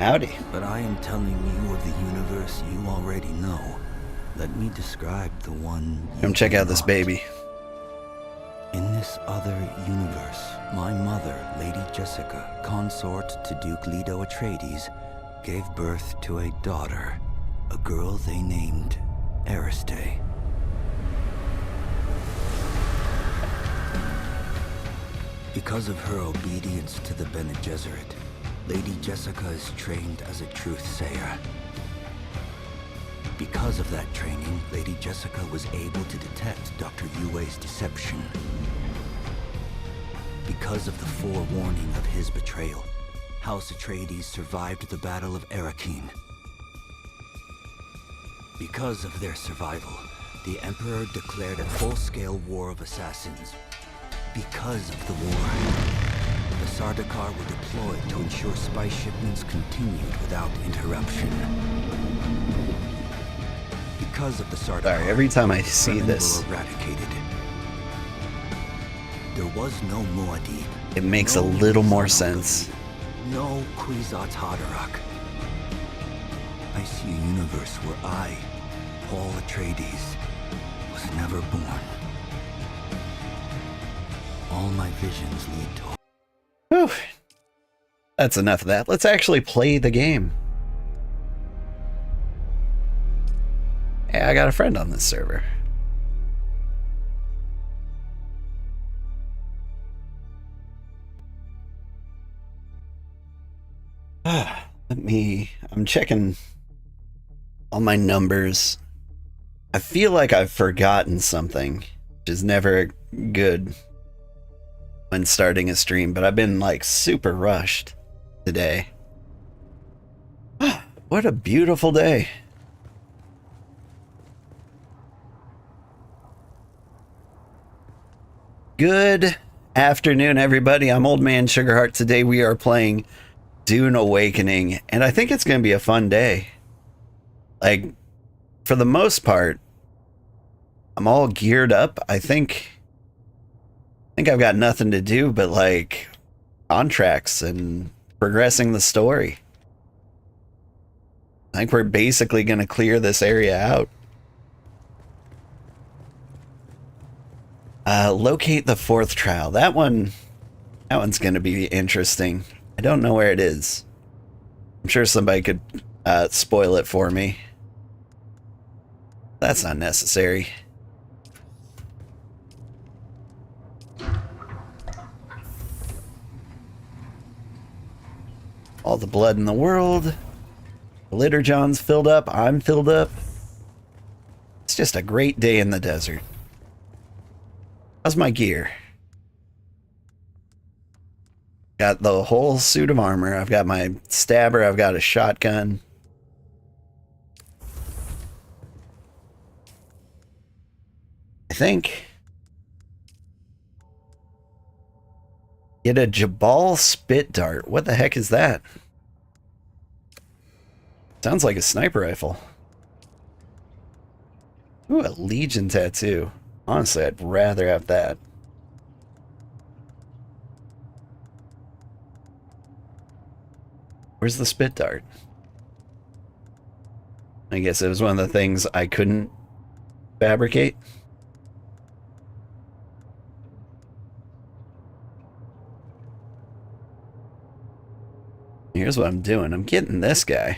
Howdy. But I am telling you of the universe you already know. Let me describe the one you Come check out this not. baby. In this other universe, my mother, Lady Jessica, consort to Duke Leto Atreides, gave birth to a daughter, a girl they named Ariste. Because of her obedience to the Bene Gesserit, Lady Jessica is trained as a truth sayer. Because of that training, Lady Jessica was able to detect Dr. Yue's deception. Because of the forewarning of his betrayal, House Atreides survived the Battle of Arrakeen. Because of their survival, the Emperor declared a full-scale war of assassins. Because of the war, the Sardaukar were deployed to ensure spy shipments continued without interruption. Because of the Sardaukar, Sorry, every time I see Fremen this, were eradicated. There was no Muad'Dib. it makes a No little more Kwisatz sense. Haderach, no Kwisatz Haderach. I see a universe where I, Paul Atreides, was never born. All my visions lead to... Whew. That's enough of that. Let's actually play the game. Hey, I got a friend on this server. I'm checking all my numbers. I feel like I've forgotten something, which is never good when starting a stream, but I've been like super rushed today. What a beautiful day. Good afternoon, everybody. I'm Old Man Sugarheart. Today we are playing Dune Awakening, and I think it's going to be a fun day. Like, for the most part, I'm all geared up. I think I've got nothing to do but like contracts and progressing the story. I think we're basically going to clear this area out. Locate the fourth trial. That one's going to be interesting. I don't know where it is. I'm sure somebody could spoil it for me. That's not necessary. All the blood in the world. The litter John's filled up. I'm filled up. It's just a great day in the desert. How's my gear? Got the whole suit of armor. I've got my stabber. I've got a shotgun. I think. Get a Jabal spit dart. What the heck is that? Sounds like a sniper rifle. Ooh, a Legion tattoo. Honestly, I'd rather have that. Where's the spit dart? I guess it was one of the things I couldn't fabricate. Here's what I'm doing. I'm getting this guy.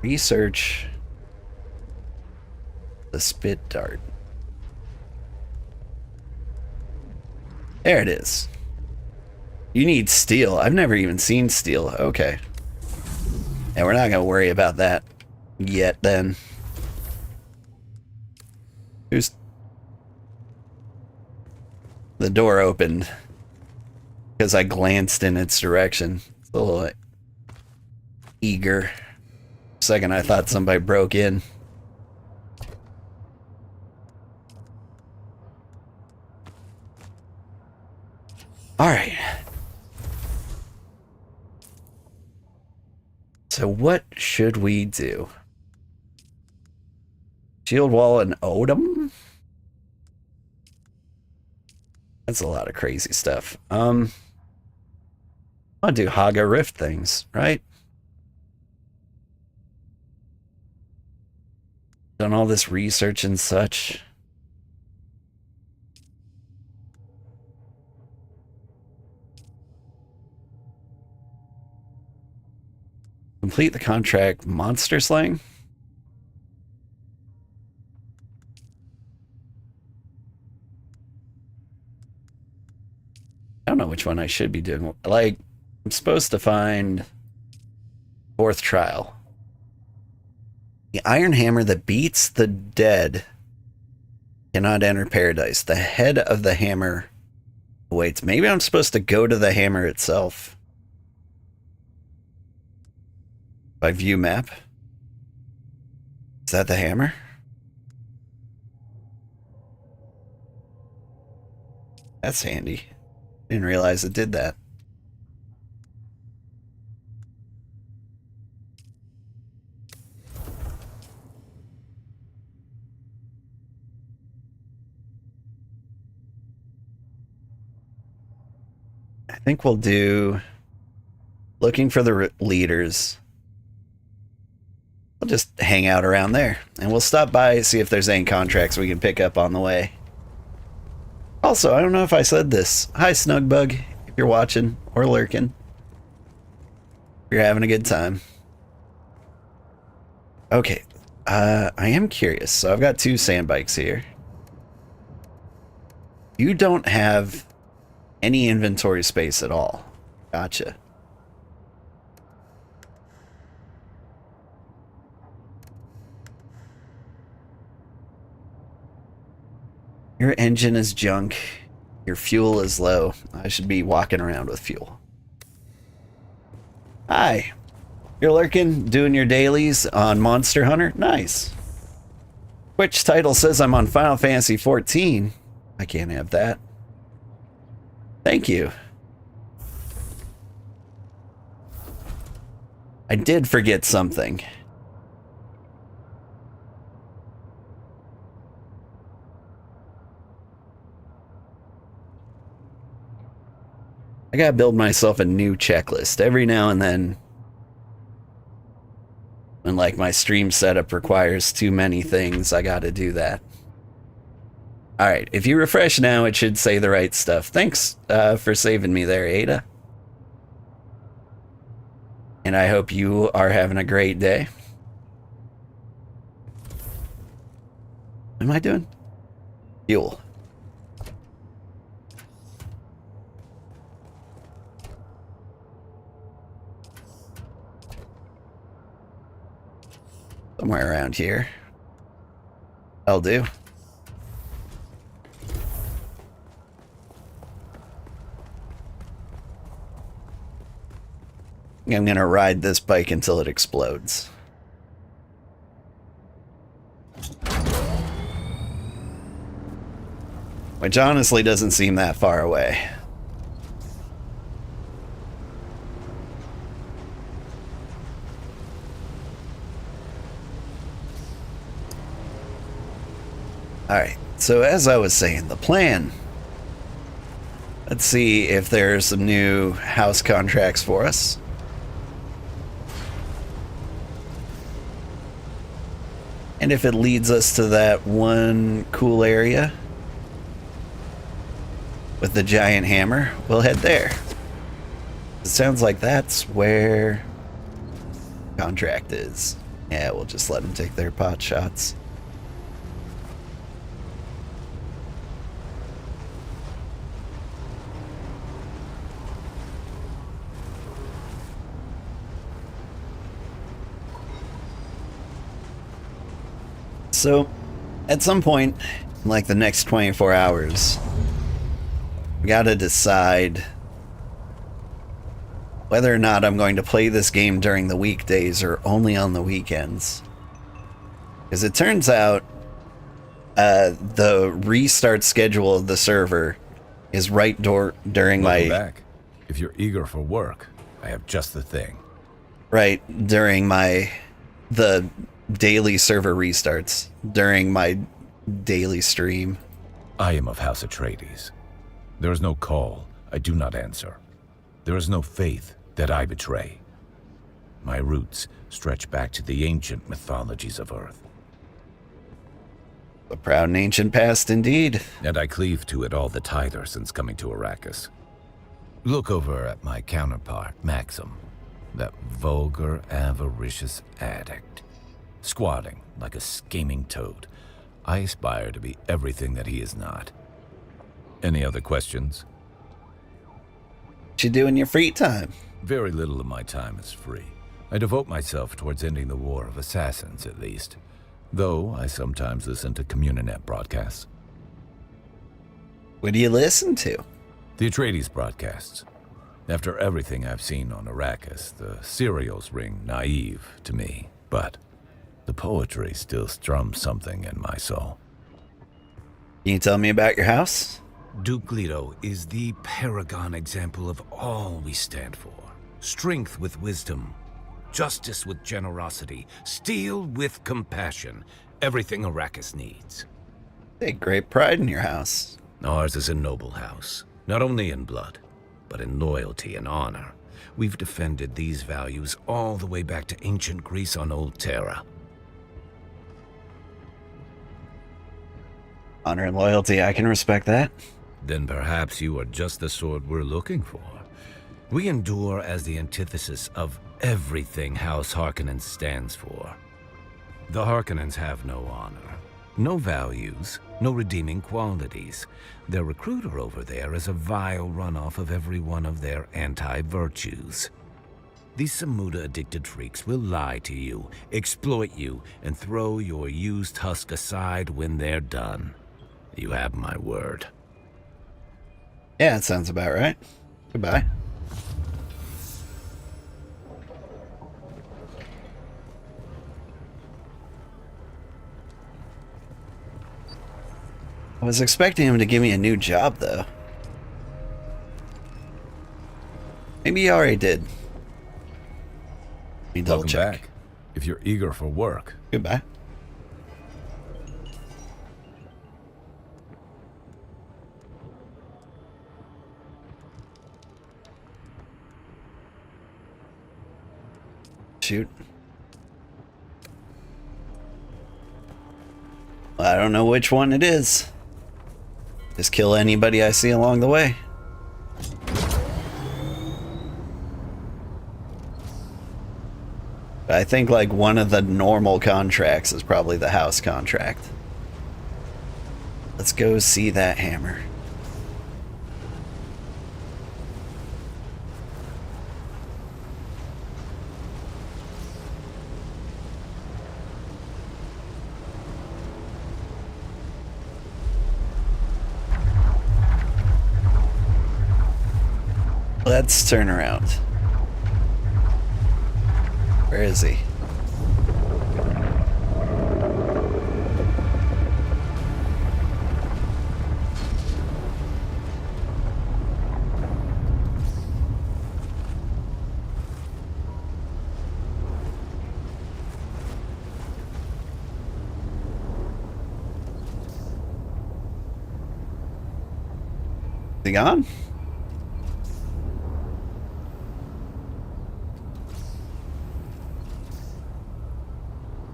Research the spit dart. There it is. You need steel. I've never even seen steel. Okay. And we're not going to worry about that yet then. Who's... The door opened because I glanced in its direction. It's a little eager. For a second I thought somebody broke in. All right. So what should we do? Shield wall and Odom? That's a lot of crazy stuff. I'll do Haga Rift things, right? Done all this research and such. Complete the contract monster slaying. I don't know which one I should be doing. Like, I'm supposed to find fourth trial. The iron hammer that beats the dead cannot enter paradise. The head of the hammer awaits. Maybe I'm supposed to go to the hammer itself. By view map. Is that the hammer? That's handy. Didn't realize it did that. I think we'll do looking for the leaders. We'll just hang out around there, and we'll stop by, see if there's any contracts we can pick up on the way. Also, I don't know if I said this. Hi, Snugbug, if you're watching or lurking. If you're having a good time. Okay, I am curious. So I've got 2 sand bikes here. You don't have any inventory space at all. Gotcha. Your engine is junk. Your fuel is low. I should be walking around with fuel. Hi. You're lurking, doing your dailies on Monster Hunter? Nice. Which title says I'm on Final Fantasy 14? I can't have that. Thank you. I did forget something. I gotta build myself a new checklist every now and then. When like my stream setup requires too many things, I gotta do that. Alright, if you refresh now, it should say the right stuff. Thanks for saving me there, Ada. And I hope you are having a great day. What am I doing? Fuel. Somewhere around here. I'll do. I'm gonna ride this bike until it explodes. Which honestly doesn't seem that far away. Alright, so as I was saying, the plan. Let's see if there's some new house contracts for us. And if it leads us to that one cool area with the giant hammer, we'll head there. It sounds like that's where contract is. Yeah, we'll just let them take their pot shots. So, at some point, in like the next 24 hours, we gotta decide whether or not I'm going to play this game during the weekdays or only on the weekends. Because it turns out the restart schedule of the server is right during Welcome back. If you're eager for work, I have just the thing. Right during the daily server restarts during my daily stream. I am of House Atreides. There is no call I do not answer. There is no faith that I betray. My roots stretch back to the ancient mythologies of Earth. A proud and ancient past indeed. And I cleave to it all the tighter since coming to Arrakis. Look over at my counterpart, Maxim. That vulgar, avaricious addict. Squatting like a scheming toad. I aspire to be everything that he is not. Any other questions? What you do in your free time? Very little of my time is free. I devote myself towards ending the war of assassins, at least. Though I sometimes listen to Communinet broadcasts. What do you listen to? The Atreides broadcasts. After everything I've seen on Arrakis, the serials ring naive to me, but the poetry still strums something in my soul. Can you tell me about your house? Duke Leto is the paragon example of all we stand for. Strength with wisdom, justice with generosity, steel with compassion. Everything Arrakis needs. Take great pride in your house. Ours is a noble house, not only in blood, but in loyalty and honor. We've defended these values all the way back to ancient Greece on Old Terra. Honor and loyalty, I can respect that. Then perhaps you are just the sort we're looking for. We endure as the antithesis of everything House Harkonnen stands for. The Harkonnens have no honor, no values, no redeeming qualities. Their recruiter over there is a vile runoff of every one of their anti-virtues. These Samuda-addicted freaks will lie to you, exploit you, and throw your used husk aside when they're done. You have my word. Yeah, that sounds about right. Goodbye. I was expecting him to give me a new job, though. Maybe he already did. Let me double Welcome check. back. If you're eager for work. Goodbye. Shoot. I don't know which one it is. Just kill anybody I see along the way. But I think like one of the normal contracts is probably the house contract. Let's go see that hammer. Let's turn around. Where is he? Is he gone?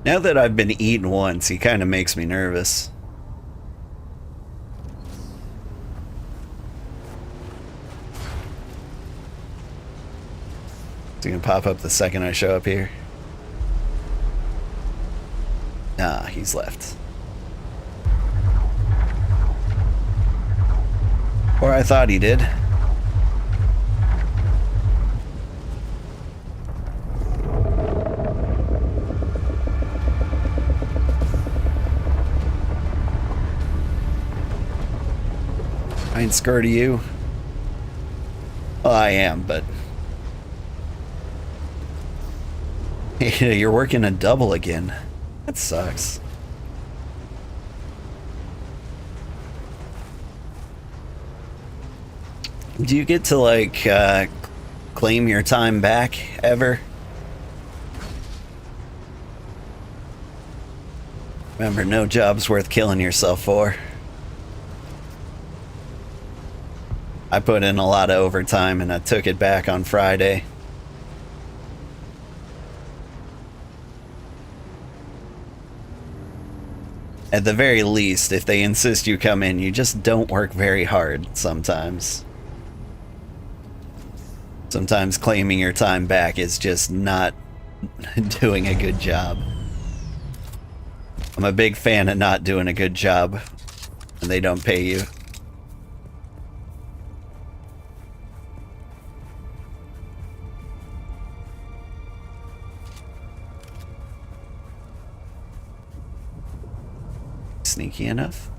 Now that I've been eaten once, he kind of makes me nervous. Is he gonna pop up the second I show up here? Nah, he's left. Or I thought he did. I ain't scared of you. Well, I am, but you're working a double again. That sucks. Do you get to like claim your time back ever? Remember, no job's worth killing yourself for. I put in a lot of overtime and I took it back on Friday. At the very least, if they insist you come in, you just don't work very hard sometimes. Sometimes claiming your time back is just not doing a good job. I'm a big fan of not doing a good job and they don't pay you. Sneaky enough.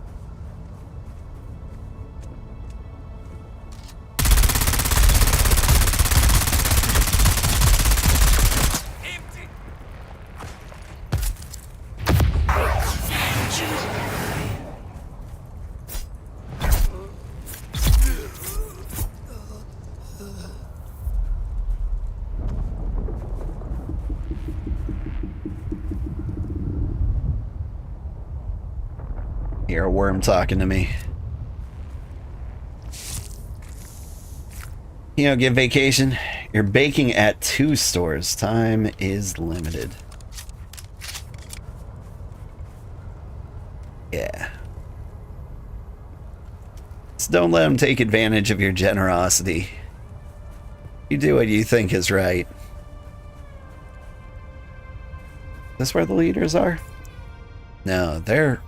Hear a worm talking to me. You know, get vacation. You're baking at 2 stores. Time is limited. Yeah. Just don't let them take advantage of your generosity. You do what you think is right. Is this where the leaders are? No, they're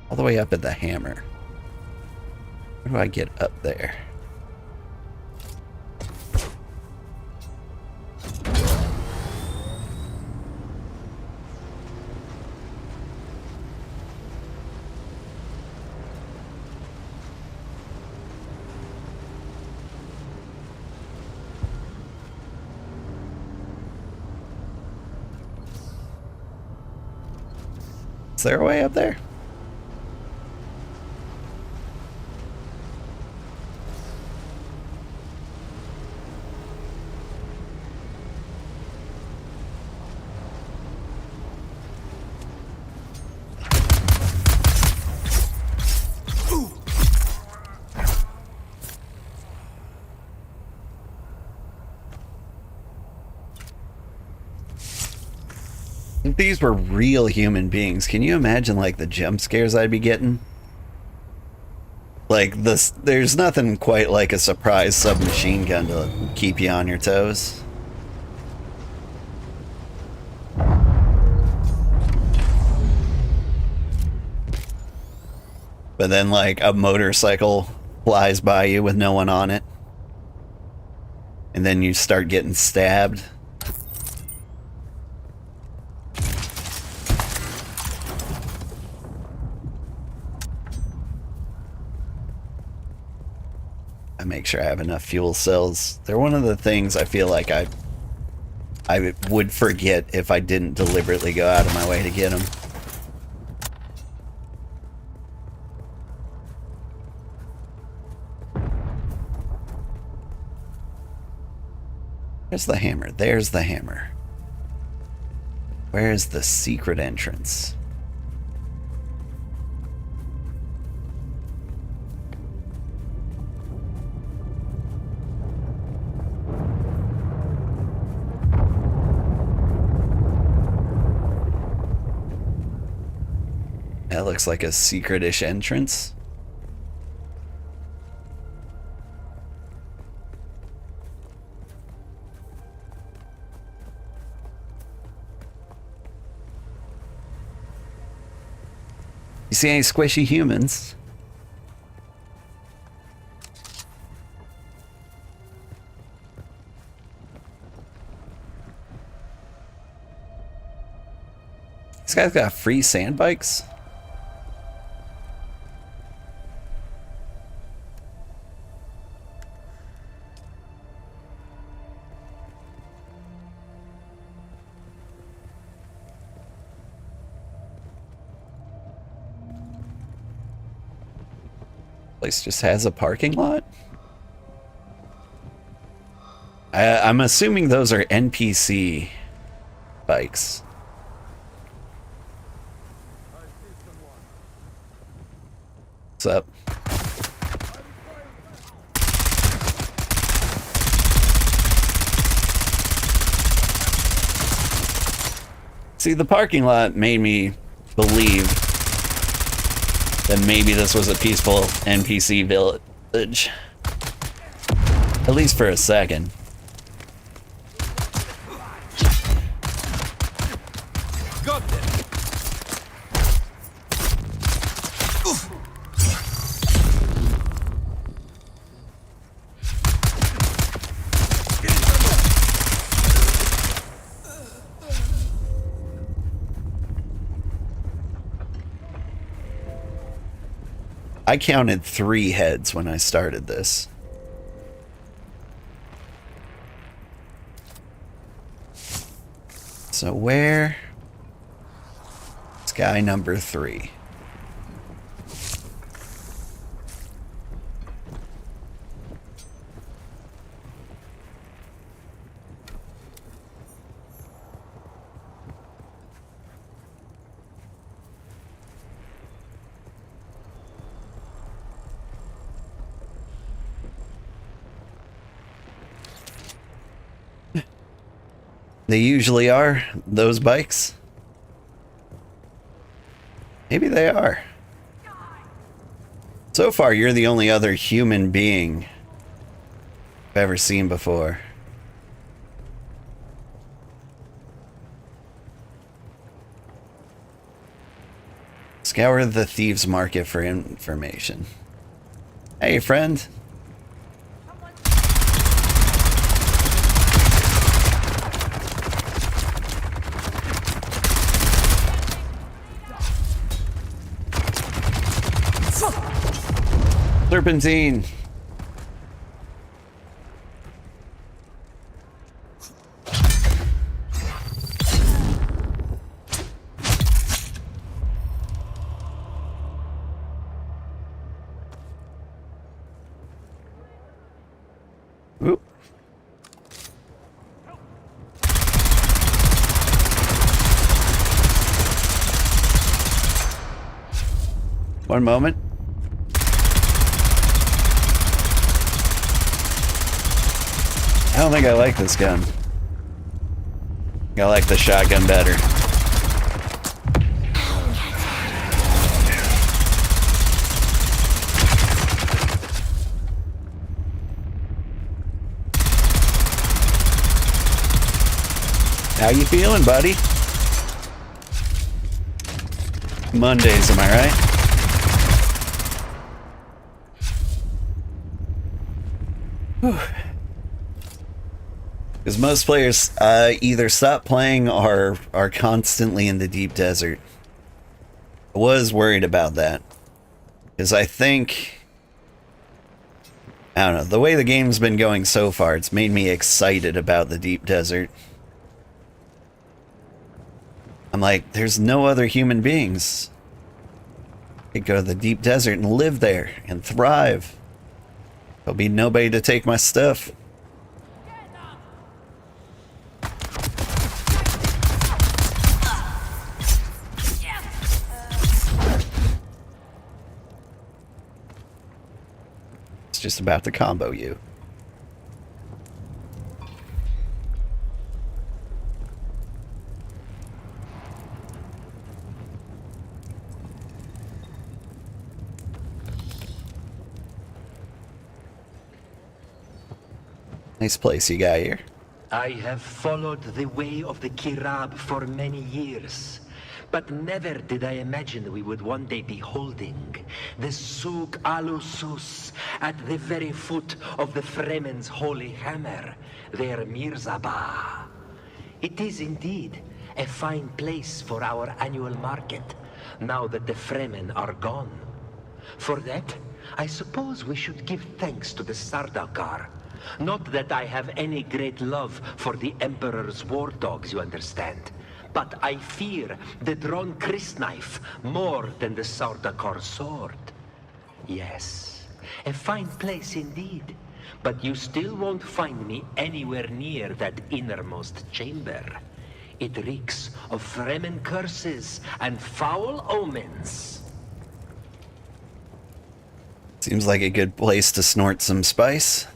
all the way up at the hammer. Where do I get up there? Is there a way up there? If these were real human beings, can you imagine like the jump scares I'd be getting? Like this, there's nothing quite like a surprise submachine gun to keep you on your toes. But then like a motorcycle flies by you with no one on it. And then you start getting stabbed. I make sure I have enough fuel cells. They're one of the things I feel like I would forget if I didn't deliberately go out of my way to get them. There's the hammer. There's the hammer. Where's the secret entrance? That looks like a secret-ish entrance. You see any squishy humans? This guy's got free sand bikes? Place just has a parking lot? I'm assuming those are NPC bikes. What's up? See, the parking lot made me believe that maybe this was a peaceful NPC village. At least for a second. Got them. I counted 3 heads when I started this. So where is guy number 3? They usually are, those bikes. Maybe they are. So far, you're the only other human being I've ever seen before. Scour the thieves' market for information. Hey, friend. Serpentine. Oop. One moment. I don't think I like this gun. I like the shotgun better. How you feeling, buddy? Mondays, am I right? Whew. Because most players either stop playing or are constantly in the deep desert. I was worried about that. Because I think... I don't know, the way the game's been going so far, it's made me excited about the deep desert. I'm like, there's no other human beings. I could go to the deep desert and live there and thrive. There'll be nobody to take my stuff. It's just about to combo you. Nice place you got here. I have followed the way of the Kirab for many years, but never did I imagine we would one day be holding the Suk Alusus at the very foot of the Fremen's holy hammer, their Mirzabah. It is indeed a fine place for our annual market, now that the Fremen are gone. For that, I suppose we should give thanks to the Sardaukar. Not that I have any great love for the Emperor's war dogs, you understand. But I fear the drawn crysknife more than the Sardaukar sword. Yes, a fine place indeed. But you still won't find me anywhere near that innermost chamber. It reeks of Fremen curses and foul omens. Seems like a good place to snort some spice.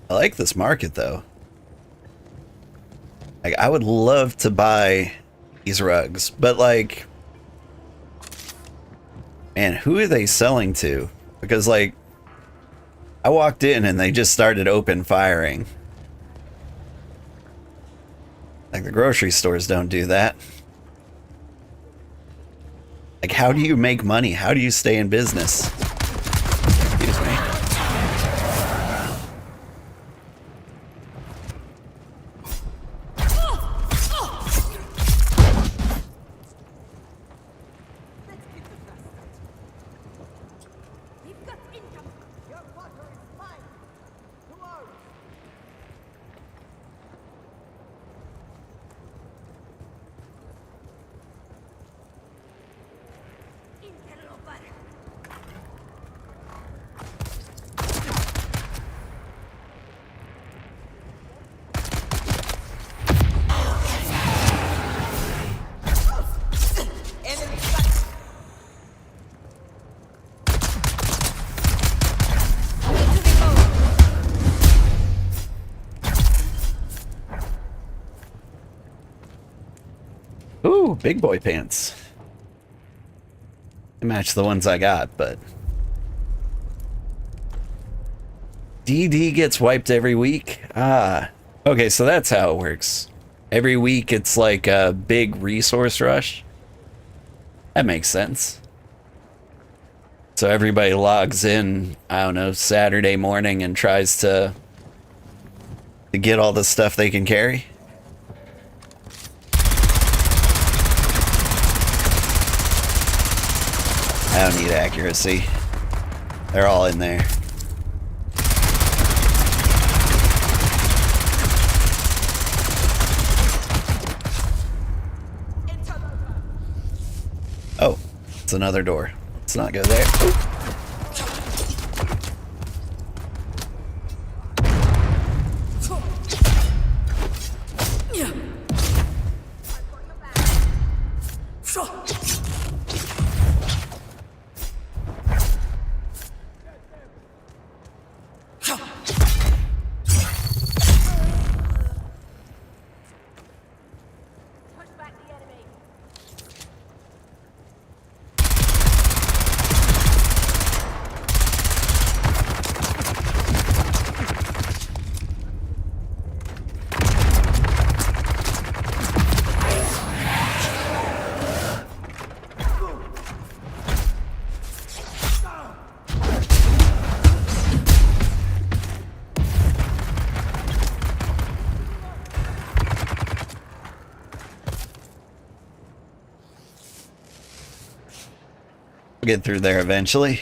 I like this market, though. Like, I would love to buy these rugs, but like, man, who are they selling to? Because like, I walked in and they just started open firing. Like, the grocery stores don't do that. Like, how do you make money? How do you stay in business? Excuse me. Ooh, big boy pants. They match the ones I got, but DD gets wiped every week? Ah, okay, so that's how it works. Every week it's like a big resource rush. That makes sense. So everybody logs in, I don't know, Saturday morning and tries to get all the stuff they can carry. I don't need accuracy. They're all in there. Oh, it's another door. Let's not go there. Ooh. Get through there eventually.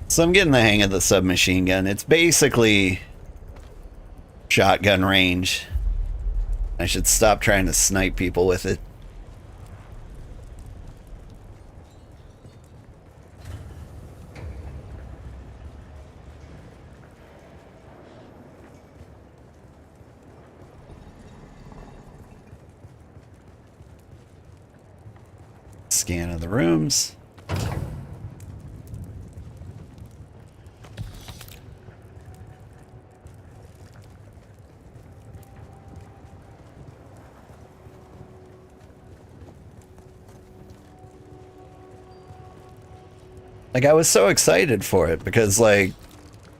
So I'm getting the hang of the submachine gun. It's basically shotgun range. I should stop trying to snipe people with it. Scan of the rooms. Like, I was so excited for it because, like,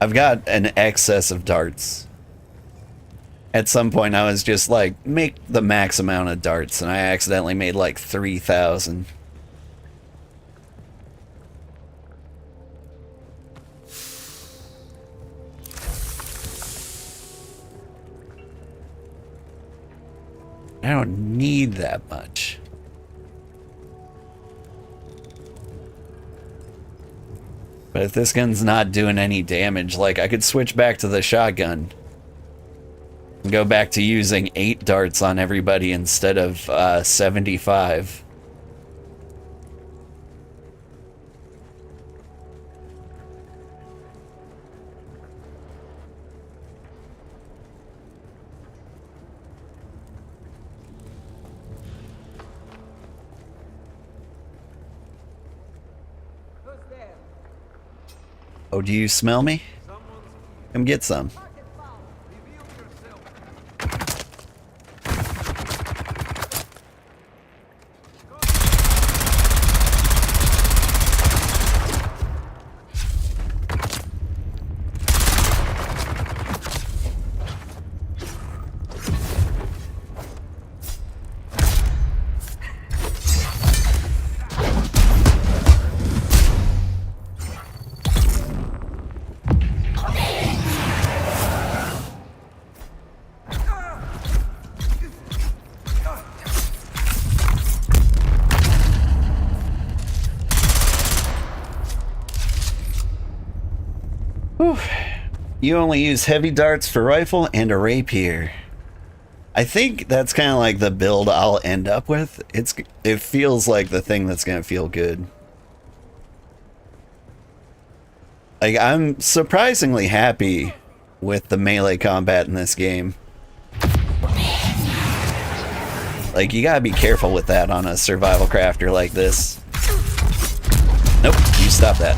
I've got an excess of darts. At some point, I was just like, make the max amount of darts, and I accidentally made like 3,000. I don't need that much. But if this gun's not doing any damage, like, I could switch back to the shotgun. And go back to using 8 darts on everybody instead of 75. Oh, do you smell me? Come get some. Whew. You only use heavy darts for rifle and a rapier. I think that's kind of like the build I'll end up with. It feels like the thing that's gonna feel good. Like, I'm surprisingly happy with the melee combat in this game. Like, you gotta be careful with that on a survival crafter like this. Nope, you stop that.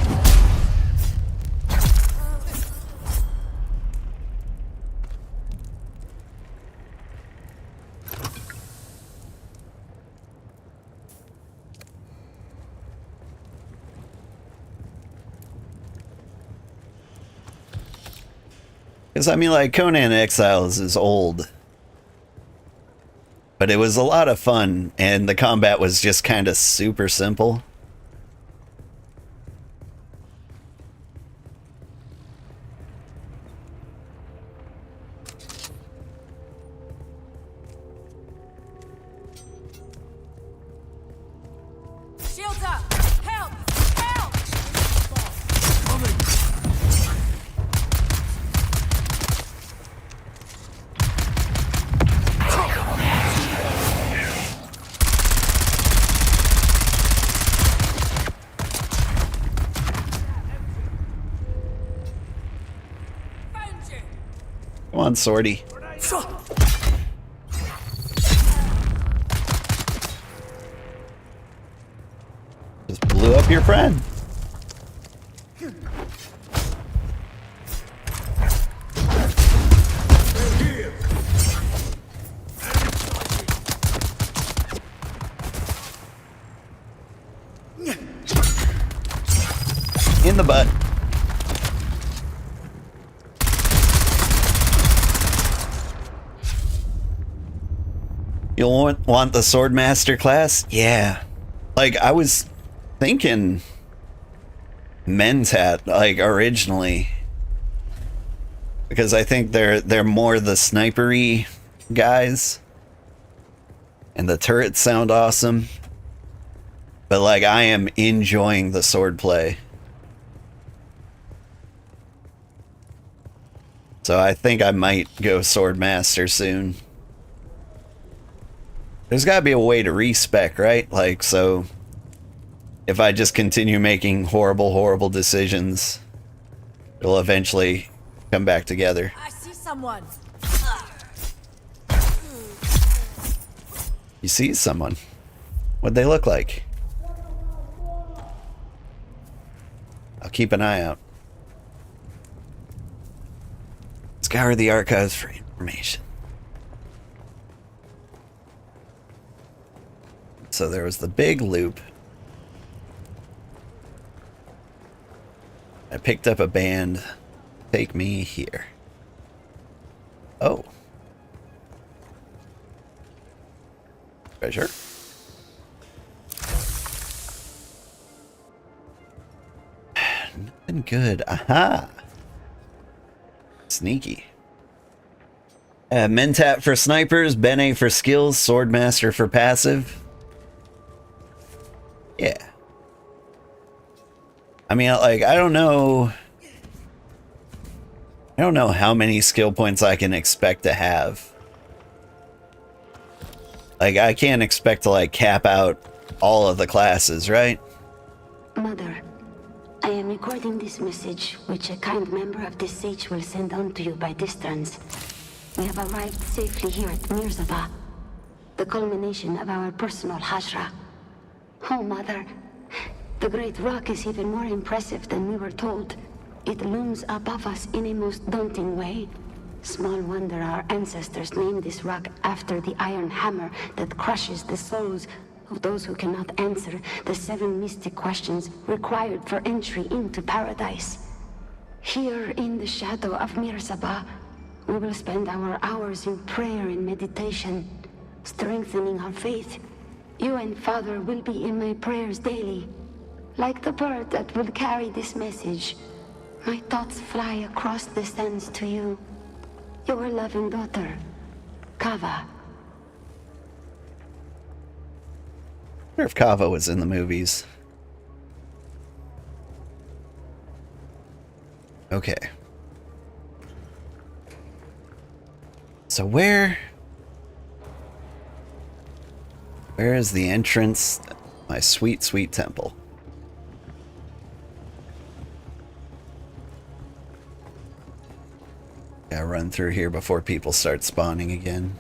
Because, I mean, like, Conan Exiles is old. But it was a lot of fun, and the combat was just kind of super simple. Shields up! Help! Help! Come on, Swordy. Just blew up your friend. In the butt. You'll want the Swordmaster class? Yeah. Like, I was thinking Mentat, like, originally. Because I think they're more the snipery guys. And the turrets sound awesome. But, like, I am enjoying the sword play. So I think I might go Swordmaster soon. There's got to be a way to respec, right? Like, so if I just continue making horrible decisions, it'll eventually come back together. I see someone. You see someone? What'd they look like? I'll keep an eye out. Scour the archives for information. So there was the big loop. I picked up a band. Take me here. Oh. Treasure. Nothing good. Aha. Sneaky. Mentat for snipers, Bene for skills, Swordmaster for passive. Yeah. I mean, like, I don't know how many skill points I can expect to have. Like, I can't expect to, like, cap out all of the classes, right? Mother, I am recording this message, which a kind member of this sage will send on to you by distance. We have arrived safely here at Mirzava, the culmination of our personal hajra. Oh, Mother, the great rock is even more impressive than we were told. It looms above us in a most daunting way. Small wonder our ancestors named this rock after the iron hammer that crushes the souls of those who cannot answer the 7 mystic questions required for entry into paradise. Here in the shadow of Mirzaba, we will spend our hours in prayer and meditation, strengthening our faith. You and Father will be in my prayers daily. Like the bird that will carry this message, my thoughts fly across the sands to you. Your loving daughter, Kava. I wonder if Kava was in the movies. Okay. So where is the entrance? My sweet, sweet temple. Gotta run through here before people start spawning again.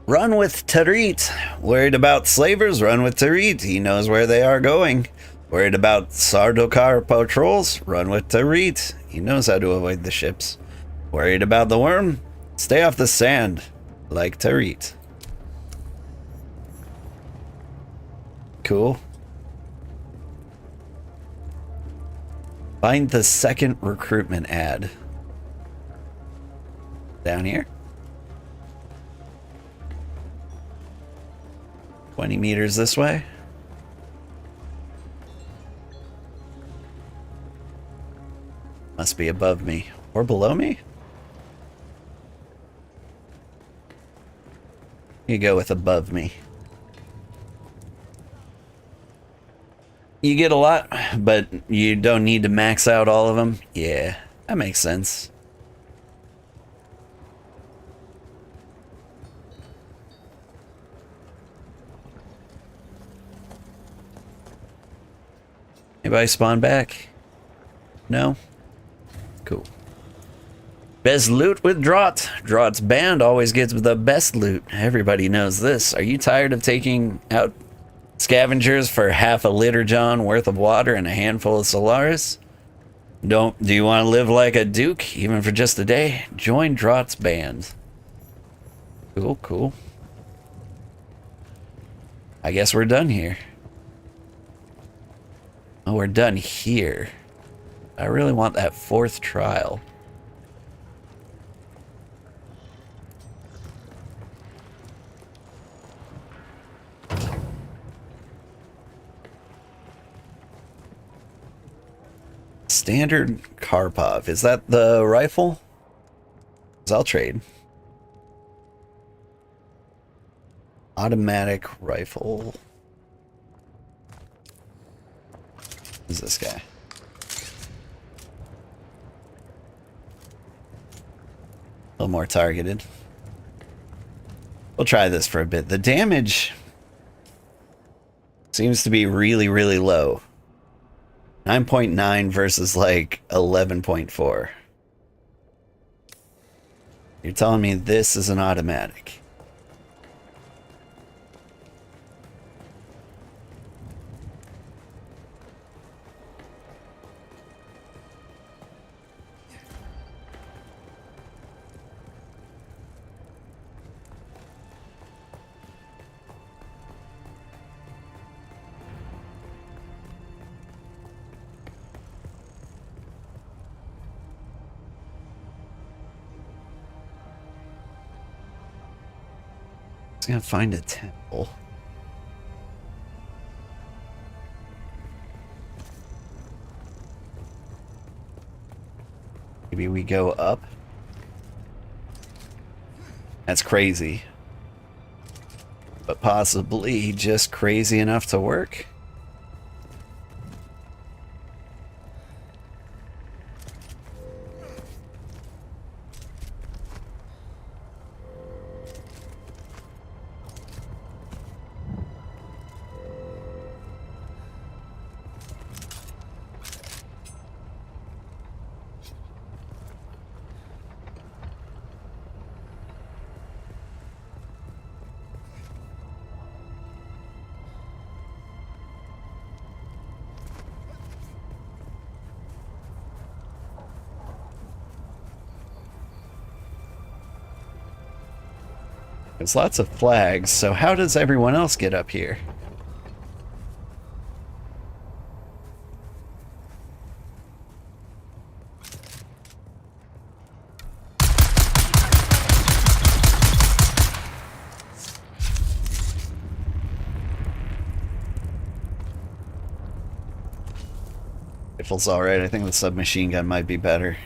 Run with Tarit. Worried about slavers? Run with Tarit. He knows where they are going. Worried about Sardaukar patrols? Run with Tarit. He knows how to avoid the ships. Worried about the worm? Stay off the sand, like Tarit. Cool. Find the second recruitment ad. Down here? 20 meters this way? Must be above me. Or below me? You go with above me. You get a lot, but you don't need to max out all of them. Yeah, that makes sense. Anybody spawn back? No? Cool. Best loot with Draught. Draught's band always gets the best loot. Everybody knows this. Are you tired of taking out scavengers for half a liter John worth of water and a handful of Solaris? Do you want to live like a duke, even for just a day? Join Draught's band. Cool, cool. I guess we're done here. Oh, we're done here. I really want that 4th trial. Standard Karpov. Is that the rifle? 'Cause I'll trade. Automatic rifle. Who's this guy? A little more targeted. We'll try this for a bit. The damage seems to be really, really low. 9.9 versus like 11.4. You're telling me this is an automatic? Gonna find a temple. Maybe we go up. That's crazy. But possibly just crazy enough to work. There's lots of flags, so how does everyone else get up here? Rifle's alright, I think the submachine gun might be better.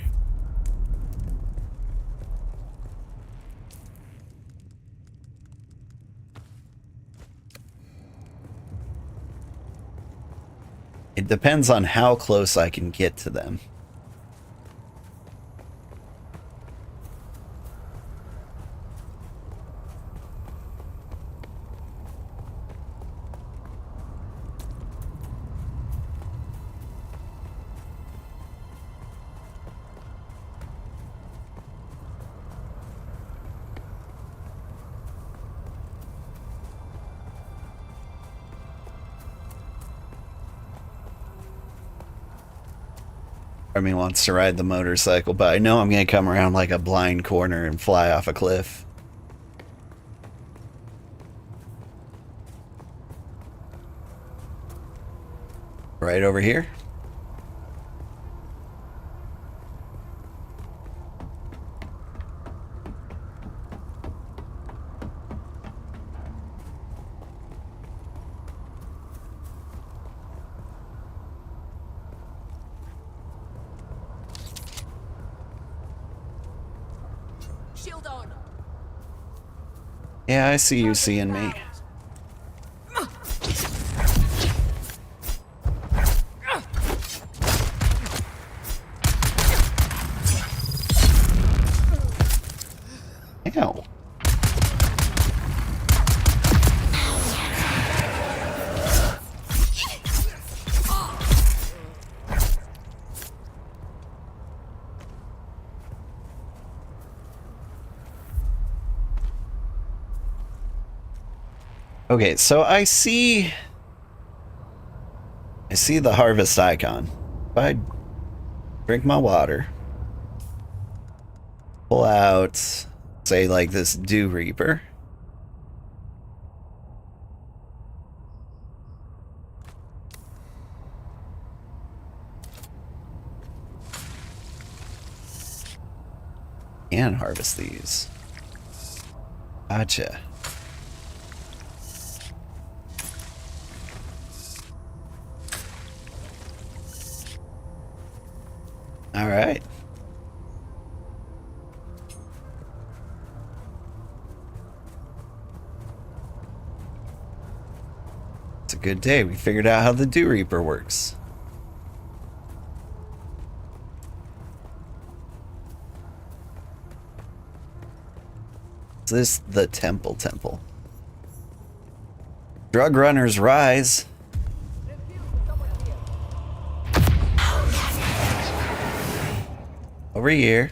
It depends on how close I can get to them. Army wants to ride the motorcycle, but I know I'm going to come around like a blind corner and fly off a cliff. Right over here. Shield on. Yeah, I see you seeing me. Ow. Okay, so I see the harvest icon. If I drink my water, pull out, say, like this Dew Reaper. And harvest these. Gotcha. All right. It's a good day. We figured out how the Dew Reaper works. Is this the temple? Drug runners rise. Over here.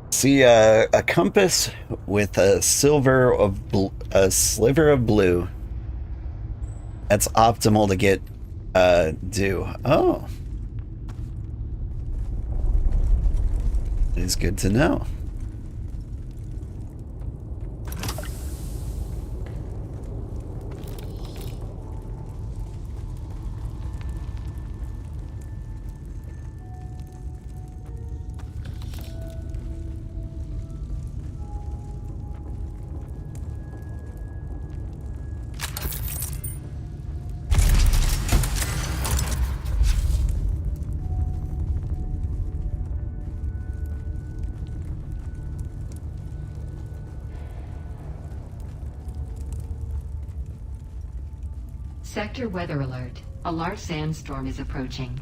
See a compass with a sliver of blue. That's optimal to get Dew. Oh, it's good to know. Sector weather alert. A large sandstorm is approaching.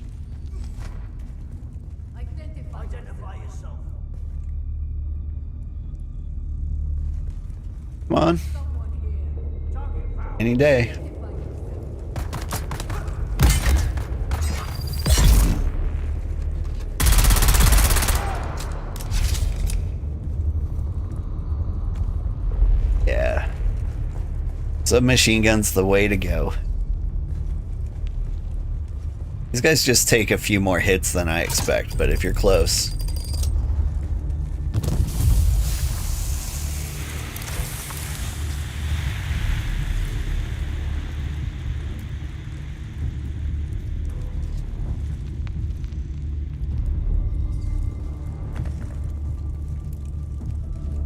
Identify yourself. Come on. Any day. Yeah. Submachine gun's the way to go. These guys just take a few more hits than I expect, but if you're close.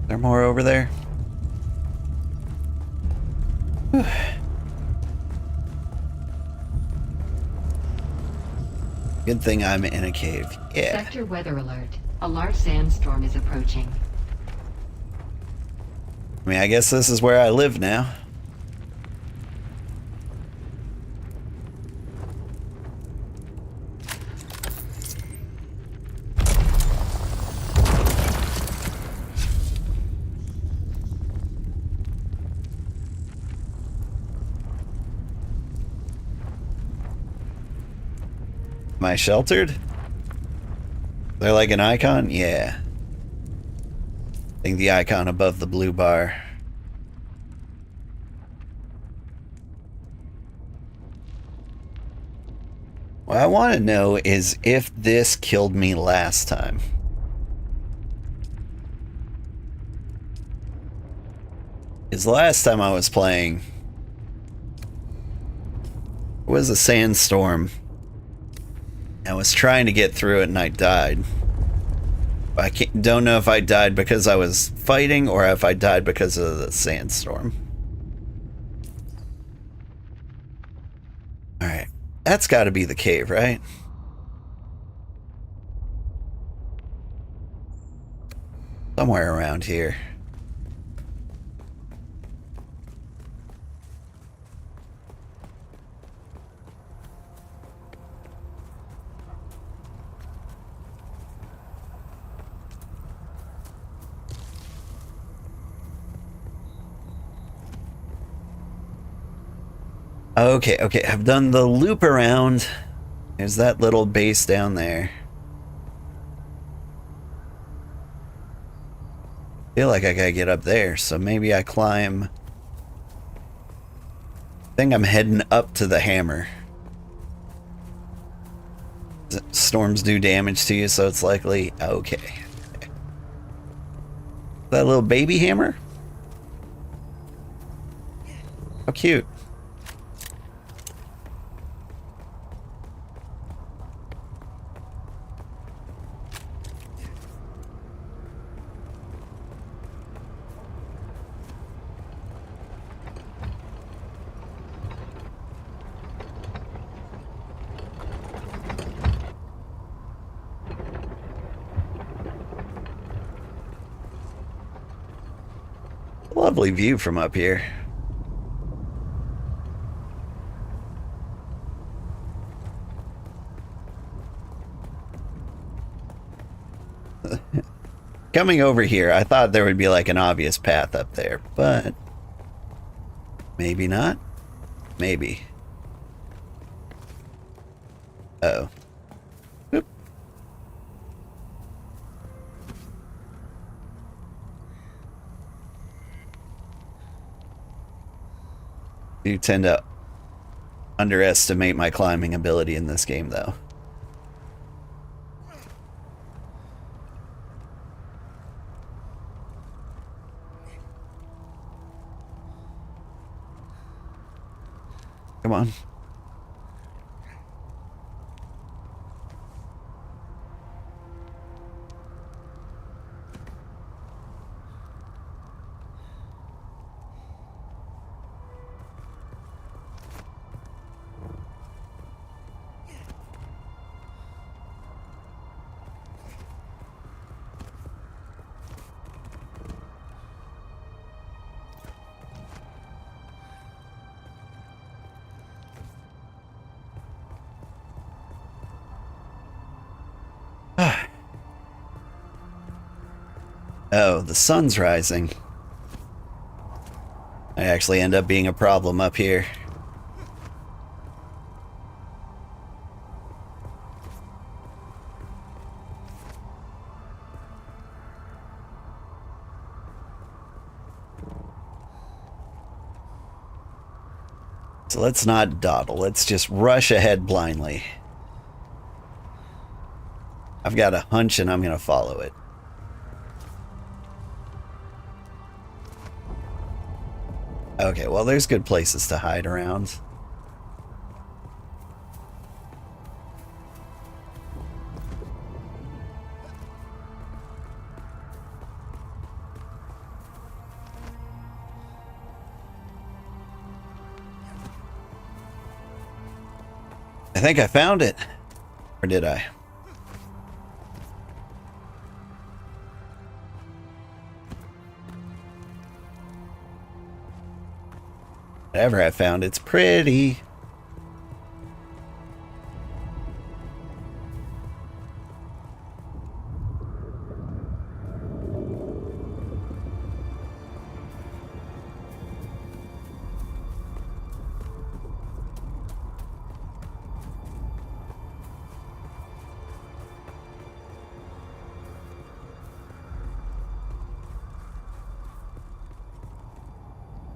There more over there? Whew. Good thing I'm in a cave. Yeah. Sector weather alert. A large sandstorm is approaching. I mean, I guess this is where I live now. Am I sheltered? They're like an icon? Yeah. I think the icon above the blue bar. What I want to know is if this killed me last time. Because last time I was playing, it was a sandstorm. I was trying to get through it and I died. I don't know if I died because I was fighting or if I died because of the sandstorm. Alright. That's got to be the cave, right? Somewhere around here. Okay, okay, I've done the loop around. There's that little base down there. Feel like I gotta get up there, so maybe I climb. I think I'm heading up to the hammer. Storms do damage to you, so it's likely. Okay. That little baby hammer? How cute. Lovely view from up here. Coming over here, I thought there would be like an obvious path up there, but maybe not. Maybe. Uh-oh. Oop. You tend to underestimate my climbing ability in this game, though. Come on. Oh, the sun's rising. I actually end up being a problem up here. So let's not dawdle. Let's just rush ahead blindly. I've got a hunch and I'm going to follow it. Okay, well, there's good places to hide around. I think I found it. Or did I? Whatever I found, it's pretty.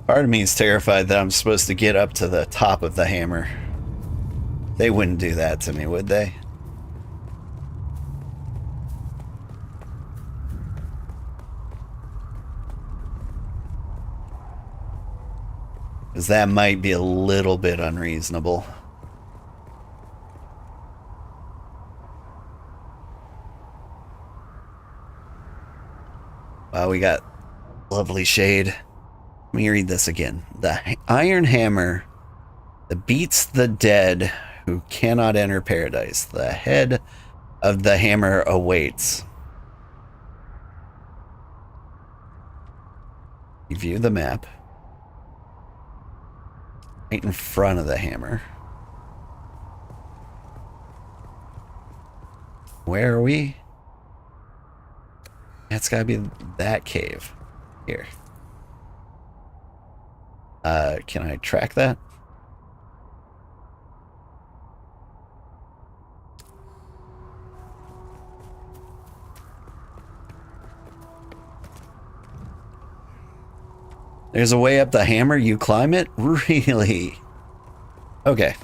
Part of me is terrified that I'm supposed to get up to the top of the hammer. They wouldn't do that to me, would they? Because that might be a little bit unreasonable. Wow, we got lovely shade. Let me read this again. The iron hammer that beats the dead who cannot enter paradise. The head of the hammer awaits. You view the map. Right in front of the hammer. Where are we? That's gotta be that cave. Here. Can I track that? There's a way up the hammer, you climb it? Really? Okay.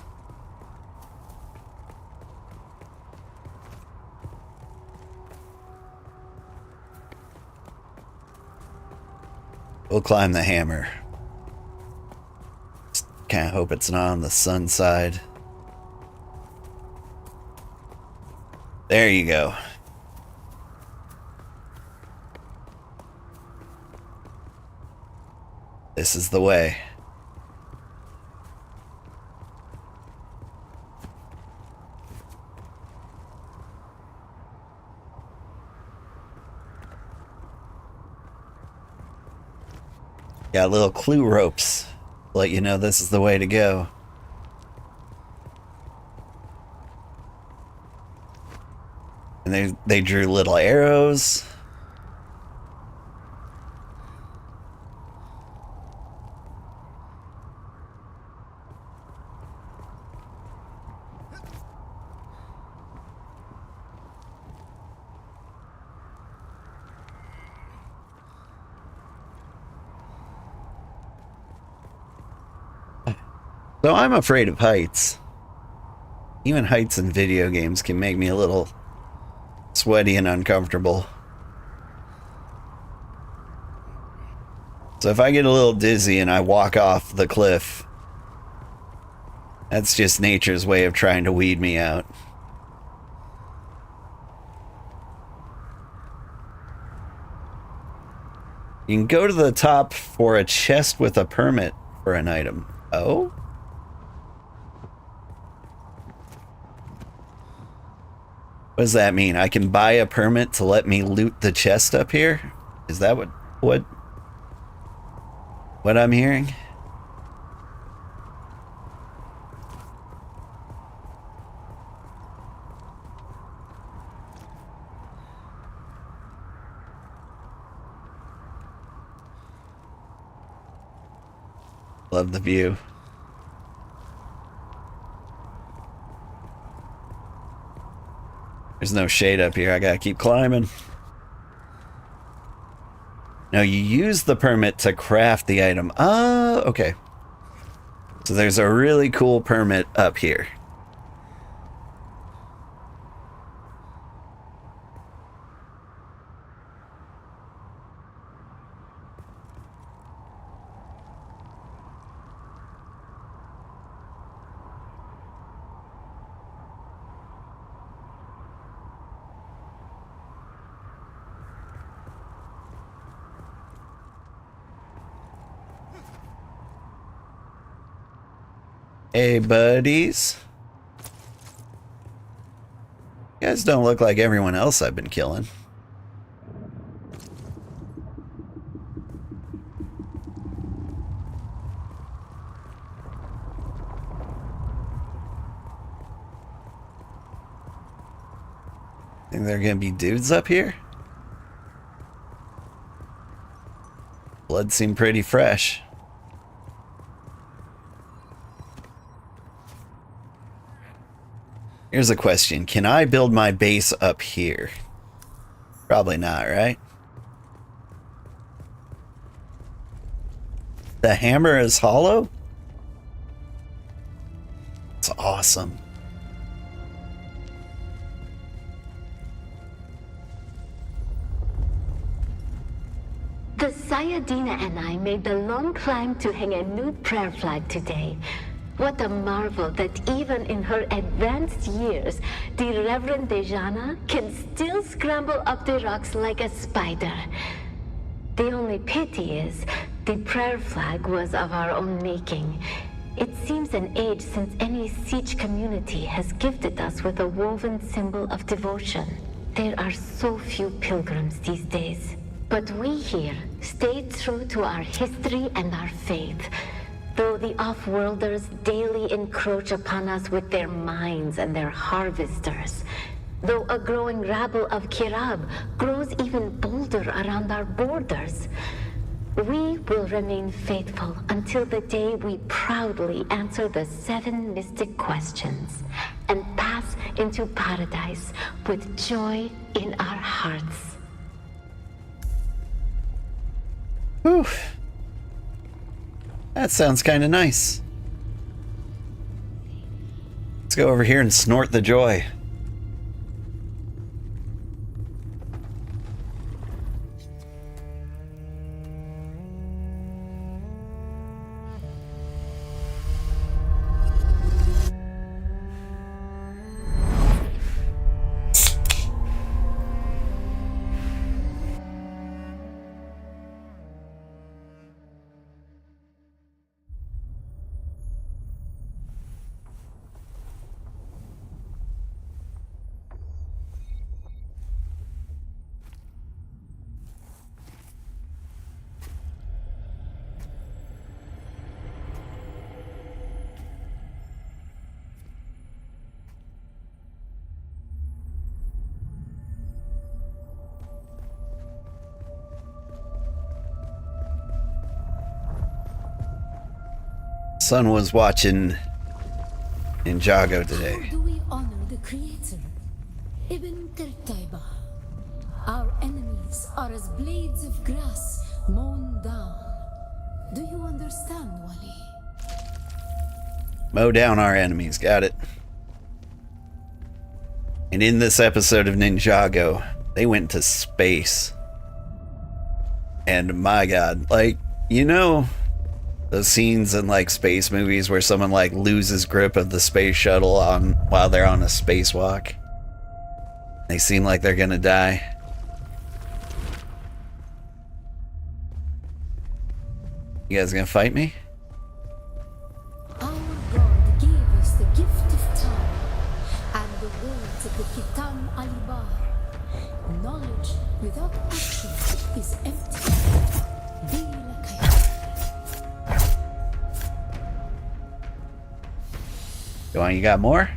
We'll climb the hammer. Just kind of hope it's not on the sun side. There you go. This is the way. Got little clue ropes to let you know this is the way to go. And they drew little arrows. So I'm afraid of heights. Even heights in video games can make me a little sweaty and uncomfortable. So if I get a little dizzy and I walk off the cliff, that's just nature's way of trying to weed me out. You can go to the top for a chest with a permit for an item. Oh? What does that mean? I can buy a permit to let me loot the chest up here? Is that what I'm hearing? love the view. There's no shade up here. I gotta keep climbing. Now you use the permit to craft the item. Oh, okay. So there's a really cool permit up here. Hey, buddies. You guys don't look like everyone else I've been killing. Think there are gonna be dudes up here? Blood seemed pretty fresh. Here's a question. Can I build my base up here? Probably not, right? The hammer is hollow? It's awesome. The Sayadina and I made the long climb to hang a new prayer flag today. What a marvel that even in her advanced years, the Reverend Dejana can still scramble up the rocks like a spider. The only pity is, the prayer flag was of our own making. It seems an age since any siege community has gifted us with a woven symbol of devotion. There are so few pilgrims these days. But we here stayed true to our history and our faith. Though the off-worlders daily encroach upon us with their mines and their harvesters. Though a growing rabble of Kirab grows even bolder around our borders. We will remain faithful until the day we proudly answer the 7 mystic questions and pass into paradise with joy in our hearts. Whew. That sounds kind of nice. Let's go over here and snort the joy. Son was watching Ninjago today. How do we honor the Creator? Ibn Tertaiba. Our enemies are as blades of grass mown down. Do you understand, Wali? Mow down our enemies, got it. And in this episode of Ninjago, they went to space. And my god, like, you know, those scenes in like space movies where someone like loses grip of the space shuttle on while they're on a spacewalk. They seem like they're gonna die. You guys gonna fight me? Our God gave us the gift of time and the words of the Kitam Alibar. Knowledge without action is empty. Bila kaya. Go on, you got more?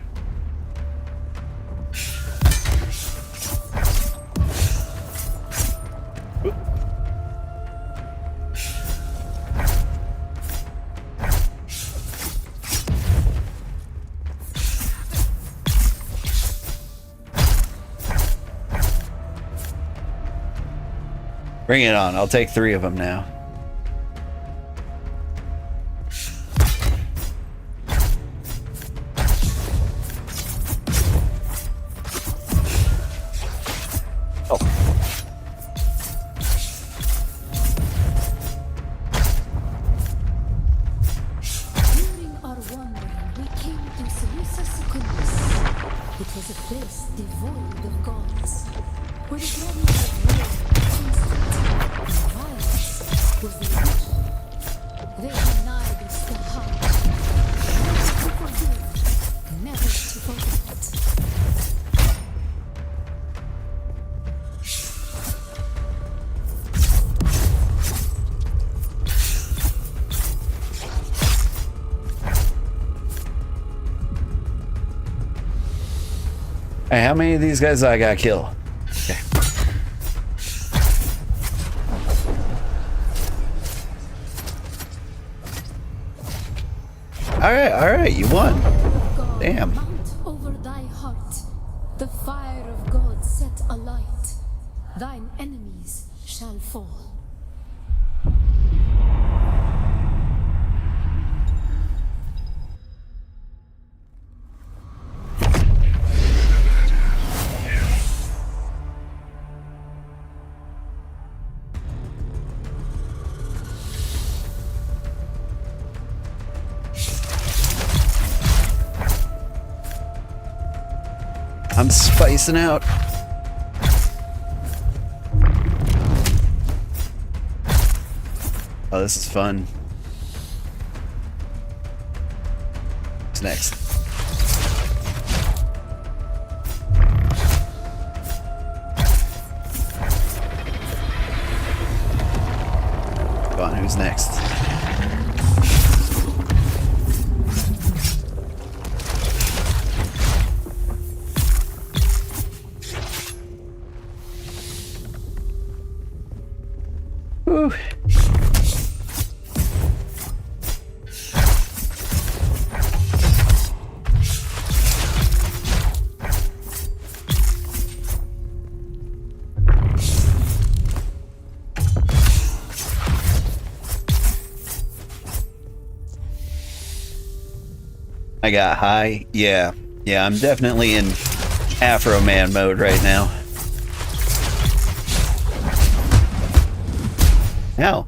Bring it on. I'll take 3 of them now. During our wandering, we came to Salusa Secundus. It was a place devoid of gods, where the glories of war were constant, and violence was the religion. They denied us the heart, never to forgive, never to forget. Hey, how many of these guys I got killed? Okay. Alright, you won. God, Damn. mount over thy heart, the fire of God set alight. Thine enemies shall fall. I'm spicing out. Oh, this is fun. What's next? Go on, who's next? Whew. I got high. Yeah, I'm definitely in Afro Man mode right now. Ow.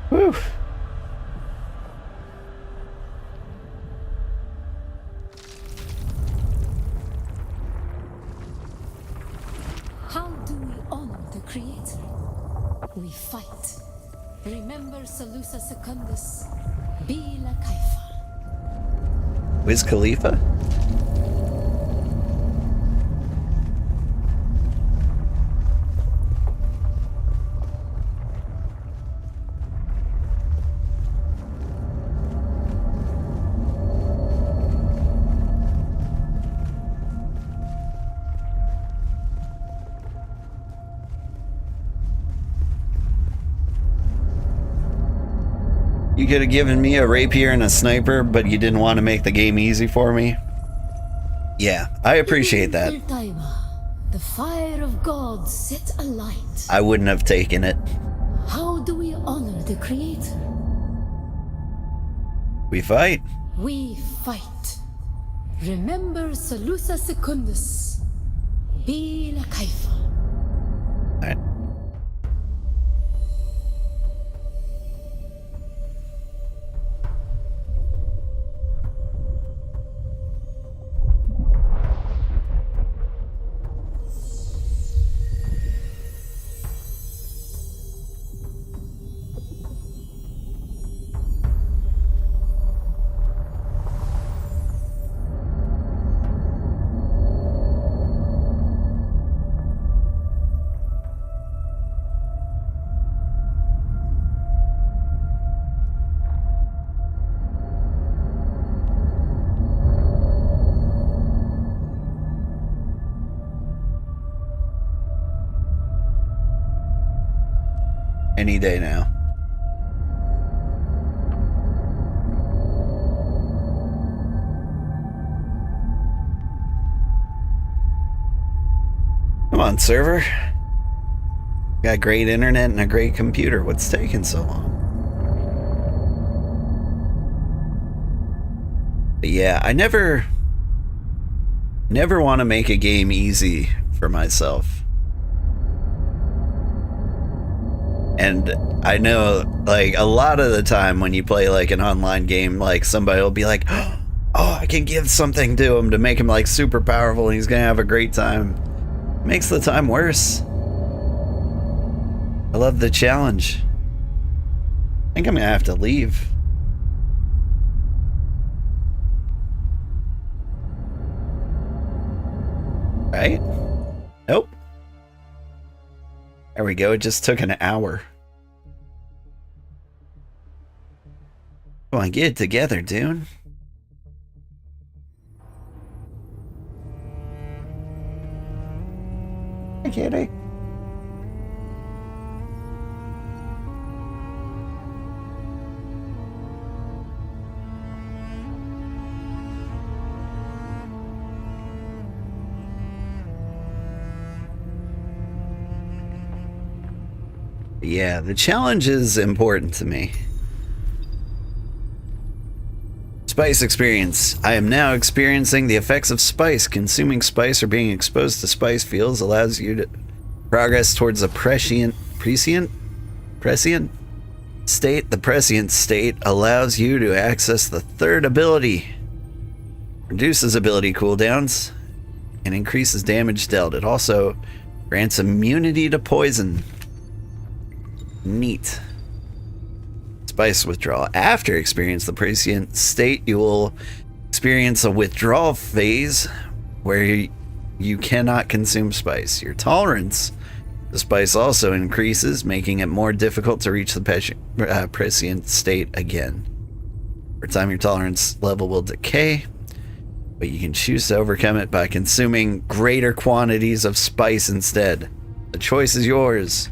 Whew. How do we honor the Creator? We fight. Remember Salusa Secundus. Bila Kaifa. Wiz Khalifa? You could have given me a rapier and a sniper, but you didn't want to make the game easy for me. Yeah, I appreciate that. The fire of God set alight. I wouldn't have taken it. How do we honor the Creator? We fight. We fight. Remember Salusa Secundus. Bila Kaifa. All right. Any day now. Come on, server. Got great internet and a great computer. What's taking so long? But yeah, I never want to make a game easy for myself. And I know, like, a lot of the time when you play, like, an online game, like, somebody will be like, oh, I can give something to him to make him, like, super powerful and he's gonna have a great time. Makes the time worse. I love the challenge. I think I'm gonna have to leave. Right? Nope. There we go. It just took an hour. Come on, get it together, Dune. Hey, kitty. Yeah, the challenge is important to me. Spice experience. I am now experiencing the effects of spice. Consuming spice or being exposed to spice fields allows you to progress towards a prescient state. The prescient state allows you to access the third ability. Reduces ability cooldowns and increases damage dealt. It also grants immunity to poison. Neat. Spice withdrawal. After experience the prescient state, you will experience a withdrawal phase where you cannot consume spice. Your tolerance to spice also increases, making it more difficult to reach the prescient state again. Over time, your tolerance level will decay, but you can choose to overcome it by consuming greater quantities of spice instead. The choice is yours.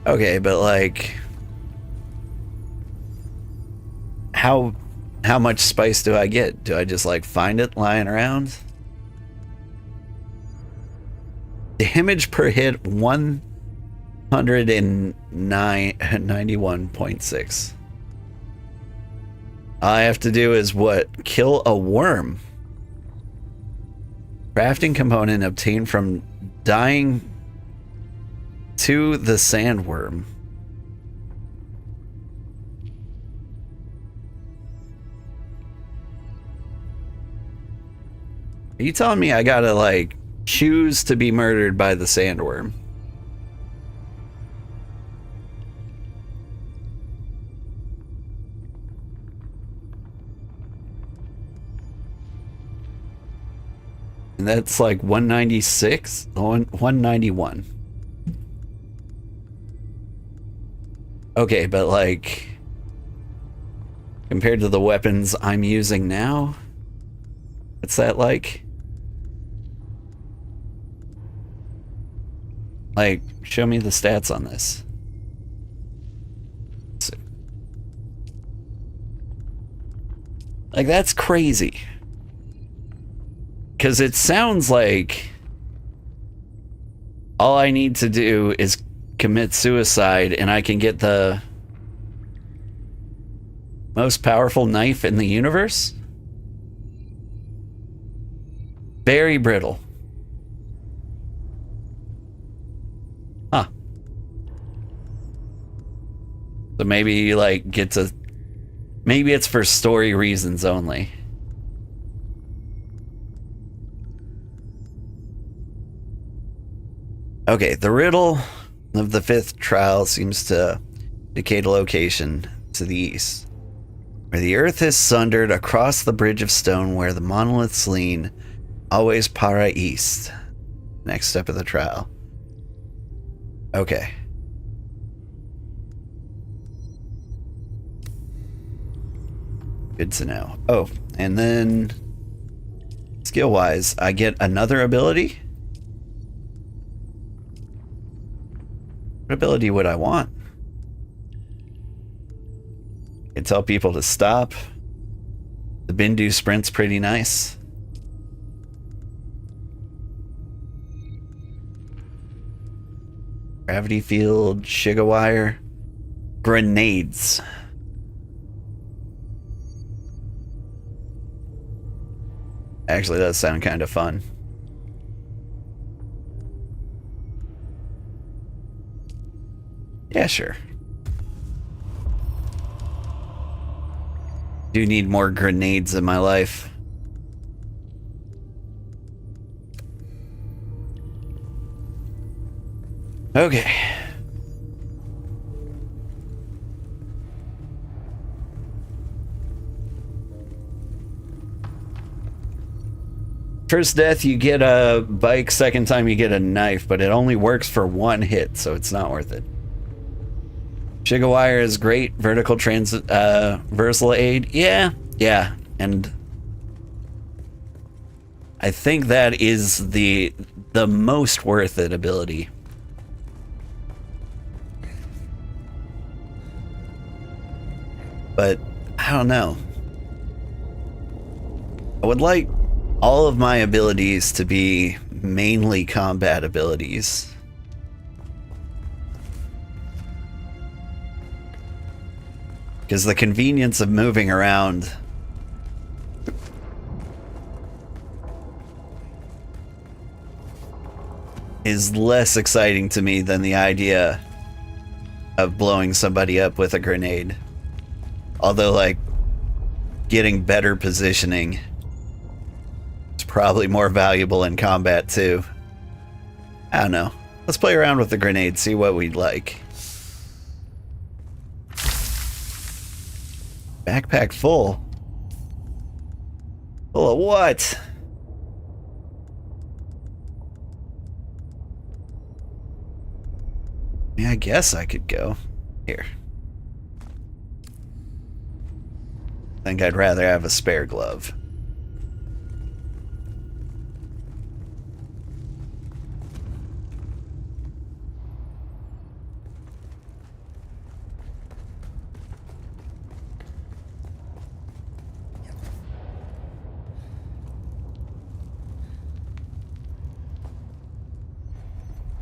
Okay, but like, how much spice do I get? Do I just like find it lying around? Damage per hit 191.6. All I have to do is what? Kill a worm. Crafting component obtained from dying to the sandworm. Are you telling me I gotta like choose to be murdered by the sandworm? And that's like 196? 191. Okay, but like, compared to the weapons I'm using now, what's that like? Like, show me the stats on this. Like, that's crazy. Because it sounds like all I need to do is commit suicide and I can get the most powerful knife in the universe? Very brittle. Huh. So maybe you like get to, maybe it's for story reasons only. Okay, the riddle of the fifth trial seems to indicate a location to the east, where the earth is sundered across the bridge of stone where the monoliths lean, always para east. Next step of the trial. Okay. Good to know. Oh, and then skill-wise, I get another ability? What ability would I want? I can tell people to stop. The Bindu sprint's pretty nice. Gravity field, Shigawire, grenades. Actually, does sound kind of fun. Yeah, sure. Do need more grenades in my life. Okay. First death, you get a bike. Second time, you get a knife, but it only works for one hit, so it's not worth it. Shigawire is great. Vertical versal aid. Yeah. And I think that is the most worth it ability. But I don't know. I would like all of my abilities to be mainly combat abilities. Because the convenience of moving around is less exciting to me than the idea of blowing somebody up with a grenade. Although, like, getting better positioning is probably more valuable in combat, too. I don't know. Let's play around with the grenade, see what we'd like. Backpack full? Full of what? Yeah, I guess I could go. Here. I think I'd rather have a spare glove.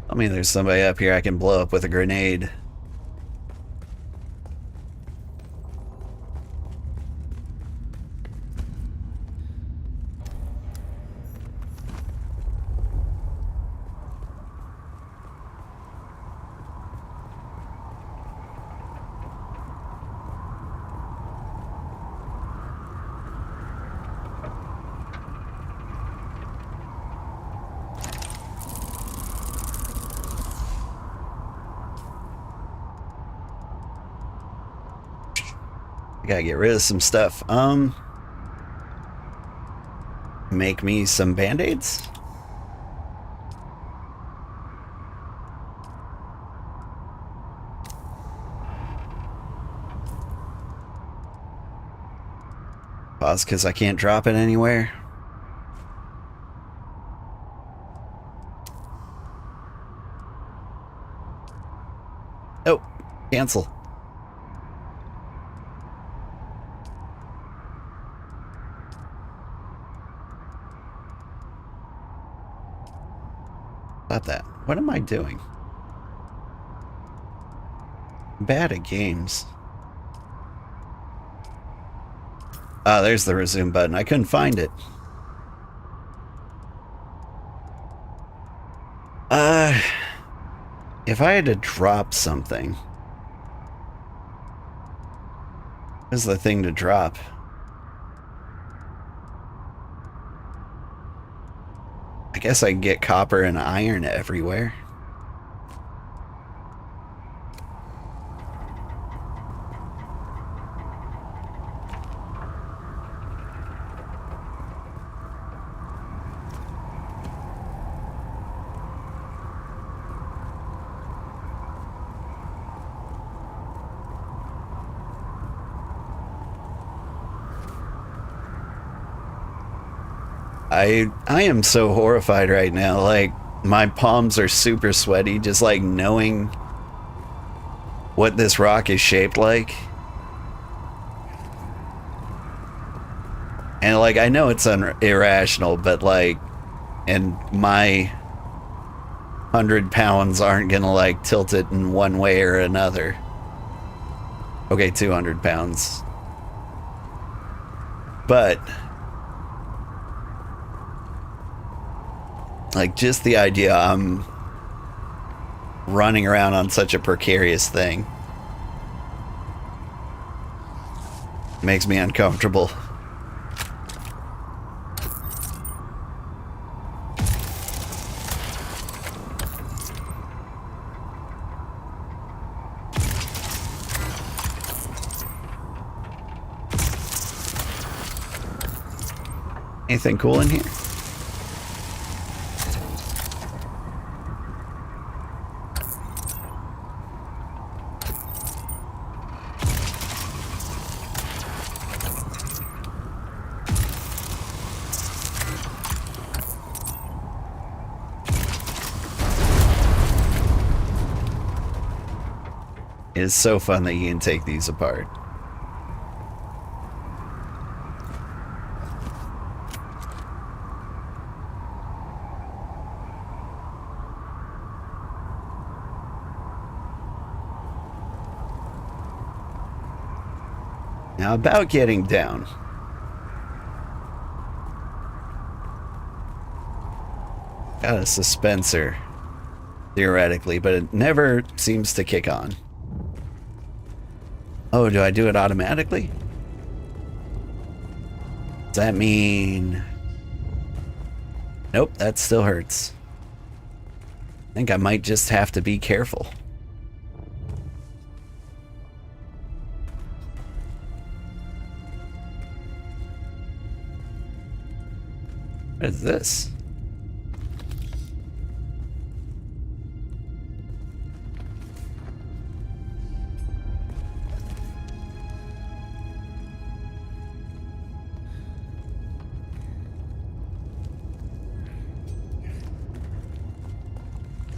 I mean, there's somebody up here I can blow up with a grenade. I gotta get rid of some stuff. Make me some band-aids? Pause because I can't drop it anywhere. Oh, cancel. About that. What am I doing? Bad at games. Ah, there's the resume button. I couldn't find it. If I had to drop something, what's the thing to drop? I guess I can get copper and iron everywhere. I am so horrified right now. Like, my palms are super sweaty just like knowing what this rock is shaped like. And like, I know it's irrational, but like, and my 100 pounds aren't gonna like tilt it in one way or another. Okay, 200 pounds. But like just the idea I'm running around on such a precarious thing makes me uncomfortable. Anything cool in here? It is so fun that you can take these apart. Now about getting down. Got a suspenser, theoretically, but it never seems to kick on. Oh, do I do it automatically? Does that mean... Nope, that still hurts. I think I might just have to be careful. What is this?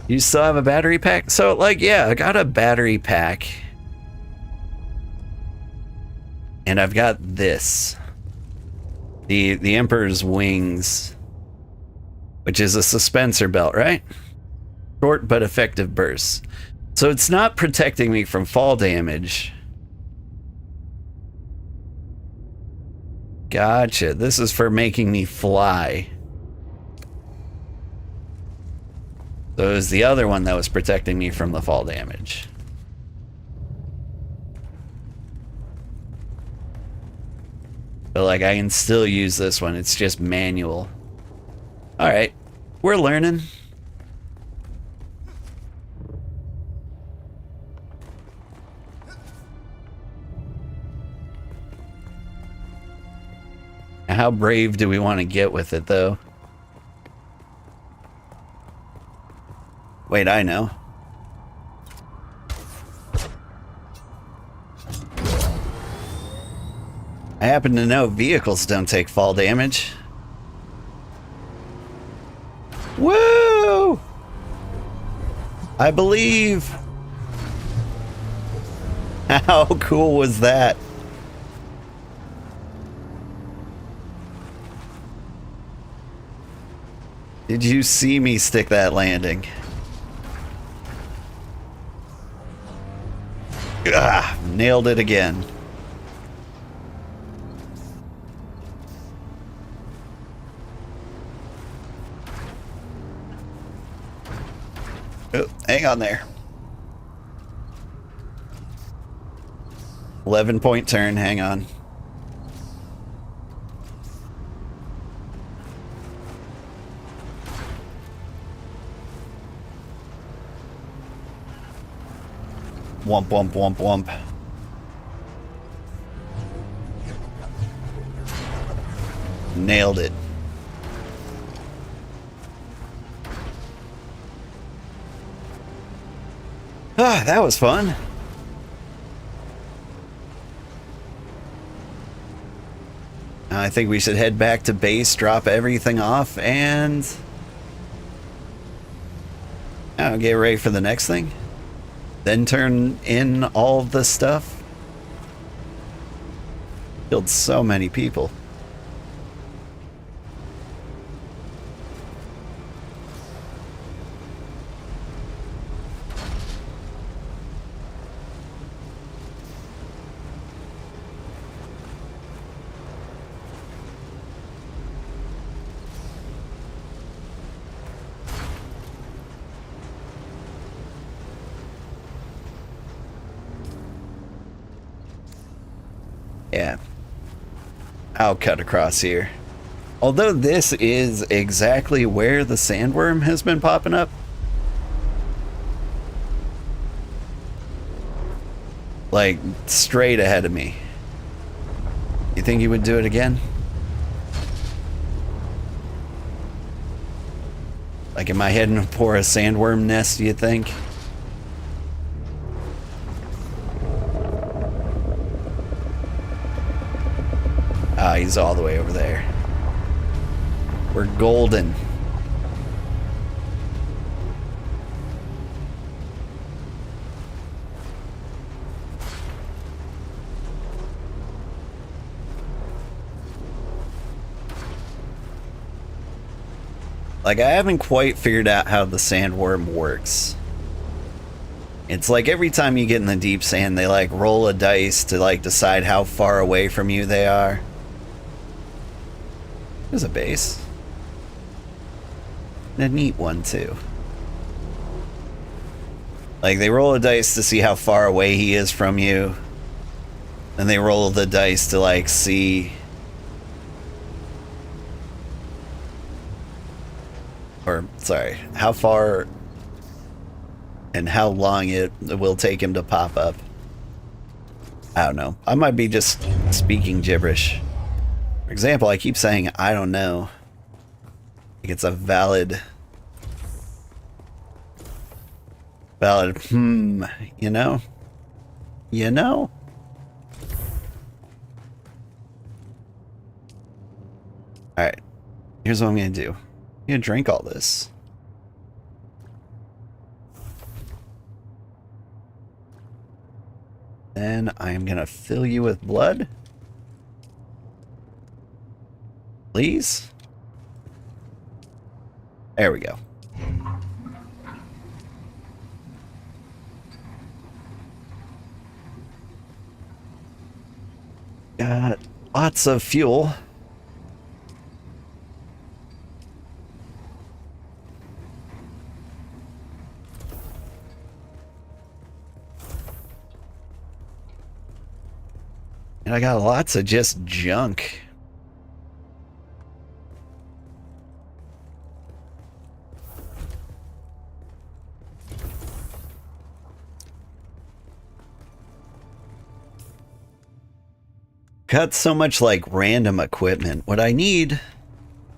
You still have a battery pack? So, like, yeah, I got a battery pack. And I've got this. The Emperor's Wings, which is a suspensor belt, right? Short but effective bursts. So it's not protecting me from fall damage. Gotcha. This is for making me fly. So it was the other one that was protecting me from the fall damage. But like I can still use this one. It's just manual. Alright. We're learning. How brave do we want to get with it though? Wait, I know. I happen to know vehicles don't take fall damage. Woo! I believe. How cool was that? Did you see me stick that landing? Ah, nailed it again. Oh, hang on there. 11-point turn, hang on. Womp, womp, womp, womp. Nailed it. Ah, that was fun. I think we should head back to base, drop everything off, and get ready for the next thing. Then turn in all the stuff. Killed so many people. Yeah. I'll cut across here. Although this is exactly where the sandworm has been popping up. Like, straight ahead of me. You think he would do it again? Like, am I heading for a sandworm nest, do you think? Ah, he's all the way over there. We're golden. Like, I haven't quite figured out how the sandworm works. It's like every time you get in the deep sand, they like roll a dice to like decide how far away from you they are. There's a base. And a neat one too. Like, they roll a dice to see how far away he is from you. And they roll the dice to like see... Or, sorry, how far and how long it will take him to pop up. I don't know. I might be just speaking gibberish. For example, I keep saying, I don't know. Like it's a valid, you know? You know? Alright. Here's what I'm gonna do. I'm gonna drink all this. Then I'm gonna fill you with blood. Please? There we go. Got lots of fuel. And I got lots of just junk. Got so much like random equipment. What I need,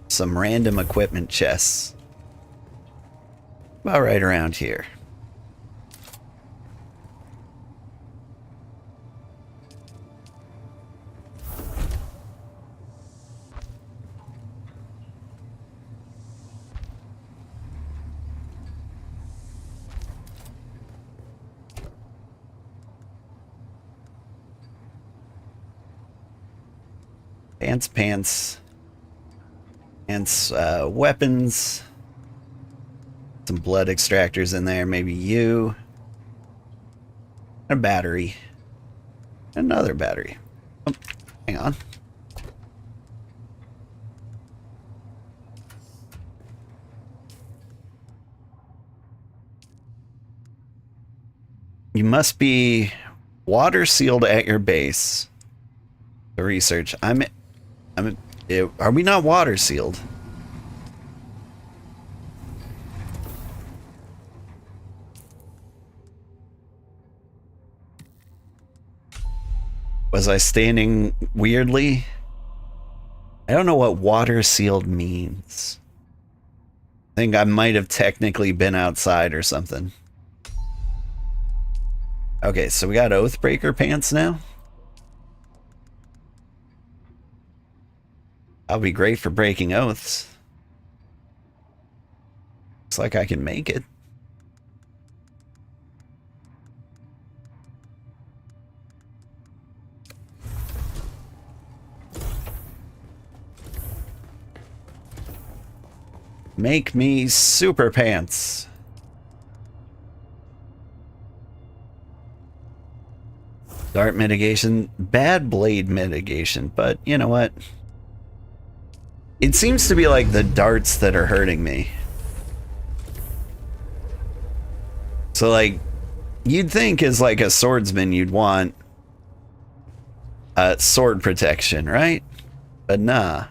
some random equipment chests. About right around here. Pants, weapons, some blood extractors in there, maybe you, a battery, another battery. Oh, hang on. You must be water sealed at your base. The research. Are we not water sealed? Was I standing weirdly? I don't know what water sealed means. I think I might have technically been outside or something. Okay, so we got Oathbreaker pants now. That'll be great for breaking oaths. Looks like I can make it. Make me super pants. Dart mitigation, bad blade mitigation, but you know what? It seems to be like the darts that are hurting me. So like, you'd think as like a swordsman you'd want sword protection, right? But nah.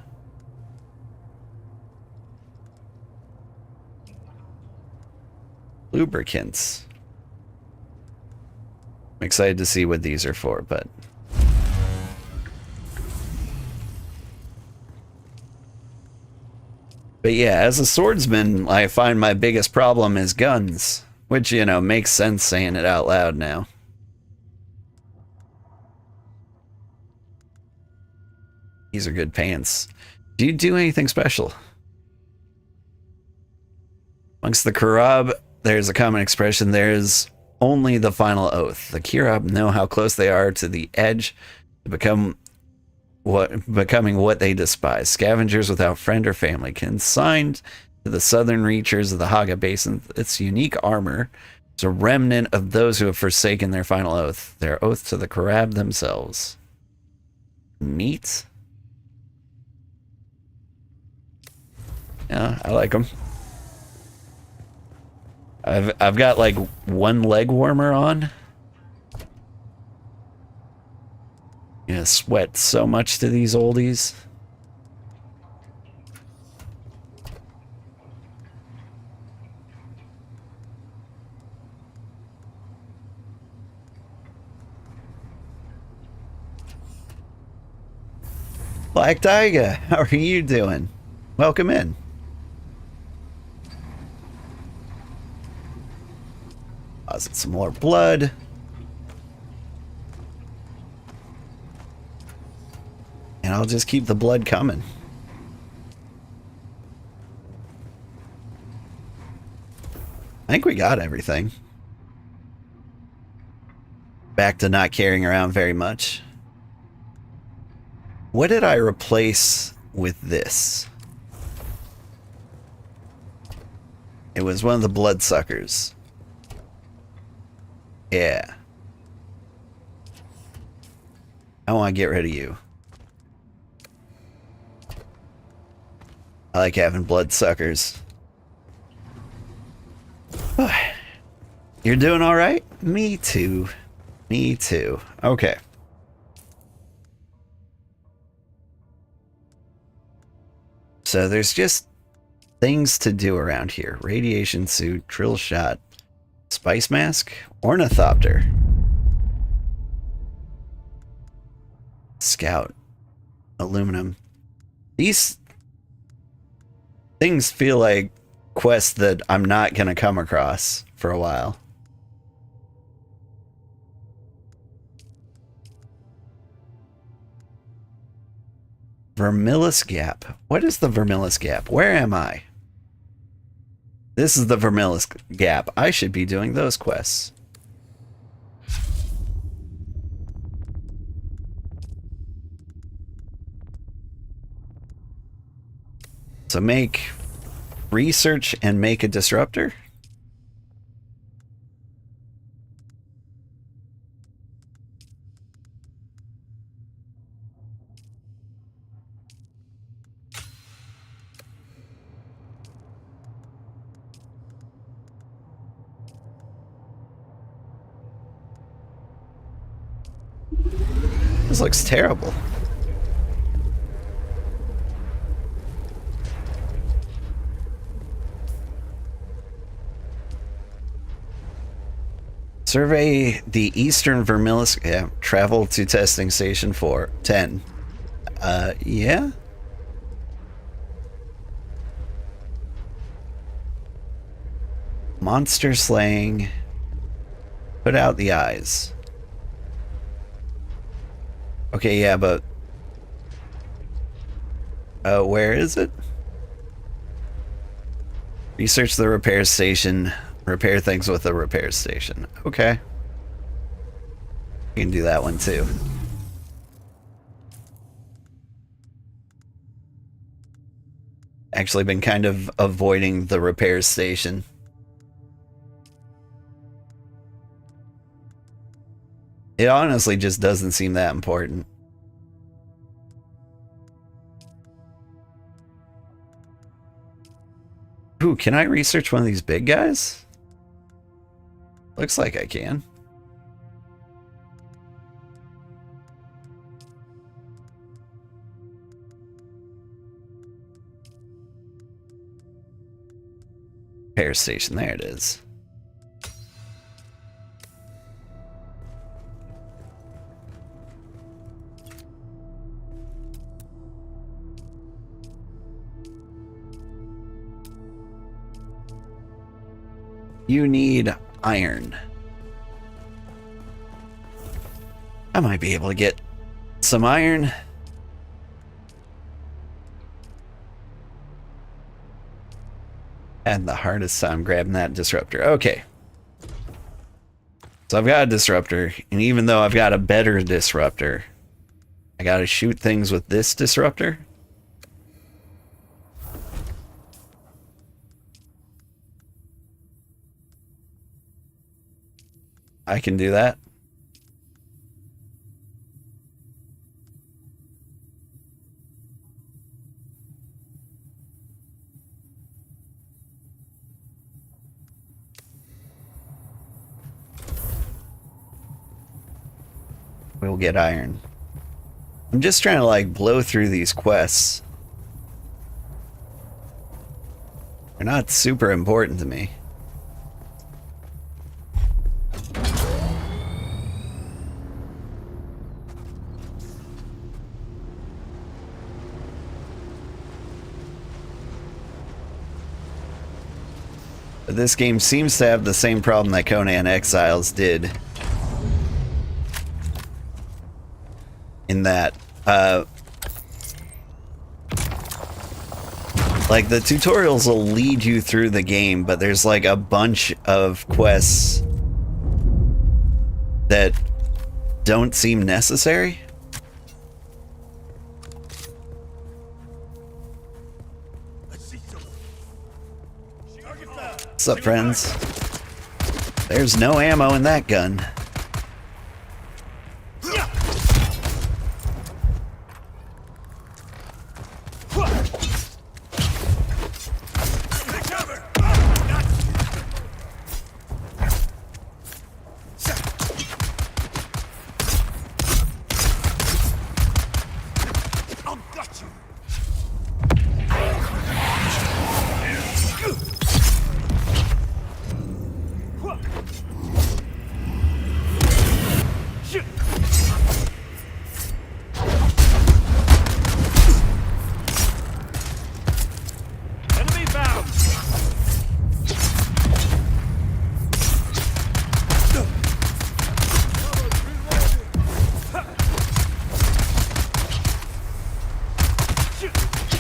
Lubricants. I'm excited to see what these are for, but... But yeah, as a swordsman, I find my biggest problem is guns. Which, you know, makes sense saying it out loud now. These are good pants. Do you do anything special? Amongst the Kirab, there's a common expression. There's only the final oath. The Kirab know how close they are to the edge to becoming what they despise. Scavengers without friend or family, consigned to the southern reaches of the Haga Basin. Its unique armor is a remnant of those who have forsaken their final oath. Their oath to the Kirab themselves. Neat. Yeah, I like them. I've got like one leg warmer on. Yeah, sweat so much to these oldies. Black Tiger, how are you doing? Welcome in. Deposit some more blood. And I'll just keep the blood coming. I think we got everything. Back to not carrying around very much. What did I replace with this? It was one of the bloodsuckers. Yeah. I want to get rid of you. I like having bloodsuckers. You're doing all right? Me too. Me too. Okay. So there's just things to do around here. Radiation suit, drill shot, spice mask, ornithopter, scout, aluminum. These things feel like quests that I'm not going to come across for a while. Vermilius Gap. What is the Vermilius Gap? Where am I? This is the Vermilius Gap. I should be doing those quests. So make research and make a disruptor. This looks terrible. Survey the eastern Vermilius. Yeah, travel to testing station 10. Yeah? Monster slaying. Put out the eyes. Okay, yeah, but... where is it? Research the repair station. Repair things with a repair station. Okay. You can do that one too. Actually been kind of avoiding the repair station. It honestly just doesn't seem that important. Ooh, can I research one of these big guys? Looks like I can. Repair station, there it is. You need iron. I might be able to get some iron. And the hardest time grabbing that disruptor. Okay. So I've got a disruptor, and even though I've got a better disruptor, I gotta shoot things with this disruptor. I can do that. We'll get iron. I'm just trying to like blow through these quests. They're not super important to me. But this game seems to have the same problem that Conan Exiles did. In that, like the tutorials will lead you through the game, but there's like a bunch of quests that don't seem necessary. What's up, friends? There's no ammo in that gun.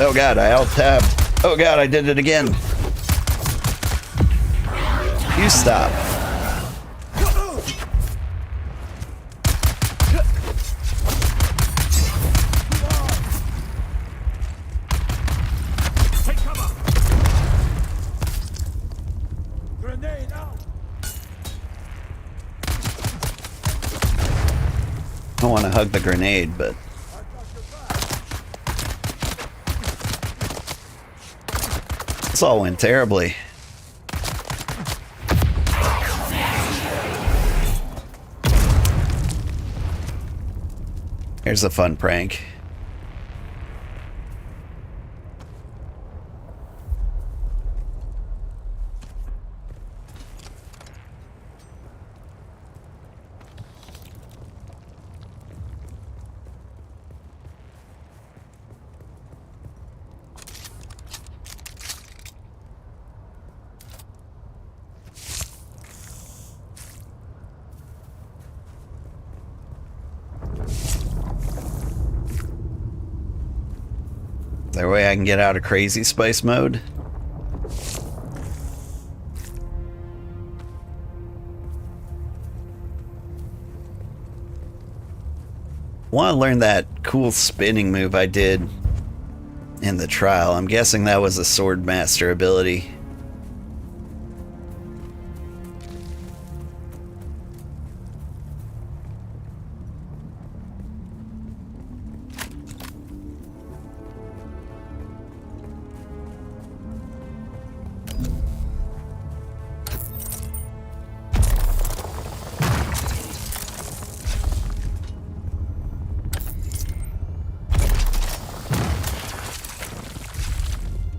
Oh god, I alt-tabbed. Oh god, I did it again. You stop. Take cover. Grenade out. I don't want to hug the grenade, but this all went terribly. Here's a fun prank. Is there a way I can get out of crazy spice mode? I want to learn that cool spinning move I did in the trial. I'm guessing that was a sword master ability.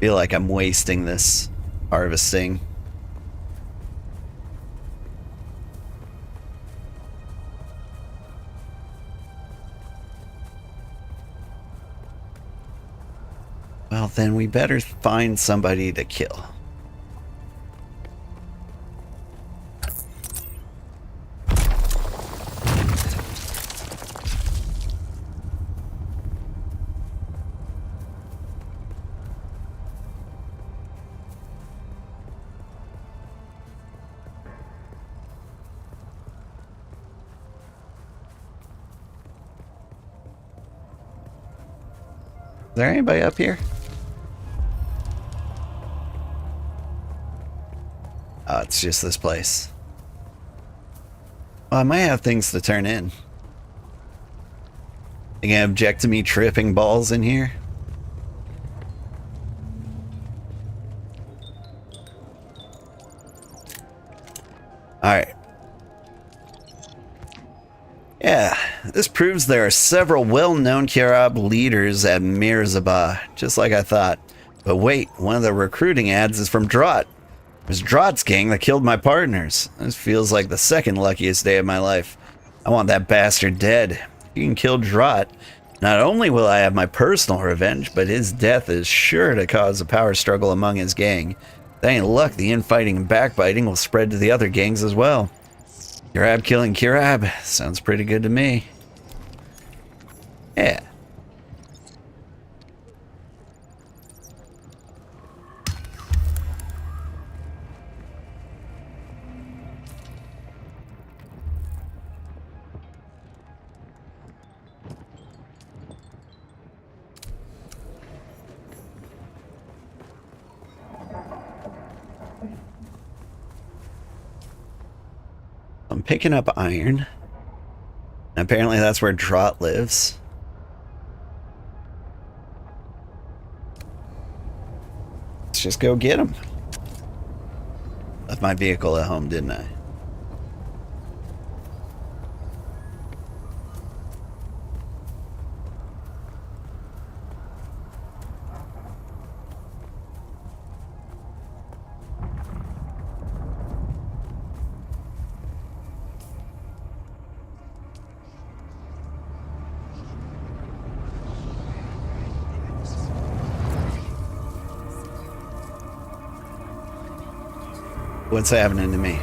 Feel like I'm wasting this harvesting. Well, then we better find somebody to kill. Is there anybody up here? Oh, it's just this place. Well, I might have things to turn in. You gonna object to me tripping balls in here? Alright. Yeah, this proves there are several well-known Kirab leaders at Mirzabah, just like I thought. But wait, one of the recruiting ads is from Drott. It was Drott's gang that killed my partners. This feels like the second luckiest day of my life. I want that bastard dead. If you can kill Drott, not only will I have my personal revenge, but his death is sure to cause a power struggle among his gang. If that ain't luck, the infighting and backbiting will spread to the other gangs as well. Kirab killing Kirab. Sounds pretty good to me. Yeah. I'm picking up iron. And apparently that's where Drott lives. Let's just go get him. Left my vehicle at home, didn't I? What's happening to me?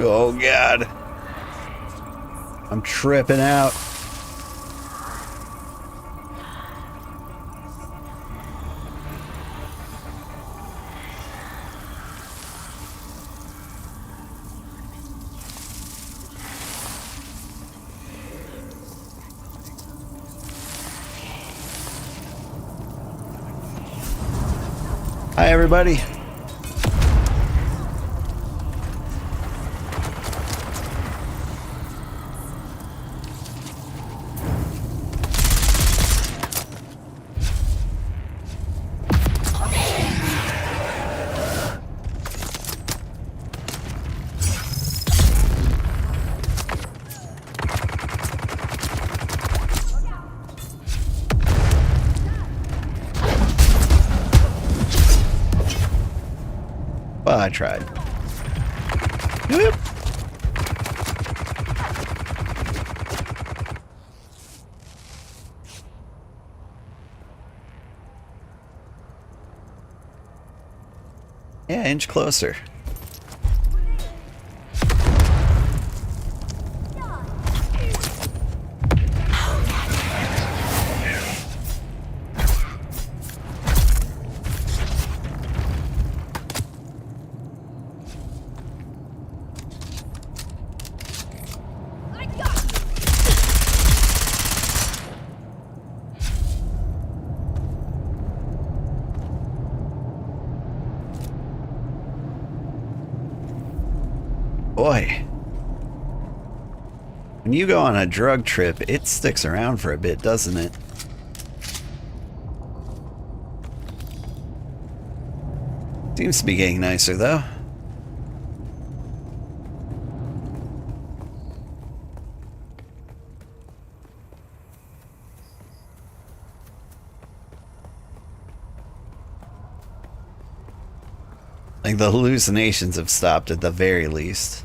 Oh God. I'm tripping out. Hi, everybody. Well, I tried. Whoop. Yeah, inch closer. Boy, when you go on a drug trip, it sticks around for a bit, doesn't it? Seems to be getting nicer, though. Like, the hallucinations have stopped at the very least.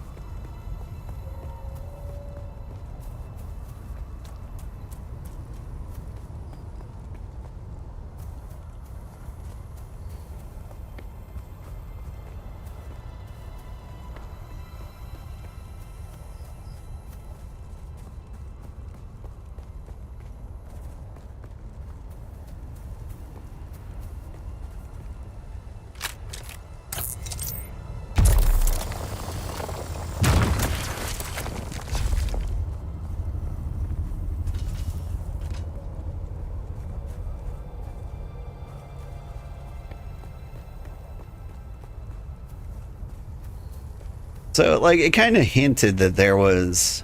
So, like, it kind of hinted that there was,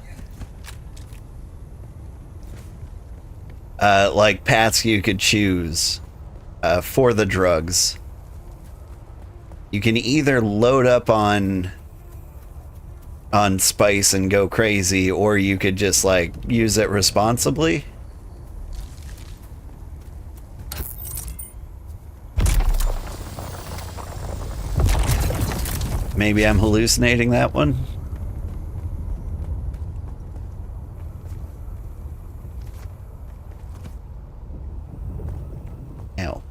like, paths you could choose for the drugs. You can either load up on spice and go crazy, or you could just, like, use it responsibly. Maybe I'm hallucinating that one. Ow.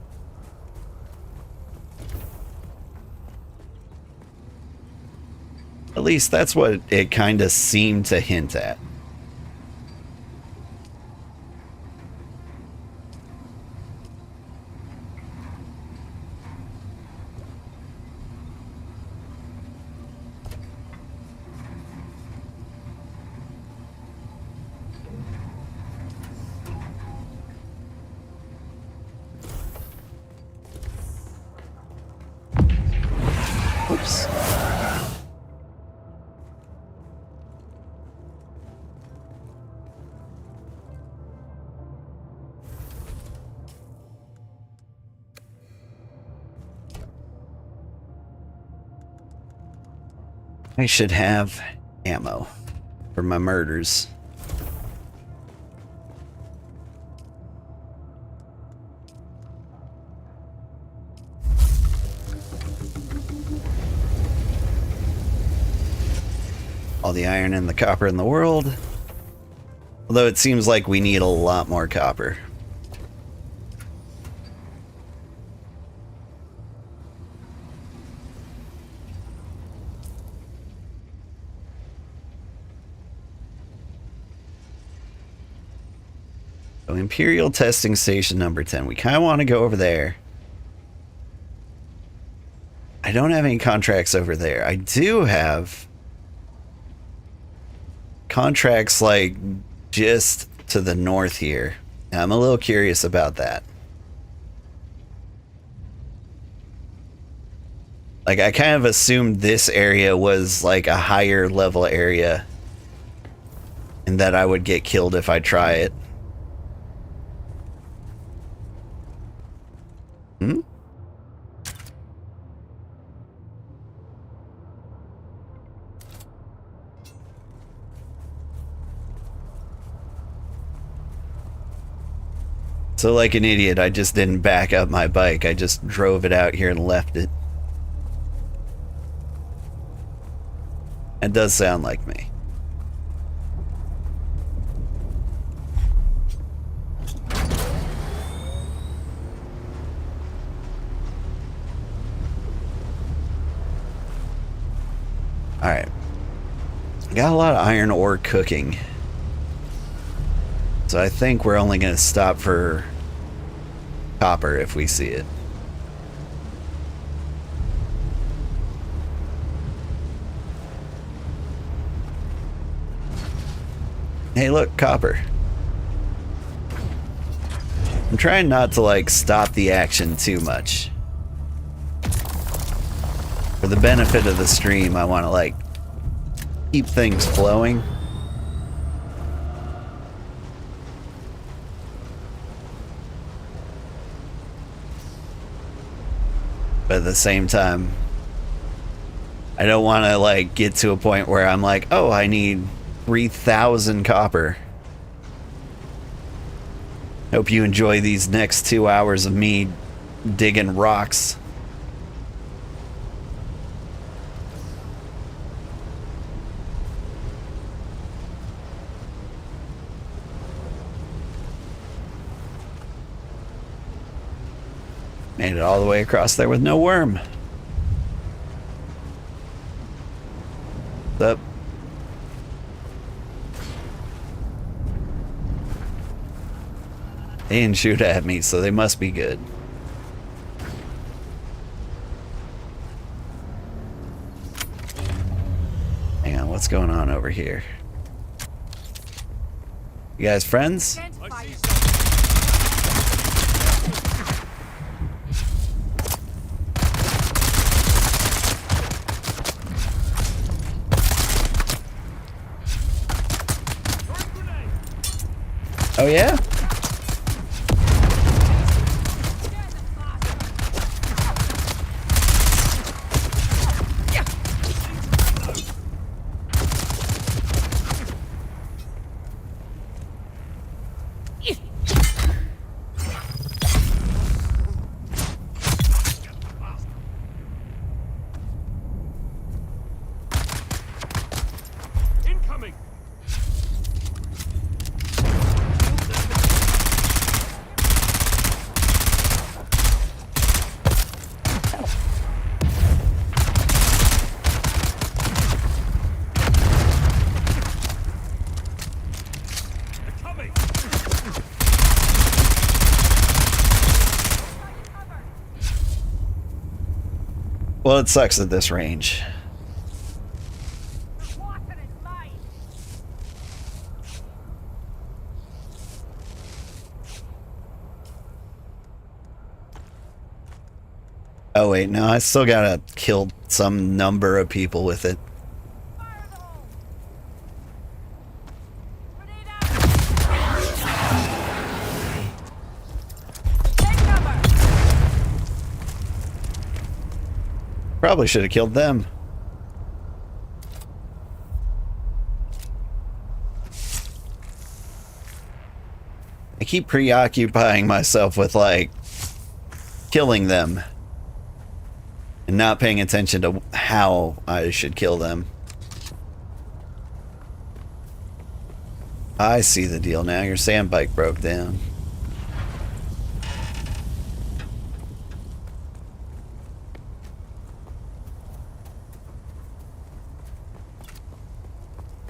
At least that's what it kind of seemed to hint at. Oops. I should have ammo for my murders. All the iron and the copper in the world. Although it seems like we need a lot more copper. So Imperial Testing Station number 10. We kind of want to go over there. I don't have any contracts over there. I do have contracts, like, just to the north here. I'm a little curious about that. Like, I kind of assumed this area was, like, a higher level area, and that I would get killed if I try it. Hmm? So, like an idiot, I just didn't back up my bike. I just drove it out here and left it. It does sound like me. Alright. Got a lot of iron ore cooking. So I think we're only going to stop for copper if we see it. Hey, look, copper. I'm trying not to, like, stop the action too much. For the benefit of the stream, I want to, like, keep things flowing. But at the same time, I don't want to, like, get to a point where I'm like, oh, I need 3,000 copper. Hope you enjoy these next 2 hours of me digging rocks. Made it all the way across there with no worm. What's up? They didn't shoot at me, so they must be good. Hang on, what's going on over here? You guys friends? Oh yeah? Incoming! Coming! Well, it sucks at this range. Oh wait, no, I still gotta kill some number of people with it. Probably should have killed them. I keep preoccupying myself with, like, killing them and not paying attention to how I should kill them. I see the deal now. Your sand bike broke down.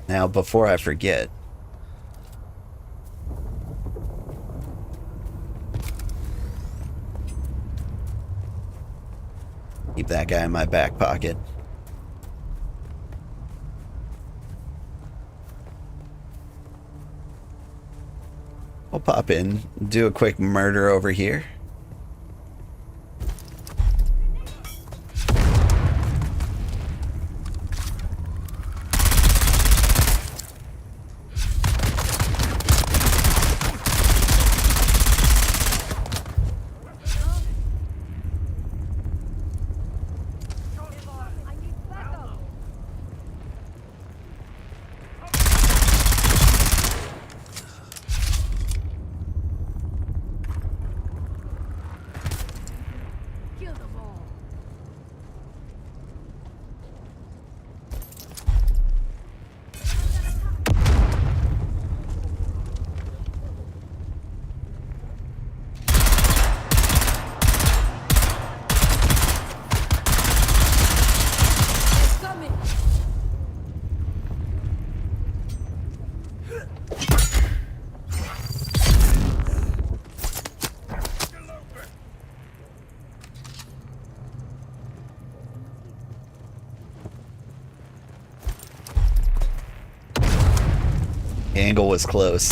Now, before I forget, keep that guy in my back pocket. I'll pop in, do a quick murder over here. The angle was close.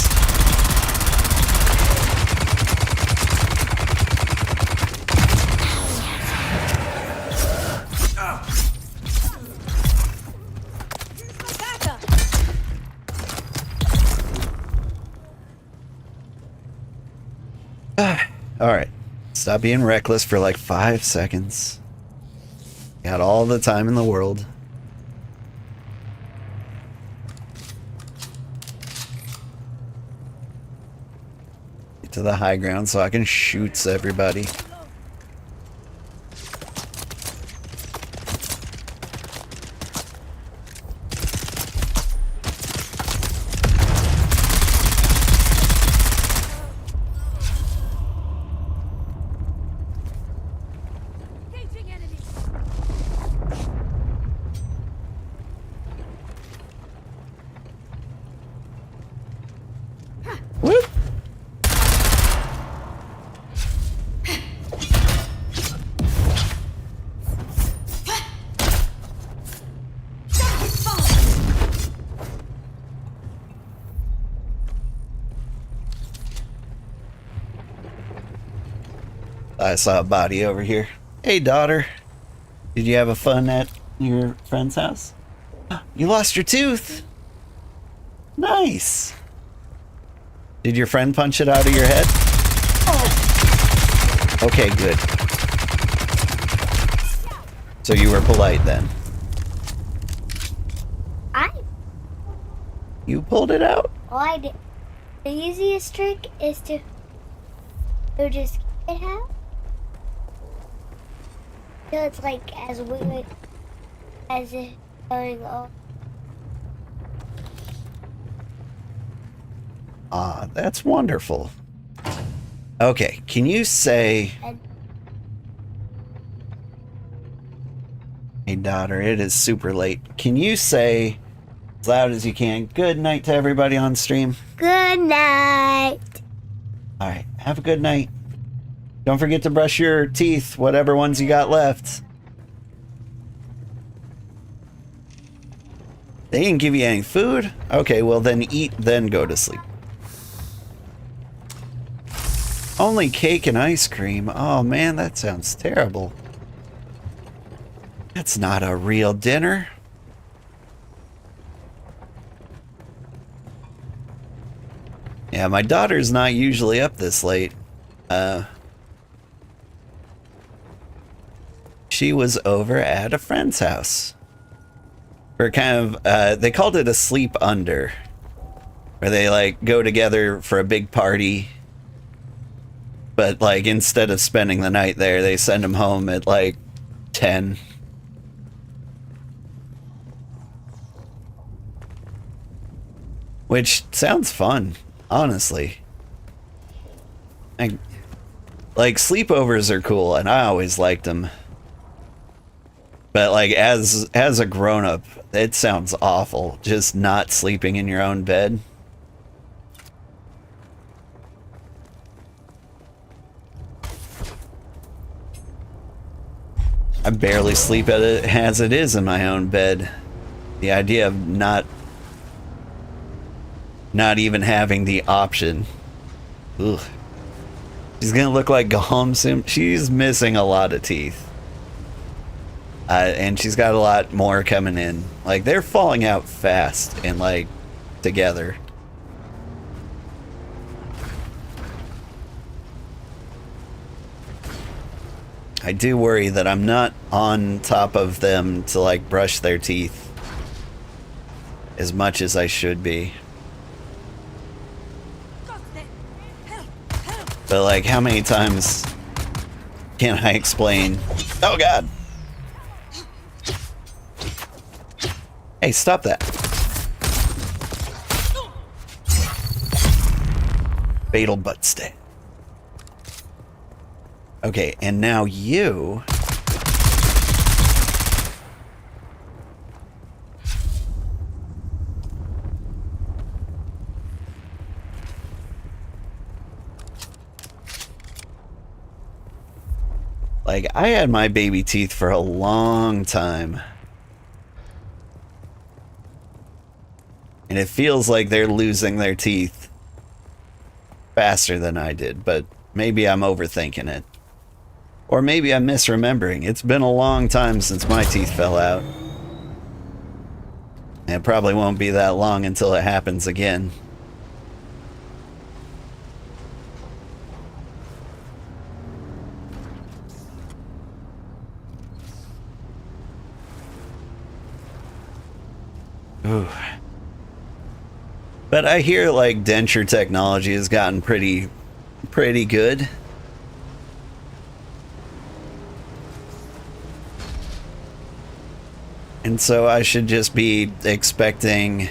Alright. Stop being reckless for like 5 seconds. Got all the time in the world. Get to the high ground so I can shoot everybody. I saw a body over here. Hey, daughter. Did you have a fun at your friend's house? You lost your tooth. Nice. Did your friend punch it out of your head? Okay, good. So you were polite then. You pulled it out? Well, I did. The easiest trick is to just get it out. So it's like as weird as it going off. Ah, that's wonderful. Okay, can you say... Hey, daughter, it is super late. Can you say, as loud as you can, good night to everybody on stream? Good night. Alright, have a good night. Don't forget to brush your teeth, whatever ones you got left. They didn't give you any food? Okay, well then eat, then go to sleep. Only cake and ice cream? Oh man, that sounds terrible. That's not a real dinner. Yeah, my daughter's not usually up this late. She was over at a friend's house. For kind of, they called it a sleep under. Where they like go together for a big party. But like instead of spending the night there, they send them home at like 10. Which sounds fun, honestly. Like sleepovers are cool, and I always liked them. But like as a grown-up, it sounds awful, just not sleeping in your own bed. I barely sleep as it is in my own bed. The idea of not even having the option. Ugh. She's gonna look like Gollum soon. She's missing a lot of teeth. And she's got a lot more coming in. Like, they're falling out fast and, like, together. I do worry that I'm not on top of them to, like, brush their teeth as much as I should be. But, like, how many times can I explain? Oh, God! Hey, stop that. Fatal butt stab. Okay, and now you... Like, I had my baby teeth for a long time. And it feels like they're losing their teeth faster than I did, but maybe I'm overthinking it. Or maybe I'm misremembering. It's been a long time since my teeth fell out. And it probably won't be that long until it happens again. Ooh. But I hear like denture technology has gotten pretty good. And so I should just be expecting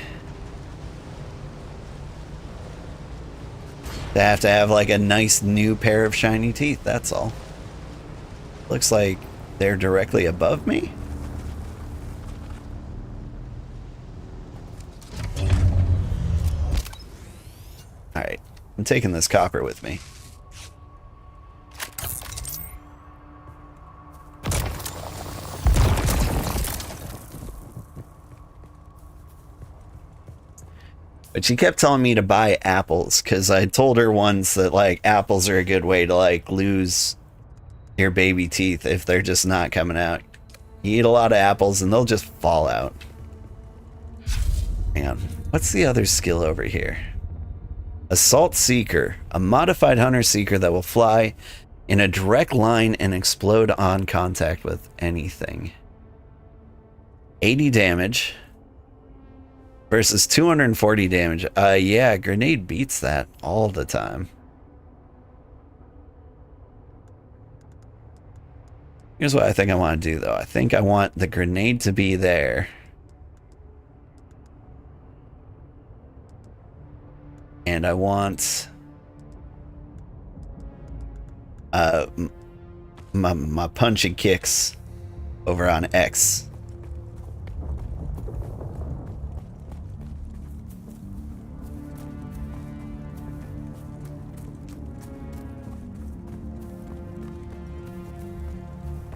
to have like a nice new pair of shiny teeth, that's all. Looks like they're directly above me. Alright, I'm taking this copper with me. But she kept telling me to buy apples, because I told her once that, like, apples are a good way to, like, lose your baby teeth if they're just not coming out. You eat a lot of apples and they'll just fall out. Hang on. What's the other skill over here? Assault Seeker. A modified hunter seeker that will fly in a direct line and explode on contact with anything. 80 damage versus 240 damage. Yeah, grenade beats that all the time. Here's what I think I want to do, though. I think I want the grenade to be there. And I want my punchy kicks over on X.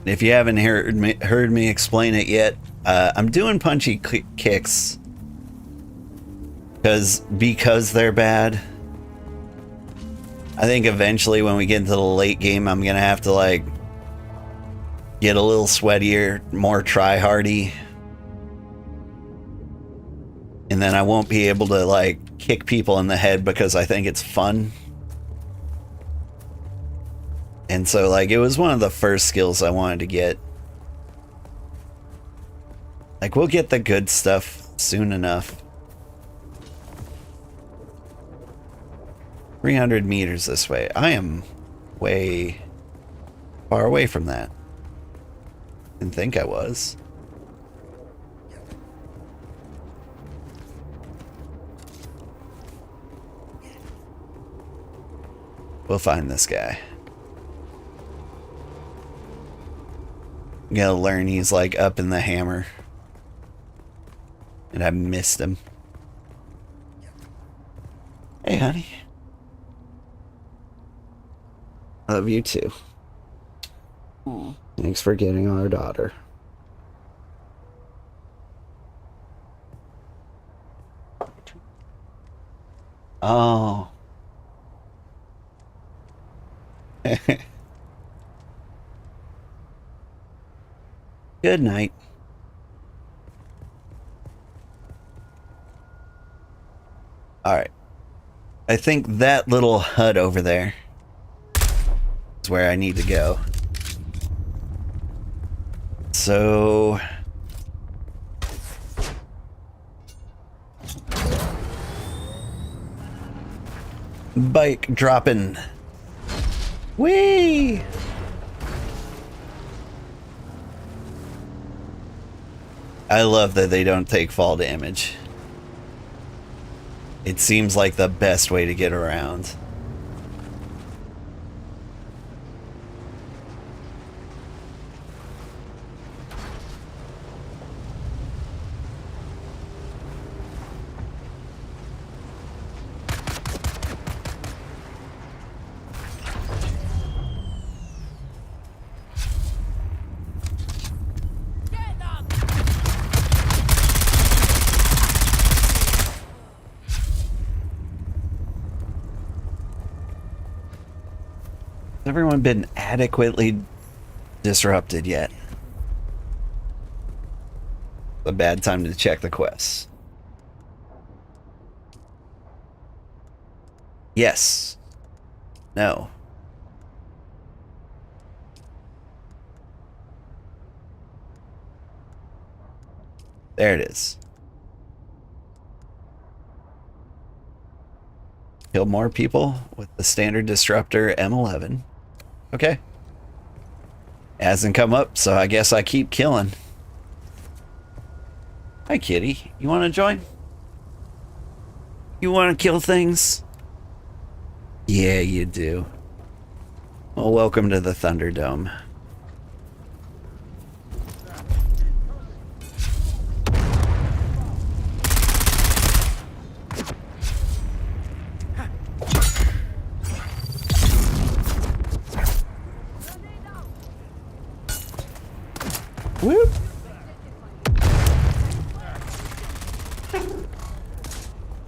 If you haven't heard me explain it yet, I'm doing punchy kicks because they're bad. I think eventually when we get into the late game, I'm gonna have to like get a little sweatier, more try-hardy, and then I won't be able to like kick people in the head because I think it's fun. And so like it was one of the first skills I wanted to get. Like we'll get the good stuff soon enough. 300 meters this way. I am way far away from that. Didn't think I was. We'll find this guy. I'm gonna learn he's like up in the hammer. And I missed him. Hey, honey. I love you too. Oh. Thanks for getting our daughter. Oh. Good night. All right. I think that little hut over there is where I need to go. So bike dropping. Whee! I love that they don't take fall damage. It seems like the best way to get around. Has everyone been adequately disrupted yet? A bad time to check the quests. Yes. No. There it is. Kill more people with the standard disruptor M11. Okay. Hasn't come up, so I guess I keep killing. Hi, kitty. You want to join? You want to kill things? Yeah, you do. Well, welcome to the Thunderdome. Whoop.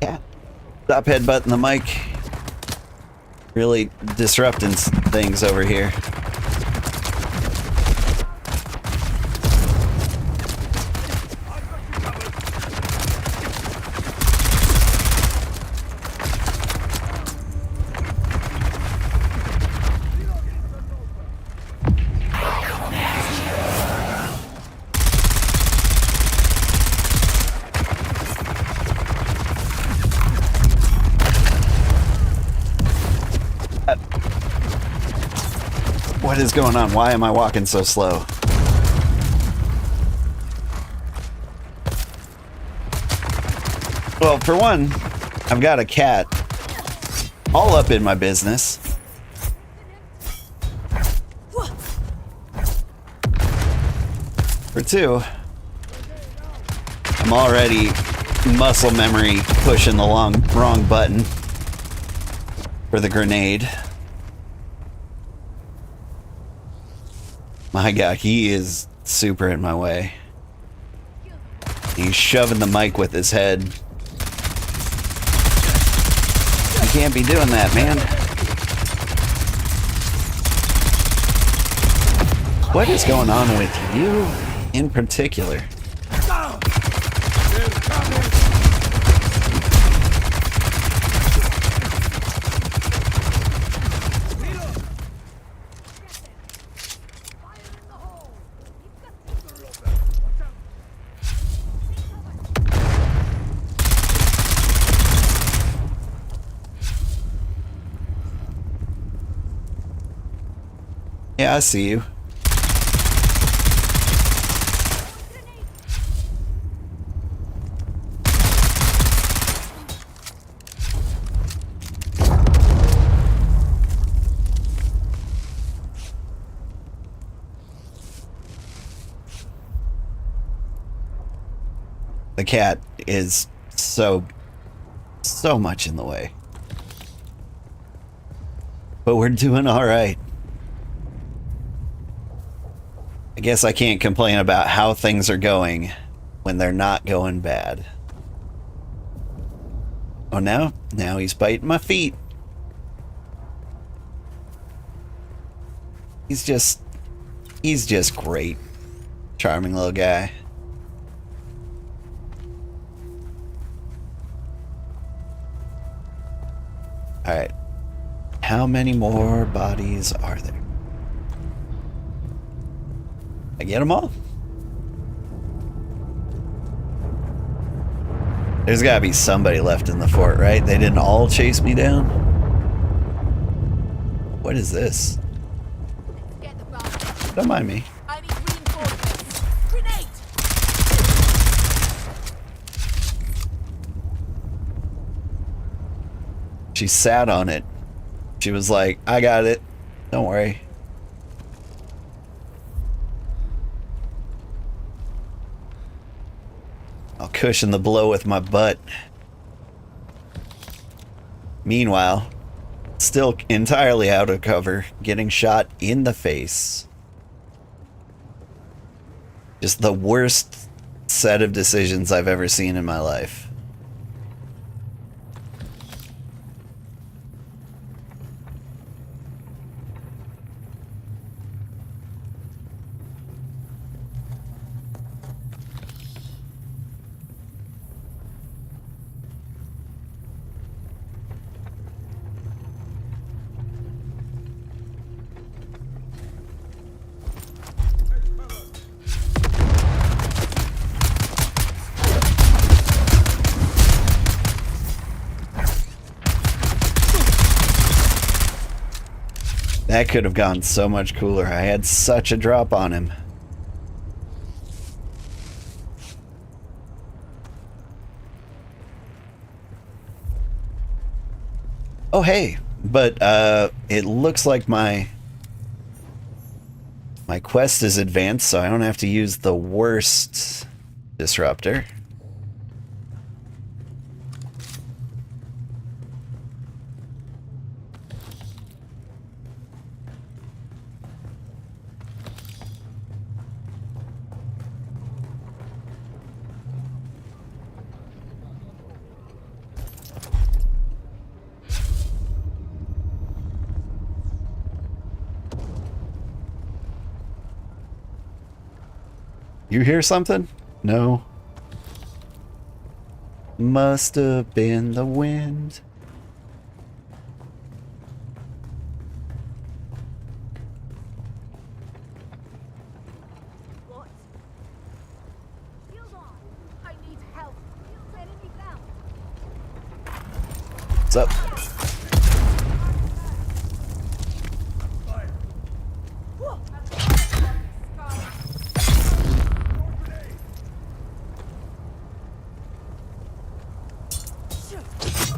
Yeah. Stop headbutting the mic. Really disrupting things over here. What is going on? Why am I walking so slow? Well, for one, I've got a cat all up in my business. For two, I'm already muscle memory pushing the wrong button for the grenade. My God, he is super in my way. He's shoving the mic with his head. You can't be doing that, man. What is going on with you in particular? Yeah, I see you. The cat is so much in the way. But we're doing all right. I guess I can't complain about how things are going when they're not going bad. Oh, now he's biting my feet. He's just great. Charming little guy. All right. How many more bodies are there? I get them all? There's gotta be somebody left in the fort, right? They didn't all chase me down? What is this? Don't mind me. I need reinforcements. Grenade! She sat on it. She was like, I got it. Don't worry. I'll cushion the blow with my butt. Meanwhile, still entirely out of cover, getting shot in the face. Just the worst set of decisions I've ever seen in my life. That could have gone so much cooler. I had such a drop on him. Oh, hey. But it looks like my quest is advanced, so I don't have to use the worst disruptor. You hear something? No. Must have been the wind. What? Shield on. I need help. Enemy down. What's up?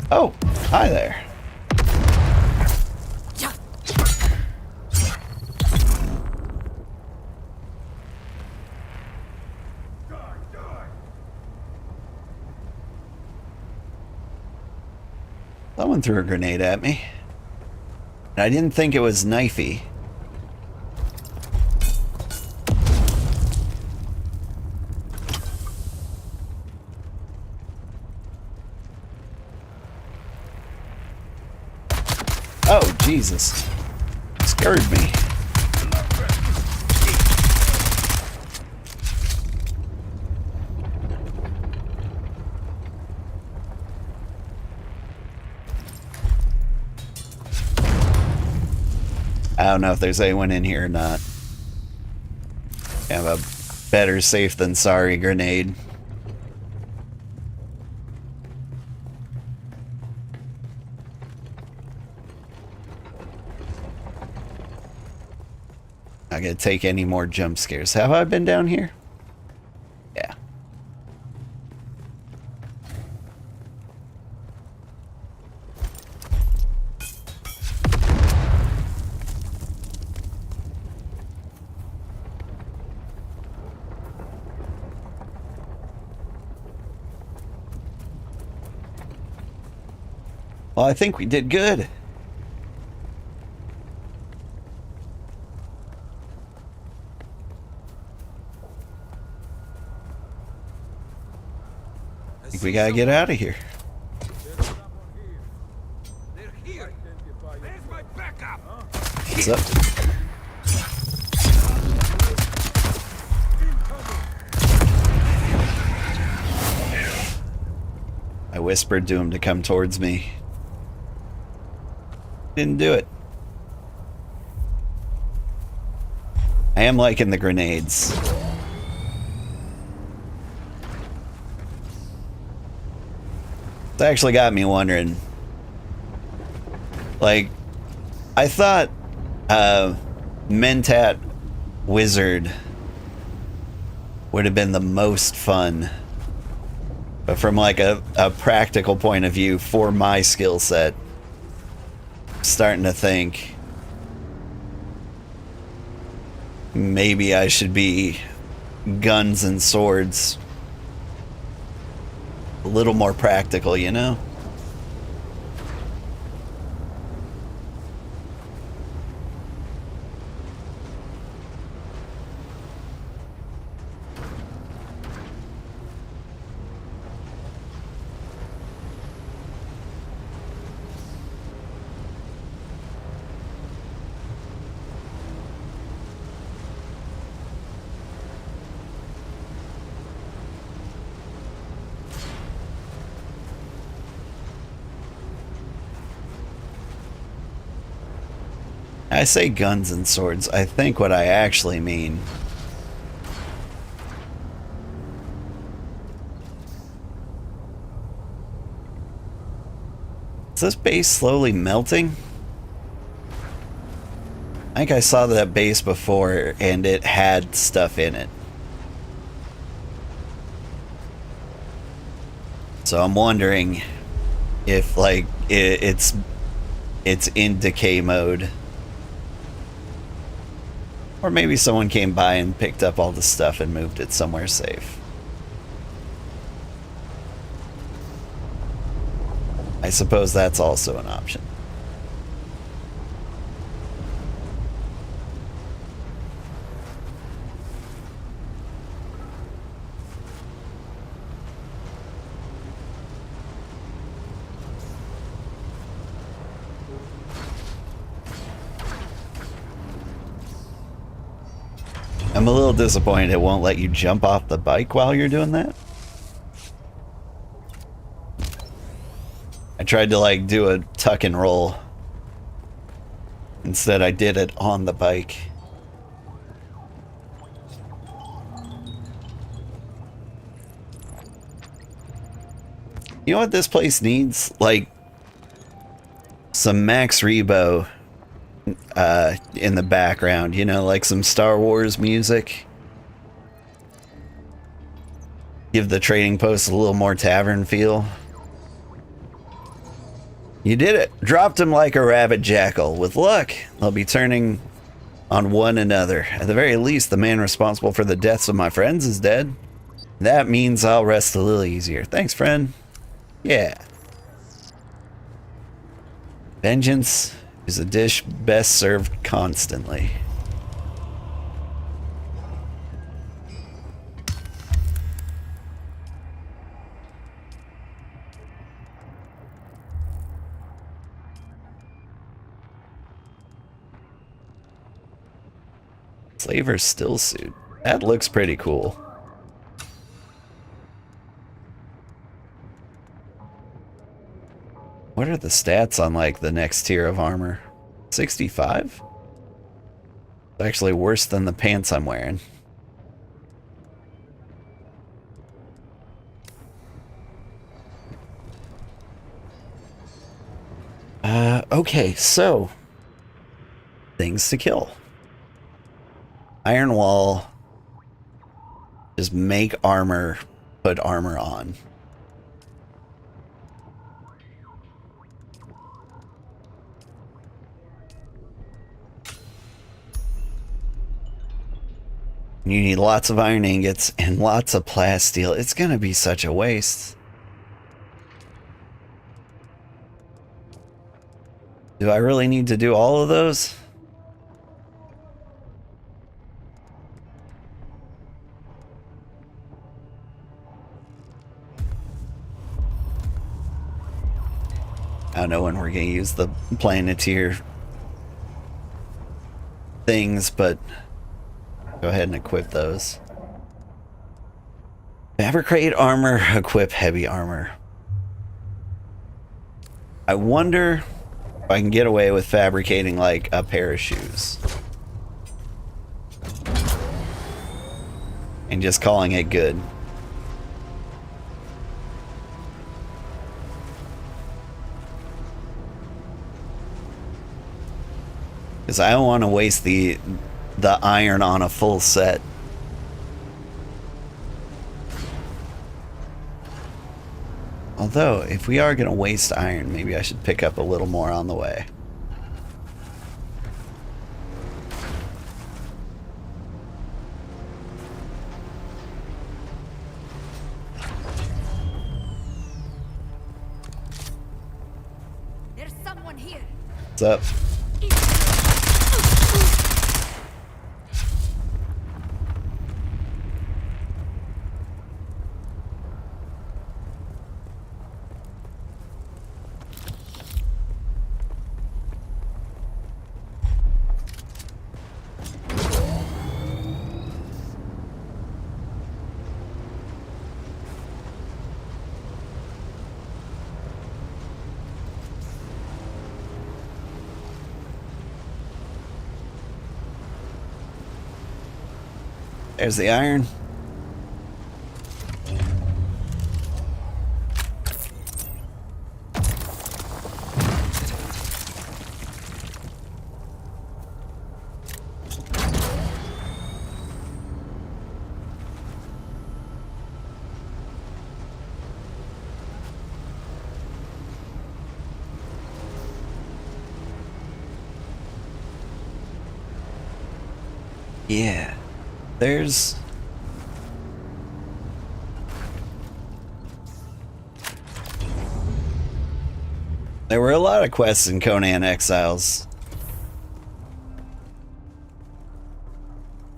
Oh, hi there. Someone threw a grenade at me. And I didn't think it was knifey. Oh, Jesus. Scared me. I don't know if there's anyone in here or not. I have a better safe than sorry grenade. Not gonna take any more jump scares. Have I been down here? Yeah. Well, I think we did good. I think we gotta get out of here. They're here. Where's my backup? What's up? I whispered to him to come towards me. Didn't do it. I am liking the grenades. It's actually got me wondering. Like, I thought Mentat Wizard would have been the most fun. But from like a practical point of view for my skill set, I'm starting to think maybe I should be guns and swords. A little more practical, you know? I say guns and swords. I think what I actually mean is this base slowly melting? I think I saw that base before and it had stuff in it. So I'm wondering if like it's in decay mode. Or maybe someone came by and picked up all the stuff and moved it somewhere safe. I suppose that's also an option. I'm a little disappointed it won't let you jump off the bike while you're doing that. I tried to like do a tuck and roll. Instead I did it on the bike. You know what this place needs? Like some Max Rebo in the background, you know, like some Star Wars music. Give the trading post a little more tavern feel. You did it. Dropped him like a rabid jackal. With luck, they'll be turning on one another. At the very least, the man responsible for the deaths of my friends is dead. That means I'll rest a little easier. Thanks, friend. Yeah. Vengeance is a dish best served constantly. Slaver's still suit. That looks pretty cool. What are the stats on like the next tier of armor? 65? It's actually worse than the pants I'm wearing. Okay, so things to kill. Iron wall. Just make armor, put armor on. You need lots of iron ingots and lots of plasteel. It's gonna be such a waste. Do I really need to do all of those? I don't know when we're gonna use the Planeteer things, but go ahead and equip those. Fabricate armor, equip heavy armor. I wonder if I can get away with fabricating like a pair of shoes. And just calling it good. Because I don't want to waste the iron on a full set. Although, if we are going to waste iron, maybe I should pick up a little more on the way. There's someone here. What's up? There's the iron. Yeah. There were a lot of quests in Conan Exiles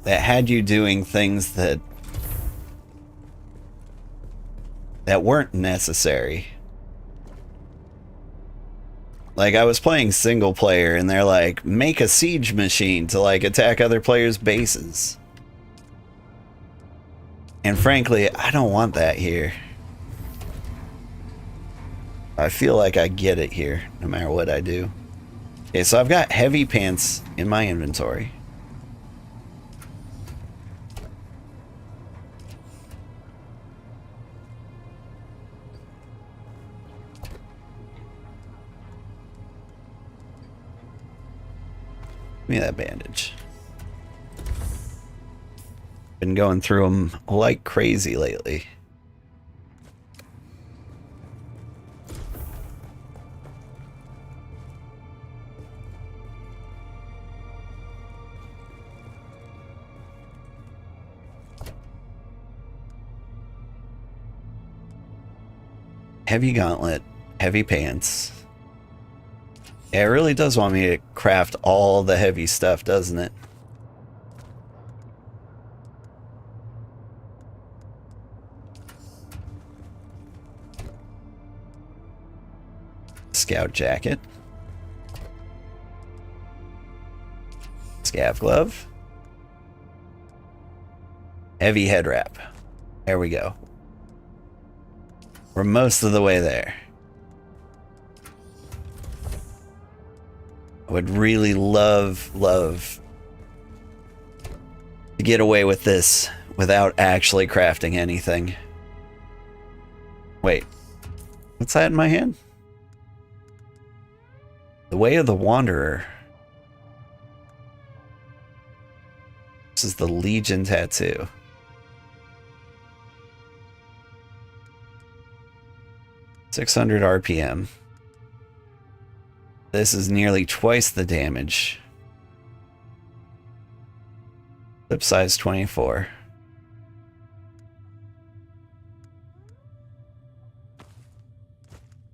that had you doing things that weren't necessary. Like, I was playing single player and they're like, make a siege machine to like attack other players' bases. And frankly, I don't want that here. I feel like I get it here, no matter what I do. Okay, so I've got heavy pants in my inventory. Give me that bandage. Been going through them like crazy lately. Heavy gauntlet, heavy pants. Yeah, it really does want me to craft all the heavy stuff, doesn't it? Scout jacket. Scav glove. Heavy head wrap. There we go. We're most of the way there. I would really love to get away with this without actually crafting anything. Wait, what's that in my hand? The Way of the Wanderer. This is the Legion tattoo. .600 RPM. This is nearly twice the damage. Lip size 24.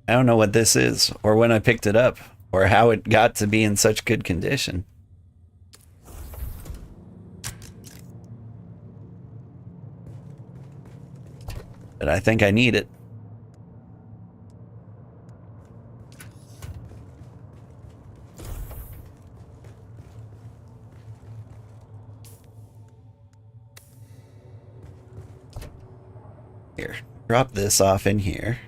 I don't know what this is, or when I picked it up, or how it got to be in such good condition. But I think I need it. Here, drop this off in here.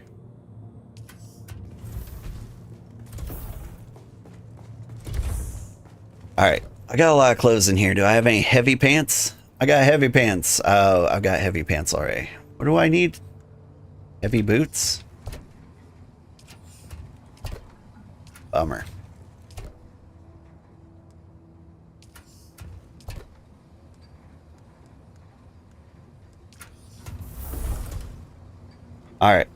Alright, I got a lot of clothes in here. Do I have any heavy pants? I got heavy pants. Oh, I've got heavy pants already. What do I need? Heavy boots? Bummer. All right.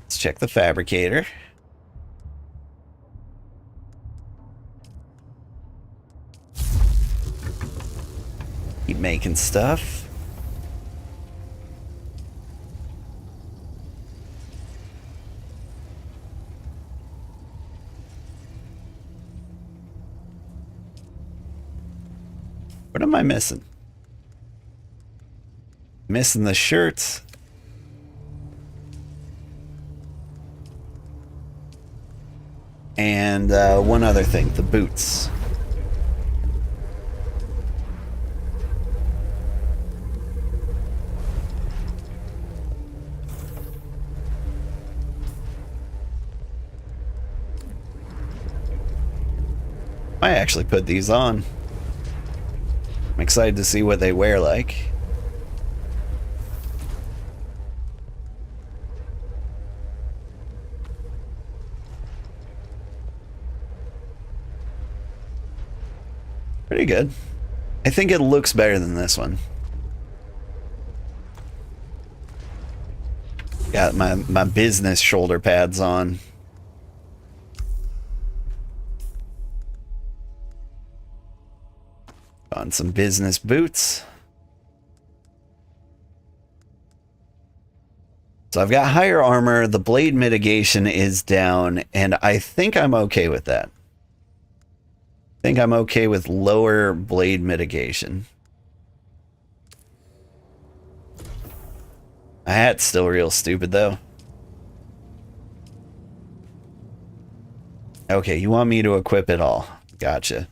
Let's check the fabricator. Keep making stuff. What am I missing? Missing the shirts. And one other thing, the boots. I actually put these on. I'm excited to see what they wear like. Pretty good. I think it looks better than this one. Got my business shoulder pads on. On some business boots. So I've got higher armor, the blade mitigation is down, and I think I'm okay with that. I think I'm okay with lower blade mitigation. My hat's still real stupid though. Okay, you want me to equip it all. Gotcha.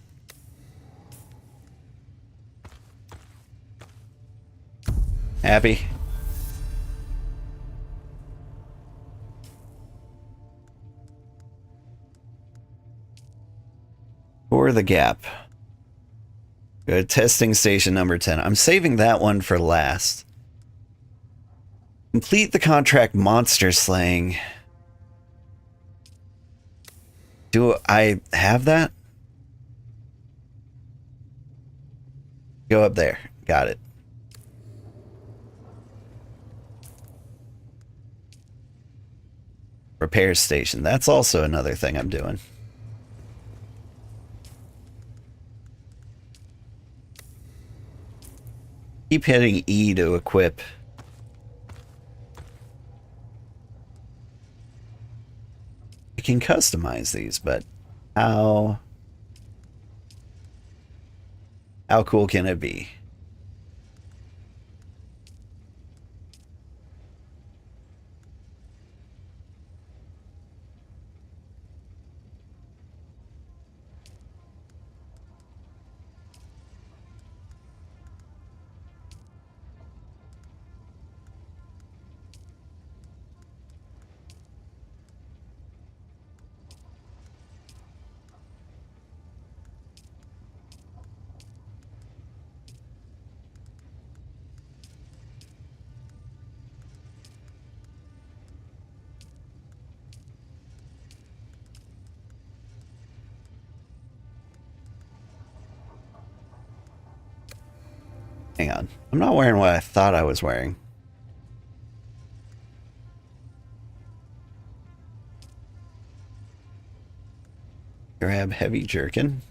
Happy? Or the gap. Go to testing station number 10. I'm saving that one for last. Complete the contract monster slaying. Do I have that? Go up there. Got it. Repair station. That's also another thing I'm doing. Keep hitting E to equip. You can customize these, but how cool can it be? Hang on. I'm not wearing what I thought I was wearing. Grab heavy jerkin.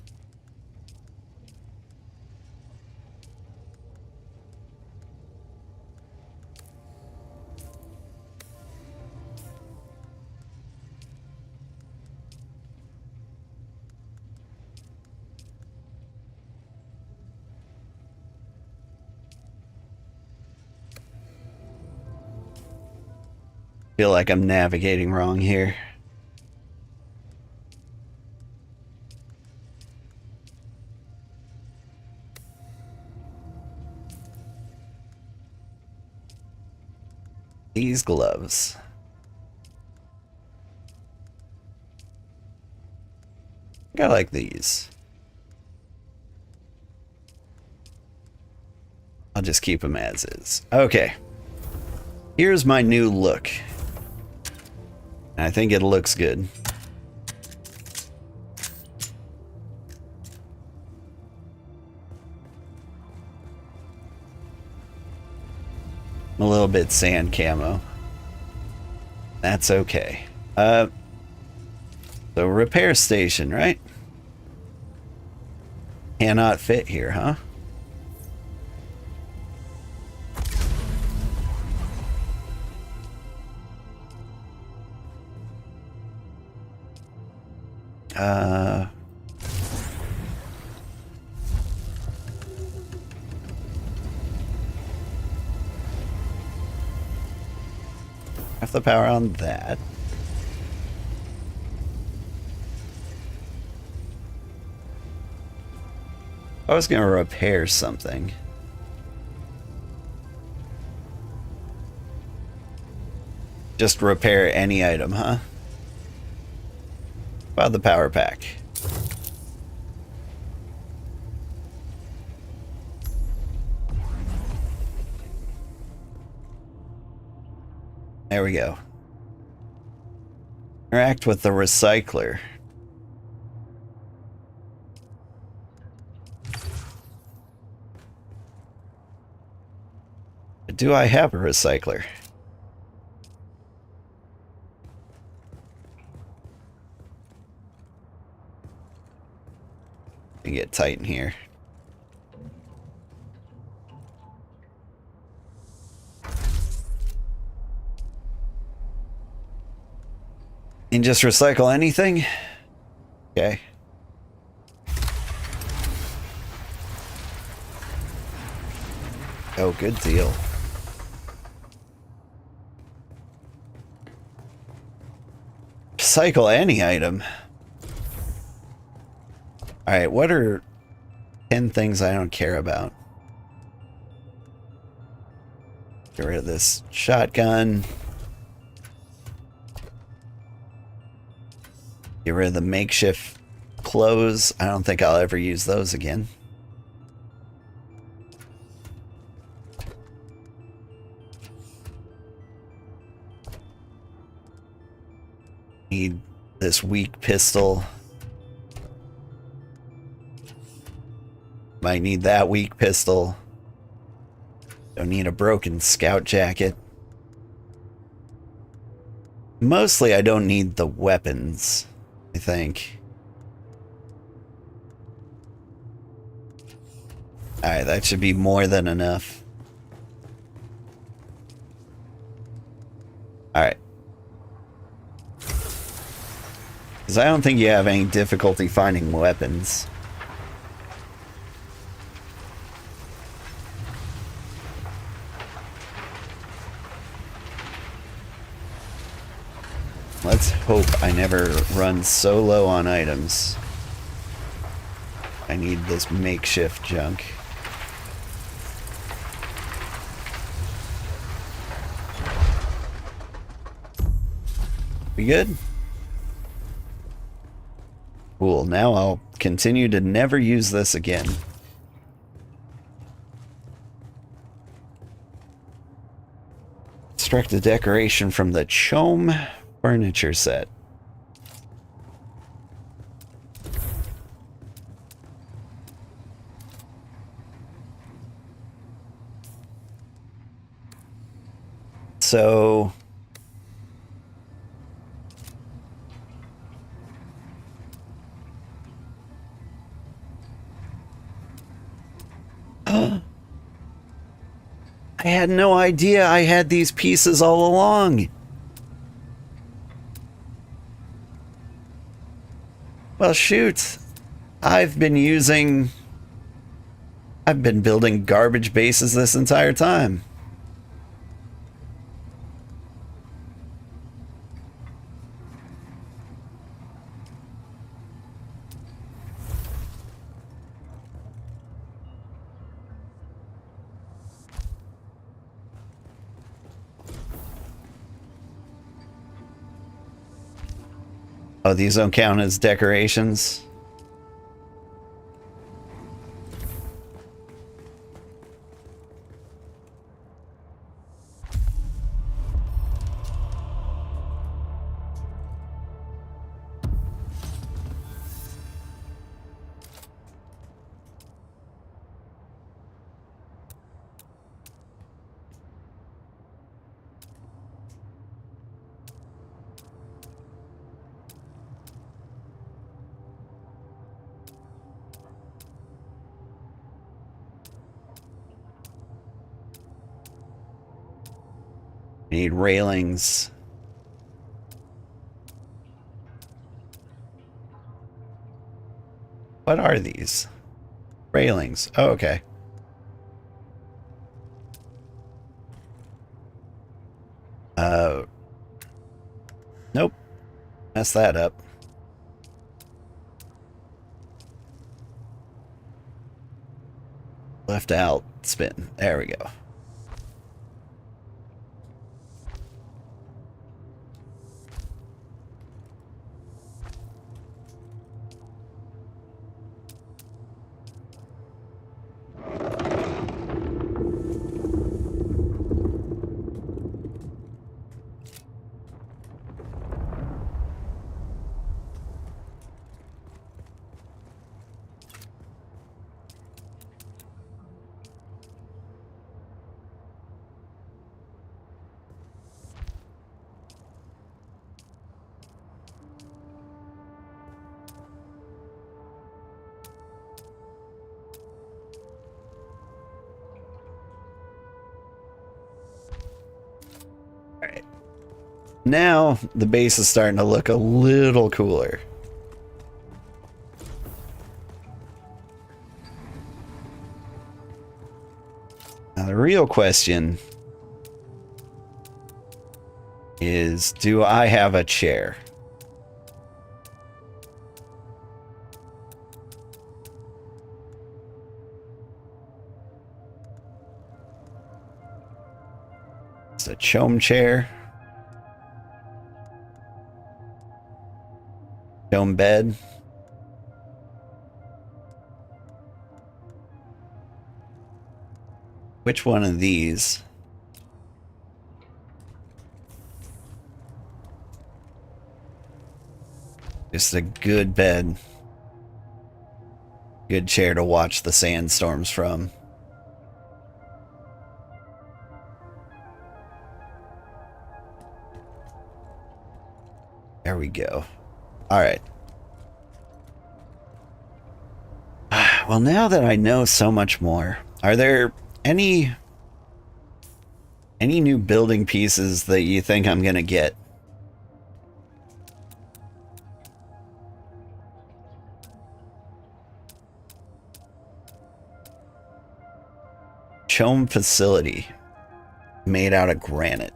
Feel like I'm navigating wrong here. These gloves. I think I like these. I'll just keep them as is. Okay. Here's my new look. I think it looks good. A little bit sand camo. That's okay. So repair station, right? Cannot fit here, huh? Have the power on that. I was gonna repair something. Just repair any item, huh? About the power pack. There we go. Interact with the recycler. Do I have a recycler? Let me get tight in here. And just recycle anything? Okay. Oh, good deal. Recycle any item. Alright, what are 10 things I don't care about? Get rid of this shotgun. Get rid of the makeshift clothes. I don't think I'll ever use those again. Need this weak pistol. Might need that weak pistol. Don't need a broken scout jacket. Mostly I don't need the weapons, I think. Alright, that should be more than enough. Alright. Because I don't think you have any difficulty finding weapons. Let's hope I never run so low on items. I need this makeshift junk. We good? Cool, now I'll continue to never use this again. Extract the decoration from the Chome furniture set. So I had no idea I had these pieces all along. Well, shoot. I've been building garbage bases this entire time. Oh, these don't count as decorations? Need railings. What are these? Railings. Oh, okay. Nope. Messed that up. Left out spin. There we go. Now the base is starting to look a little cooler. Now the real question is, do I have a chair? It's a Chome chair. Chome bed. Which one of these? Just a good bed. Good chair to watch the sandstorms from. There we go. All right. Well, now that I know so much more, are there any Any new building pieces that you think I'm gonna get? Chome facility made out of granite.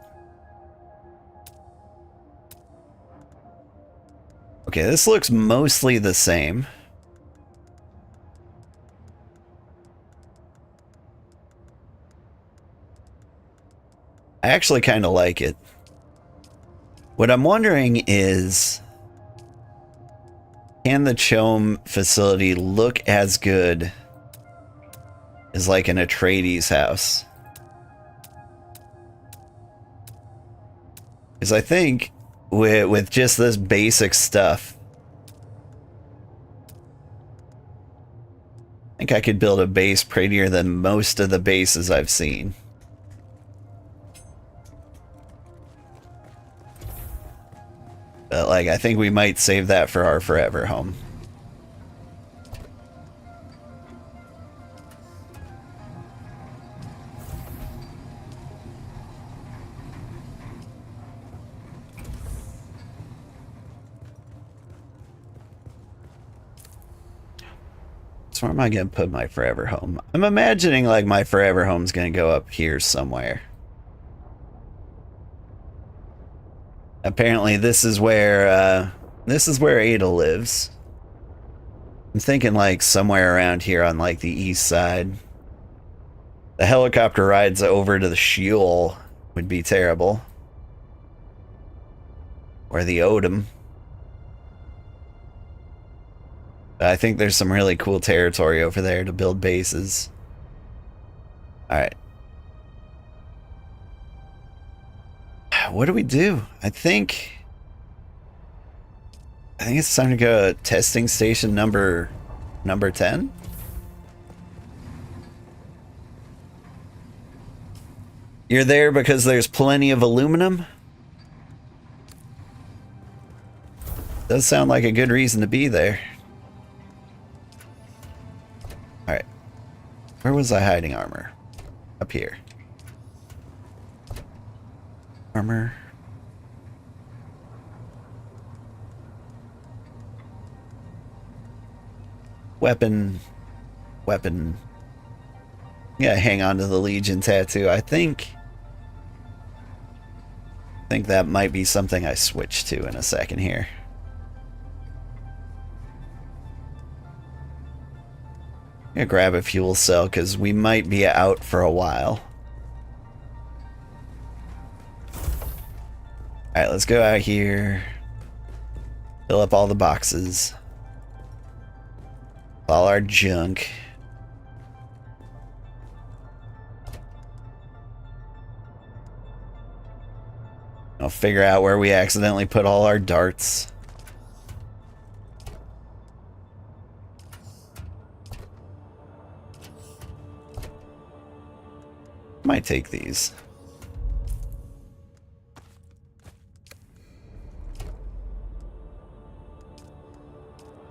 Okay, this looks mostly the same. I actually kind of like it. What I'm wondering is, can the Chome facility look as good as like an Atreides house? Because I think with just this basic stuff, I think I could build a base prettier than most of the bases I've seen. But like, I think we might save that for our forever home. So where am I going to put my forever home? I'm imagining like my forever home's going to go up here somewhere. Apparently this is where Ada lives. I'm thinking like somewhere around here on like the east side. The helicopter rides over to the Sheol would be terrible. Or the Odom. I think there's some really cool territory over there to build bases. Alright. What do we do? I think it's time to go to testing station number 10. You're there because there's plenty of aluminum? Does sound like a good reason to be there. Alright. Where was I hiding armor? Up here. Armor. Weapon. Yeah, hang on to the Legion tattoo. I think that might be something I switch to in a second here. I'm gonna grab a fuel cell because we might be out for a while. Alright, let's go out here. Fill up all the boxes. All our junk. I'll figure out where we accidentally put all our darts. Might take these.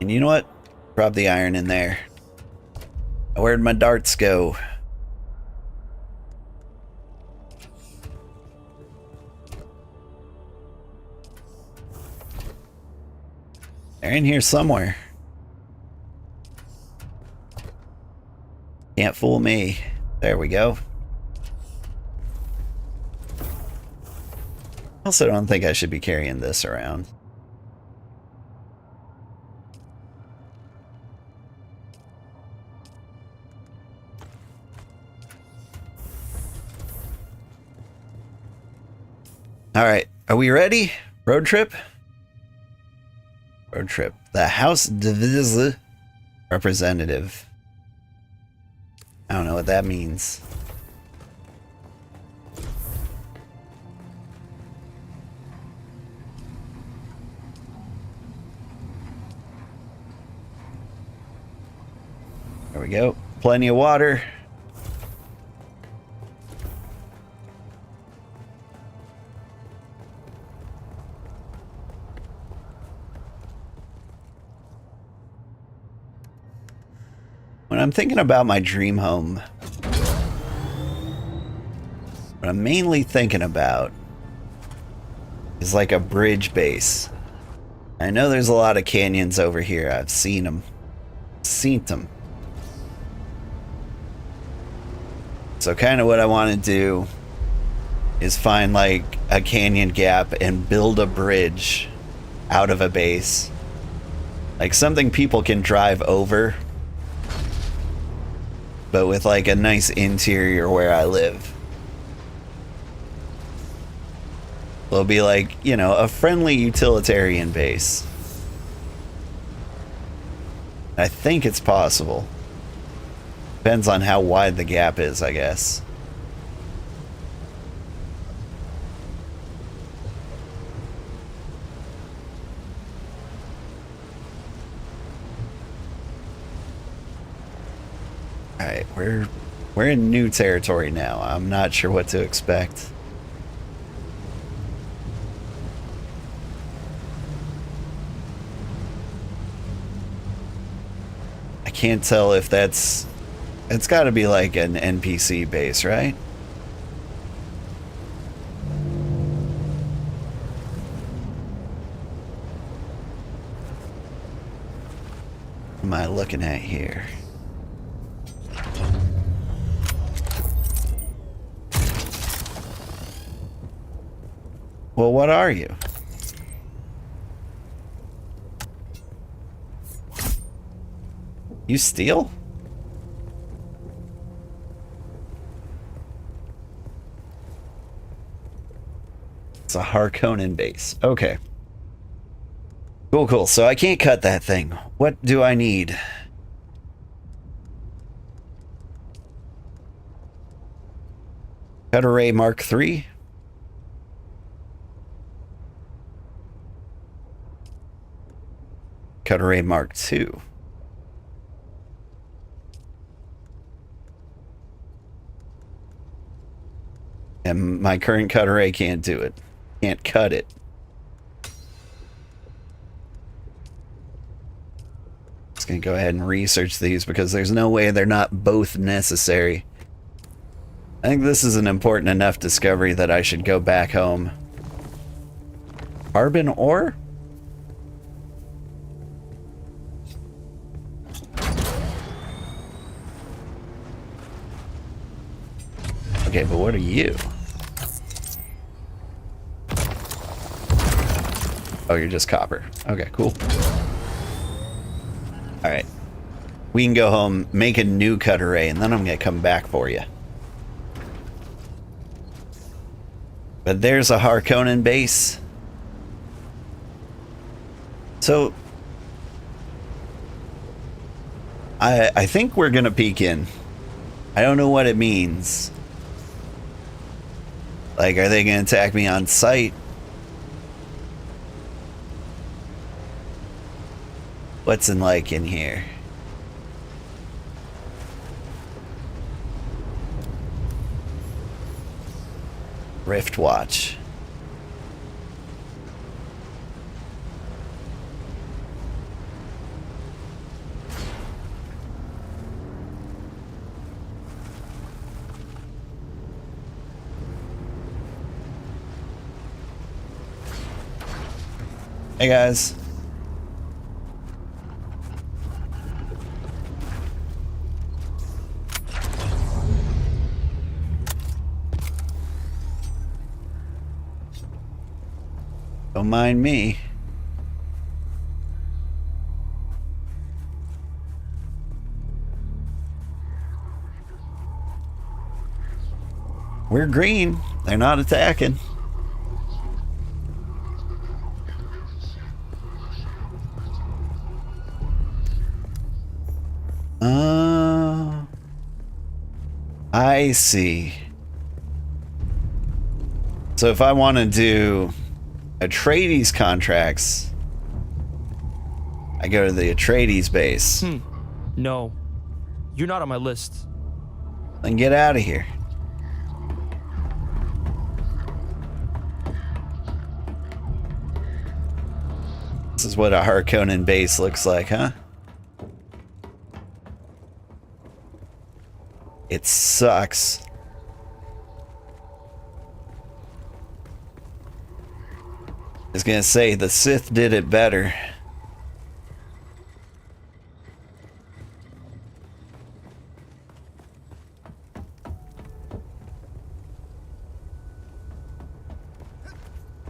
And you know what? Drop the iron in there. Where'd my darts go? They're in here somewhere. Can't fool me. There we go. Also don't think I should be carrying this around. Alright, are we ready? Road trip? Road trip. The House Divise representative. I don't know what that means. There we go. Plenty of water. When I'm thinking about my dream home, when What I'm mainly thinking about is like a bridge base. I know there's a lot of canyons over here. I've seen them. Seen them. So kind of what I want to do is find like a canyon gap and build a bridge out of a base. Like something people can drive over, but with like a nice interior where I live. It'll be like, you know, a friendly utilitarian base. I think it's possible. Depends on how wide the gap is, I guess. Alright, we're in new territory now. I'm not sure what to expect. I can't tell if it's got to be like an NPC base, right? What am I looking at here? Well, what are you? You steal? It's a Harkonnen base. Okay. Cool, cool. So I can't cut that thing. What do I need? Cut array Mark III. Cut array Mark II. And my current cut array can't do it. Can't cut it. Just gonna go ahead and research these because there's no way they're not both necessary. I think this is an important enough discovery that I should go back home. Carbon ore? Okay, but what are you? Oh, you're just copper. Okay, cool. Alright. We can go home, make a new cut array, and then I'm gonna come back for you. But there's a Harkonnen base. So I think we're gonna peek in. I don't know what it means. Like, are they gonna attack me on sight? What's in here? Rift Watch. Hey guys. Don't mind me. We're green. They're not attacking. I see. So if I want to do Atreides contracts, I go to the Atreides base. No. You're not on my list. Then get out of here. This is what a Harkonnen base looks like, huh? It sucks. was gonna say the Sith did it better.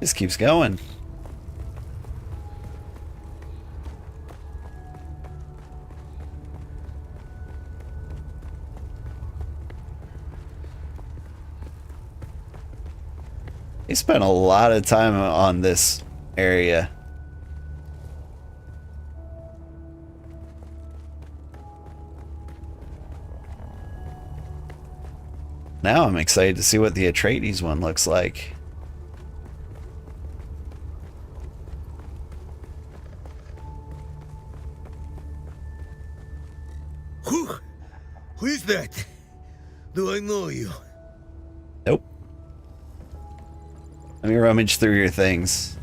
Just keeps going. He spent a lot of time on this area. Now I'm excited to see what the Atreides one looks like. Who is that? Do I know you? Nope. Let me rummage through your things.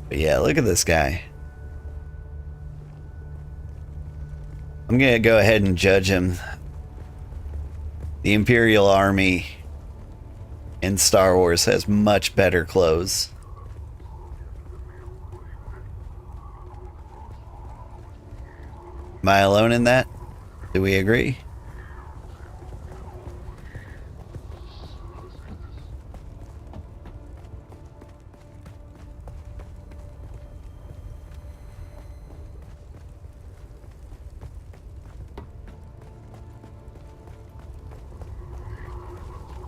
But yeah, look at this guy. I'm gonna go ahead and judge him. The Imperial Army in Star Wars has much better clothes. Am I alone in that? Do we agree?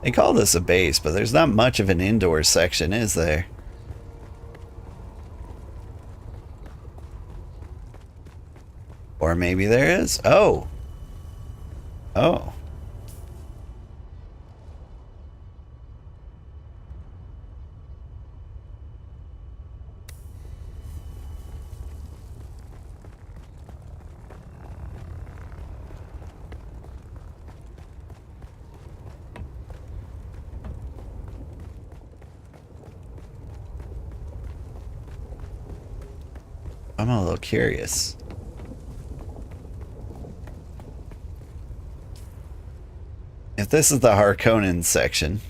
They call this a base, but there's not much of an indoor section, is there? Or maybe there is. Oh. Oh. I'm a little curious. If this is the Harkonnen section,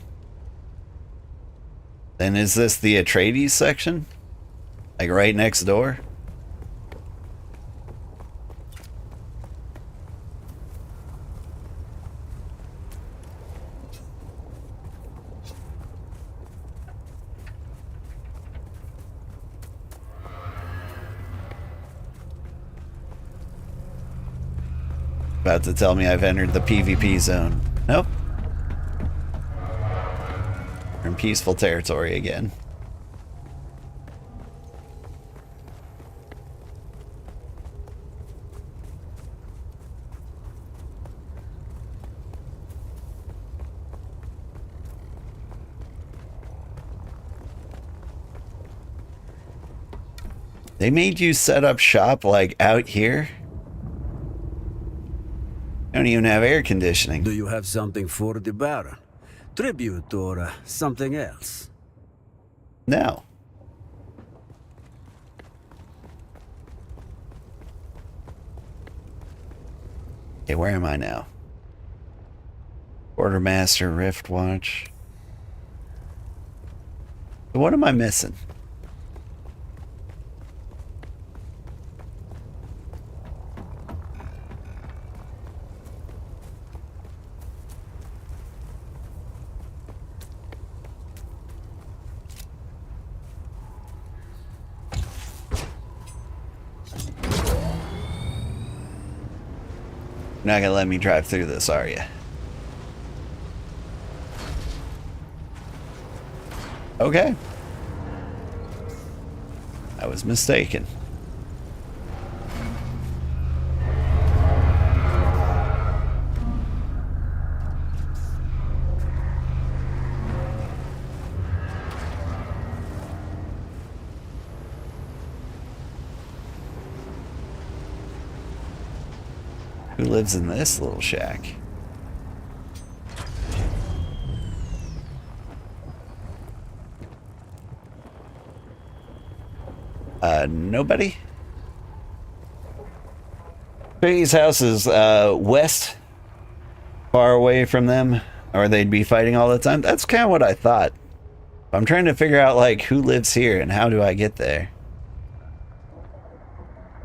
then is this the Atreides section? Like right next door? About to tell me I've entered the PvP zone. Nope. We're in peaceful territory again. They made you set up shop like out here? Don't even have air conditioning. Do you have something for the Baron? Tribute or something else? No. Okay, where am I now? Quartermaster, Rift Watch. What am I missing? You're not gonna let me drive through this, are you? Okay. I was mistaken. Who lives in this little shack? Nobody? Tracy's house is west far away from them, or they'd be fighting all the time. That's kind of what I thought. I'm trying to figure out, like, who lives here and how do I get there.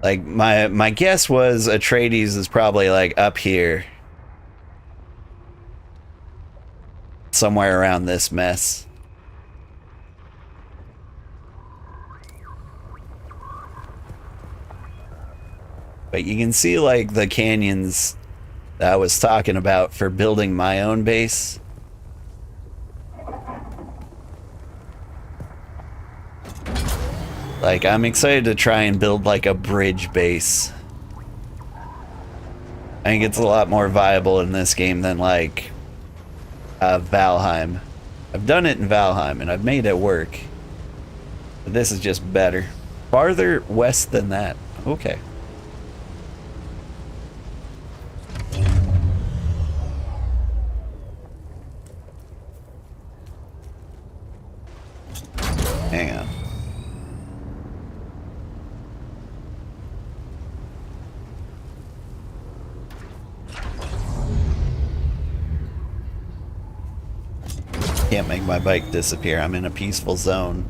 Like, my guess was Atreides is probably, like, up here. Somewhere around this mess. But you can see, like, the canyons that I was talking about for building my own base. Like, I'm excited to try and build, like, a bridge base. I think it's a lot more viable in this game than, like, Valheim. I've done it in Valheim, and I've made it work. But this is just better. Farther west than that. Okay. Hang on. Can't make my bike disappear. I'm in a peaceful zone.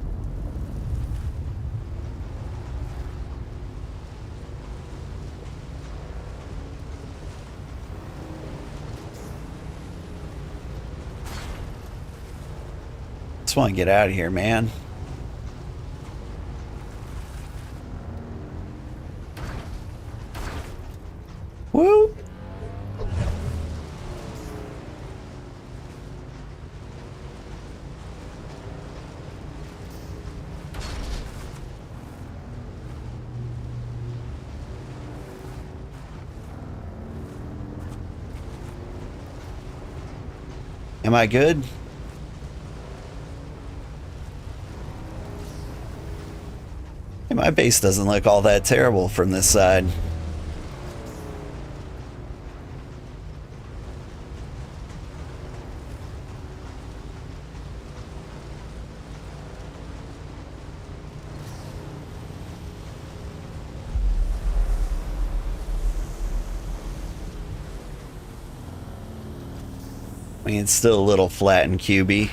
Just want to get out of here, man. Woo! Am I good? Hey, my base doesn't look all that terrible from this side. I mean, it's still a little flat and cubey.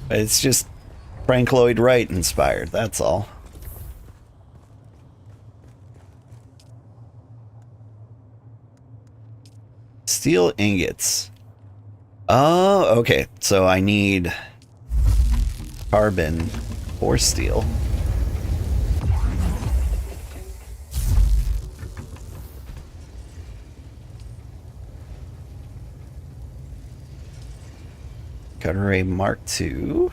But it's just Frank Lloyd Wright inspired, that's all. Steel ingots. Oh, okay. So I need carbon or steel. Cutter Ray Mark II.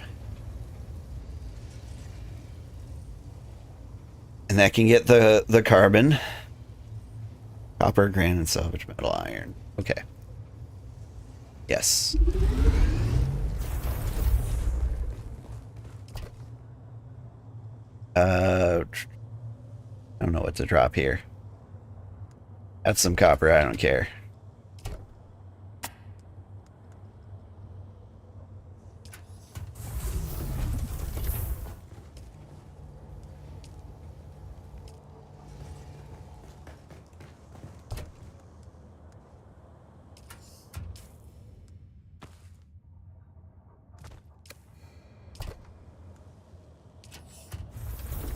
And that can get the carbon. Copper, granite, salvage metal, iron. Okay. Yes. I don't know what to drop here. That's some copper, I don't care.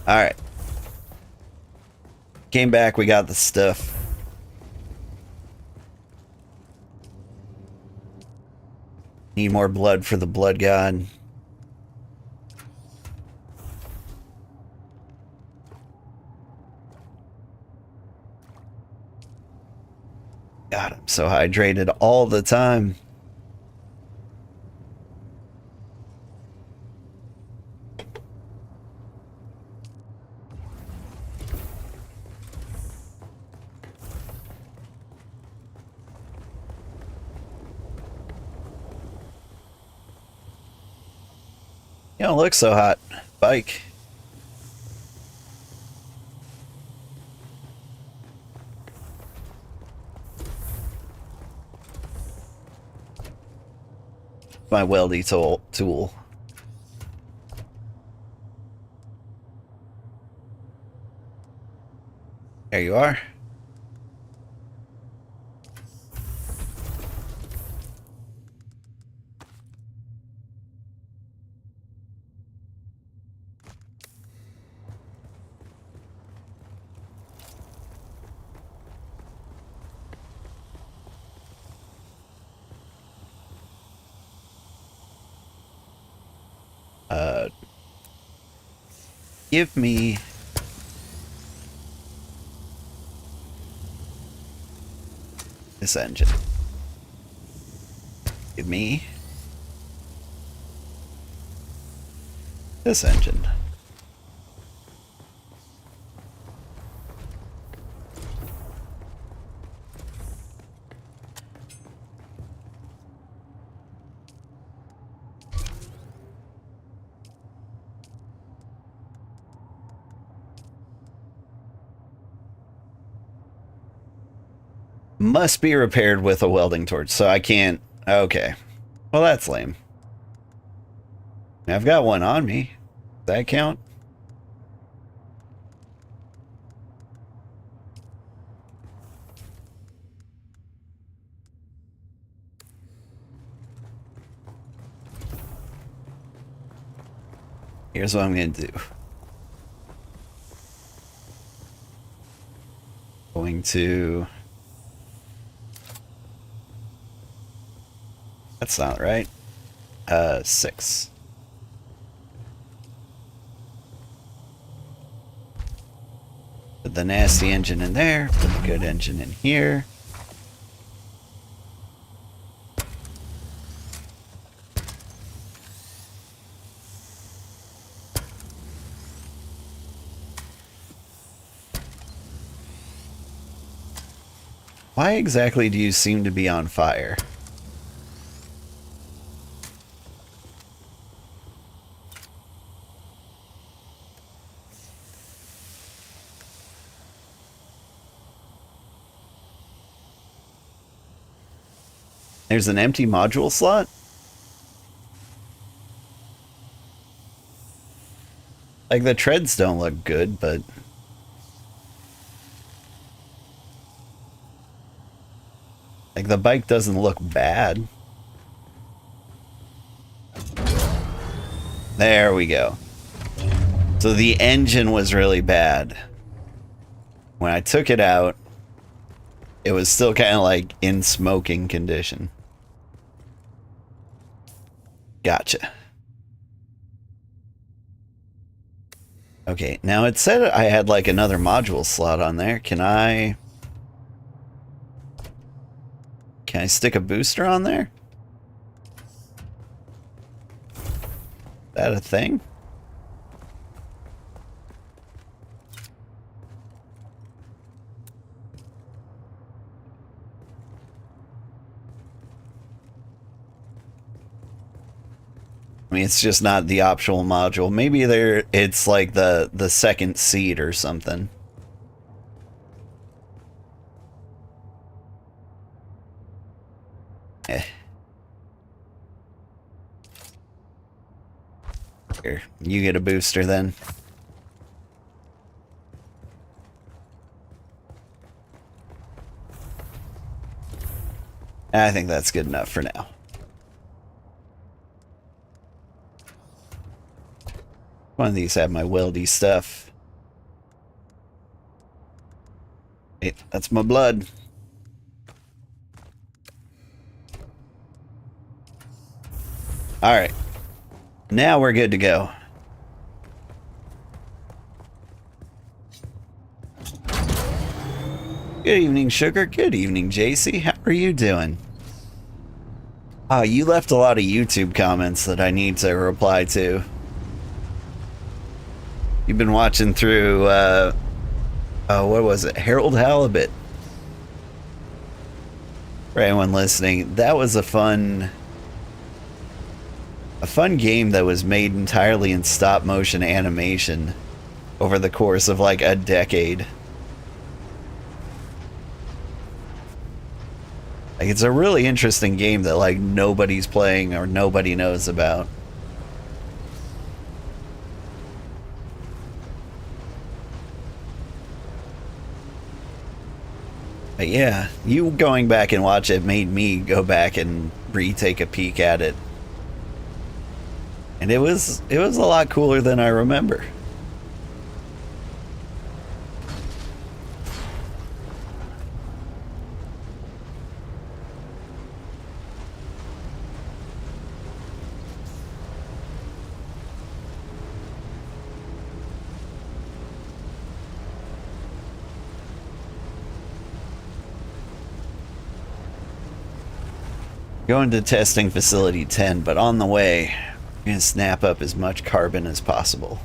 Alright. Came back, we got the stuff. Need more blood for the blood god. God, I'm so hydrated all the time. You don't look so hot, bike. My weldy tool. There you are. Give me this engine. Give me this engine. Must be repaired with a welding torch, so I can't... Okay. Well, that's lame. I've got one on me. Does that count? Here's what I'm going to do. Going to... That's not right. 6. Put the nasty engine in there. Put the good engine in here. Why exactly do you seem to be on fire? There's an empty module slot? Like, the treads don't look good, but... Like, the bike doesn't look bad. There we go. So the engine was really bad. When I took it out, it was still kind of like in smoking condition. Gotcha. Okay, now it said I had like another module slot on there. Can I stick a booster on there? Is that a thing? I mean, it's just not the optional module. Maybe it's like the second seat or something. Here, you get a booster then. I think that's good enough for now. One of these have my weldy stuff. Hey, that's my blood. Alright. Now we're good to go. Good evening, Sugar. Good evening, JC. How are you doing? You left a lot of YouTube comments that I need to reply to. You've been watching through, what was it? Harold Halibut. For anyone listening, that was a fun game that was made entirely in stop motion animation over the course of like a decade. Like, it's a really interesting game that like nobody's playing or nobody knows about. But yeah, you going back and watch it made me go back and retake a peek at it. And it was a lot cooler than I remember. Going to testing facility 10, but on the way, I'm going to snap up as much carbon as possible.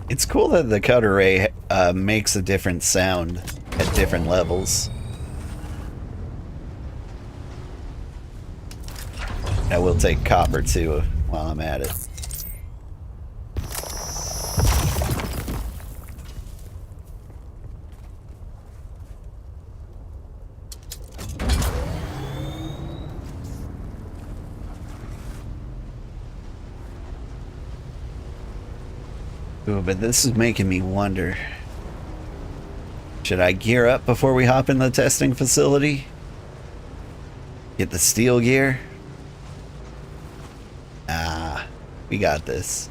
It's cool that the cutter ray makes a different sound at different levels. I will take copper too while I'm at it. Ooh, but this is making me wonder. Should I gear up before we hop in the testing facility? Get the steel gear? Ah, we got this.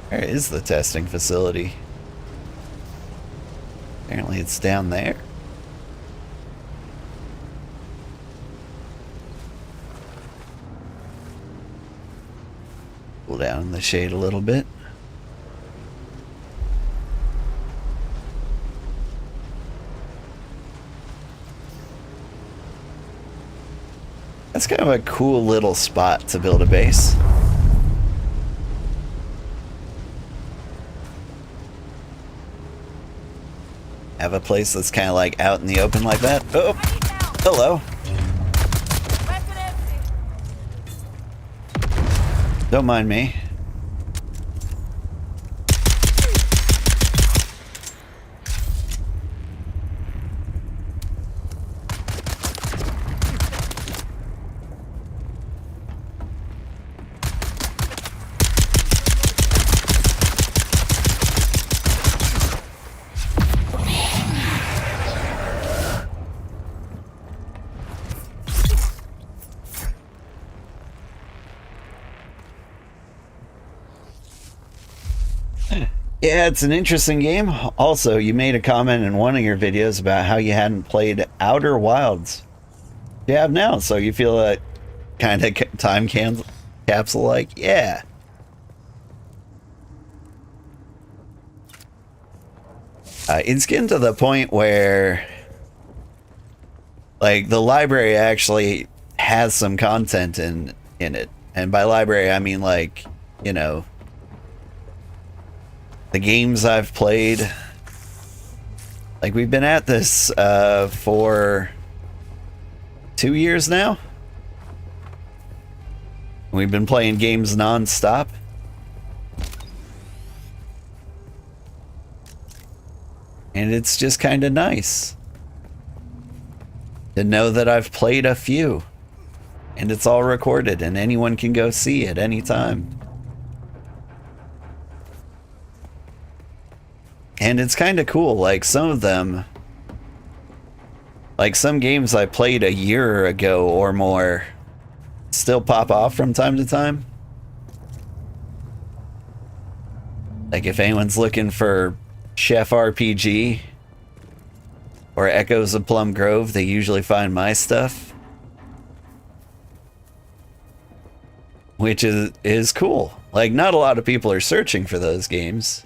Where is the testing facility? Apparently it's down there. Pull down in the shade a little bit. That's kind of a cool little spot to build a base. Have a place that's kind of like out in the open like that. Oh, hello. Don't mind me. Yeah, it's an interesting game. Also, you made a comment in one of your videos about how you hadn't played Outer Wilds. You have now, so you feel that kind of time capsule like, yeah. It's getting to the point where like the library actually has some content in it. And by library, I mean like, you know, the games I've played. Like we've been at this for 2 years now. We've been playing games non-stop. And it's just kind of nice to know that I've played a few. And it's all recorded and anyone can go see it anytime. And it's kind of cool, like some of them, like some games I played a year ago or more, still pop off from time to time. Like if anyone's looking for Chef RPG or Echoes of Plum Grove, they usually find my stuff. Which is cool. Like not a lot of people are searching for those games.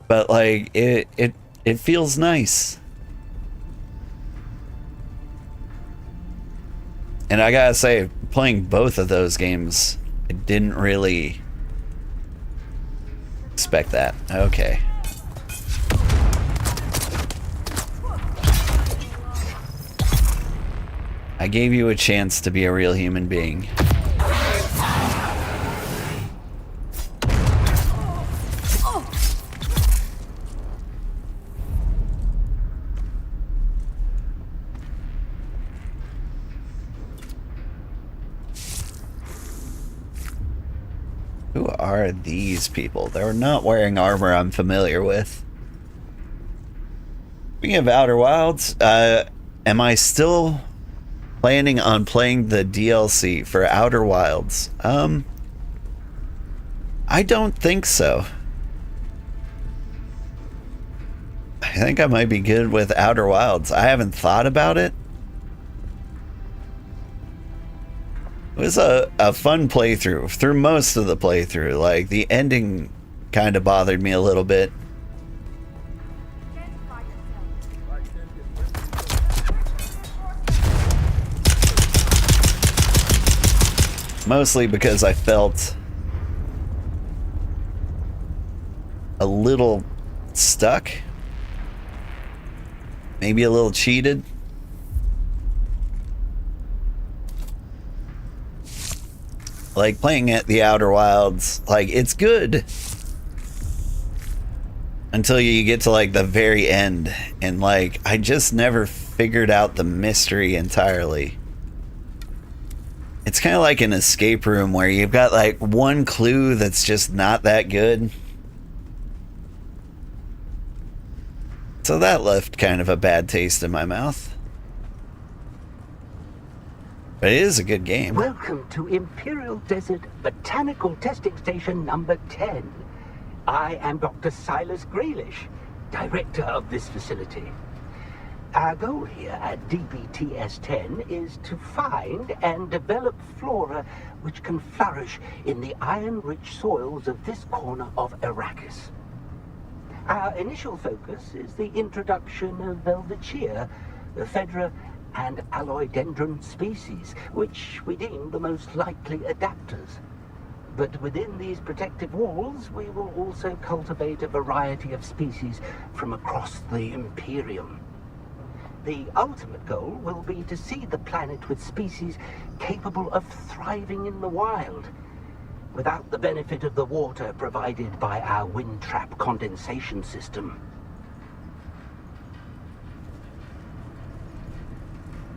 But like it feels nice. And I gotta say, playing both of those games, I didn't really expect that. Okay. I gave you a chance to be a real human being. Who are these people? They're not wearing armor I'm familiar with. Speaking of Outer Wilds, am I still planning on playing the DLC for Outer Wilds? I don't think so. I think I might be good with Outer Wilds. I haven't thought about it. It was a fun playthrough through most of the playthrough. Like, the ending kind of bothered me a little bit. Mostly because I felt a little stuck. Maybe a little cheated. Like, playing at the Outer Wilds, like, it's good until you get to, like, the very end, and, like, I just never figured out the mystery entirely. It's kind of like an escape room where you've got, like, one clue that's just not that good. So that left kind of a bad taste in my mouth. But it is a good game. Welcome to Imperial Desert Botanical Testing Station number 10. I am Dr. Silas Graylish, director of this facility. Our goal here at DBTS-10 is to find and develop flora which can flourish in the iron-rich soils of this corner of Arrakis. Our initial focus is the introduction of Velvetia, Ephedra, and Aloidendron species, which we deem the most likely adapters. But within these protective walls, we will also cultivate a variety of species from across the Imperium. The ultimate goal will be to seed the planet with species capable of thriving in the wild, without the benefit of the water provided by our wind trap condensation system.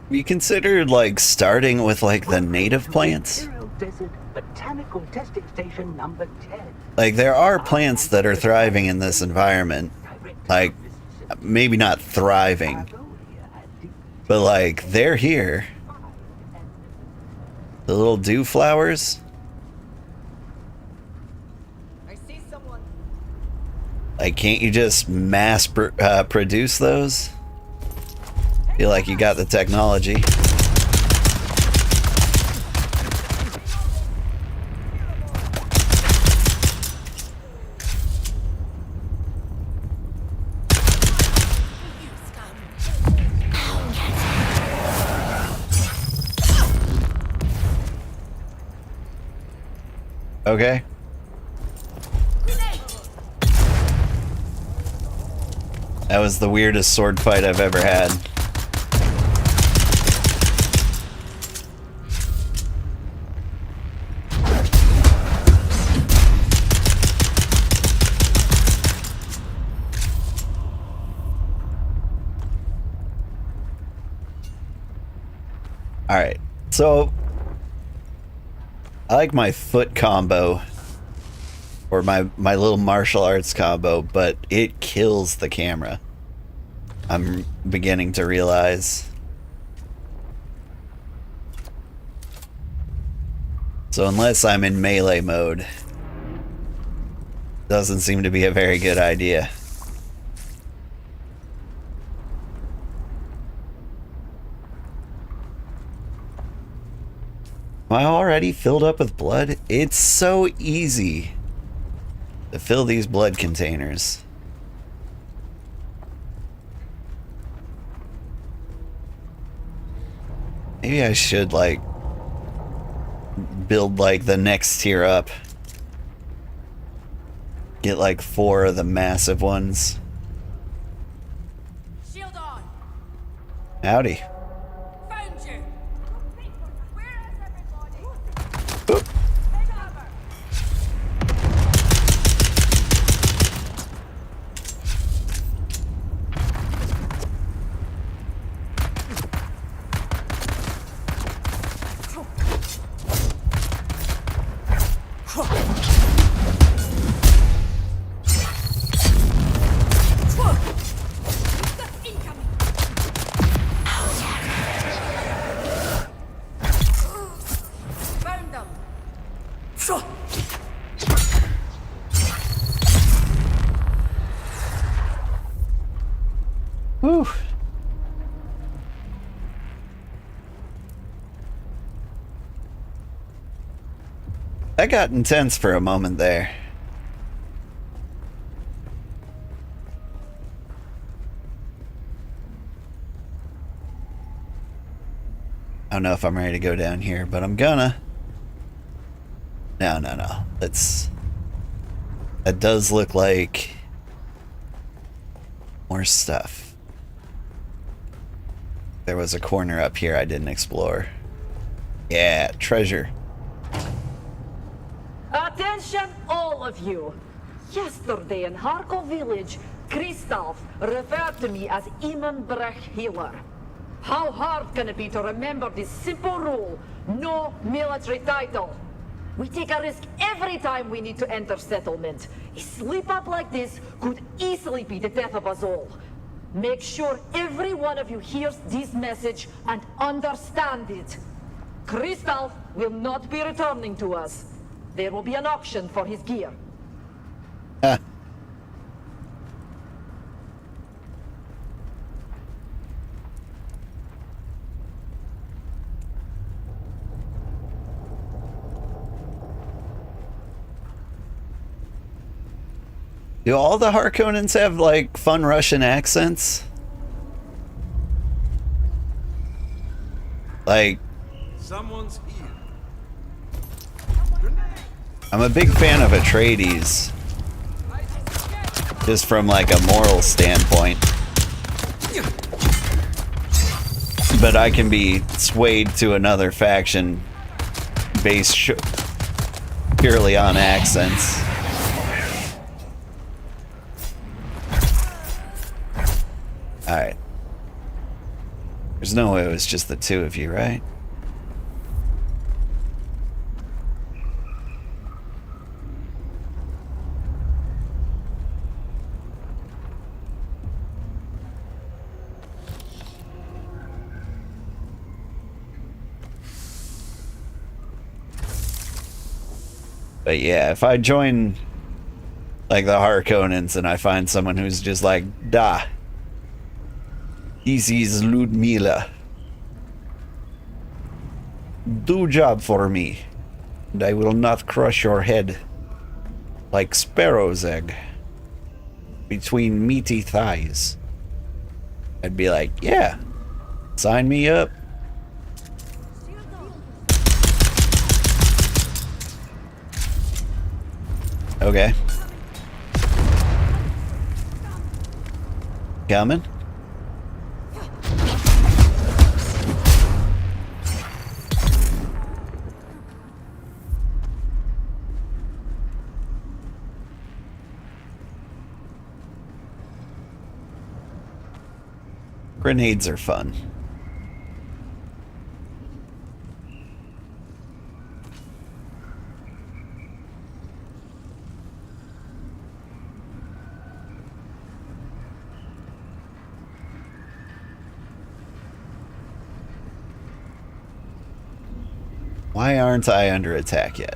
You considered, like, starting with, like, the native plants? Desert Botanical Testing Station number 10. Like, there are plants that are thriving in this environment. Like, maybe not thriving, but, like, they're here. The little dew flowers. I see someone. Like, can't you just mass produce those? Feel like you got the technology. Okay. That was the weirdest sword fight I've ever had. Alright, so I like my foot combo, or my little martial arts combo, but it kills the camera. I'm beginning to realize. So unless I'm in melee mode, doesn't seem to be a very good idea. Am I already filled up with blood? It's so easy to fill these blood containers. Maybe I should, like, build, like, the next tier up. Get, like, 4 of the massive ones. Shield on. Howdy. Found you. Where is everybody? Oop. Take cover. Whew. That got intense for a moment there. I don't know if I'm ready to go down here, but I'm gonna. No. That does look like more stuff. There was a corner up here I didn't explore. Yeah, treasure. Attention, all of you. Yesterday in Harko village, Kristoff referred to me as Imenbrech Healer. How hard can it be to remember this simple rule? No military title. We take a risk every time we need to enter settlement. A slip up like this could easily be the death of us all. Make sure every one of you hears this message and understand it. Kristoff will not be returning to us. There will be an auction for his gear. Do all the Harkonnens have, like, fun Russian accents? Like... Someone's here. I'm a big fan of Atreides. Just from, like, a moral standpoint. But I can be swayed to another faction based purely on accents. Alright. There's no way it was just the two of you, right? But yeah, if I join like the Harkonnens and I find someone who's just like, da, this is Ludmila. Do job for me, and I will not crush your head like sparrow's egg between meaty thighs. I'd be like, yeah, sign me up. Okay. Coming. Grenades are fun. Why aren't I under attack yet?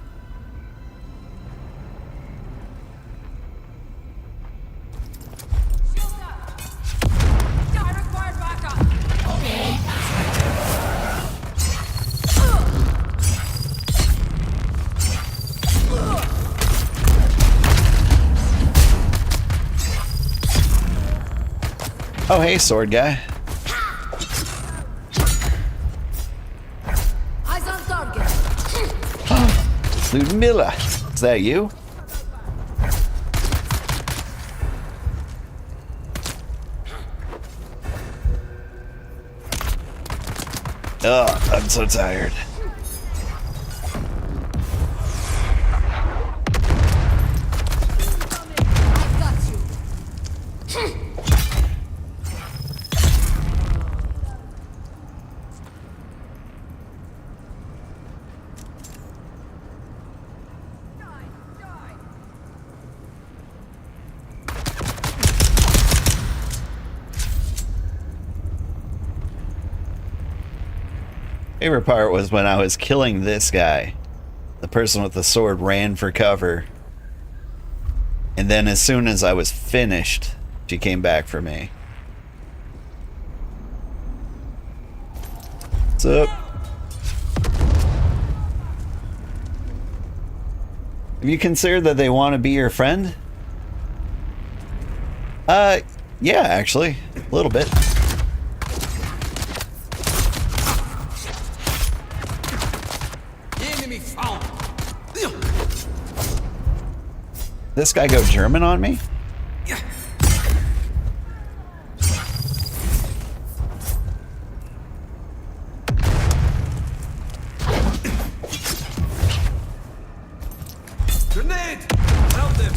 Oh, hey, sword guy. Eyes on target. Ludmilla, is that you? Oh, I'm so tired. I've got you. Favorite part was when I was killing this guy The person with the sword ran for cover. And then as soon as I was finished, she came back for me. What's up? Have you considered that they want to be your friend? Yeah, actually. A little bit. Enemy found. This guy go German on me? Grenade! Help them!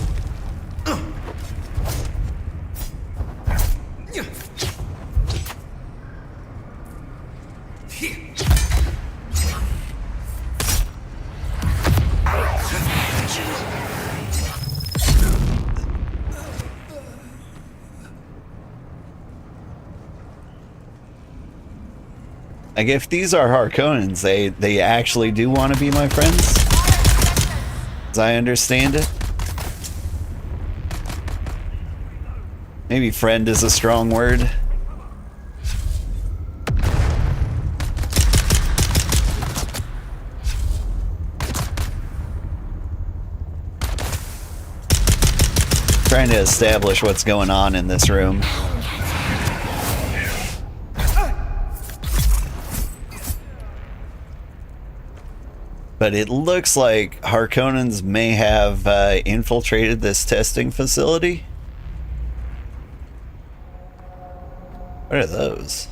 Like, if these are Harkonnens, they actually do want to be my friends, as I understand it. Maybe friend is a strong word. Trying to establish what's going on in this room. But it looks like Harkonnens may have infiltrated this testing facility. What are those?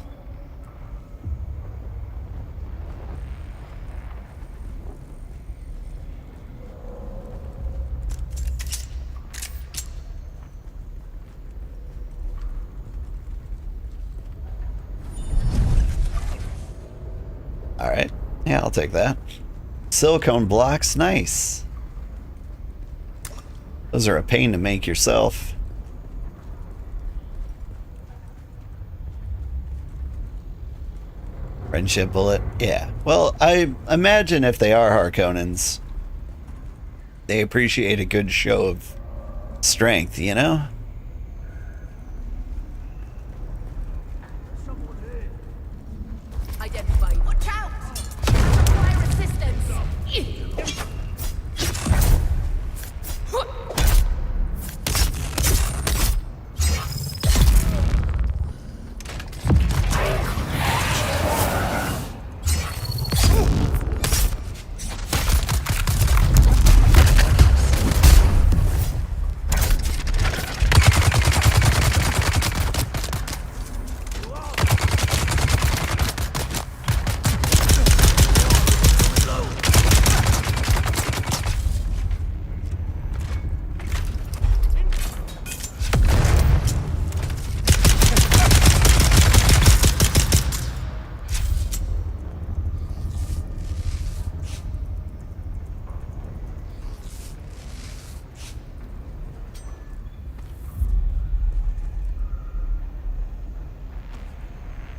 All right. Yeah, I'll take that. Silicone blocks, nice. Those are a pain to make yourself. Friendship bullet, yeah. Well, I imagine if they are Harkonnens, they appreciate a good show of strength, you know? Identified. Watch out! Fire resistance!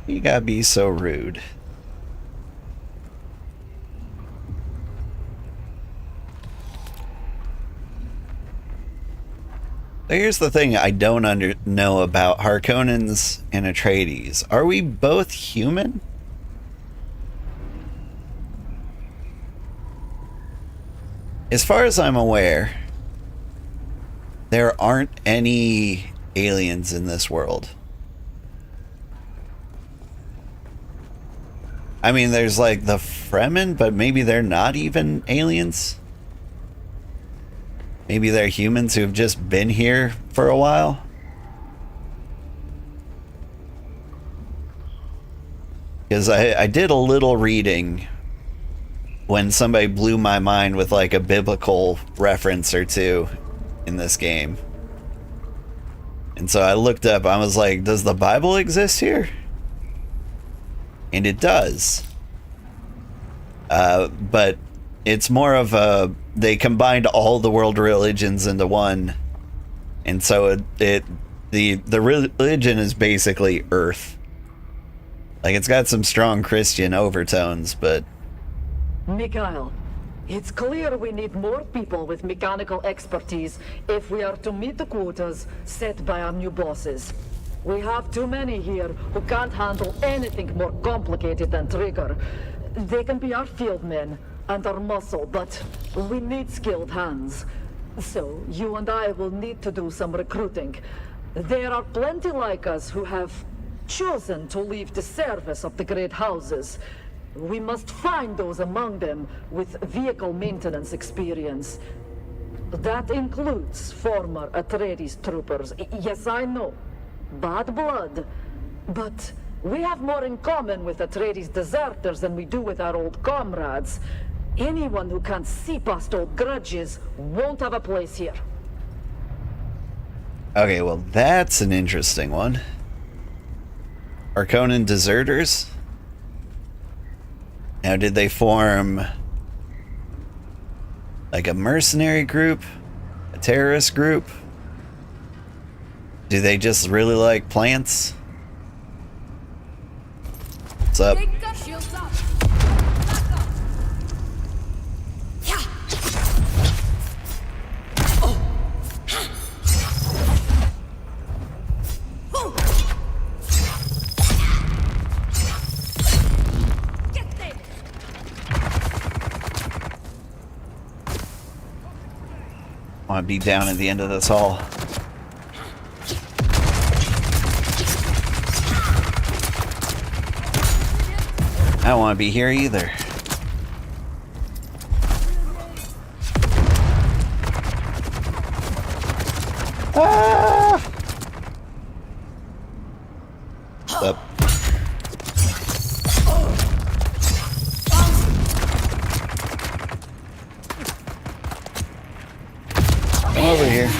You gotta be so rude. Here's the thing I don't know about Harkonnens and Atreides. Are we both human? As far as I'm aware, there aren't any aliens in this world. I mean, there's like the Fremen, but maybe they're not even aliens. Maybe they're humans who have just been here for a while. Because I did a little reading when somebody blew my mind with like a biblical reference or two in this game. And so I looked up, I was like, does the Bible exist here? And it does. But it's more of a, they combined all the world religions into one. And so the religion is basically Earth. Like, it's got some strong Christian overtones, but... Mikhail, It's clear we need more people with mechanical expertise if we are to meet the quotas set by our new bosses. We have too many here who can't handle anything more complicated than Trigger. They can be our field men and our muscle, but we need skilled hands. So you and I will need to do some recruiting. There are plenty like us who have chosen to leave the service of the great houses. We must find those among them with vehicle maintenance experience. That includes former Atreides troopers. Yes, I know. Bad blood. But we have more in common with Atreides deserters than we do with our old comrades. Anyone who can't see past old grudges won't have a place here. Okay, well, that's an interesting one. Are Conan deserters? Now, did they form like a mercenary group? A terrorist group? Do they just really like plants? What's up? I want to be down at the end of this hall. I don't want to be here either. Ah! What's up? Come over here.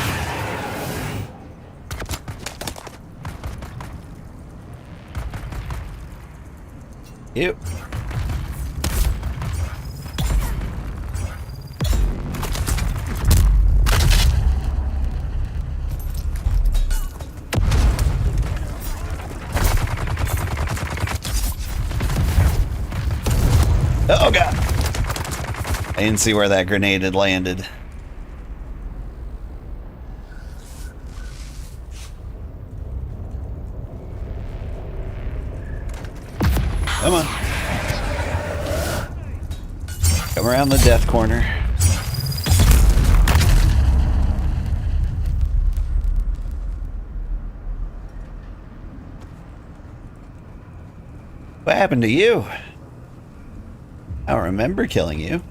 Yep. Oh god. I didn't see where that grenade had landed. Come on. Come around the death corner. What happened to you? I don't remember killing you.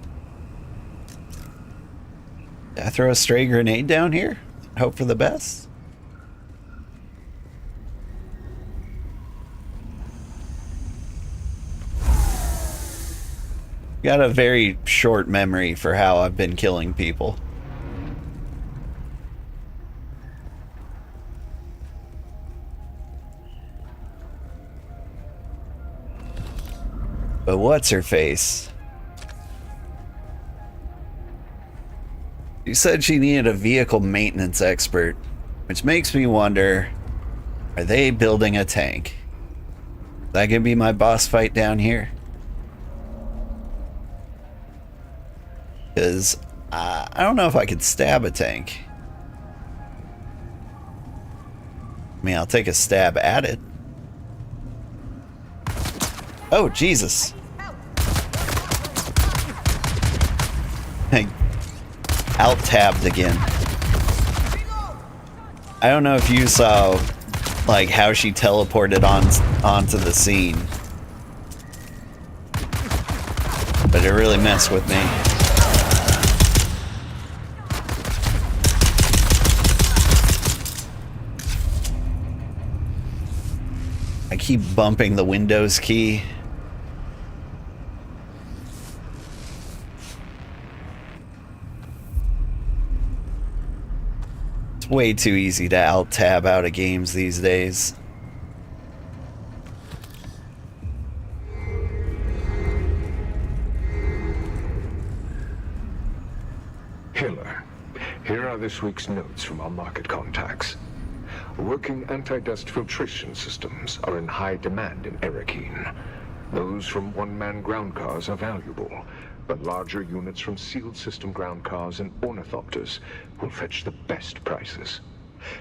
Did I throw a stray grenade down here? Hope for the best? Got a very short memory for how I've been killing people. But what's her face? She said she needed a vehicle maintenance expert, which makes me wonder, are they building a tank? Is that gonna be my boss fight down here? Because I don't know if I could stab a tank. I mean, I'll take a stab at it. Oh, Jesus. I out-tabbed again. I don't know if you saw, like, how she teleported onto the scene. But it really messed with me. I keep bumping the Windows key. It's way too easy to alt-tab out of games these days. Hiller, here are this week's notes from our market contacts. Working anti-dust filtration systems are in high demand in Erekine. Those from one-man ground cars are valuable, but larger units from sealed system ground cars and ornithopters will fetch the best prices.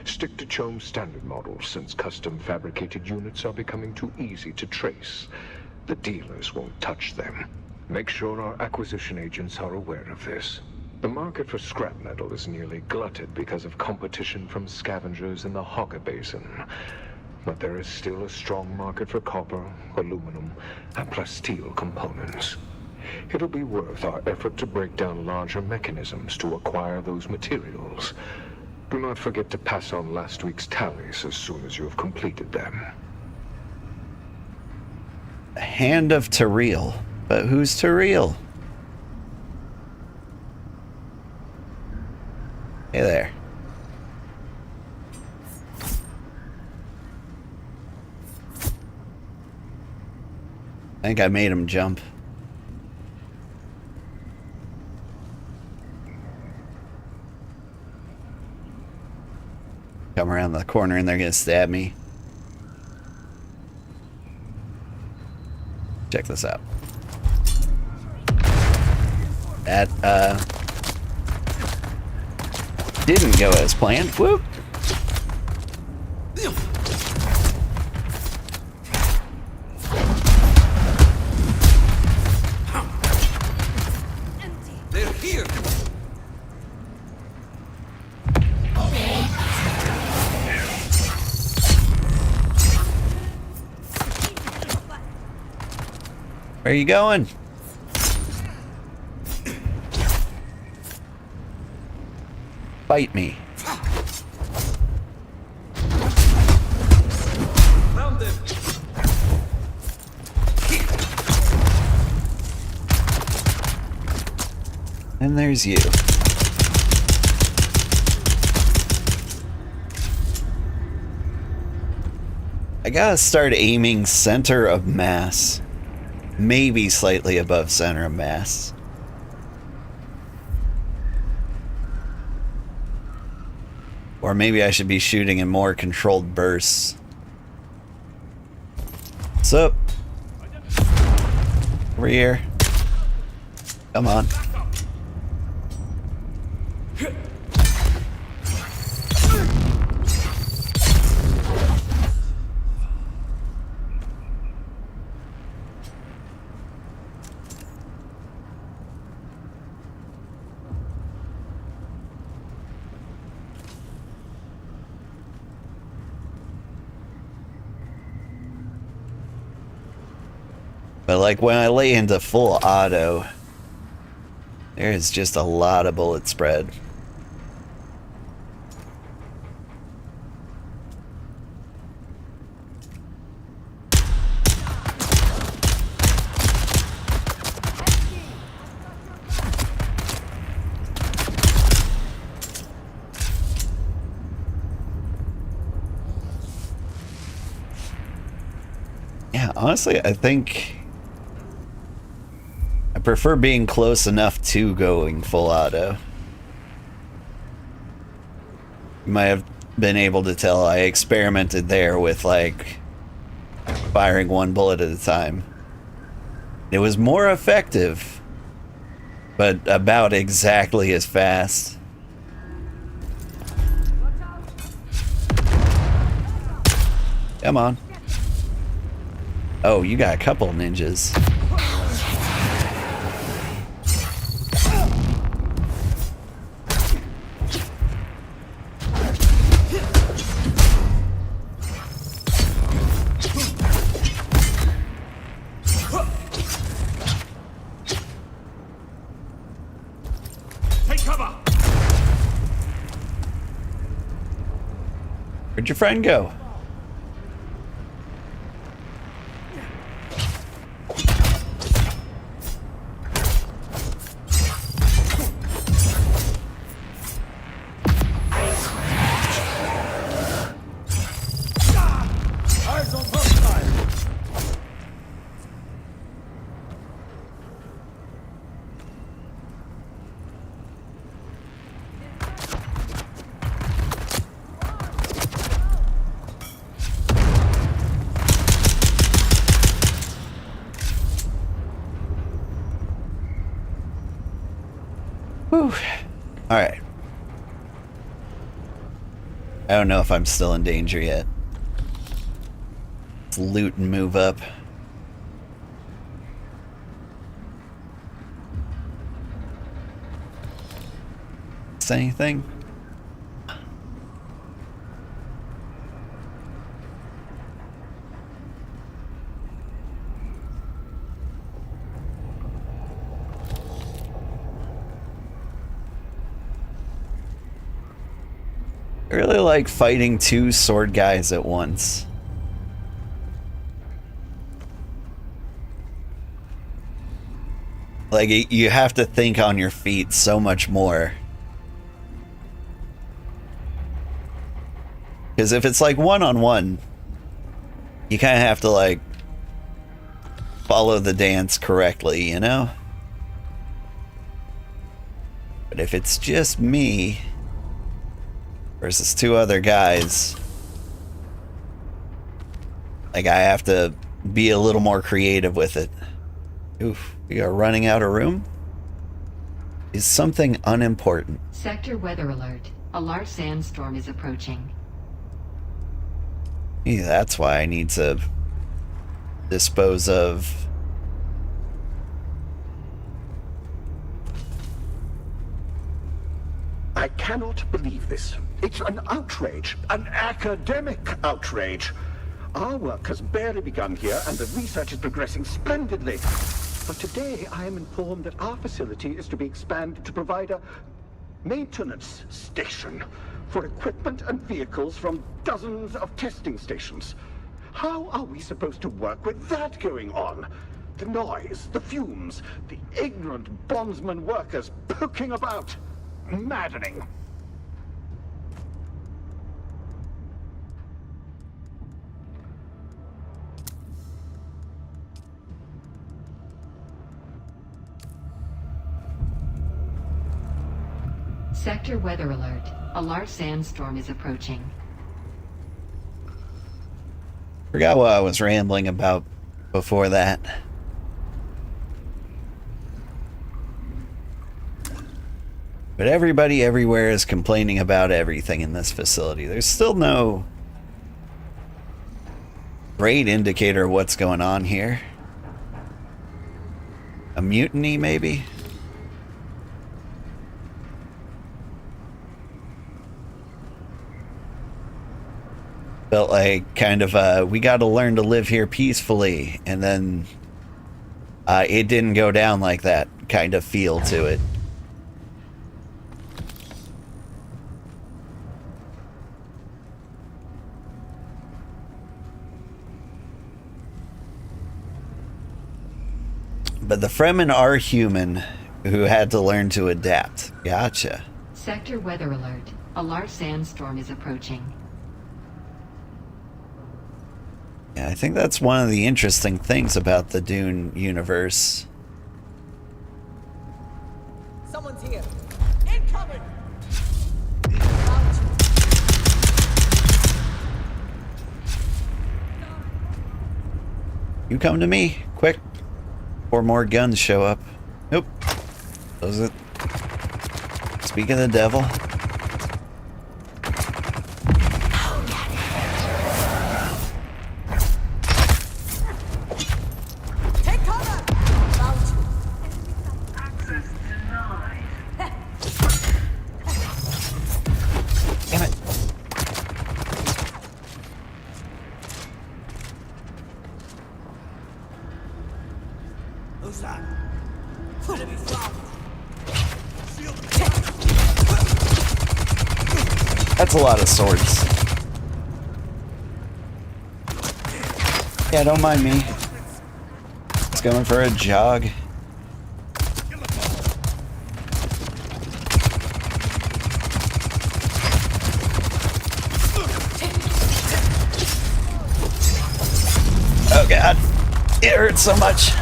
Stick to Chome's standard models, since custom fabricated units are becoming too easy to trace. The dealers won't touch them. Make sure our acquisition agents are aware of this. The market for scrap metal is nearly glutted because of competition from scavengers in the Hogga Basin. But there is still a strong market for copper, aluminum, and plasteel components. It'll be worth our effort to break down larger mechanisms to acquire those materials. Do not forget to pass on last week's tallies as soon as you have completed them. The Hand of Tariel. But who's Tariel? Hey there. I think I made him jump. Come around the corner and they're gonna stab me. Check this out. That didn't go as planned. Whoop. They're here. Where are you going? Bite me. Found them. And there's you. I gotta start aiming center of mass. Maybe slightly above center of mass. Or maybe I should be shooting in more controlled bursts. What's up? Over here. Come on. But like when I lay into full auto, there's just a lot of bullet spread. Yeah, honestly, I think I prefer being close enough to going full auto. You might have been able to tell I experimented there with like firing one bullet at a time. It was more effective, but about exactly as fast. Come on. Oh, you got a couple ninjas. Take cover. Where'd your friend go? Eyes on hostile. Alright. I don't know if I'm still in danger yet. Let's loot and move up. Say anything? I really like fighting two sword guys at once. Like, you have to think on your feet so much more. Because if it's like one-on-one, you kind of have to, like, follow the dance correctly, you know? But if it's just me versus two other guys, like, I have to be a little more creative with it. Oof, we are running out of room. Is something unimportant? Sector weather alert. A large sandstorm is approaching. Yeah, that's why I need to dispose of. I cannot believe this. It's an outrage, an academic outrage. Our work has barely begun here, and the research is progressing splendidly. But today, I am informed that our facility is to be expanded to provide a maintenance station for equipment and vehicles from dozens of testing stations. How are we supposed to work with that going on? The noise, the fumes, the ignorant bondsman workers poking about. Maddening. Sector weather alert. A large sandstorm is approaching. Forgot what I was rambling about before that. But everybody everywhere is complaining about everything in this facility. There's still no great indicator of what's going on here. A mutiny, maybe? Felt like kind of we got to learn to live here peacefully, and then it didn't go down like that kind of feel to it. But the Fremen are human who had to learn to adapt. Gotcha. Sector weather alert. A large sandstorm is approaching. Yeah, I think that's one of the interesting things about the Dune universe. Someone's here. Incoming! You come to me, quick. 4 more guns show up. Nope. Does it? Speak of the devil. Take cover! Out! Damn it. Who's that? Enemy found. That's a lot of swords. Yeah, don't mind me. It's going for a jog. Oh god, it hurts so much.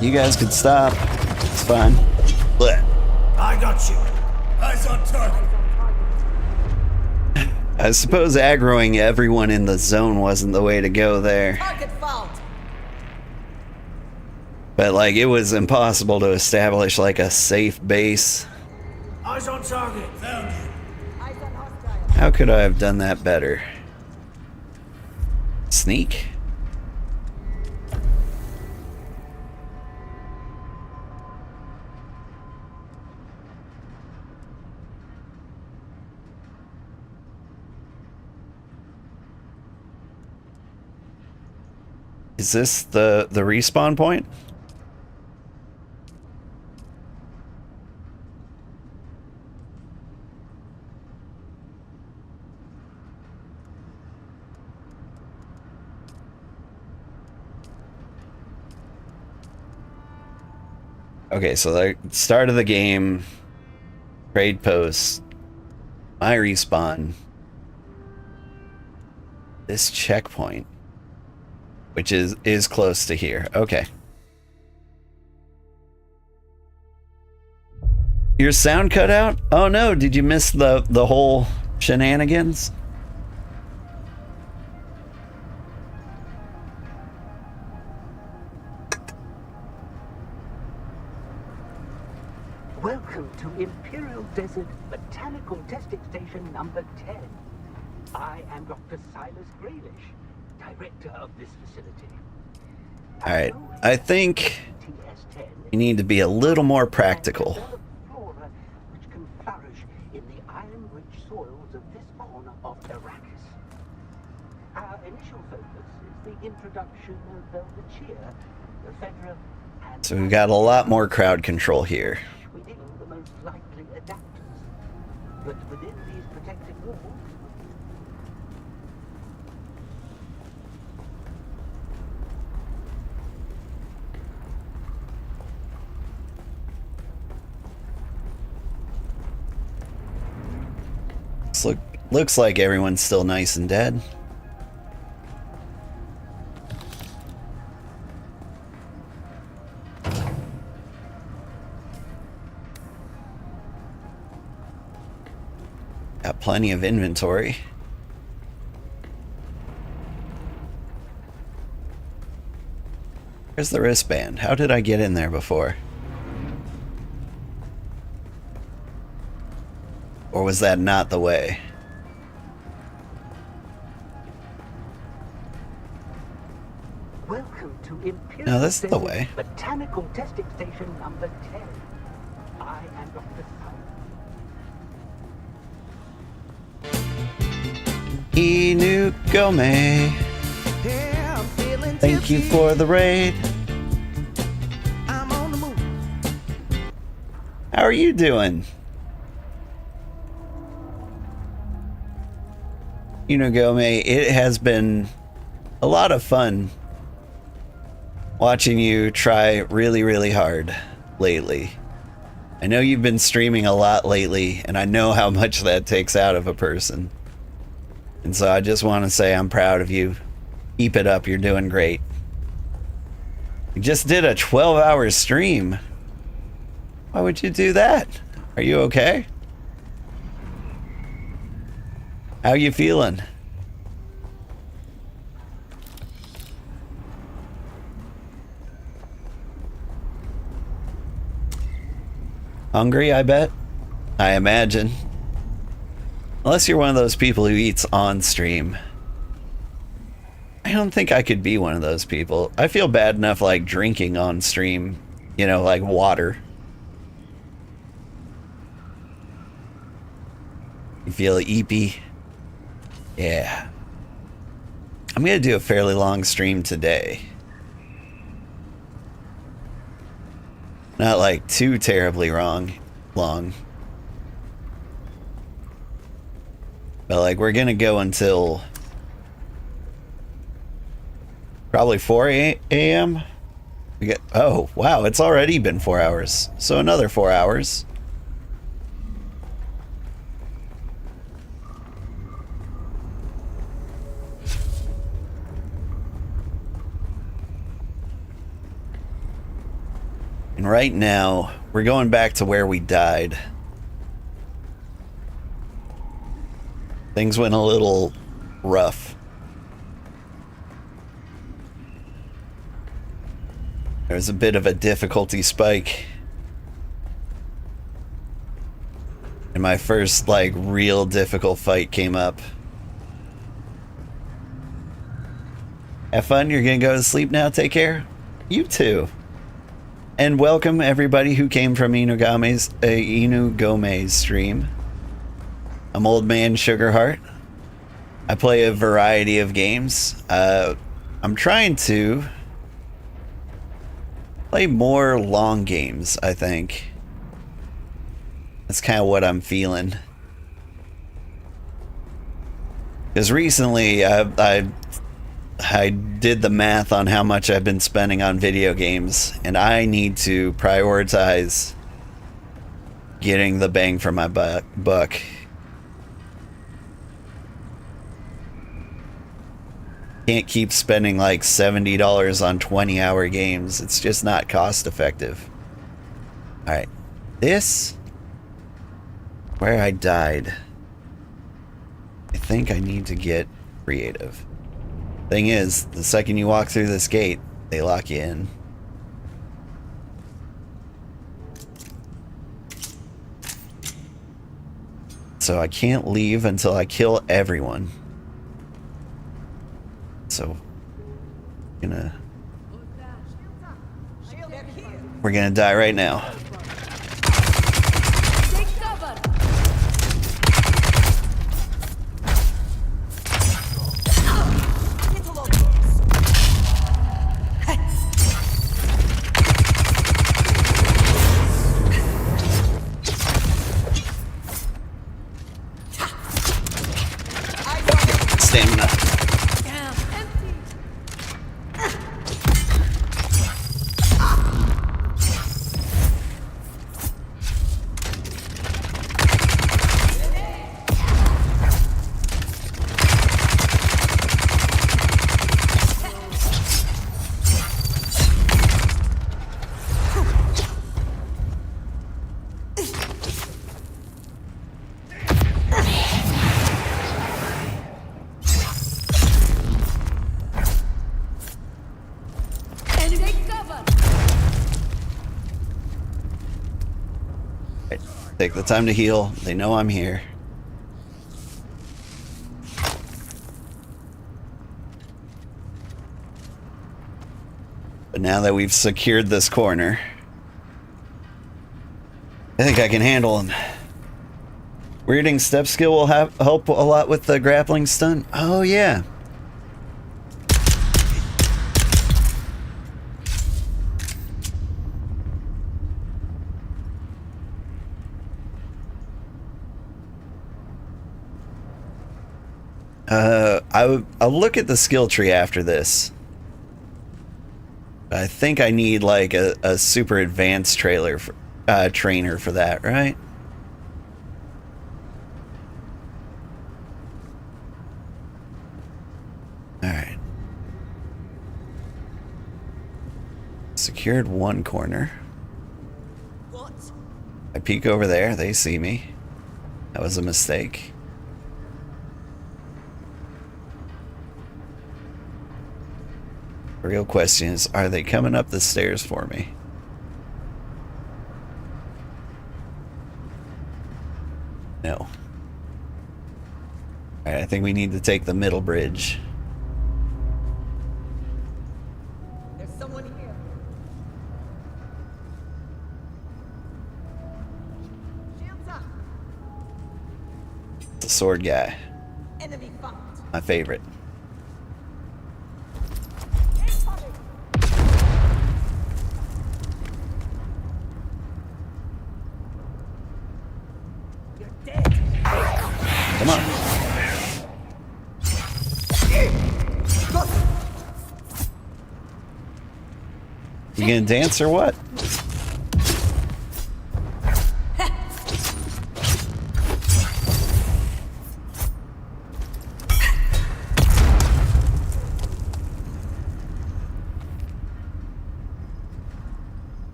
You guys could stop. It's fine. Blech. I got you. Eyes on target. I suppose aggroing everyone in the zone wasn't the way to go there. Target found. But like, it was impossible to establish like a safe base. Eyes on target. Found it. How could I have done that better? Sneak? Is this the respawn point? Okay, so the start of the game, trade post, my respawn, this checkpoint, which is close to here. Okay. Your sound cut out? Oh no, did you miss the whole shenanigans? Welcome to Imperial Desert Botanical Testing Station number 10. I am Dr. Silas Graylish, director of this facility. Alright, I think you need to be a little more practical. Flora which can flourish in the iron-rich soils of this corner of Arrakis. Our initial focus is the introduction of Velvetia, the Fedra, and So we've got a lot more crowd control here. within the most likely adapters. But within these protected walls, Looks like everyone's still nice and dead. Got plenty of inventory. Where's the wristband? How did I get in there before? Or was that not the way? welcome to Imperial No, this is the Desert way. Botanical Testing Station number 10. I am Dr. Silas. Inugome. Thank you for the raid. How are you doing? Inugome, it has been a lot of fun watching you try really, really hard lately. I know you've been streaming a lot lately, and I know how much that takes out of a person. And so I just want to say I'm proud of you. Keep it up, you're doing great. You just did a 12-hour stream. Why would you do that? Are you okay? How you feeling? Hungry, I bet? I imagine. Unless you're one of those people who eats on stream. I don't think I could be one of those people. I feel bad enough like drinking on stream, you know, like water. You feel eepy? Yeah. I'm gonna do a fairly long stream today. Not like too terribly long. But like we're gonna go until probably 4 a.m. We get, oh wow, it's already been 4 hours. So another 4 hours. And right now, we're going back to where we died. Things went a little rough. There's a bit of a difficulty spike. And my first, like, real difficult fight came up. Have fun, you're gonna go to sleep now, take care. You too. And welcome everybody who came from Inu Gome's stream. I'm Old Man Sugarheart. I play a variety of games. I'm trying to play more long games, I think. That's kind of what I'm feeling. Because recently, I did the math on how much I've been spending on video games, and I need to prioritize getting the bang for my buck. Can't keep spending like $70 on 20-hour games. It's just not cost effective. Alright. This... where I died. I think I need to get creative. Thing is, the second you walk through this gate, they lock you in. So I can't leave until I kill everyone. So, we're gonna die right now. Stamina. Take the time to heal. They know I'm here. But now that we've secured this corner, I think I can handle him. Weirding step skill will help a lot with the grappling stun. Oh yeah. I'll look at the skill tree after this. I think I need like a super advanced trainer for that, right? Alright. Secured one corner. What? I peek over there, they see me. That was a mistake. The real question is, are they coming up the stairs for me? No. Alright, I think we need to take the middle bridge. There's someone here. Shields up. The sword guy. Enemy found. My favorite. Come on. You gonna dance or what?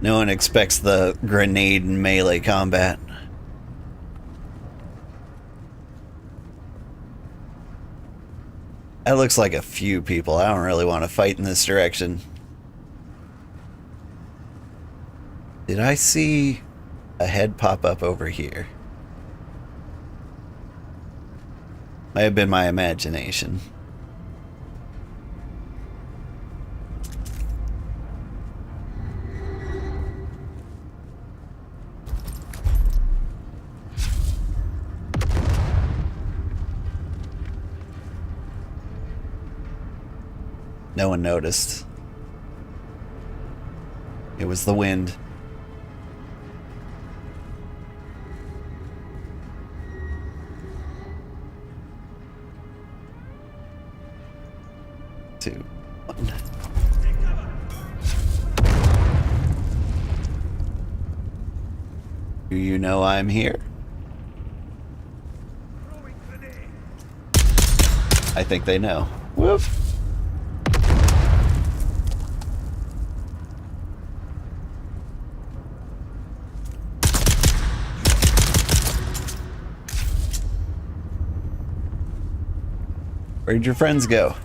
No one expects the grenade and melee combat. That looks like a few people. I don't really want to fight in this direction. Did I see a head pop up over here? Might have been my imagination. No one noticed. It was the wind. Two, one. Do you know I'm here? I think they know. Whoop. Where'd your friends go?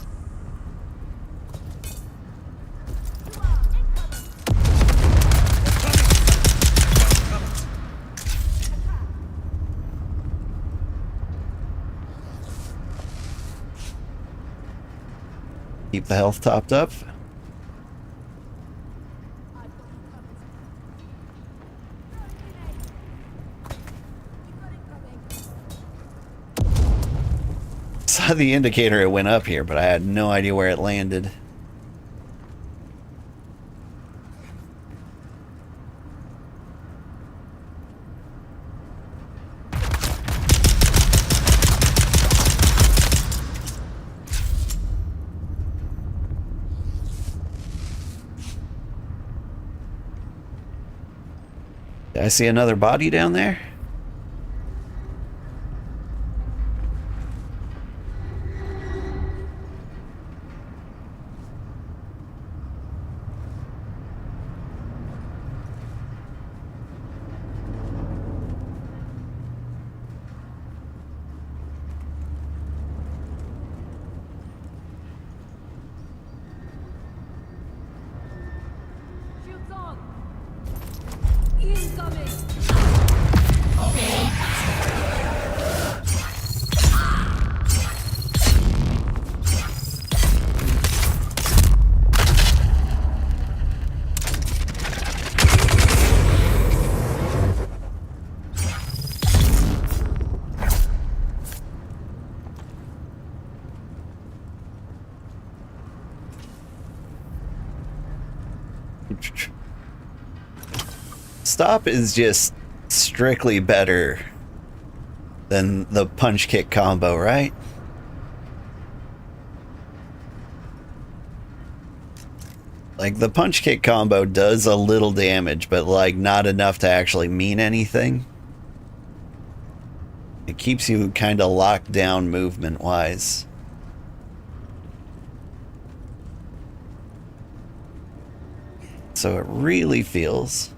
Keep the health topped up. Saw the indicator it went up here, but I had no idea where it landed. Did I see another body down there? Stop is just strictly better than the punch kick combo, right? Like, the punch kick combo does a little damage, but like not enough to actually mean anything. It keeps you kind of locked down movement wise. So it really feels.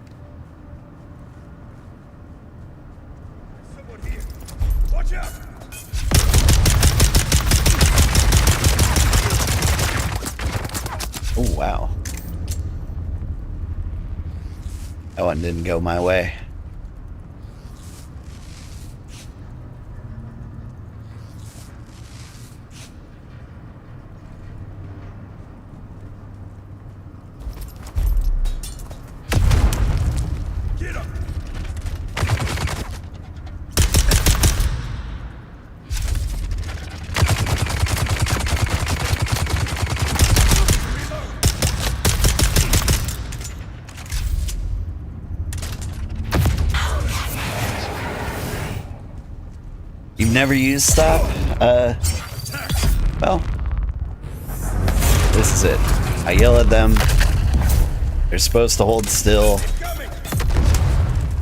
Oh, wow. That one didn't go my way. You've never used stop? Well, this is it. I yell at them. They're supposed to hold still.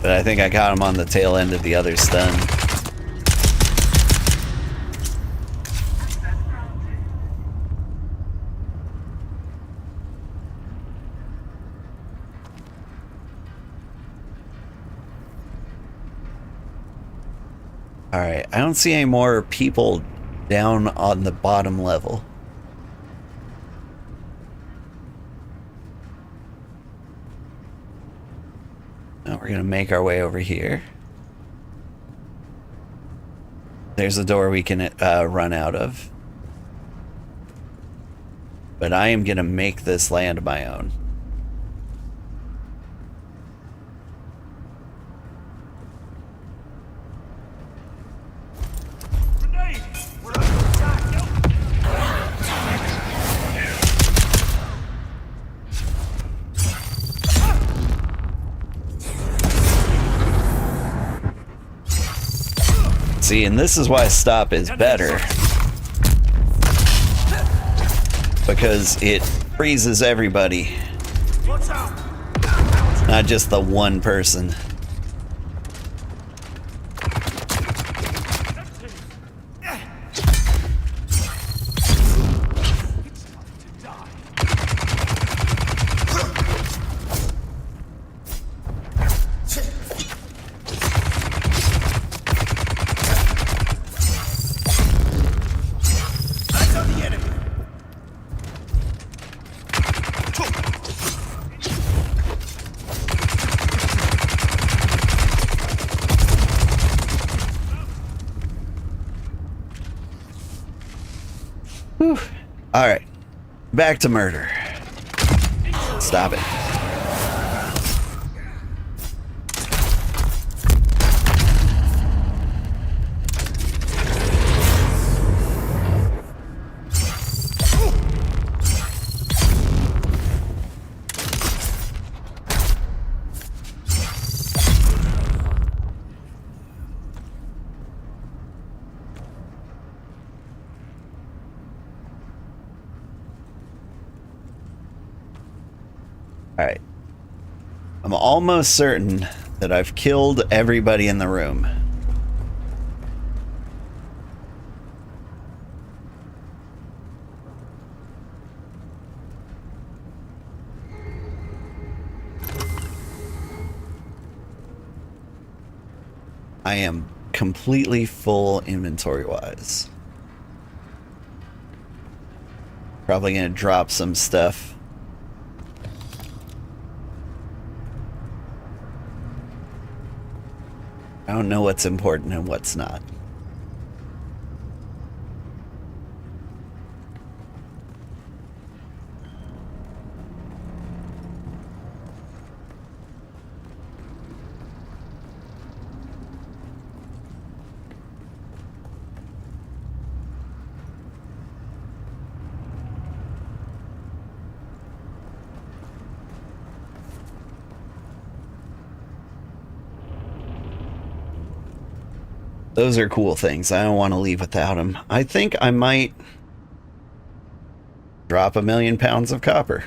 But I think I got them on the tail end of the other stun. Alright, I don't see any more people down on the bottom level. we're gonna make our way over here. There's a door we can run out of. But I am gonna make this land my own. See, and this is why stop is better. Because it freezes everybody. Not just the one person. All right, back to murder. Stop it. Alright. I'm almost certain that I've killed everybody in the room. I am completely full inventory-wise. Probably gonna drop some stuff. I don't know what's important and what's not. Those are cool things. I don't want to leave without them. I think I might drop 1,000,000 pounds of copper.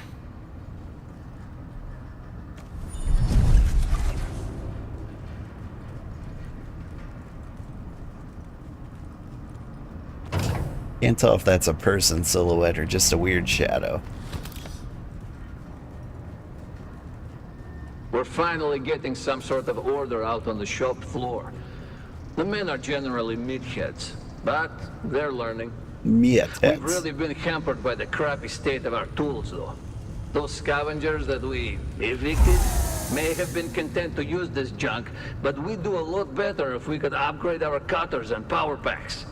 Can't tell if that's a person silhouette or just a weird shadow. We're finally getting some sort of order out on the shop floor. The men are generally meatheads, but they're learning. Meatheads. We've really been hampered by the crappy state of our tools, though. Those scavengers that we evicted may have been content to use this junk, but we'd do a lot better if we could upgrade our cutters and power packs.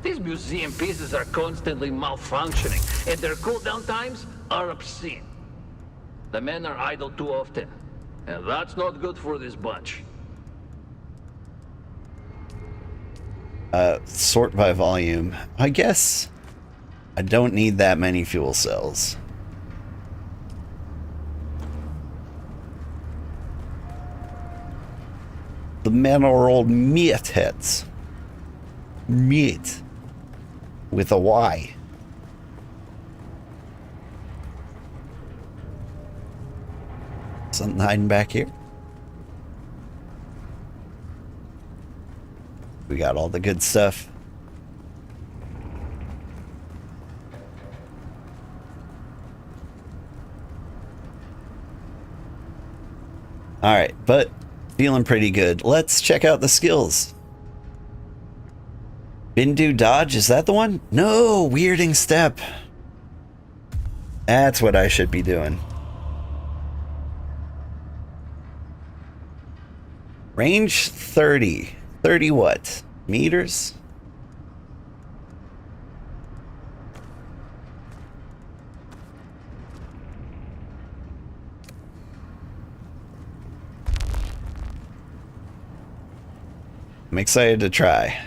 These museum pieces are constantly malfunctioning, and their cooldown times are obscene. The men are idle too often, and that's not good for this bunch. Sort by volume. I guess I don't need that many fuel cells. The men are old meatheads. Meat. With a Y. Something hiding back here? We got all the good stuff. Alright, but feeling pretty good. Let's check out the skills. Bindu dodge, is that the one? No, weirding step. That's what I should be doing. Range 30. 30 what? Meters? I'm excited to try.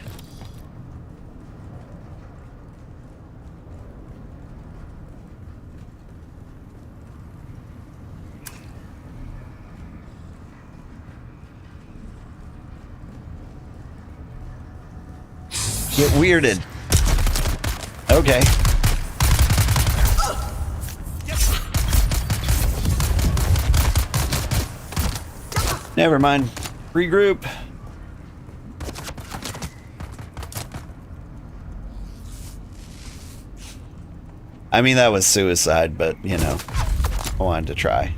Get weirded. Okay. Never mind. Regroup. I mean, that was suicide, but, you know, I wanted to try.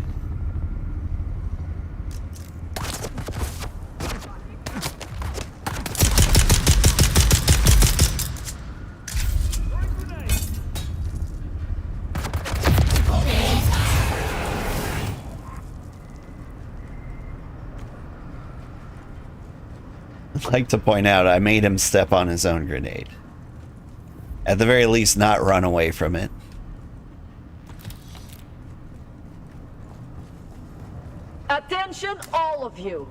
I'd like to point out I made him step on his own grenade. At the very least, not run away from it. Attention, all of you!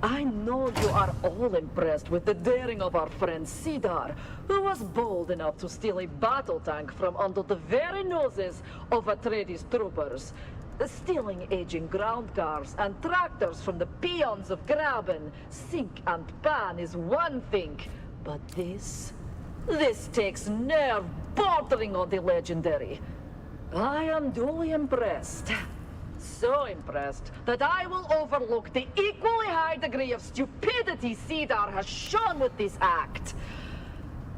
I know you are all impressed with the daring of our friend Cedar, who was bold enough to steal a battle tank from under the very noses of Atreides troopers. Stealing aging ground cars and tractors from the peons of Graben, sink and pan is one thing, but this takes nerve bordering on the legendary. I am duly impressed. So impressed that I will overlook the equally high degree of stupidity Cedar has shown with this act.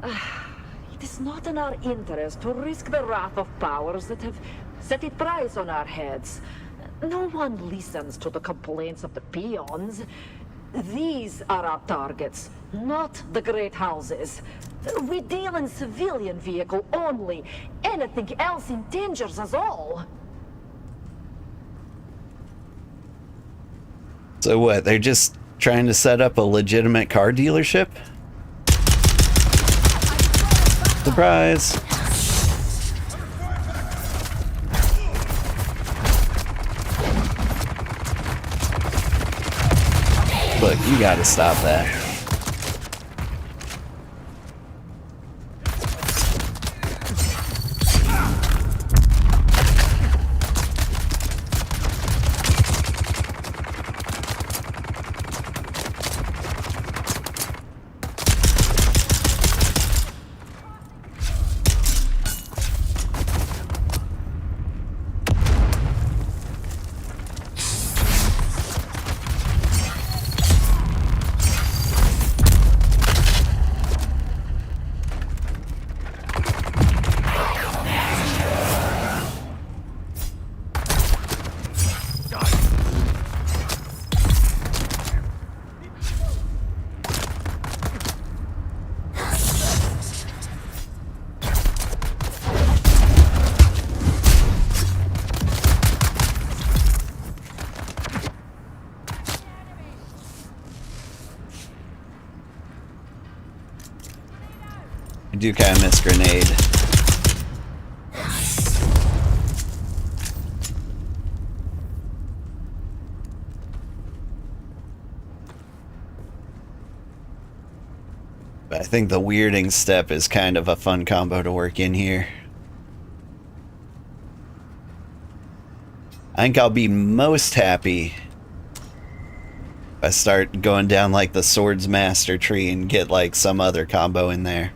It is not in our interest to risk the wrath of powers that have set a price on our heads. No one listens to the complaints of the peons. These are our targets, not the great houses. We deal in civilian vehicle only. Anything else endangers us all. So what, they're just trying to set up a legitimate car dealership? Surprise! Look, you gotta stop that. I do kind of miss grenade. But I think the weirding step is kind of a fun combo to work in here. I think I'll be most happy if I start going down like the Swords Master tree and get like some other combo in there.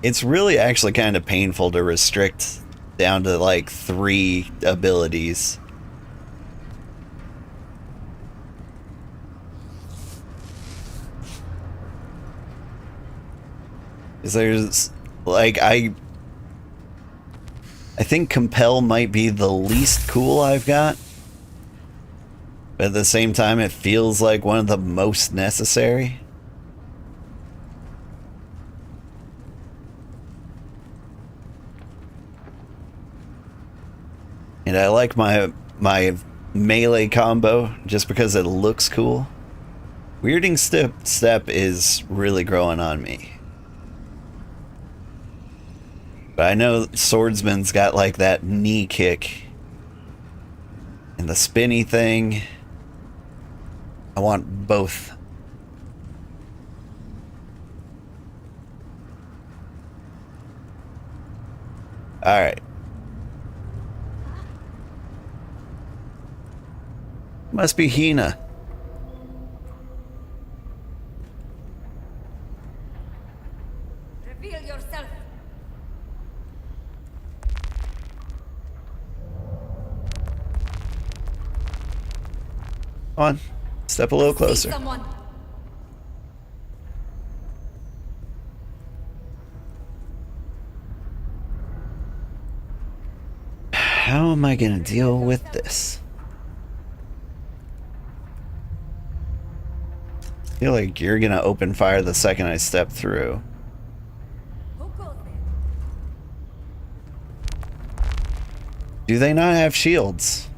It's really actually kind of painful to restrict down to like 3 abilities. There's like I think Compel might be the least cool I've got, but at the same time it feels like one of the most necessary. And I like my melee combo just because it looks cool. Weirding step is really growing on me. But I know Swordsman's got like that knee kick and the spinny thing. I want both. Alright. Must be Hina. Reveal yourself. Come on. Step a little closer. Someone. How am I gonna deal with this? I feel like you're gonna open fire the second I step through. Do they not have shields?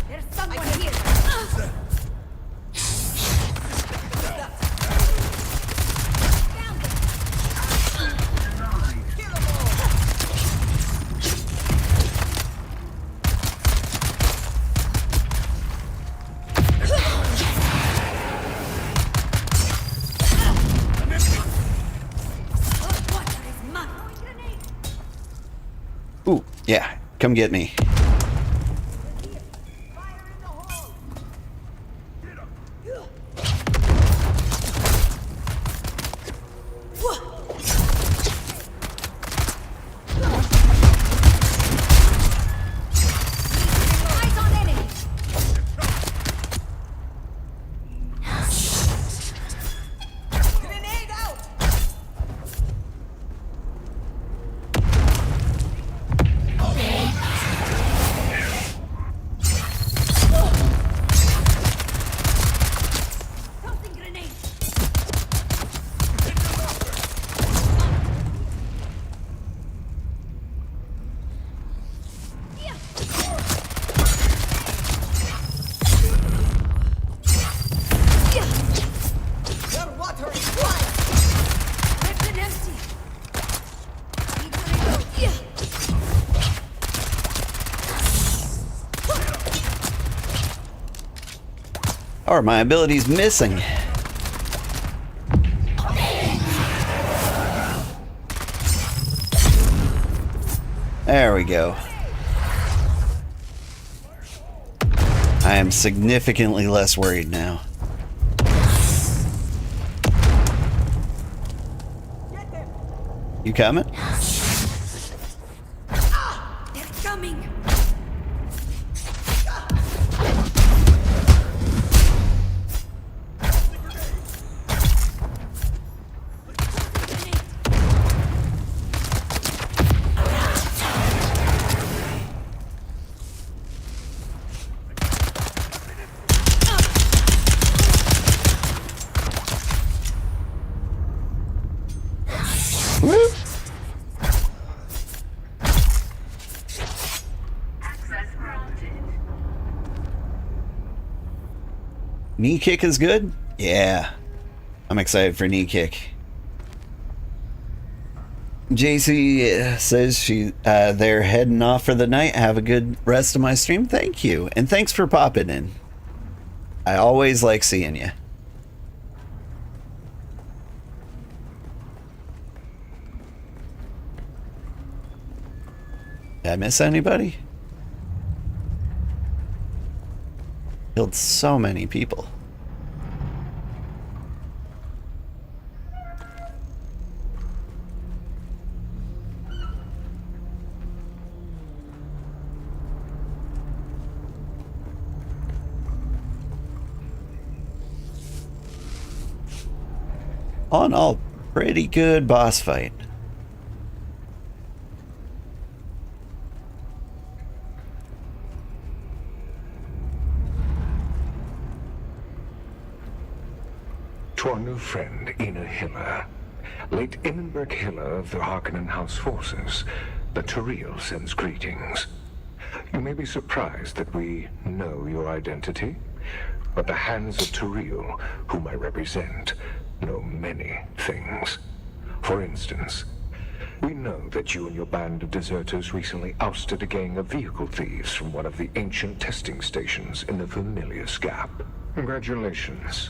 There's someone here. Ooh, yeah. Come get me. Or my ability's missing. There we go. I am significantly less worried now. You coming? They're coming. Knee kick is good? Yeah. I'm excited for knee kick. JC says they're heading off for the night. Have a good rest of my stream. Thank you. And thanks for popping in. I always like seeing you. Did I miss anybody? Killed so many people. All in all, pretty good boss fight. To our new friend, Ina Hiller, late Innenberg Hiller of the Harkonnen House forces, the Turiel sends greetings. You may be surprised that we know your identity, but the hands of Turiel, whom I represent, know many things. For instance, we know that you and your band of deserters recently ousted a gang of vehicle thieves from one of the ancient testing stations in the Vermilius Gap. Congratulations.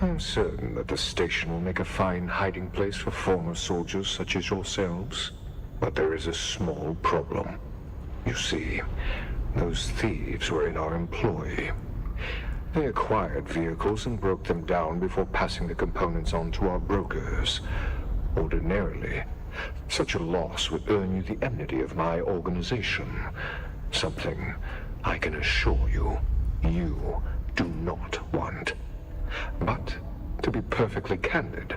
I am certain that the station will make a fine hiding place for former soldiers such as yourselves. But there is a small problem. You see, those thieves were in our employ. They acquired vehicles and broke them down before passing the components on to our brokers. Ordinarily, such a loss would earn you the enmity of my organization. Something I can assure you, you do not want. But, to be perfectly candid,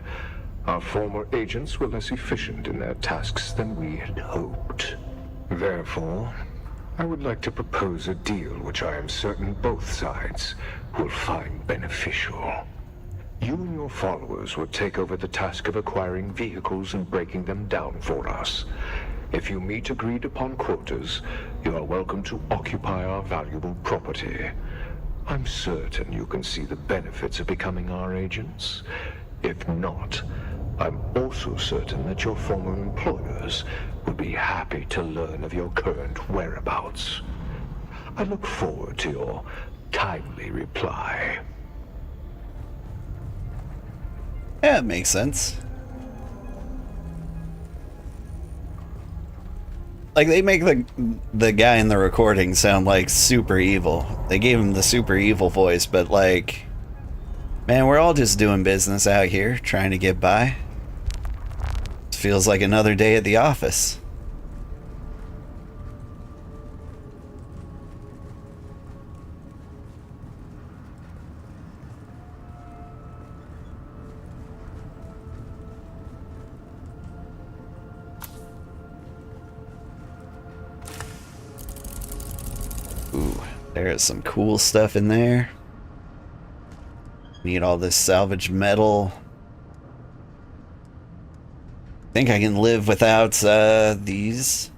our former agents were less efficient in their tasks than we had hoped. Therefore, I would like to propose a deal which I am certain both sides will find beneficial. You and your followers will take over the task of acquiring vehicles and breaking them down for us. If you meet agreed upon quotas, you are welcome to occupy our valuable property. I'm certain you can see the benefits of becoming our agents. If not, I'm also certain that your former employers would be happy to learn of your current whereabouts. I look forward to your timely reply. Yeah, it makes sense. Like, they make the guy in the recording sound like super evil. They gave him the super evil voice, but like, man, we're all just doing business out here, trying to get by. It feels like another day at the office. Ooh, there's some cool stuff in there. Need all this salvaged metal. Think I can live without these.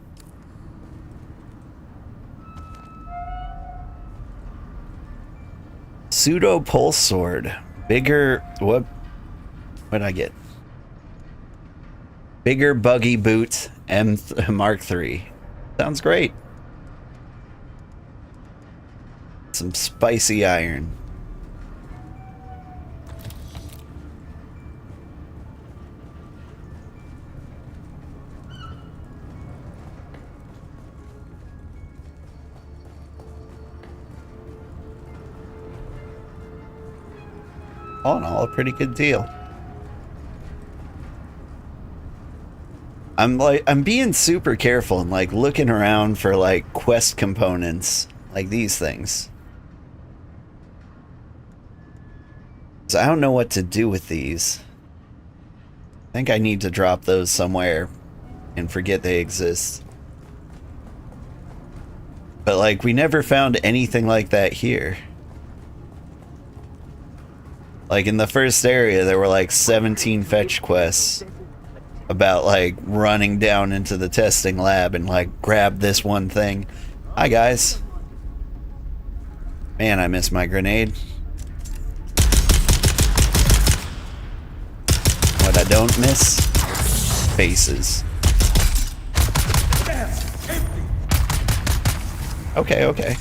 Pseudo pulse sword. Bigger, what did I get? Bigger buggy boot Mark III. Sounds great. Some spicy iron. All in all, a pretty good deal. I'm being super careful and like looking around for like quest components like these things. So I don't know what to do with these. I think I need to drop those somewhere and forget they exist. But like, we never found anything like that here. Like in the first area, there were like 17 fetch quests about like running down into the testing lab and like grab this one thing. Hi guys. Man, I missed my grenade. What I don't miss? Faces. Okay, okay.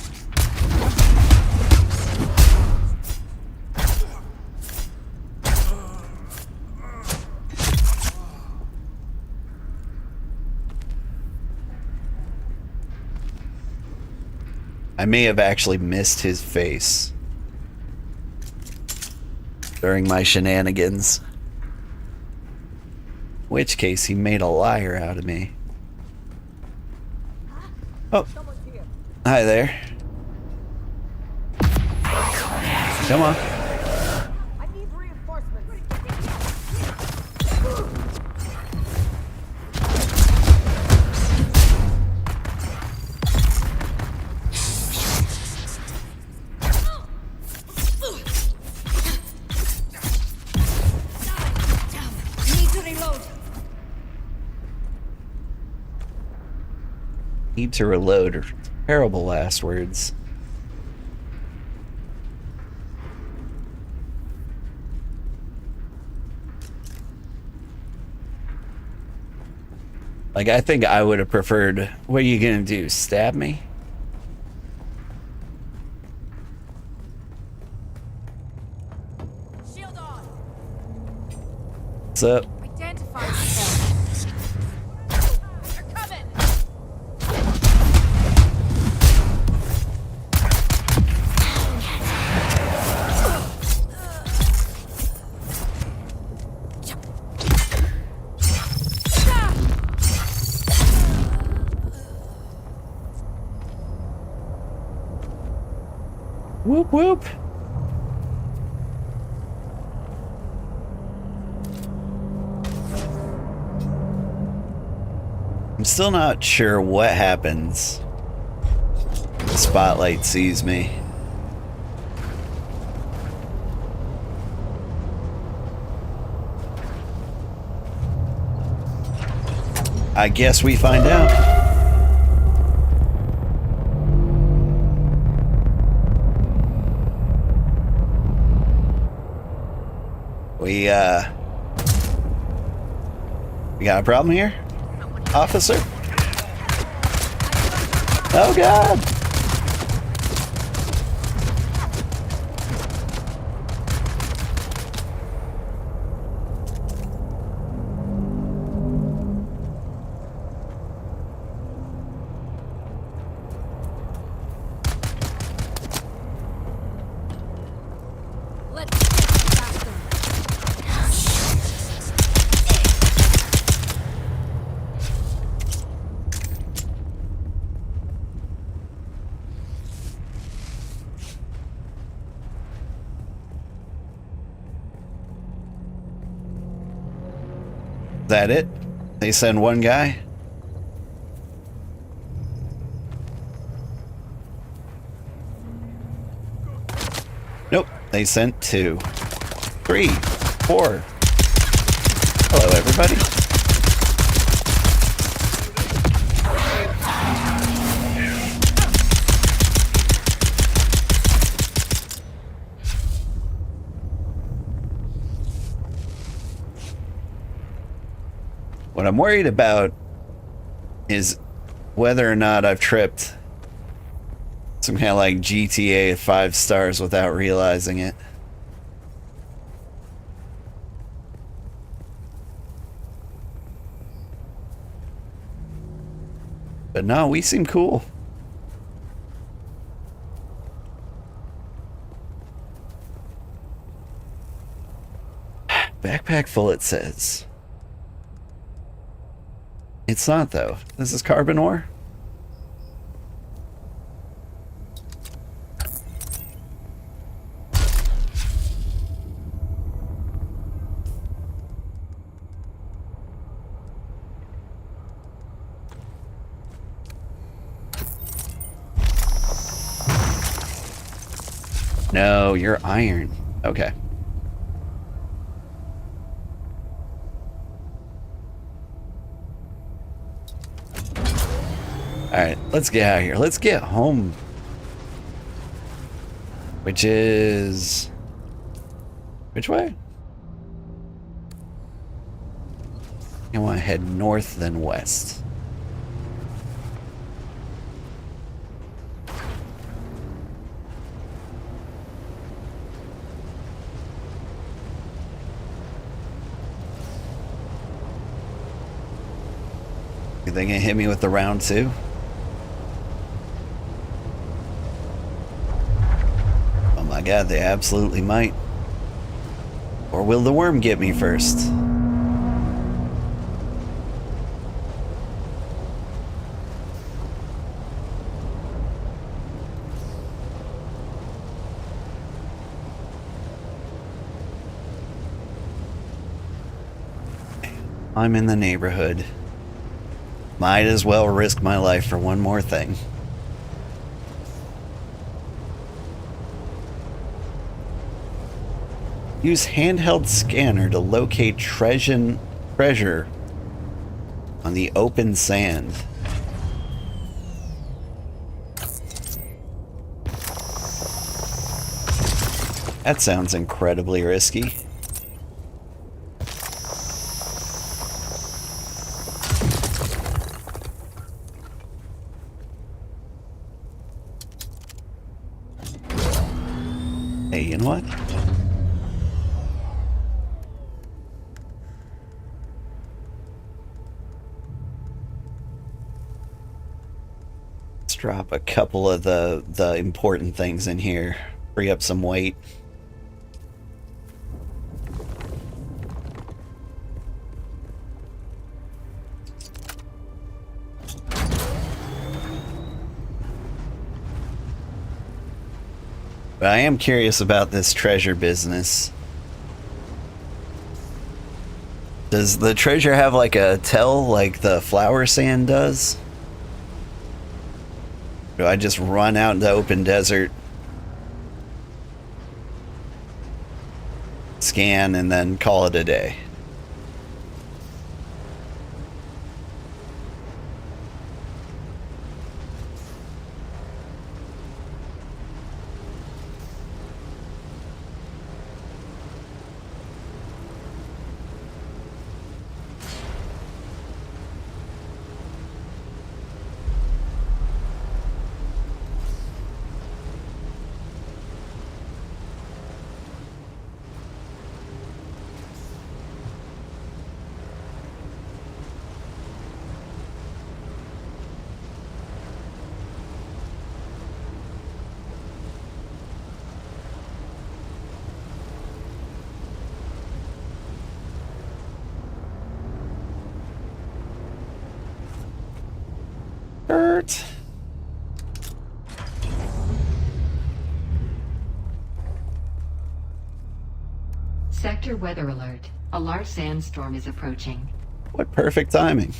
I may have actually missed his face during my shenanigans. In which case, he made a liar out of me. Oh. Hi there. Come on. Need to reload, or terrible last words. Like, I think I would have preferred, what are you gonna do, stab me? Shield on. What's up? Identify yourself. They're coming. Whoop whoop. I'm still not sure what happens. The spotlight sees me. I guess we find out. We got a problem here, officer? Oh God! Is that it? They send one guy? Nope, they sent 2, 3, 4. Hello, everybody. What I'm worried about is whether or not I've tripped some kind of like GTA 5 stars without realizing it. But no, we seem cool. Backpack full, it says. It's not, though. This is carbon ore. No, you're iron. Okay. Alright, let's get out of here. Let's get home. Which is... which way? I want to head north then west. You think it hit me with the round 2? Oh my God, they absolutely might. Or will the worm get me first? I'm in the neighborhood. Might as well risk my life for one more thing. Use handheld scanner to locate treasure on the open sand. That sounds incredibly risky. Hey, you know what? Let's drop a couple of the important things in here. Free up some weight. But I am curious about this treasure business. Does the treasure have like a tell like the flower sand does? Do I just run out into open desert, scan, and then call it a day? Sector weather alert. A large sandstorm is approaching. What perfect timing.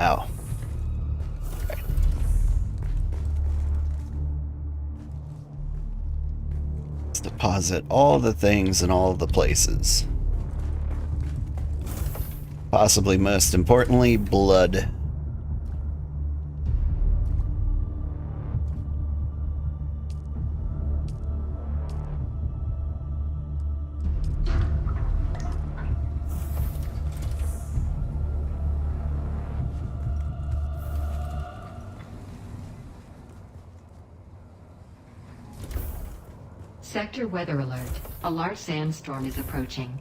Ow. Let's deposit all the things in all the places. Possibly most importantly, blood. Sector weather alert. A large sandstorm is approaching.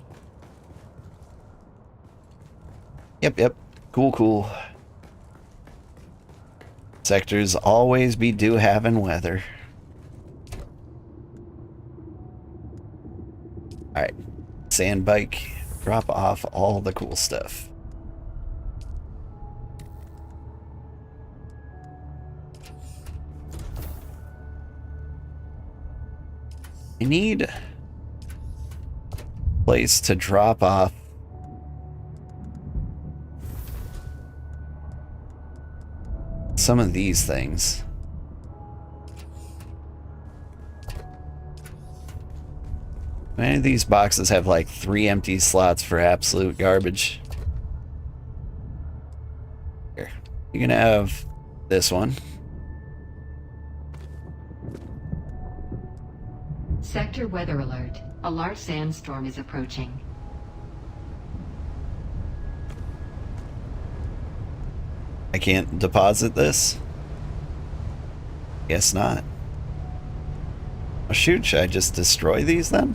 Yep. Cool. Sectors always be do having weather. Alright. Sand bike. Drop off all the cool stuff. I need a place to drop off some of these things. Many of these boxes have like 3 empty slots for absolute garbage. Here, you can have this one. Sector weather alert. A large sandstorm is approaching. I can't deposit this? Guess not. Oh shoot, should I just destroy these then?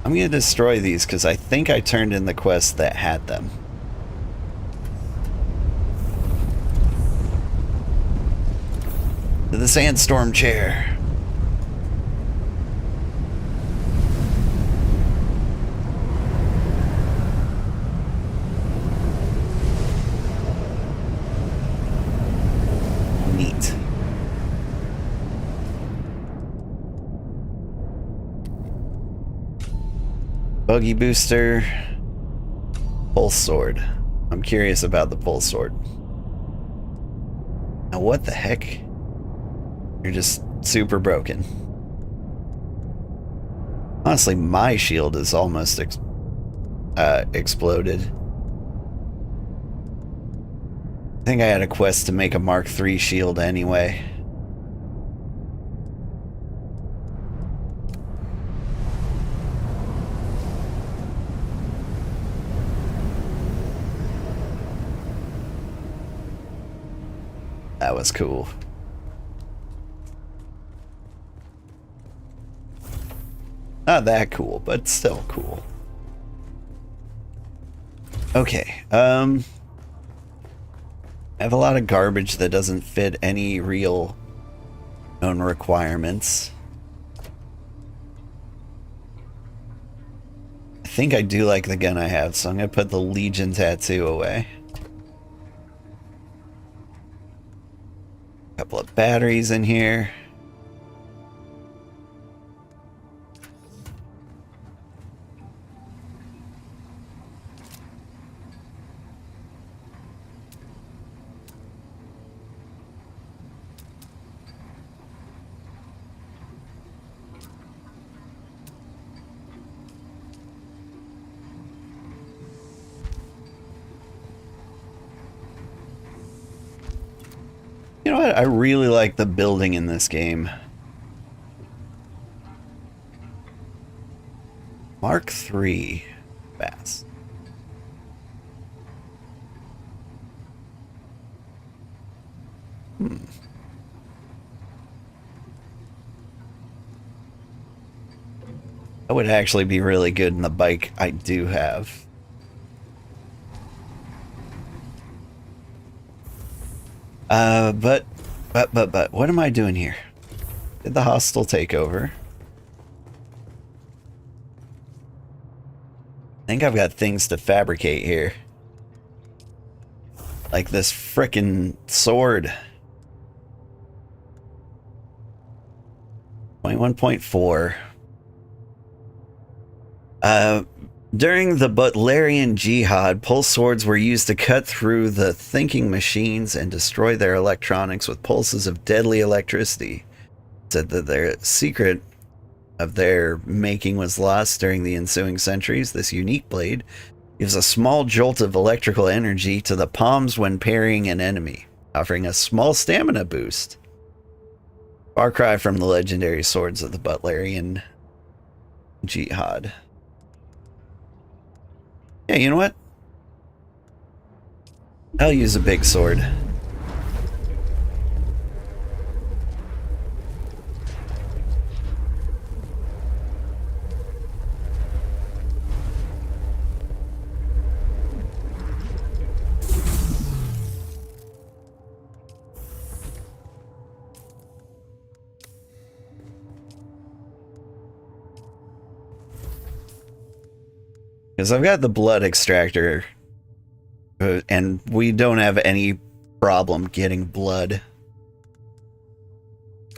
I'm gonna destroy these because I think I turned in the quest that had them. To the sandstorm chair. Neat. Buggy booster. Pulse sword. I'm curious about the pulse sword. Now what the heck? You're just super broken. Honestly, my shield is almost exploded. I think I had a quest to make a Mark III shield anyway. That was cool. Not that cool, but still cool. Okay, I have a lot of garbage that doesn't fit any real known requirements. I think I do like the gun I have, so I'm gonna put the Legion tattoo away. A couple of batteries in here. You know what? I really like the building in this game. Mark III Bass. That would actually be really good in the bike I do have. But what am I doing here? Did the hostile take over? I think I've got things to fabricate here. Like this frickin' sword. 1.4. During the Butlerian Jihad, pulse swords were used to cut through the thinking machines and destroy their electronics with pulses of deadly electricity. Said that their secret of their making was lost during the ensuing centuries. This unique blade gives a small jolt of electrical energy to the palms when parrying an enemy, offering a small stamina boost. Far cry from the legendary swords of the Butlerian Jihad. Yeah, you know what? I'll use a big sword. Because I've got the blood extractor, and we don't have any problem getting blood.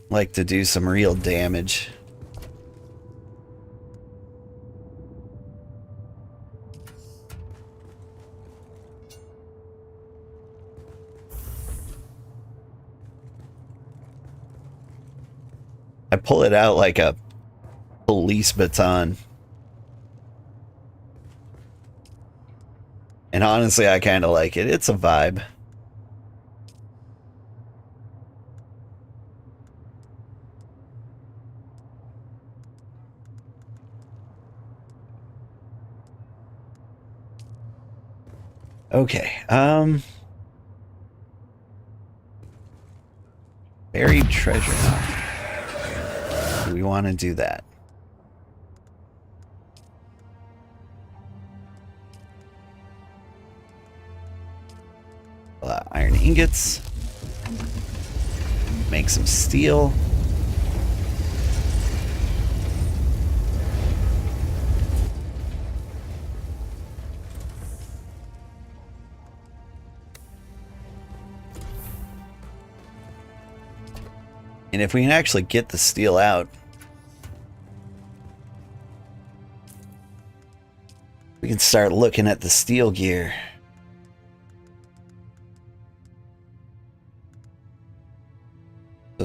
Like to do some real damage. I pull it out like a police baton. And honestly, I kind of like it. It's a vibe. Okay, buried treasure. Do we want to do that? Iron ingots. Make some steel. And if we can actually get the steel out, we can start looking at the steel gear.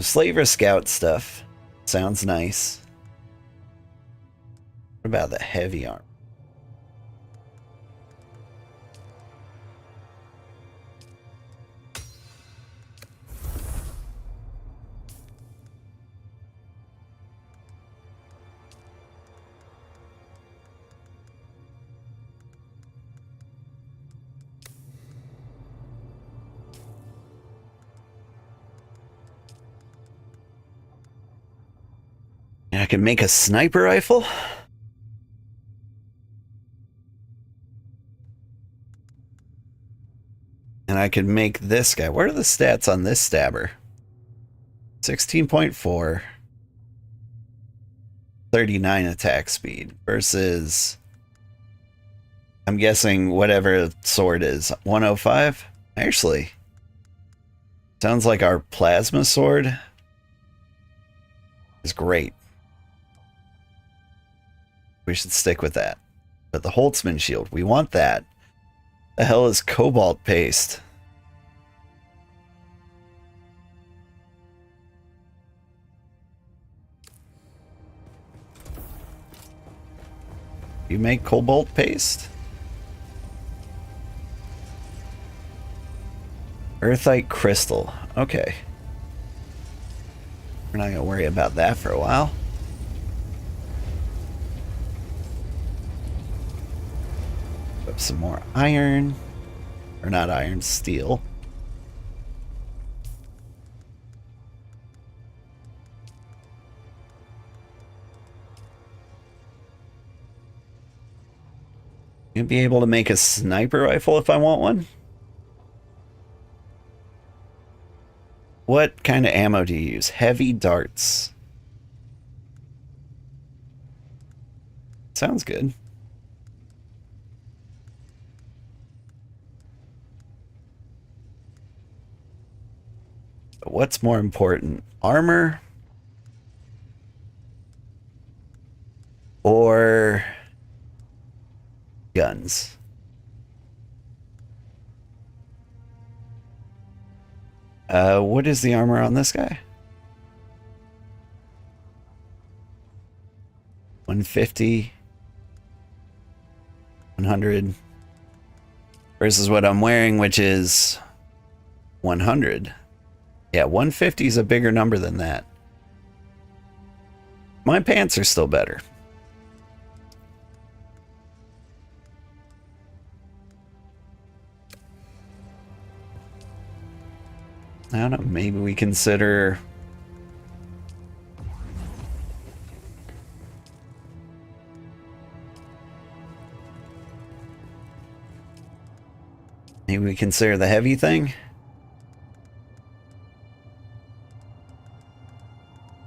So Slaver Scout stuff sounds nice. What about the heavy armor? And I can make a sniper rifle. And I could make this guy. What are the stats on this stabber? 16.4. 39 attack speed versus, I'm guessing whatever sword is, 105? Actually, sounds like our plasma sword is great. We should stick with that. But the Holtzman shield, we want that. The hell is cobalt paste? You make cobalt paste? Earthite crystal. Okay. We're not gonna worry about that for a while. Put some more iron. Or not iron, steel. You'll be able to make a sniper rifle if I want one. What kind of ammo do you use? Heavy darts. Sounds good. But what's more important? Armor? Or guns? What is the armor on this guy? 150, 100 versus what I'm wearing, which is 100. Yeah, 150 is a bigger number than that. My pants are still better. I don't know, maybe we consider the heavy thing.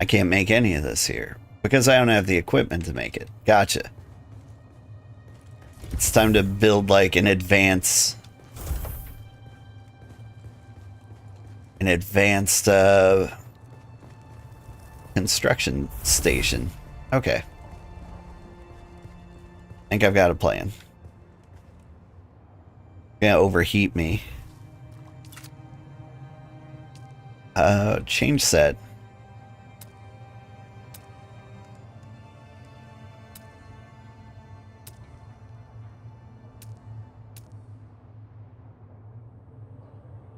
I can't make any of this here because I don't have the equipment to make it. Gotcha. It's time to build like an advanced construction station. Okay. I think I've got a plan. Gonna overheat me. Change set.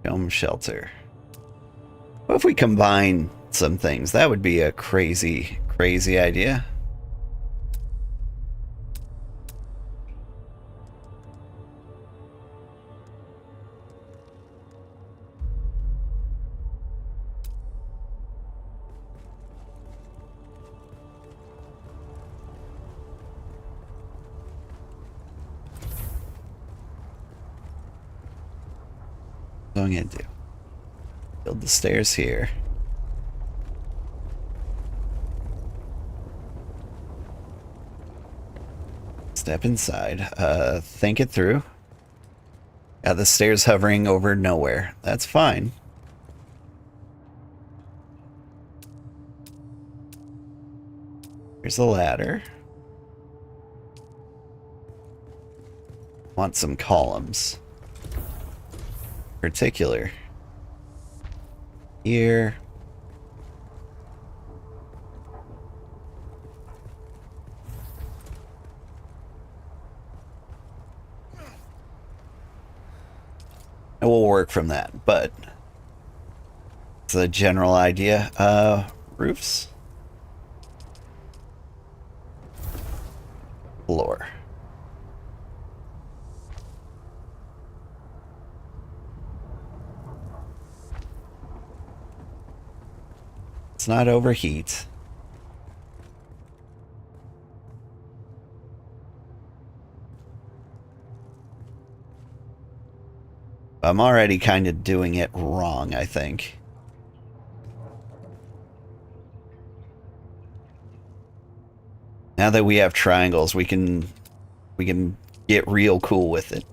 Dome shelter. What if we combine some things? That would be a crazy, crazy idea. What am I gonna do? Build the stairs here. Step inside. Think it through. Got the stairs hovering over nowhere. That's fine. Here's the ladder. Want some columns. Particular. Here. will work from that, but it's a general idea. Roofs. Floor. Let's not overheat. I'm already kind of doing it wrong, I think. Now that we have triangles, we can get real cool with it.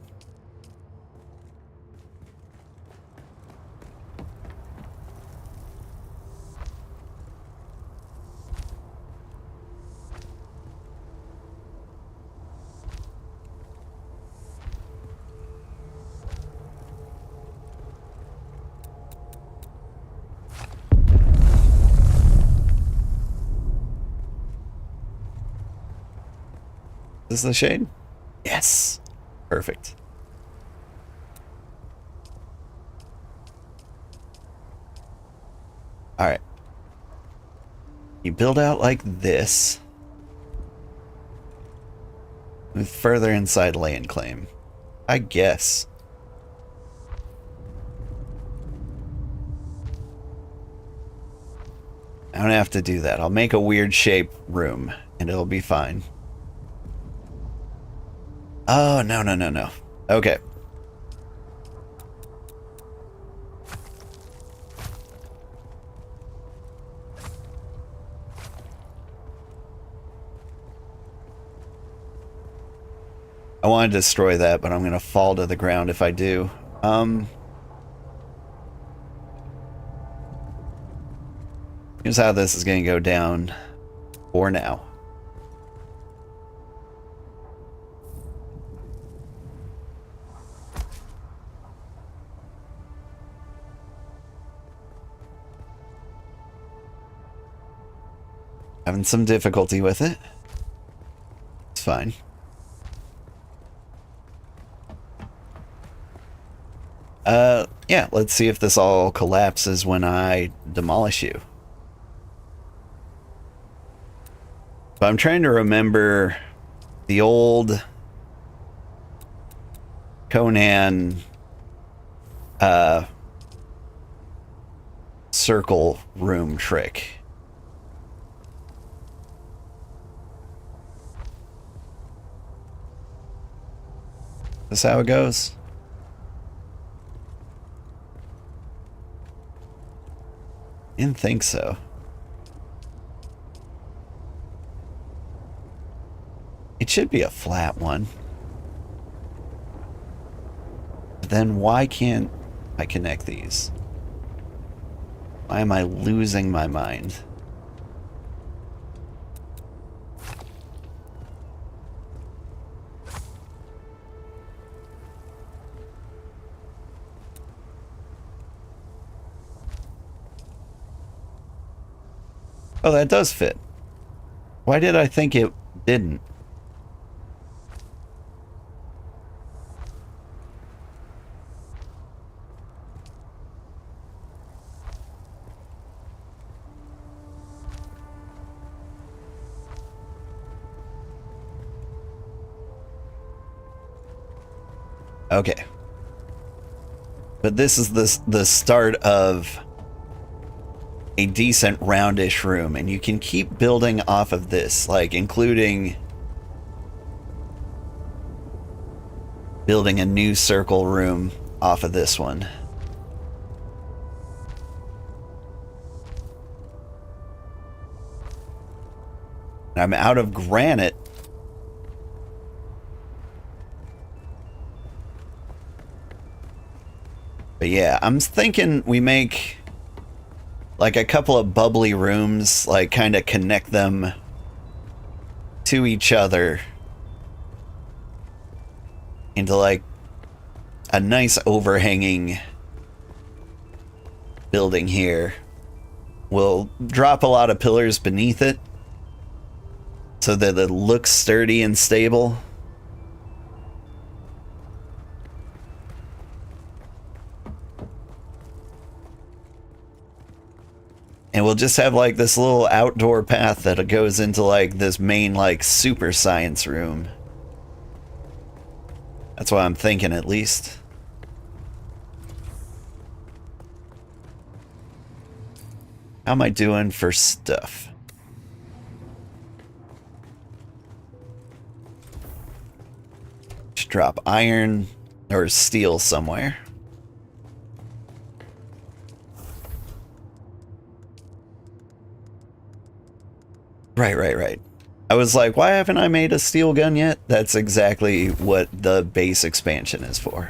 Is this the shade? Yes. Perfect. All right. You build out like this. Move further inside land claim. I guess. I don't have to do that. I'll make a weird shape room and it'll be fine. Oh, no. Okay. I want to destroy that, but I'm going to fall to the ground if I do. Here's how this is going to go down for now. Having some difficulty with it. It's fine. Yeah, let's see if this all collapses when I demolish you. But I'm trying to remember the old Conan circle room trick. Is this how it goes? Didn't think so. It should be a flat one. But then why can't I connect these? Why am I losing my mind? Oh, that does fit. Why did I think it didn't? Okay. But this is the start of a decent roundish room, and you can keep building off of this, like including building a new circle room off of this one. I'm out of granite. But yeah, I'm thinking we make like a couple of bubbly rooms, like kind of connect them to each other into like a nice overhanging building here. We'll drop a lot of pillars beneath it so that it looks sturdy and stable. And we'll just have like this little outdoor path that goes into like this main like super science room. That's what I'm thinking, at least. How am I doing for stuff? Just drop iron or steel somewhere. Right. I was like, why haven't I made a steel gun yet? That's exactly what the base expansion is for.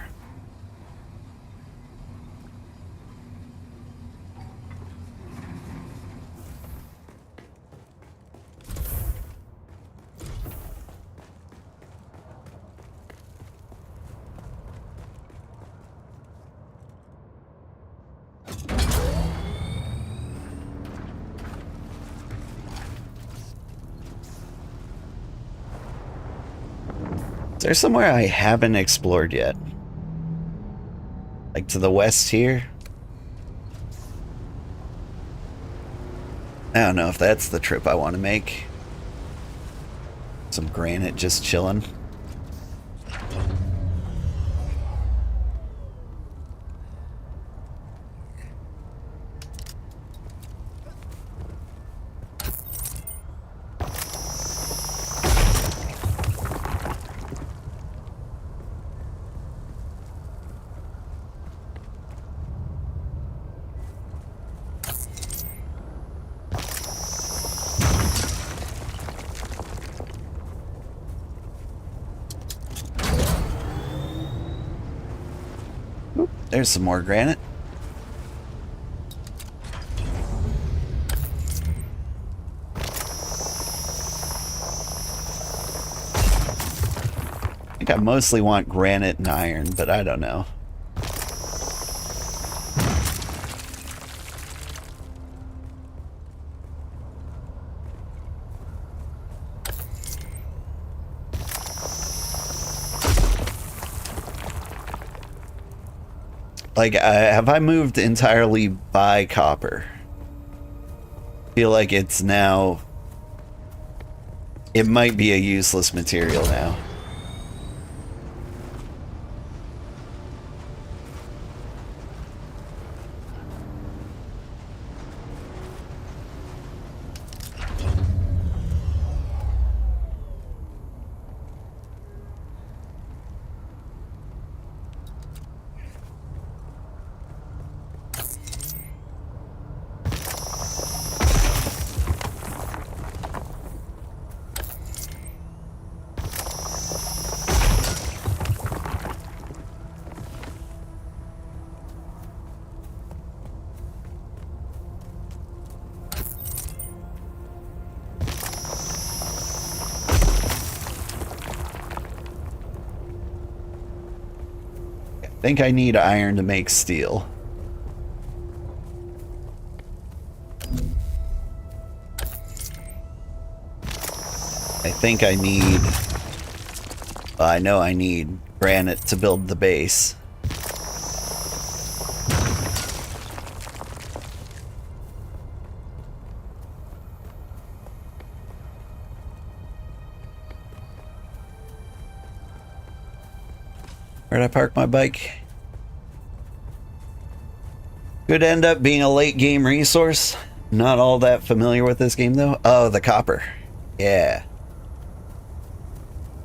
Is there somewhere I haven't explored yet? Like to the west here? I don't know if that's the trip I want to make. Some granite just chilling. There's some more granite. I think I mostly want granite and iron, but I don't know. Like, have I moved entirely by copper? Feel like it's now... It might be a useless material now. I think I need iron to make steel. I think I need... I know I need granite to build the base. Where'd I park my bike? Could end up being a late game resource. Not all that familiar with this game though. Oh, the copper. Yeah.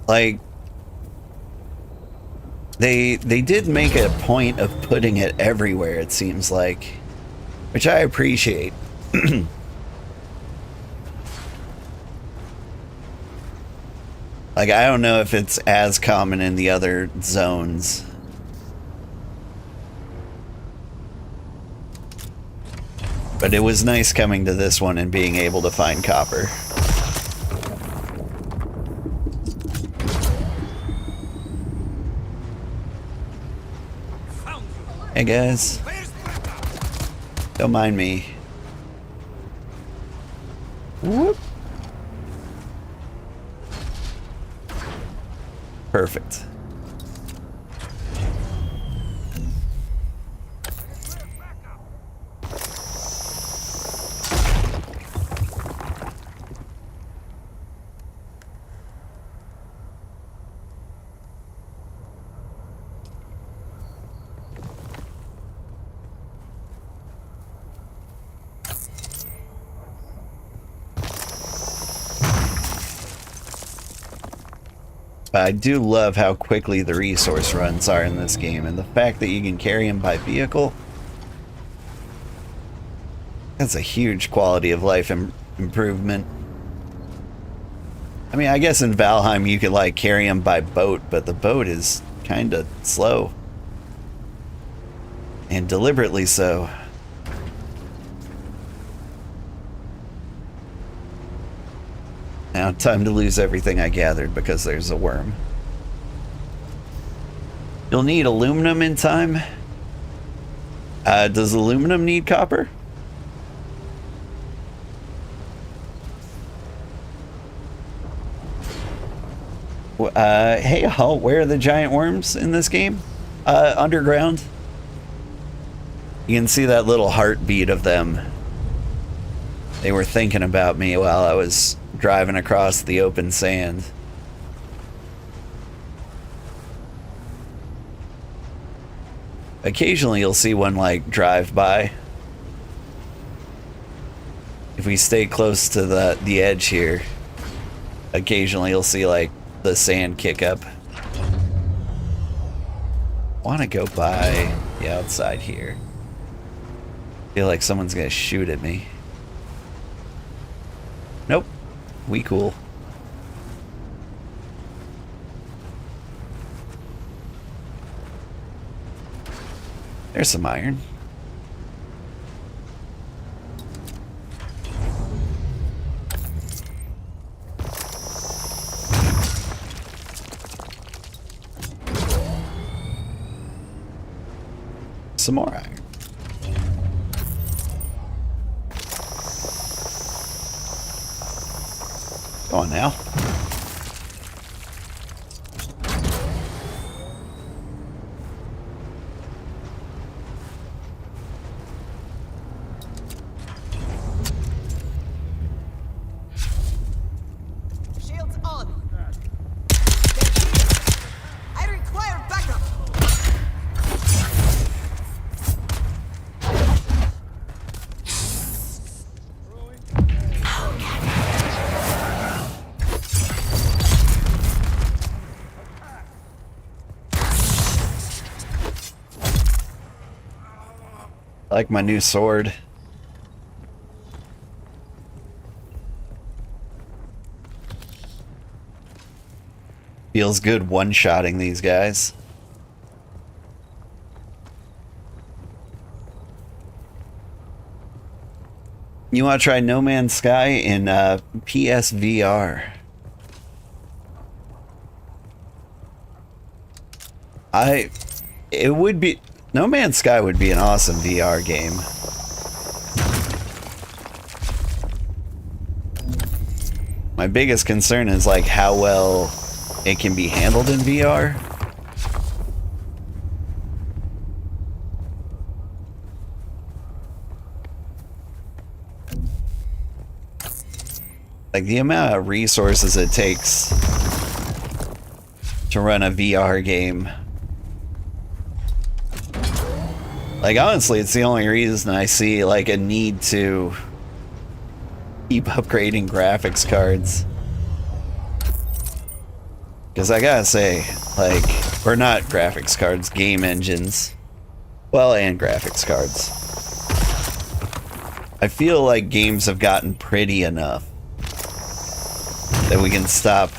Like, they did make a point of putting it everywhere, it seems like, which I appreciate. Like, I don't know if it's as common in the other zones. But it was nice coming to this one and being able to find copper. Hey guys. Don't mind me. Whoop. Perfect. But I do love how quickly the resource runs are in this game, and the fact that you can carry them by vehicle, that's a huge quality of life improvement. I mean, I guess in Valheim you could like carry them by boat, but the boat is kind of slow. And deliberately so. Now, time to lose everything I gathered because there's a worm. You'll need aluminum in time. Does aluminum need copper? Hey, Hull, where are the giant worms in this game? Underground. You can see that little heartbeat of them. They were thinking about me while I was driving across the open sand. Occasionally you'll see one like drive by. If we stay close to the edge here, occasionally you'll see like the sand kick up. Want to go by the outside here. Feel like someone's gonna shoot at me. Nope. We cool. There's some iron. Some more iron. Go on now. Shields on. I require backup. I like my new sword. Feels good one-shotting these guys. You want to try No Man's Sky in PSVR? It would be... No Man's Sky would be an awesome VR game. My biggest concern is like how well it can be handled in VR. Like the amount of resources it takes to run a VR game. Like, honestly, it's the only reason I see, like, a need to keep upgrading graphics cards. Because I gotta say, like, or not graphics cards, game engines. Well, and graphics cards. I feel like games have gotten pretty enough that we can stop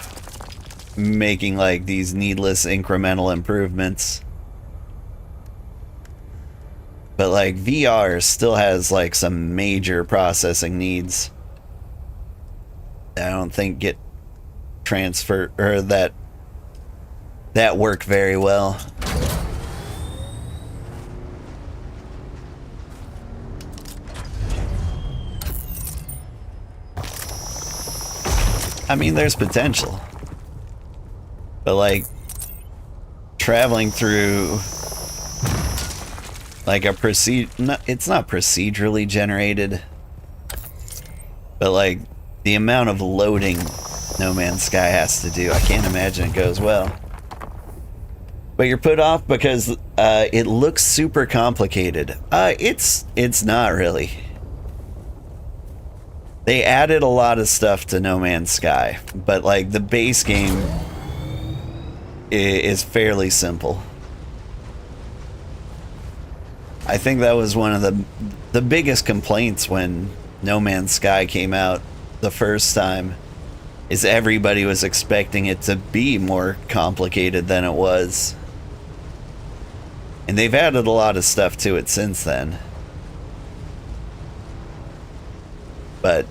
making, like, these needless incremental improvements. But like VR still has like some major processing needs that I don't think get transferred or that work very well. I mean, there's potential, but like traveling through like a it's not procedurally generated, but like the amount of loading No Man's Sky has to do, I can't imagine it goes well. But you're put off because it looks super complicated. It's not really. They added a lot of stuff to No Man's Sky, but like the base game is fairly simple. I think that was one of the biggest complaints when No Man's Sky came out the first time, is everybody was expecting it to be more complicated than it was. And they've added a lot of stuff to it since then. But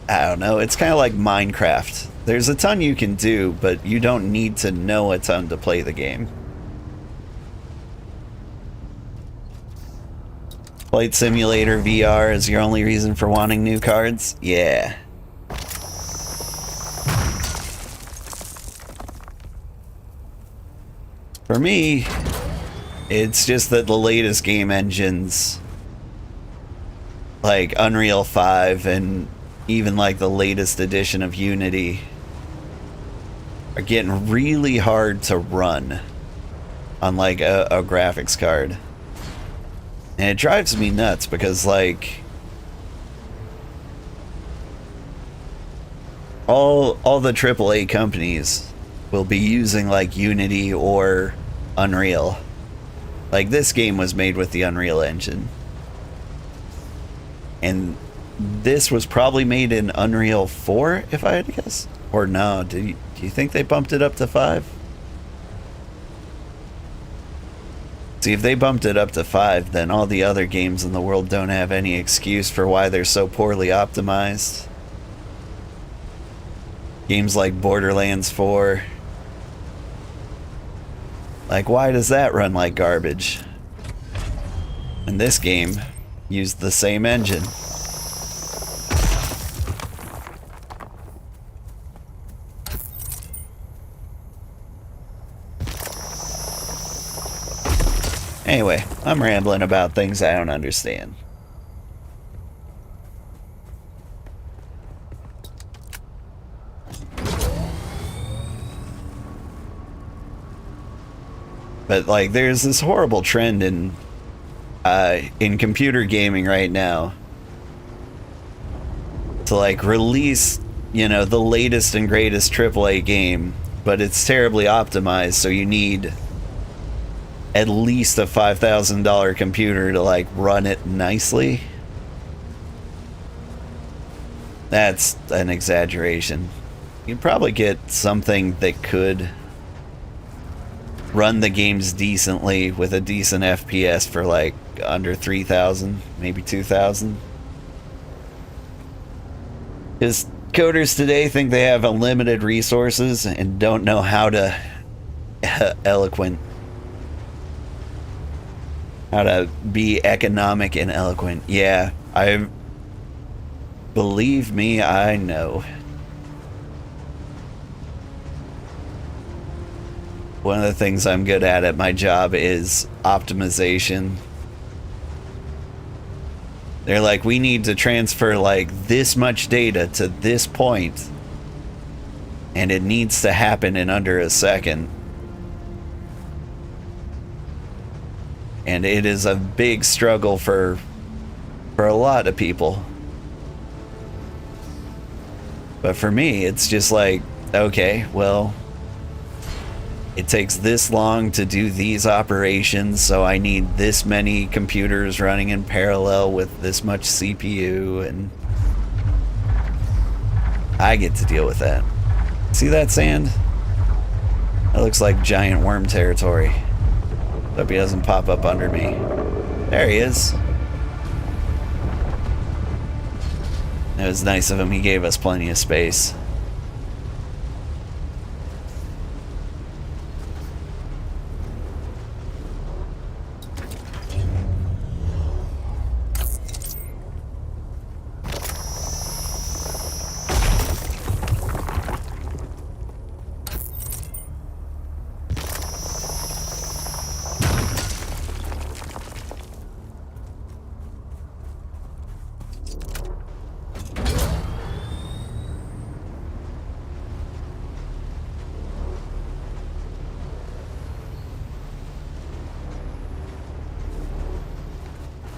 I don't know, it's kind of like Minecraft. There's a ton you can do, but you don't need to know a ton to play the game. Flight Simulator VR is your only reason for wanting new cards? Yeah. For me, it's just that the latest game engines, like Unreal 5 and even like the latest edition of Unity, are getting really hard to run on like a graphics card. And it drives me nuts because like all the AAA companies will be using like Unity or Unreal. Like this game was made with the Unreal Engine. And this was probably made in Unreal 4, if I had to guess. Or no, do you think they bumped it up to 5? See, if they bumped it up to 5, then all the other games in the world don't have any excuse for why they're so poorly optimized. Games like Borderlands 4. Like, why does that run like garbage? And this game used the same engine. Anyway, I'm rambling about things I don't understand. But like, there's this horrible trend in computer gaming right now to like release, you know, the latest and greatest AAA game, but it's terribly optimized, so you need at least a $5,000 computer to like run it nicely. That's an exaggeration. You'd probably get something that could run the games decently with a decent FPS for like under 3,000, maybe 2,000. Because coders today think they have unlimited resources and don't know how to how to be economic and eloquent. Yeah, believe me, I know. One of the things I'm good at my job is optimization. They're like, we need to transfer like this much data to this point, and it needs to happen in under a second. And it is a big struggle for a lot of people. But for me, it's just like, okay, well, it takes this long to do these operations, so I need this many computers running in parallel with this much CPU, and I get to deal with that. See that sand? That looks like giant worm territory. Hope he doesn't pop up under me. There he is. It was nice of him. He gave us plenty of space.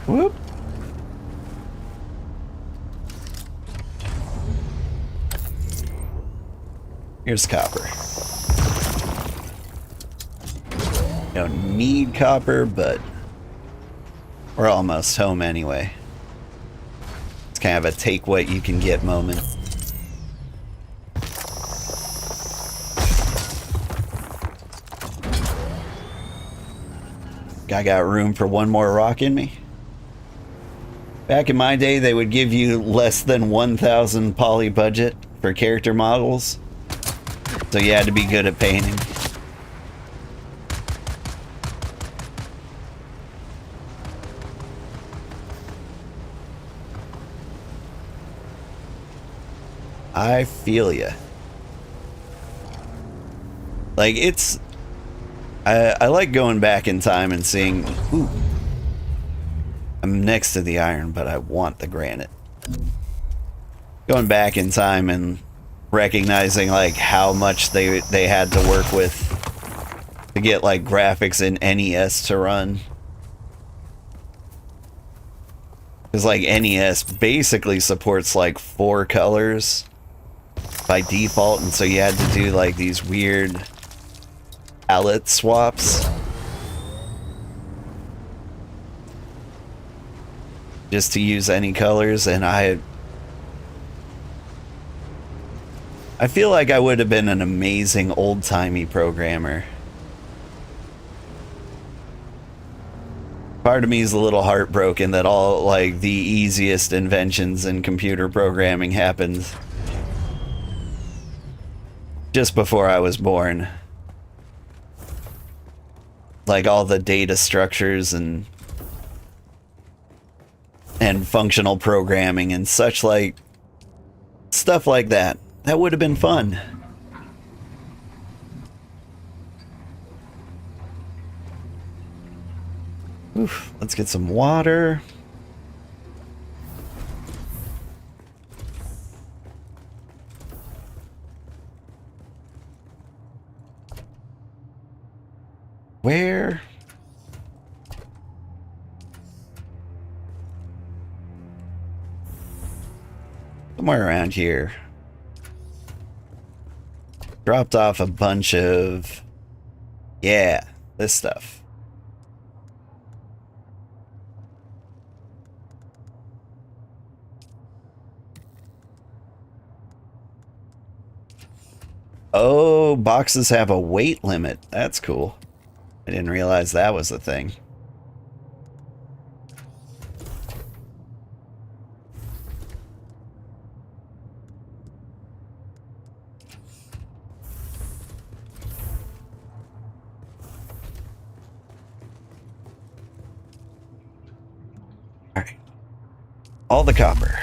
Whoop. Here's copper. don't need copper, but we're almost home anyway. It's kind of a take what you can get moment. I got room for one more rock in me. Back in my day, they would give you less than 1,000 poly budget for character models, so you had to be good at painting. I feel ya. Like, it's... I like going back in time and seeing... Ooh. I'm next to the iron, but I want the granite. Going back in time and recognizing, like, how much they had to work with to get, like, graphics in NES to run. Because, like, NES basically supports, like, 4 colors by default, and so you had to do, like, these weird palette swaps just to use any colors, and I feel like I would have been an amazing old-timey programmer. Part of me is a little heartbroken that all, like, the easiest inventions in computer programming happened just before I was born. Like all the data structures and functional programming and such, like stuff like that. That would have been fun. Oof, let's get some water. Where? Somewhere around here. Dropped off a bunch of... Yeah, this stuff. Oh, boxes have a weight limit. That's cool. I didn't realize that was the thing. Alright. All the copper.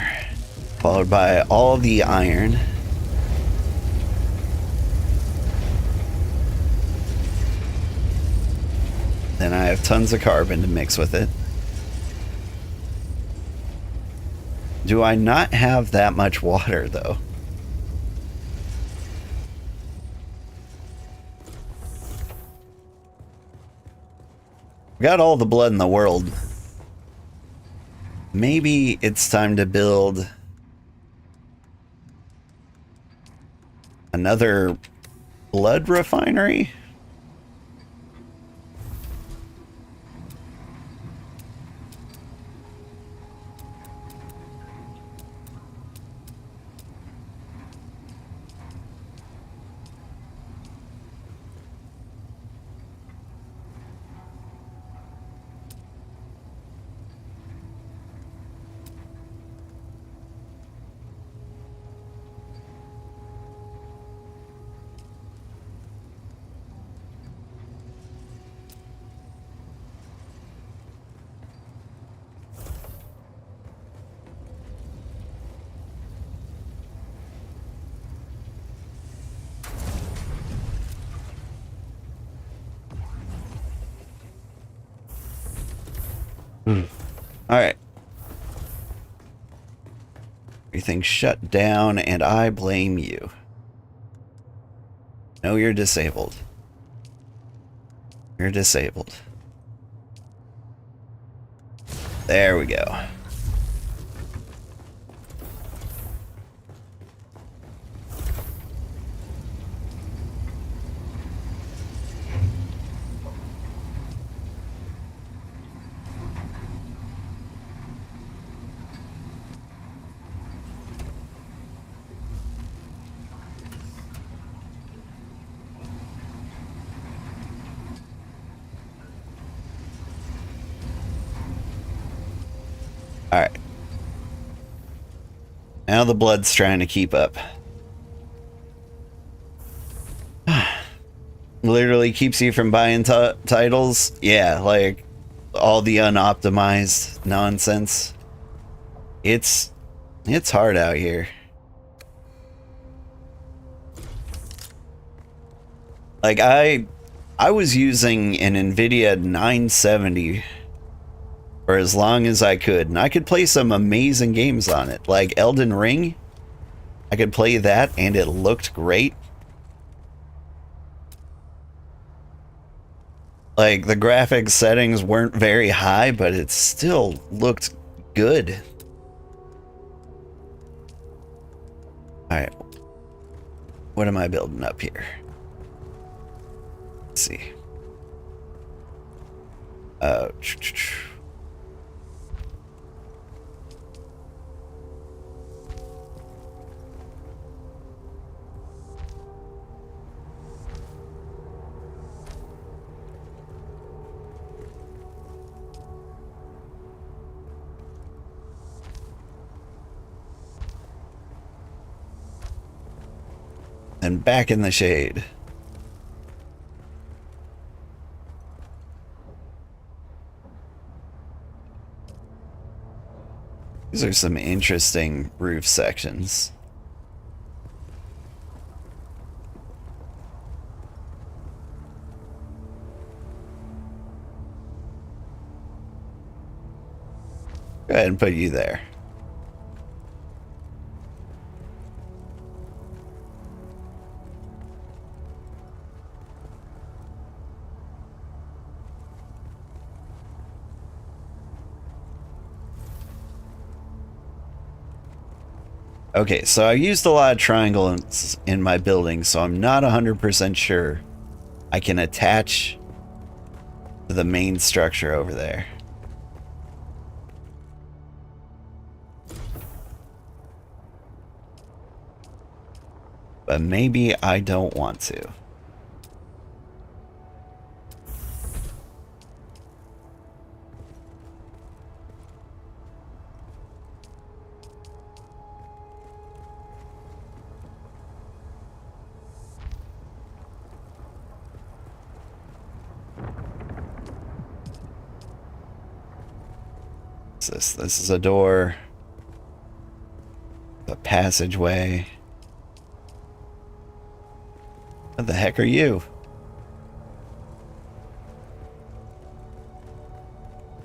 Followed by all the iron. Then I have tons of carbon to mix with it. Do I not have that much water, though? Got all the blood in the world. Maybe it's time to build another blood refinery? Alright. Everything's shut down, and I blame you. No, you're disabled. You're disabled. There we go. Alright. Now the blood's trying to keep up. Literally keeps you from buying titles. Yeah, like all the unoptimized nonsense. It's hard out here. Like I was using an NVIDIA 970 for as long as I could, and I could play some amazing games on it, like Elden Ring. I could play that and it looked great. Like the graphics settings weren't very high, but it still looked good. Alright. What am I building up here? Let's see. And back in the shade. These are some interesting roof sections. Go ahead and put you there. Okay, so I used a lot of triangles in my building, so I'm not 100% sure I can attach to the main structure over there. But maybe I don't want to. This is a door, a passageway. What the heck are you?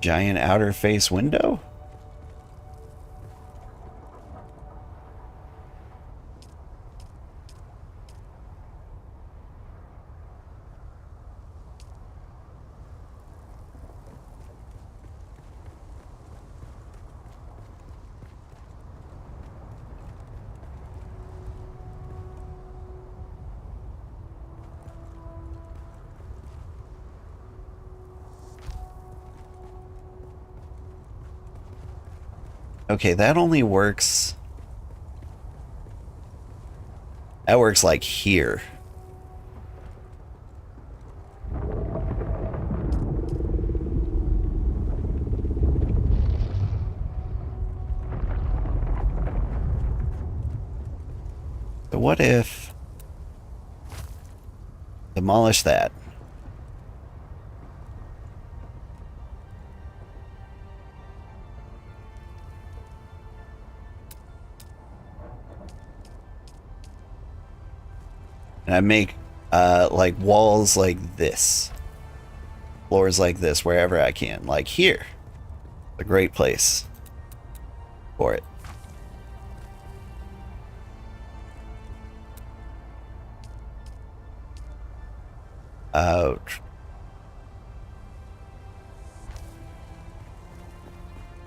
Giant outer face window? Okay, that only works. That works like here. So what if demolish that? And I make like walls like this, floors like this wherever I can, like here. A great place for it. Ouch.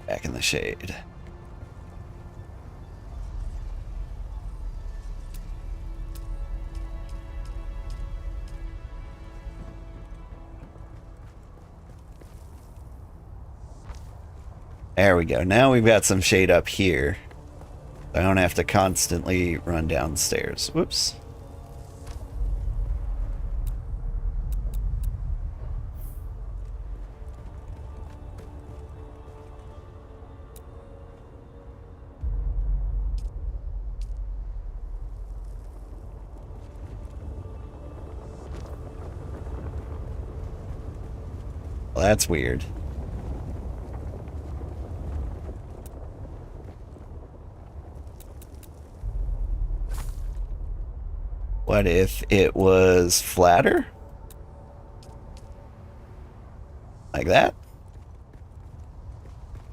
Back in the shade. There we go. Now we've got some shade up here. I don't have to constantly run downstairs. Whoops. Well, that's weird. What if it was flatter? Like that?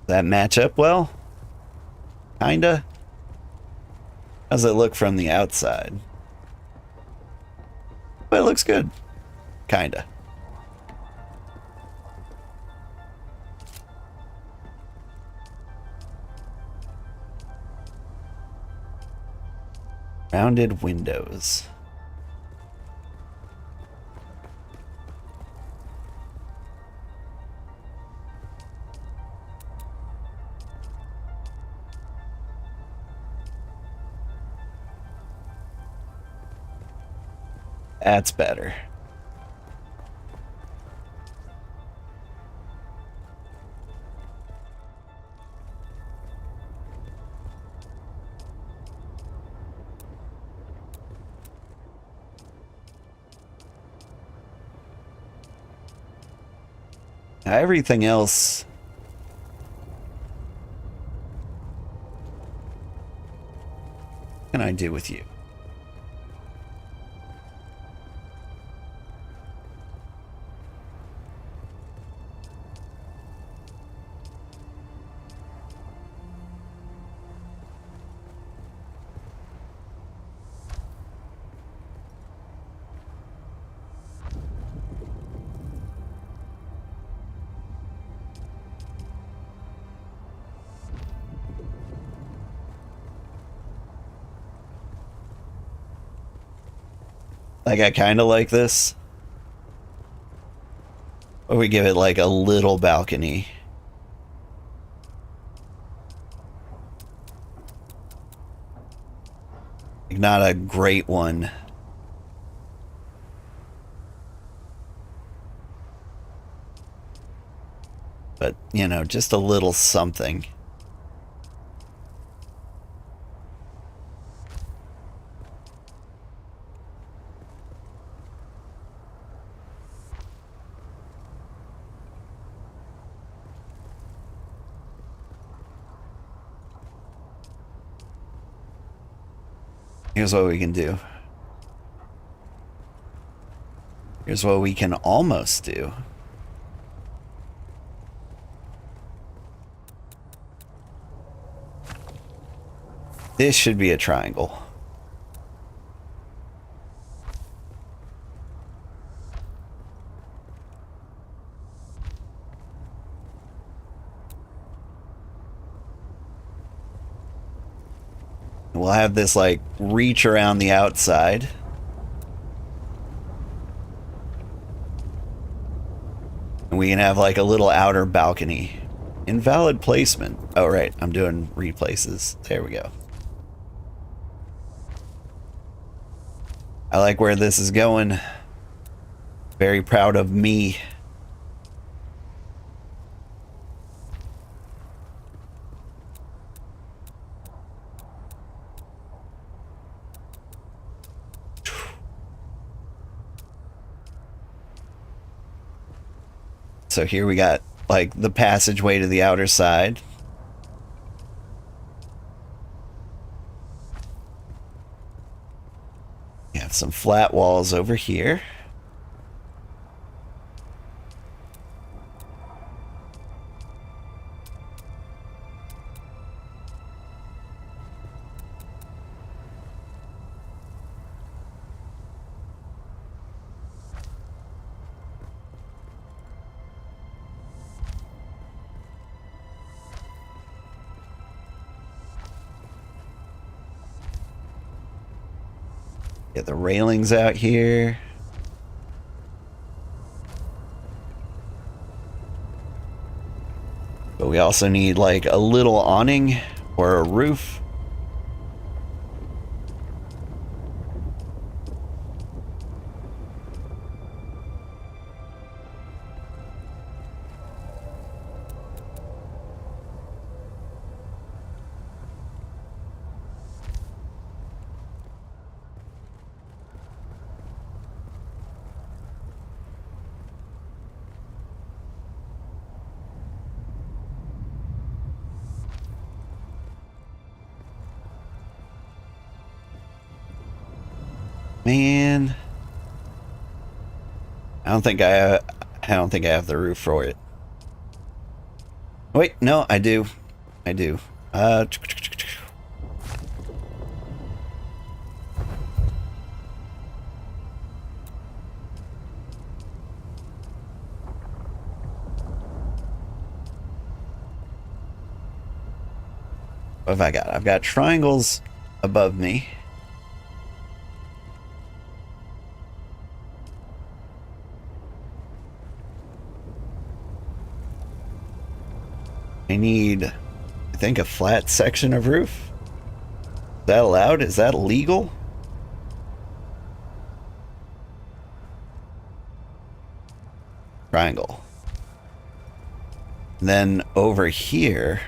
That match up well? Kinda? How's it look from the outside? But it looks good. Kinda. Rounded windows. That's better. Now everything else, what can I do with you? Like, I kind of like this. Or we give it like a little balcony. Like, not a great one. But, you know, just a little something. Here's what we can do. Here's what we can almost do. This should be a triangle. We'll have this like reach around the outside. And we can have like a little outer balcony. Invalid placement. Oh, right. I'm doing replaces. There we go. I like where this is going. Very proud of me. So here we got like the passageway to the outer side. You have some flat walls over here. Get the railings out here. But we also need like a little awning or a roof. again. I don't think I have the roof for it. Wait, no, I do. I do. What have I got? I've got triangles above me. I need, I think, a flat section of roof. Is that allowed? Is that legal? Triangle. And then over here,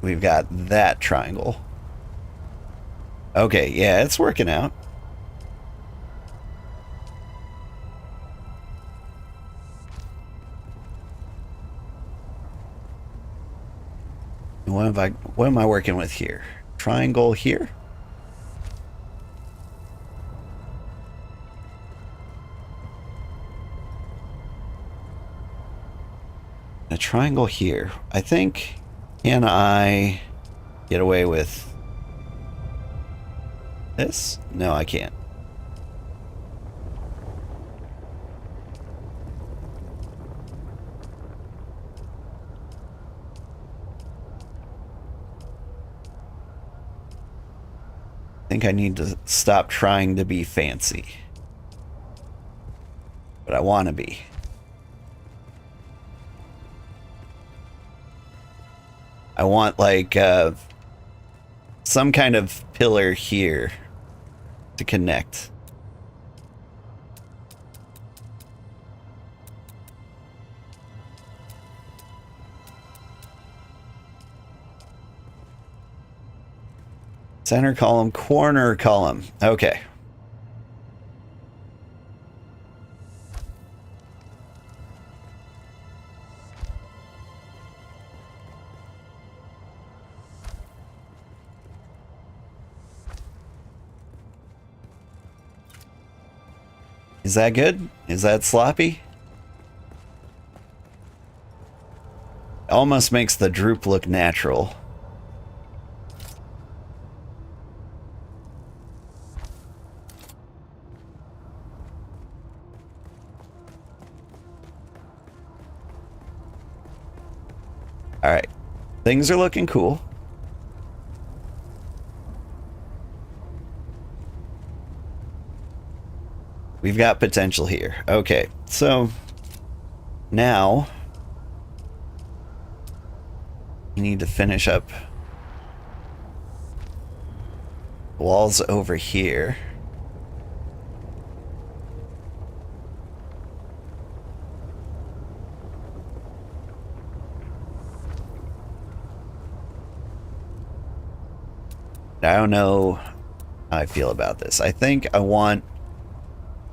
we've got that triangle. Okay, yeah, it's working out. What am I working with here? Triangle here? A triangle here. I think, can I get away with this? No, I can't. I think I need to stop trying to be fancy. But I want to be. I want like some kind of pillar here to connect. Center column, corner column. Okay. Is that good? Is that sloppy? Almost makes the droop look natural. Alright. Things are looking cool. We've got potential here. Okay, so now we need to finish up walls over here. I don't know how I feel about this. I think I want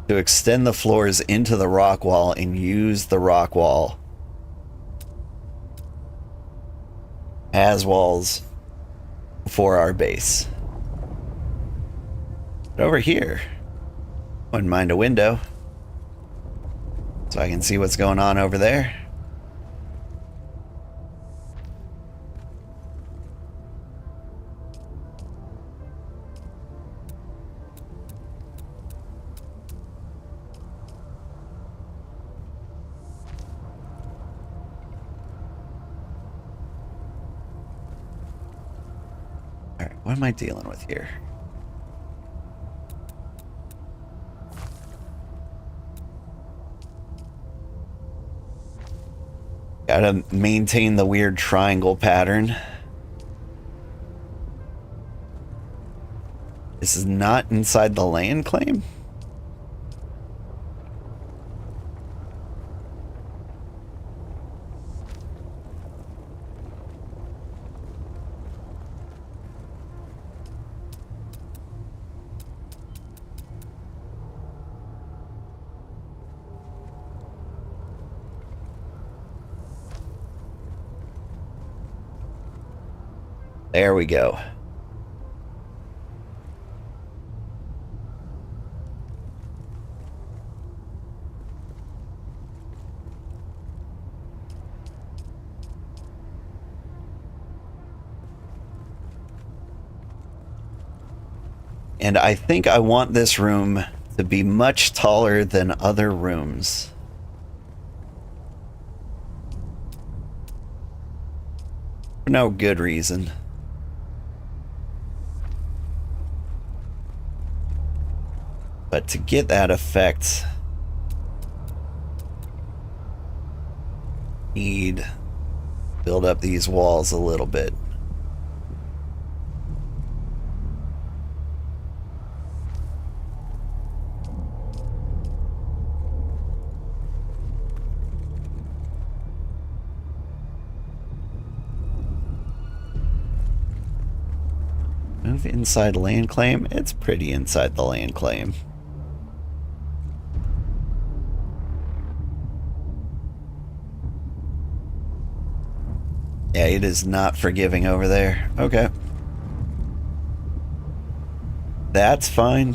to extend the floors into the rock wall and use the rock wall as walls for our base. But over here, wouldn't mind a window so I can see what's going on over there. What am I dealing with here? Gotta maintain the weird triangle pattern. This is not inside the land claim? There we go. And I think I want this room to be much taller than other rooms. For no good reason. But to get that effect, need build up these walls a little bit. Move inside land claim. It's pretty inside the land claim. Yeah, it is not forgiving over there. Okay. That's fine.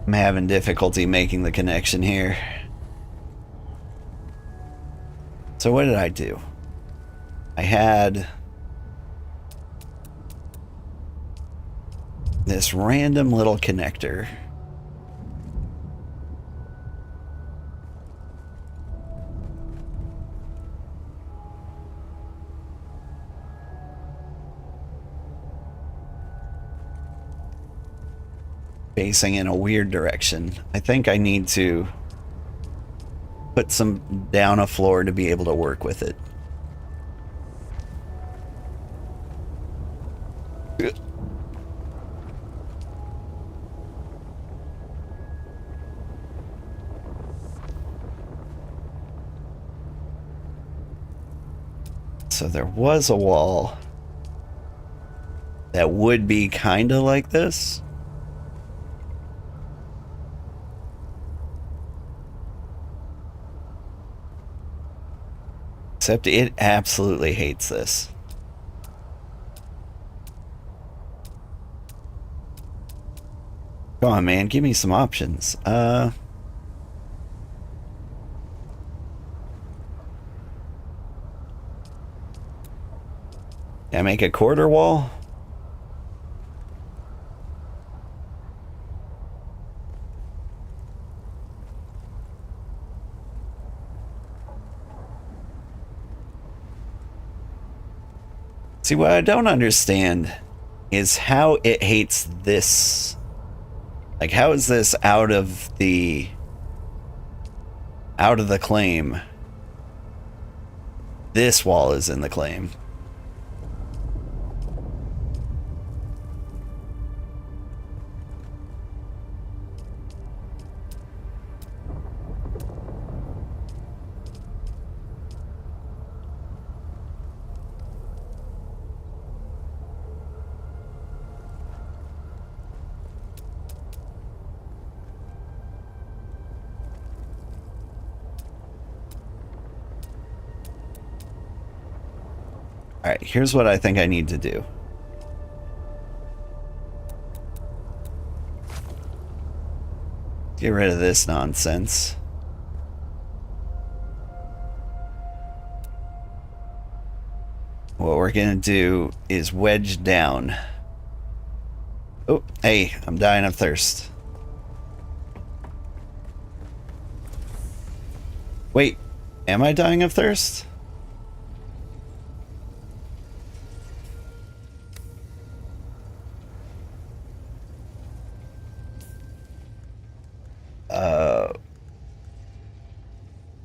I'm having difficulty making the connection here. So what did I do? I had this random little connector. Facing in a weird direction. I think I need to put some down a floor to be able to work with it. So there was a wall that would be kind of like this. Except it absolutely hates this. Come on, man, give me some options. Yeah, make a quarter wall. See, what I don't understand is how it hates this. Like, how is this out of the claim? This wall is in the claim. Alright, here's what I think I need to do. Get rid of this nonsense. What we're gonna do is wedge down. Oh, hey, I'm dying of thirst. Wait, am I dying of thirst?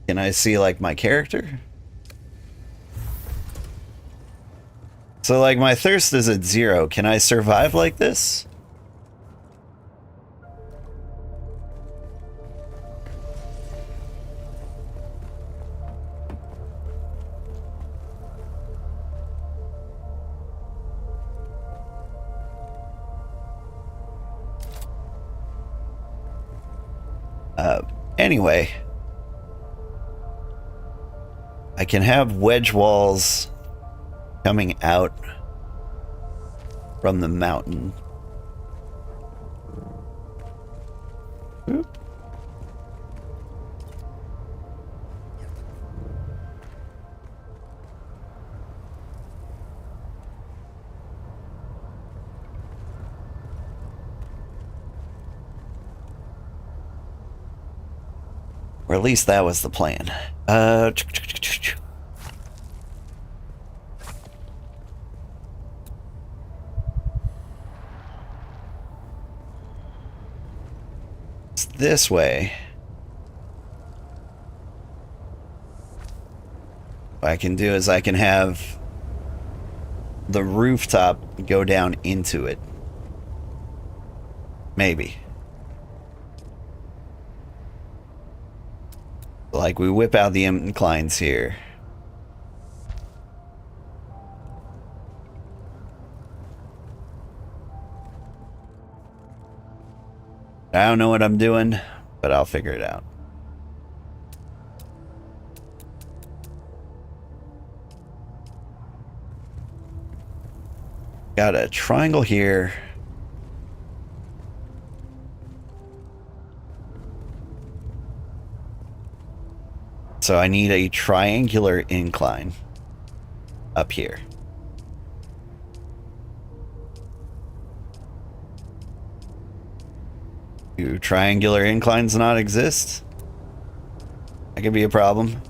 Can I see, like, my character? So, like, my thirst is at 0. Can I survive like this? Anyway. I can have wedge walls coming out from the mountain. Oop. Or at least that was the plan. It's this way. What I can do is I can have the rooftop go down into it. Maybe. Like, we whip out the inclines here. I don't know what I'm doing, but I'll figure it out. Got a triangle here. So I need a triangular incline up here. Do triangular inclines not exist? That could be a problem.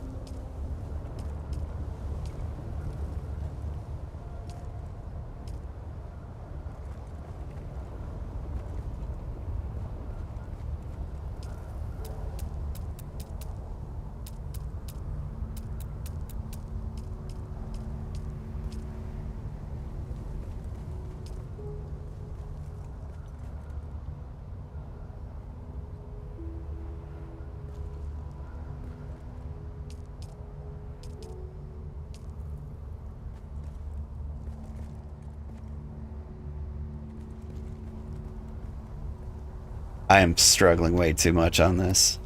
I am struggling way too much on this.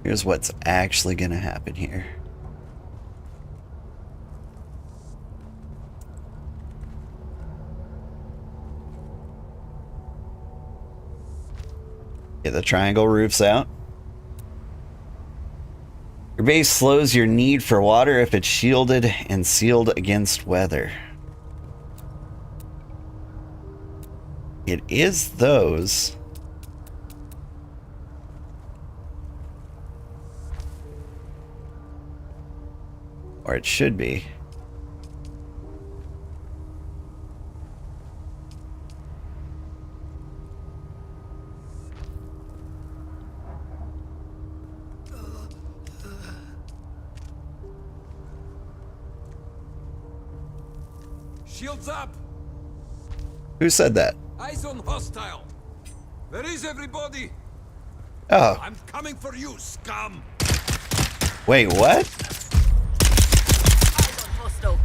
Here's what's actually going to happen here. Get the triangle roofs out. Your base slows your need for water if it's shielded and sealed against weather. It is those. Or it should be. Shields up! Who said that? Eyes on hostile! Where is everybody? Oh. I'm coming for you, scum! Wait, what? Eyes on hostile.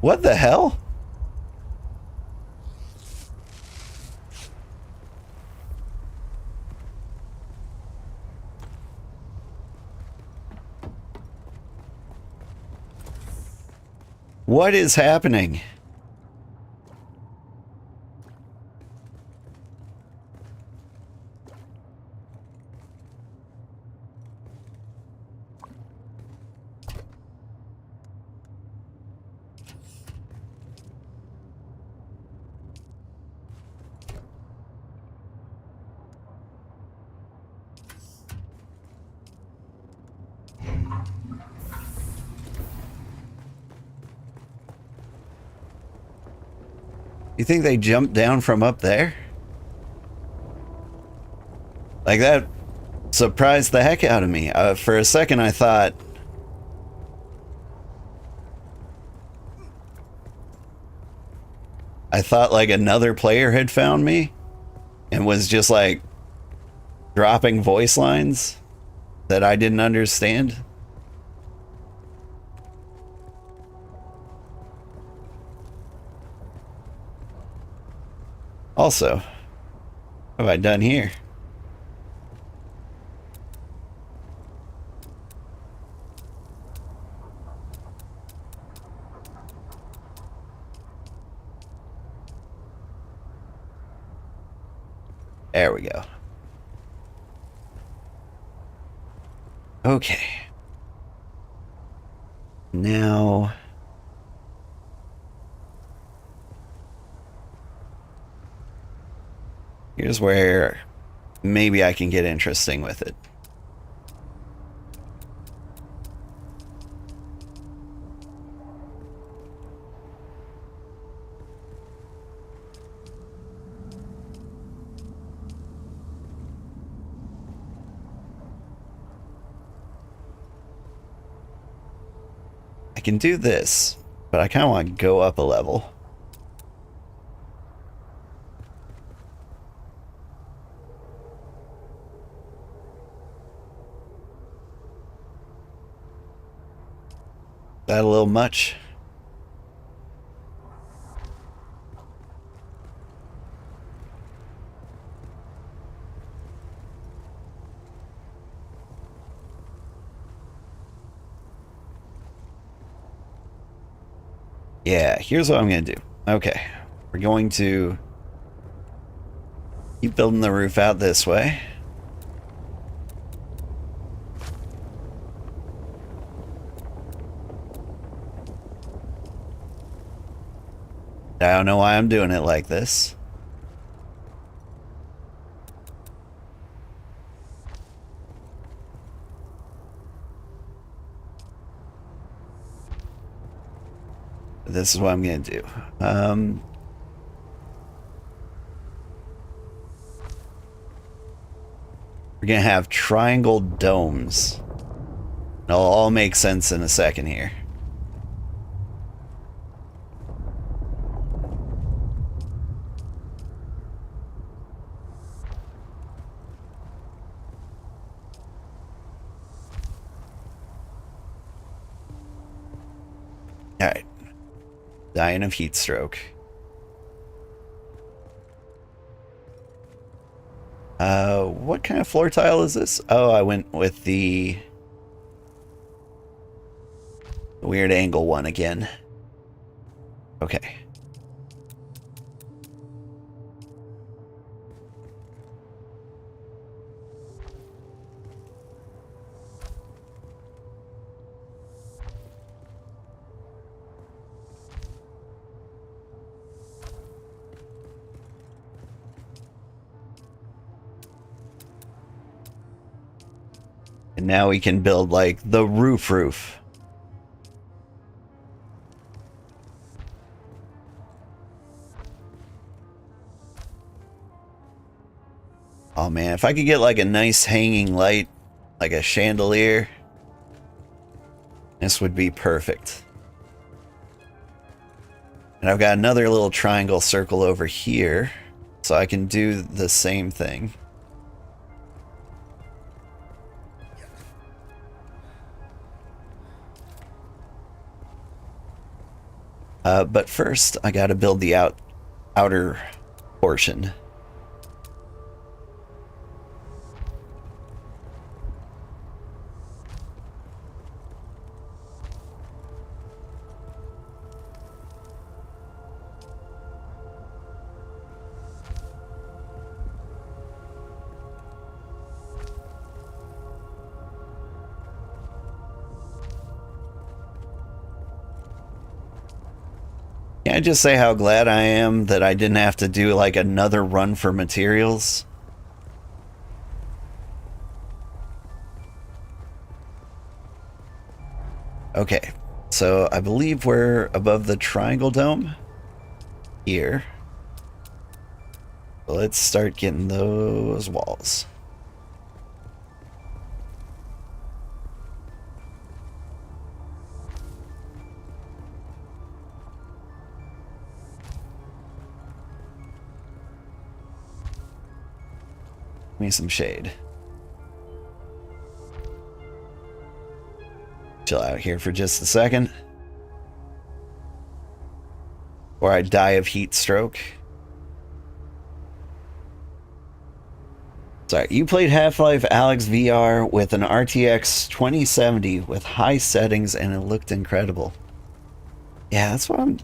What the hell? What is happening? You think they jumped down from up there? Like, that surprised the heck out of me. For a second I thought... like another player had found me and was just like dropping voice lines that I didn't understand. Also, what have I done here? There we go. Okay. Now... here's where maybe I can get interesting with it. I can do this, but I kind of want to go up a level. That a little much? Yeah, here's what I'm going to do. Okay, we're going to keep building the roof out this way. I don't know why I'm doing it like this. This is what I'm going to do. We're going to have triangle domes. It'll all make sense in a second here. Alright. Dying of heat stroke. What kind of floor tile is this? Oh, I went with the weird angle one again. Okay. And now we can build like the roof. Oh man, if I could get like a nice hanging light, like a chandelier, this would be perfect. And I've got another little triangle circle over here, so I can do the same thing. But first, I gotta build the outer portion. Can I just say how glad I am that I didn't have to do like another run for materials? Okay, so I believe we're above the triangle dome here. Let's start getting those walls. Give me some shade. Chill out here for just a second. Or I die of heat stroke. Sorry, you played Half-Life Alyx VR with an RTX 2070 with high settings and it looked incredible. Yeah, that's why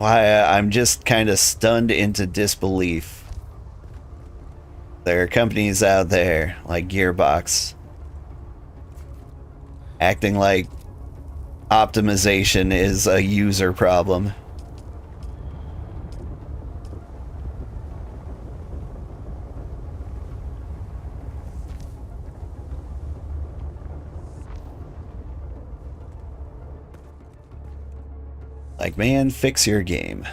I'm just kind of stunned into disbelief. There are companies out there like Gearbox acting like optimization is a user problem. Like, man, fix your game.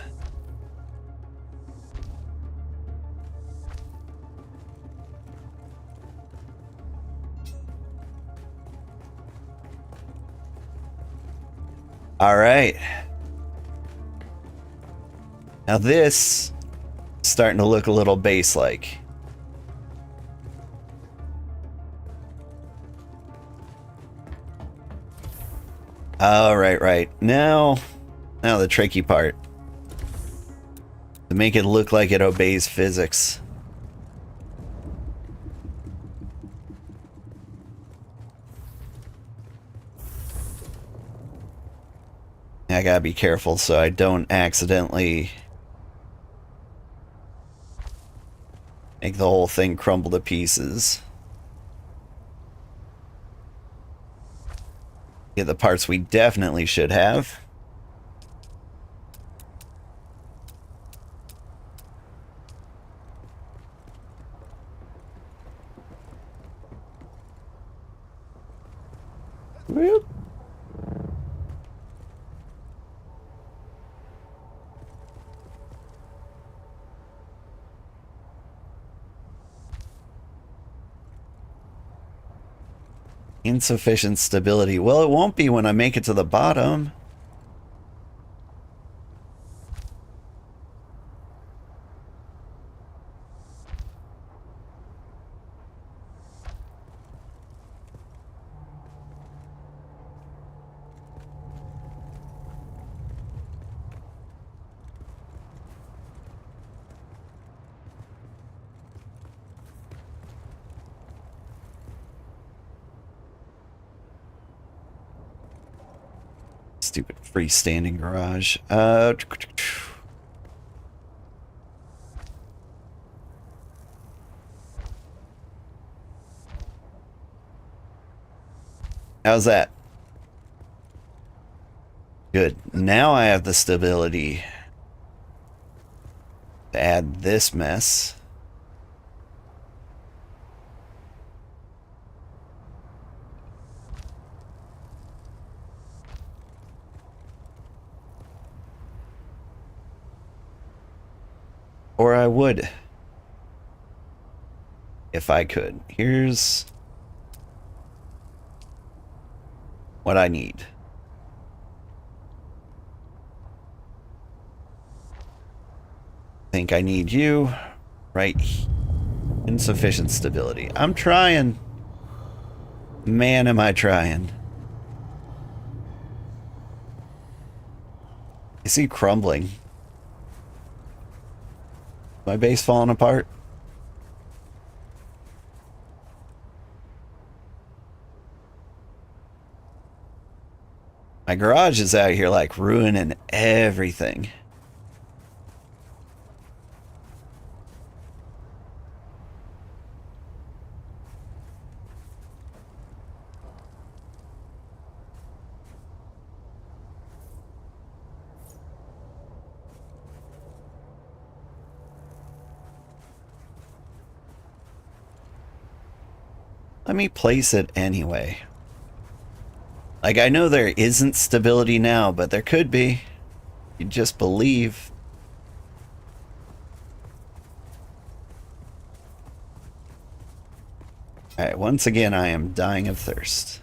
All right. Now this is starting to look a little base-like. All right, right. Now the tricky part. To make it look like it obeys physics. I gotta be careful so I don't accidentally make the whole thing crumble to pieces. Get the parts we definitely should have. Whoop. Insufficient stability. Well, it won't be when I make it to the bottom. Stupid freestanding garage. How's that? Good. Now I have the stability to add this mess. Or I would. If I could. Here's what I need. I think I need you right here. Insufficient stability. I'm trying. Man, am I trying. I see crumbling. My base falling apart. My garage is out here like ruining everything. Let me place it anyway. Like, I know there isn't stability now, but there could be. You just believe. Alright, once again, I am dying of thirst.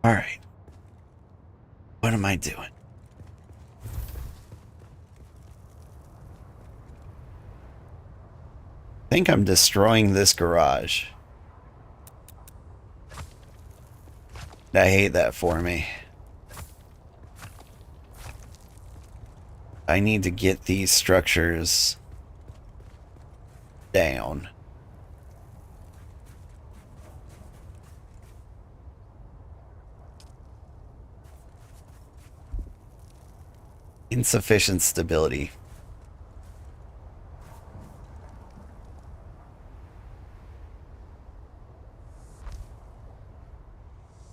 Alright. What am I doing? I think I'm destroying this garage. I hate that for me. I need to get these structures down. Insufficient stability.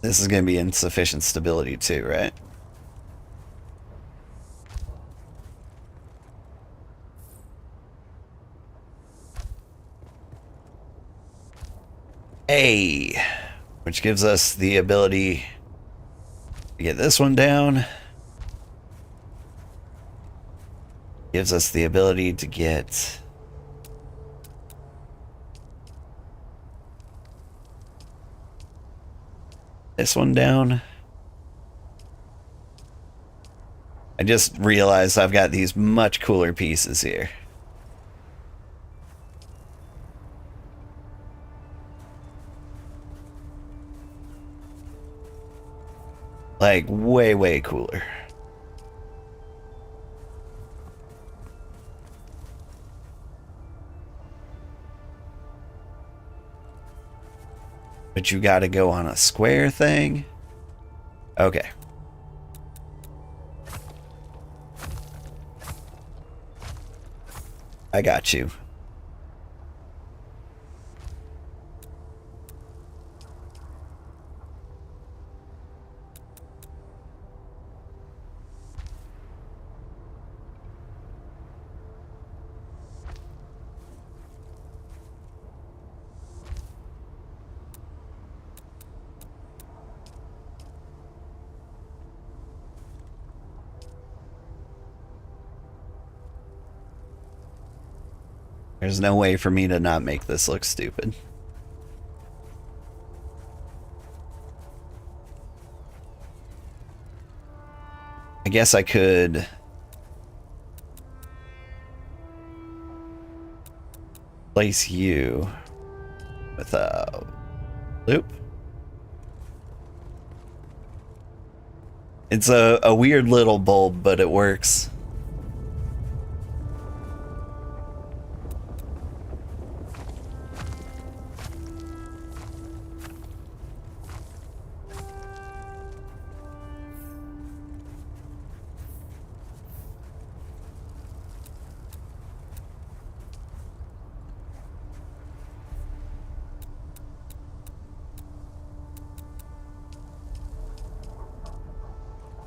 This is going to be insufficient stability too, right? A, which gives us the ability to get this one down. Gives us the ability to get this one down. I just realized I've got these much cooler pieces here. Like, way, way cooler. But you gotta go on a square thing? Okay. I got you. There's no way for me to not make this look stupid. I guess I could place you with a loop. It's a weird little bulb, but it works.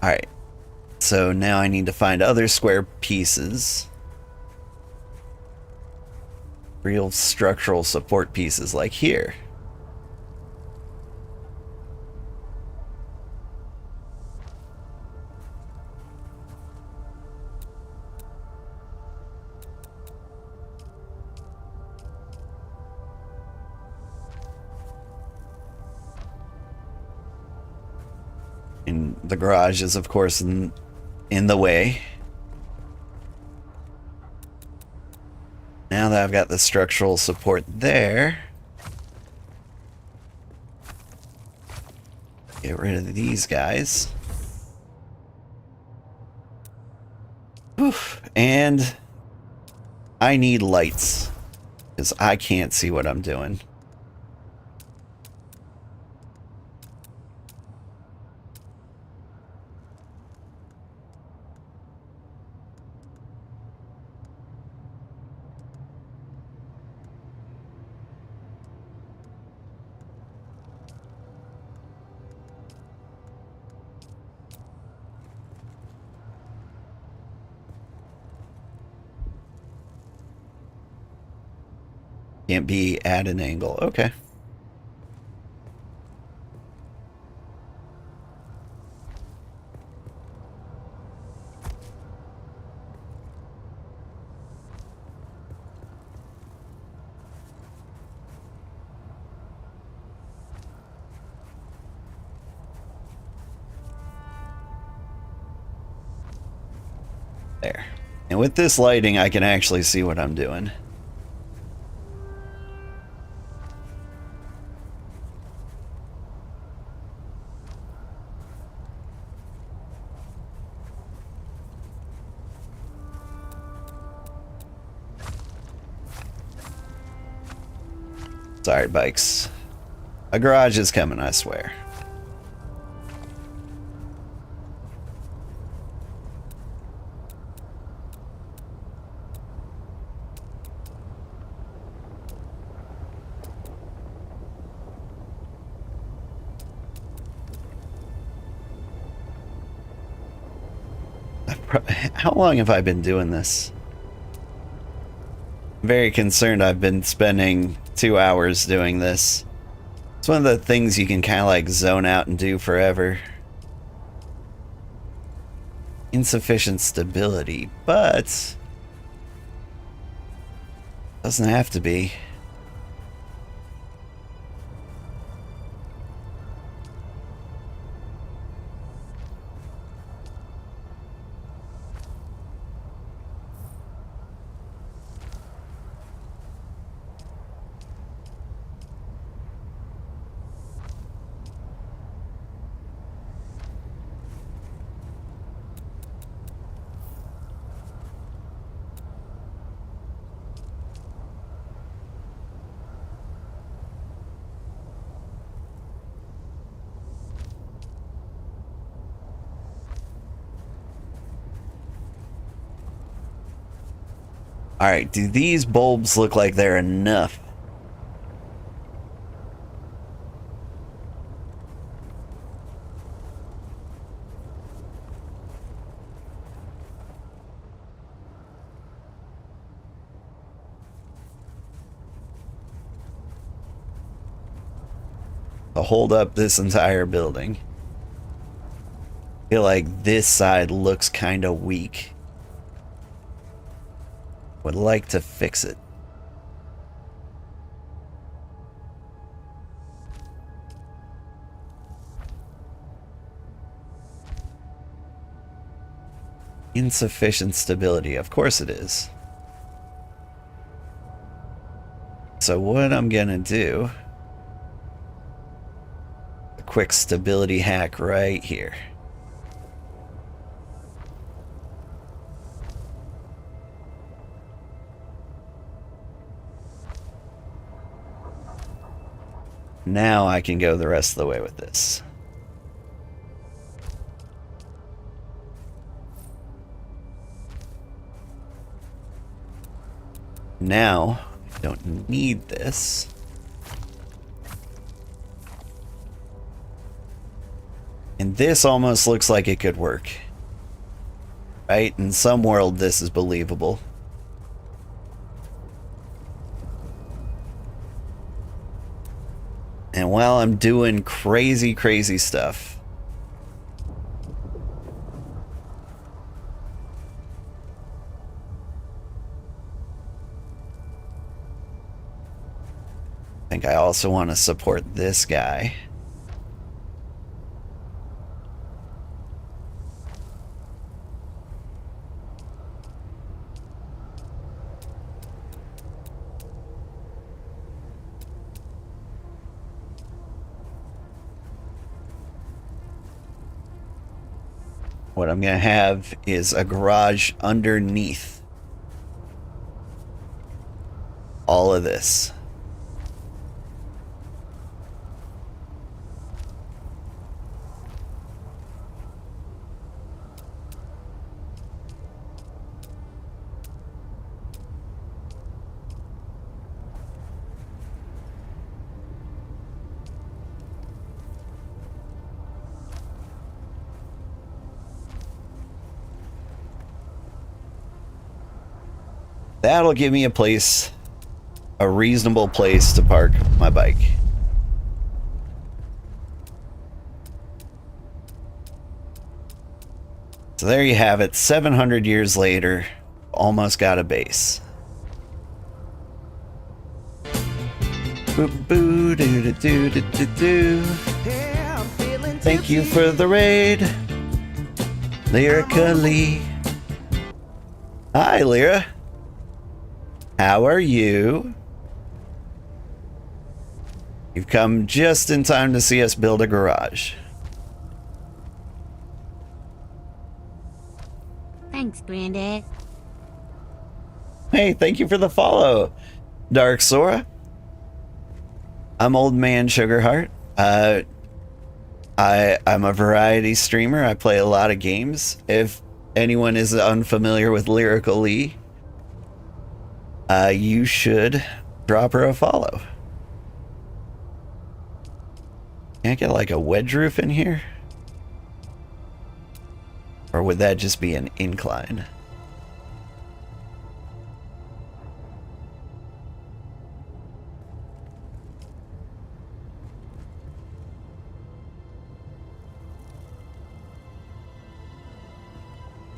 Alright, so now I need to find other square pieces. Real structural support pieces like here. And the garage is, of course, in the way. Now that I've got the structural support there, get rid of these guys. Oof. And I need lights, because I can't see what I'm doing. Can't be at an angle. Okay. There. And with this lighting, I can actually see what I'm doing. Sorry, bikes. A garage is coming, I swear. How long have I been doing this? I'm very concerned I've been spending 2 hours doing this. It's one of the things you can kind of like zone out and do forever. Insufficient stability, but doesn't have to be. Alright, do these bulbs look like they're enough? To hold up this entire building. I feel like this side looks kind of weak. Would like to fix it. Insufficient stability. Of course it is. So what I'm gonna do, a quick stability hack right here. Now I can go the rest of the way with this. Now, I don't need this. And this almost looks like it could work. Right? In some world, this is believable. And while I'm doing crazy stuff, I think I also want to support this guy. What I'm going to have is a garage underneath all of this. That'll give me a place a reasonable place to park my bike. So there you have it, 700 years later, almost got a base. Boo doo doo doo doo doo doo. Thank you for the raid, Lyrica Lee. Hi, Lyra. How are you? You've come just in time to see us build a garage. Thanks, Granddad. Hey, thank you for the follow, Dark Sora. I'm Old Man Sugarheart. I'm a variety streamer. I play a lot of games. If anyone is unfamiliar with Lyrical Lee, you should drop her a follow. Can I get like a wedge roof in here? Or would that just be an incline?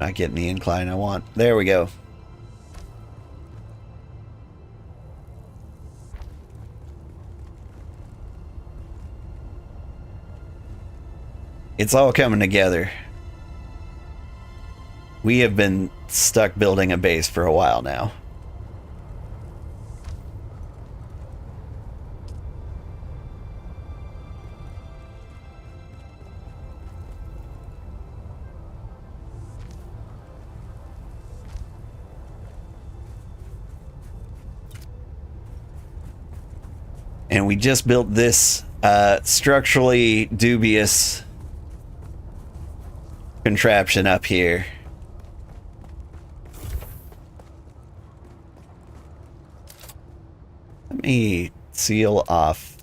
Not getting the incline I want. There we go. It's all coming together. We have been stuck building a base for a while now. And we just built this structurally dubious contraption up here. Let me seal off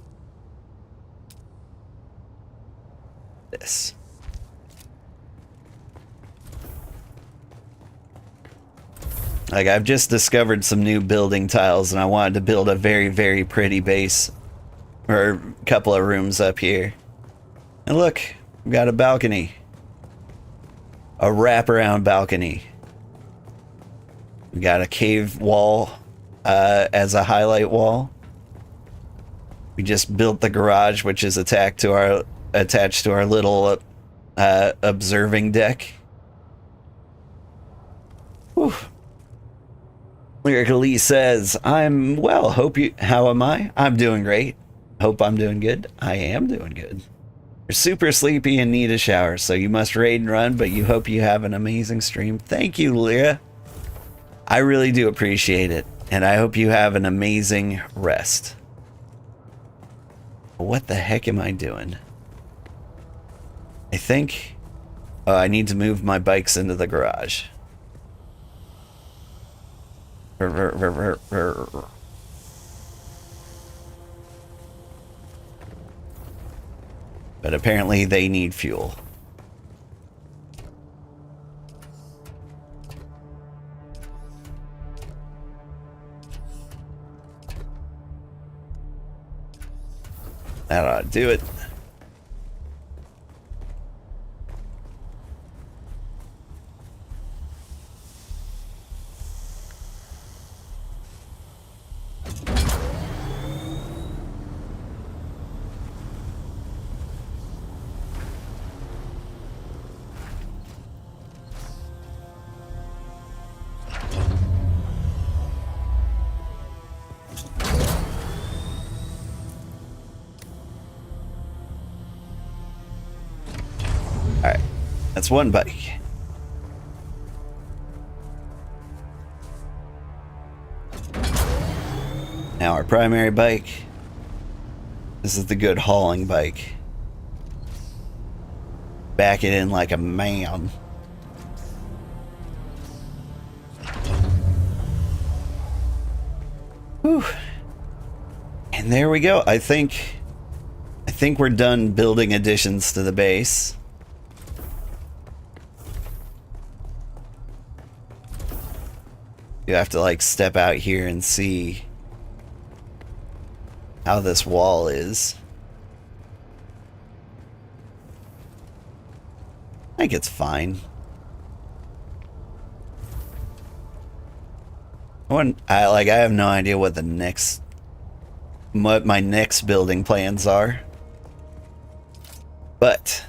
this. Like, I've just discovered some new building tiles and I wanted to build a very, very pretty base or a couple of rooms up here. And look, we've got a balcony. A wraparound balcony. We got a cave wall as a highlight wall. We just built the garage, which is attached to our little observing deck. Whew. Lyrical Lee says, "I'm well. How am I? I'm doing great. Hope I'm doing good. I am doing good. You're super sleepy and need a shower, so you must raid and run, but you hope you have an amazing stream." Thank you, Lyra. I really do appreciate it, and I hope you have an amazing rest. What the heck am I doing? I think... Oh, I need to move my bikes into the garage. But apparently they need fuel. That ought to do it. That's one bike. Now our primary bike. This is the good hauling bike. Back it in like a man. Whew. And there we go. I think we're done building additions to the base. You have to like step out here and see how this wall is. I think it's fine. I have no idea what my next building plans are. But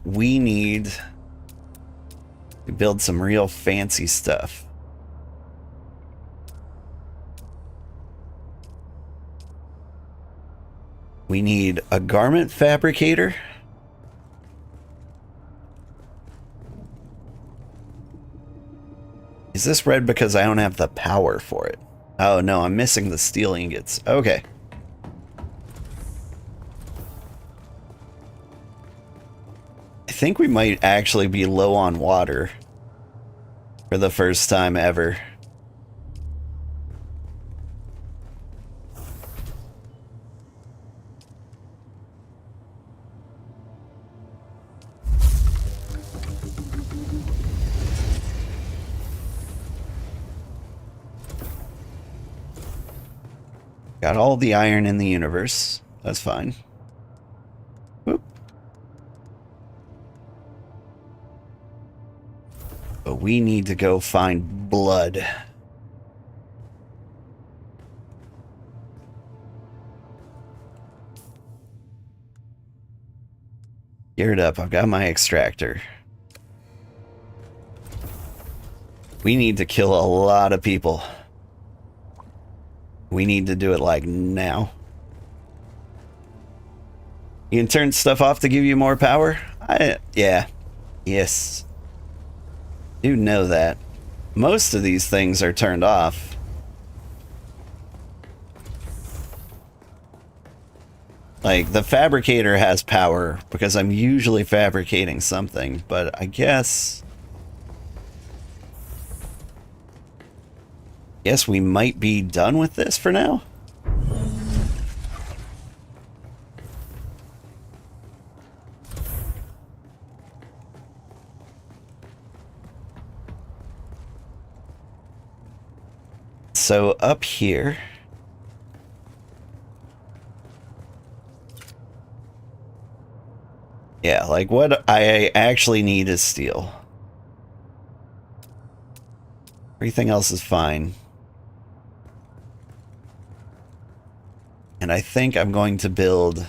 we need to build some real fancy stuff. We need a garment fabricator. Is this red because I don't have the power for it? Oh no, I'm missing the steel ingots. Okay. I think we might actually be low on water for the first time ever. Got all the iron in the universe. That's fine. Whoop. But we need to go find blood. Geared up. I've got my extractor. We need to kill a lot of people. We need to do it like now. You can turn stuff off to give you more power? Yeah. Yes. Do know that. Most of these things are turned off. Like, the fabricator has power because I'm usually fabricating something, but I guess we might be done with this for now. So up here, yeah, like what I actually need is steel. Everything else is fine. And I think I'm going to build a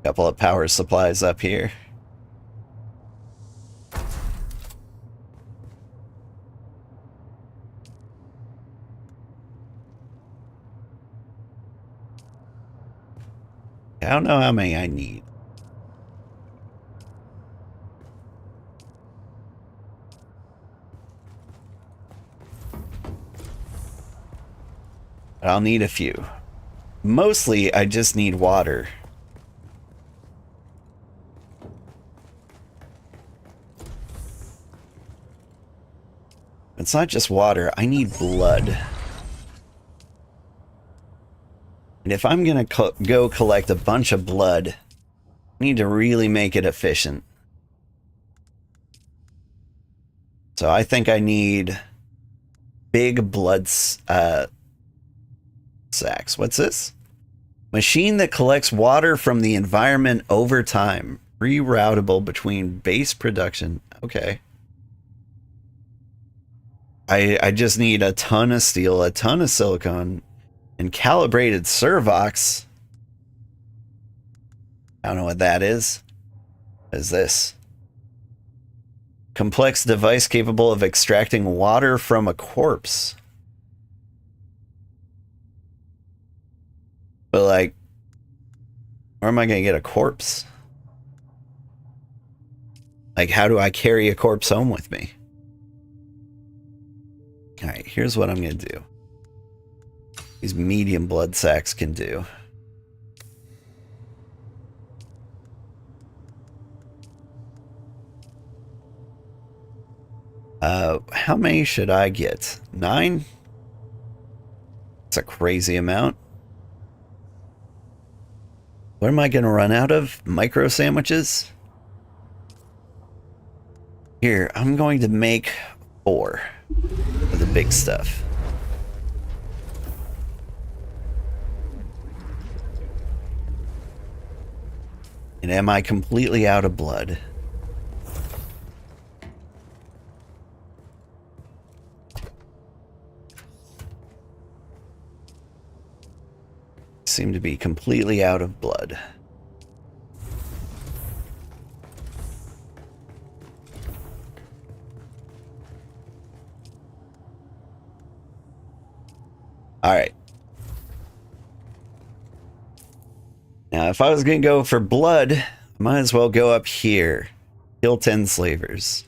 couple of power supplies up here. I don't know how many I need. I'll need a few. Mostly, I just need water. It's not just water, I need blood. And if I'm gonna go collect a bunch of blood, I need to really make it efficient. So I think I need big blood sacks. What's this? Machine that collects water from the environment over time. Reroutable between base production. Okay. I just need a ton of steel, a ton of silicon, and calibrated servox. I don't know what that is. What is this? Complex device capable of extracting water from a corpse. But like, where am I going to get a corpse? Like, how do I carry a corpse home with me? Alright, here's what I'm going to do. These medium blood sacks can do. How many should I get? 9? That's a crazy amount. What am I going to run out of? Micro sandwiches? Here, I'm going to make 4 of the big stuff. And am I completely out of blood? Seem to be completely out of blood. All right. Now, if I was going to go for blood, I might as well go up here. Kill 10 slavers.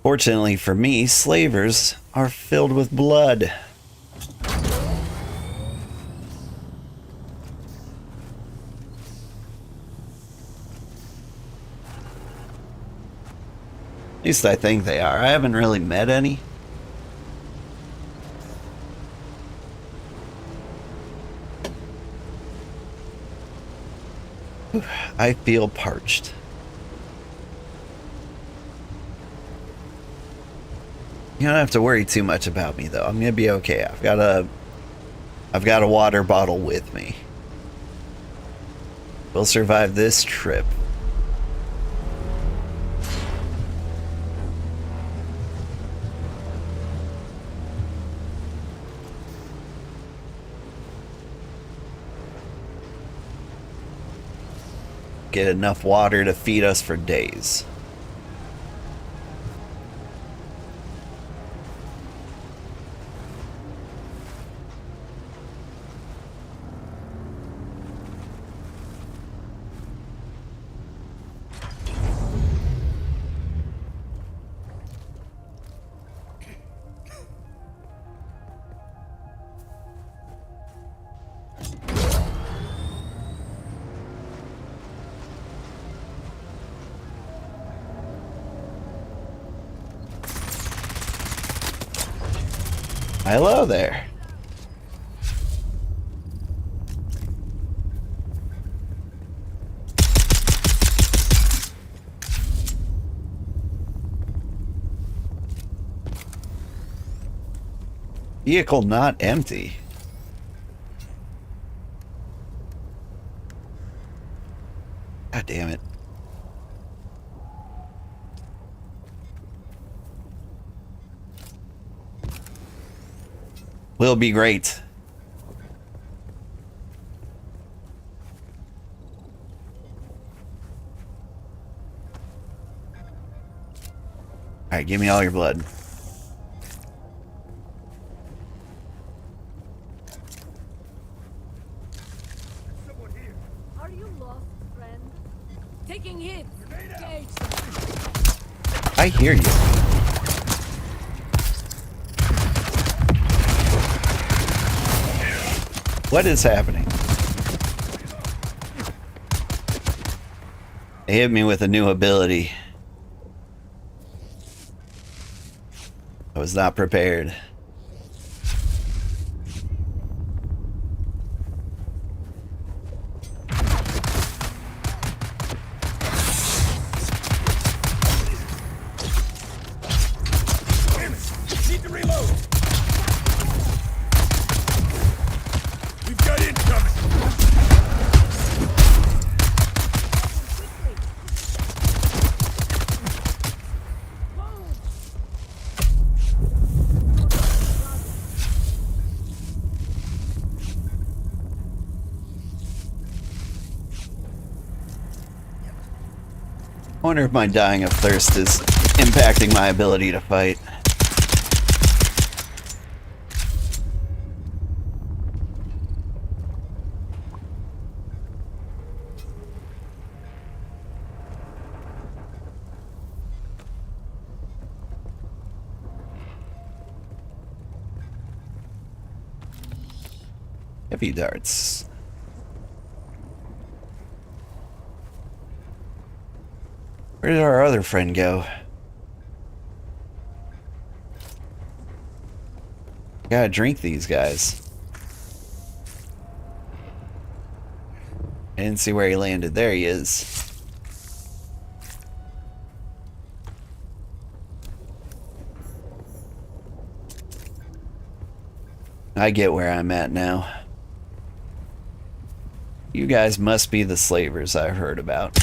Fortunately for me, slavers are filled with blood. At least I think they are. I haven't really met any. I feel parched. You don't have to worry too much about me, though. I'm gonna be okay. I've got a water bottle with me. We'll survive this trip. Get enough water to feed us for days. Hello there. Vehicle not empty. God damn it. Will be great. Alright, give me all your blood. Are you lost, friend? Taking hits. Engage. I hear you. What is happening? They hit me with a new ability. I was not prepared. Need to reload. We've got incoming. I wonder if my dying of thirst is impacting my ability to fight. Heavy darts. Where did our other friend go? Gotta drink these guys. I didn't see where he landed. There he is. I get where I'm at now. You guys must be the slavers I've heard about.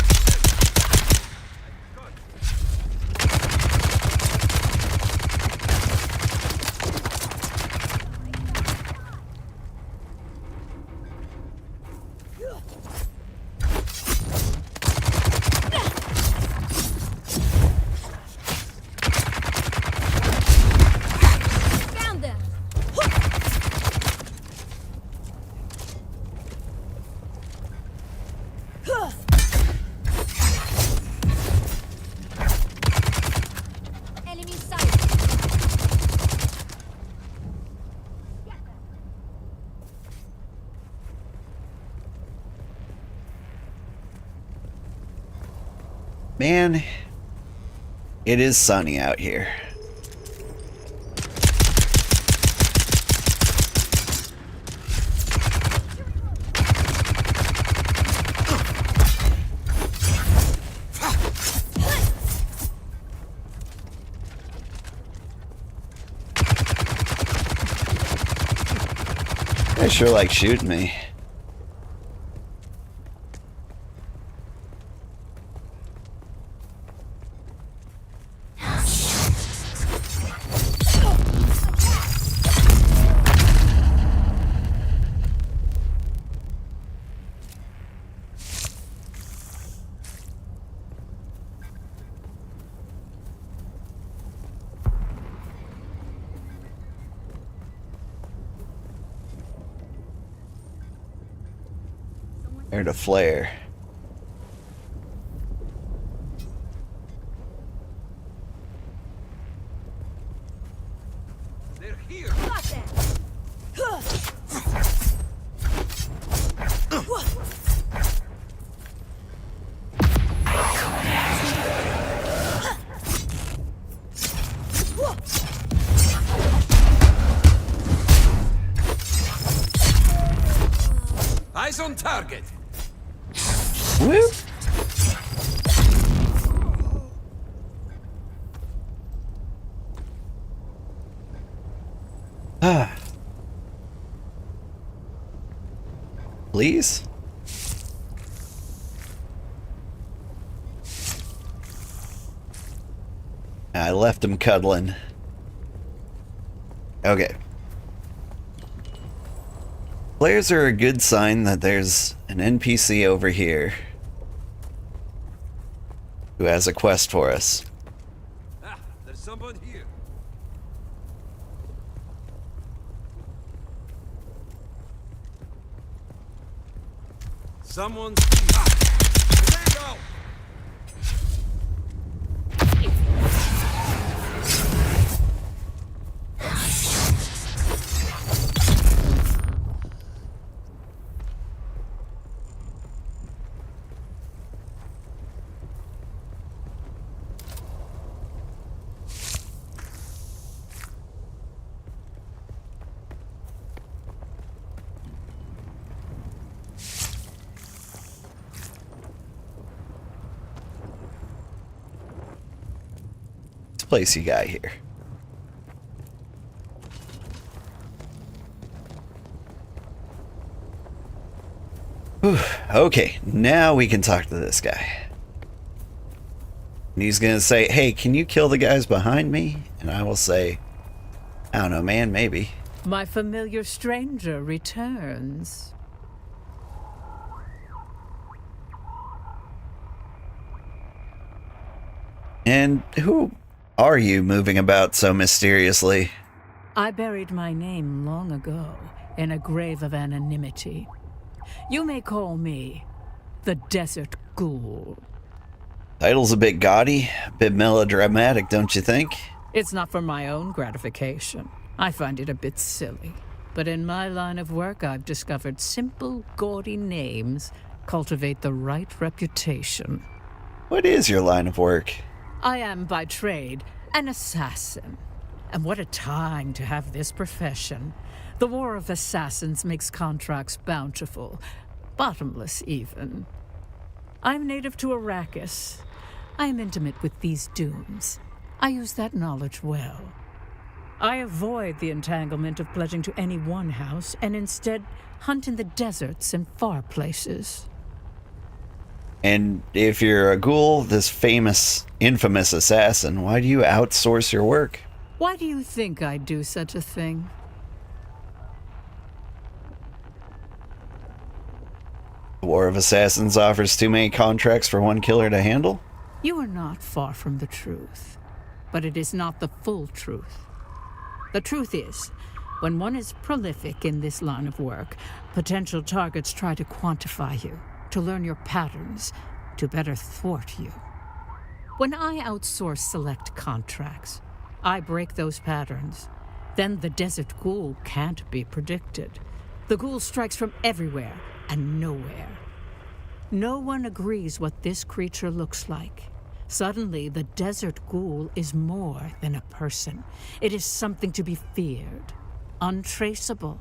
Man, it is sunny out here. They sure like shooting me. Heard a flare. They're here. Eyes on target. Whoop. Please? I left him cuddling. Okay. Flares are a good sign that there's an NPC over here who has a quest for us. Ah, there's someone here. Someone's here. There you go. Place you got here. Whew. Okay, now we can talk to this guy. And he's gonna say, hey, can you kill the guys behind me? And I will say, I don't know, man, maybe. My familiar stranger returns. And who are you moving about so mysteriously? I buried my name long ago in a grave of anonymity. You may call me the Desert Ghoul. Title's a bit gaudy, a bit melodramatic, don't you think? It's not for my own gratification. I find it a bit silly. But in my line of work, I've discovered simple, gaudy names cultivate the right reputation. What is your line of work? I am by trade an assassin. And what a time to have this profession. The War of Assassins makes contracts bountiful, bottomless even. I'm native to Arrakis. I am intimate with these dunes. I use that knowledge well. I avoid the entanglement of pledging to any one house and instead hunt in the deserts and far places. And if you're a ghoul, this famous, infamous assassin, why do you outsource your work? Why do you think I'd do such a thing? The War of Assassins offers too many contracts for one killer to handle? You are not far from the truth, but it is not the full truth. The truth is, when one is prolific in this line of work, potential targets try to quantify you, to learn your patterns, to better thwart you. When I outsource select contracts, I break those patterns. Then the desert ghoul can't be predicted. The ghoul strikes from everywhere and nowhere. No one agrees what this creature looks like. Suddenly, the desert ghoul is more than a person. It is something to be feared, untraceable,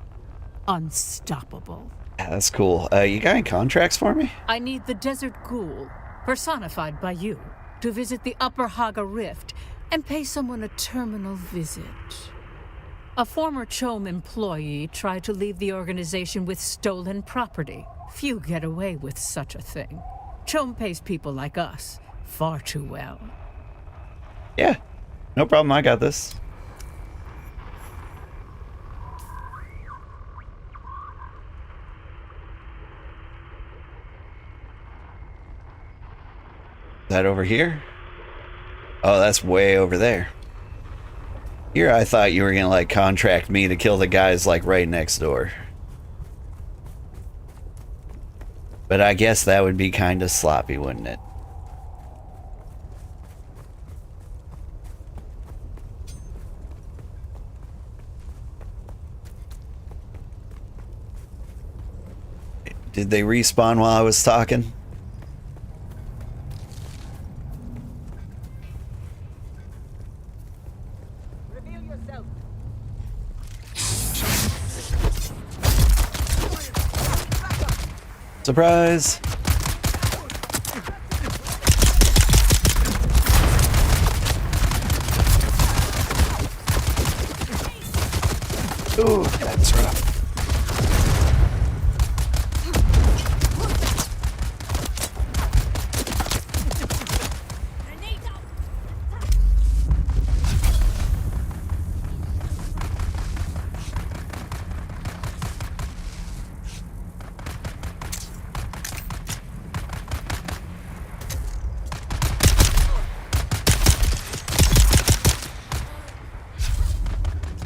unstoppable. Yeah, that's cool. You got any contracts for me? I need the desert ghoul, personified by you, to visit the Upper Haga Rift and pay someone a terminal visit. A former CHOAM employee tried to leave the organization with stolen property. Few get away with such a thing. CHOAM pays people like us far too well. Yeah, no problem. I got this. Is that over here? Oh, that's way over there. Here I thought you were gonna like contract me to kill the guys like right next door. But I guess that would be kind of sloppy, wouldn't it? Did they respawn while I was talking? Reveal yourself. Surprise! Ooh, that's rough.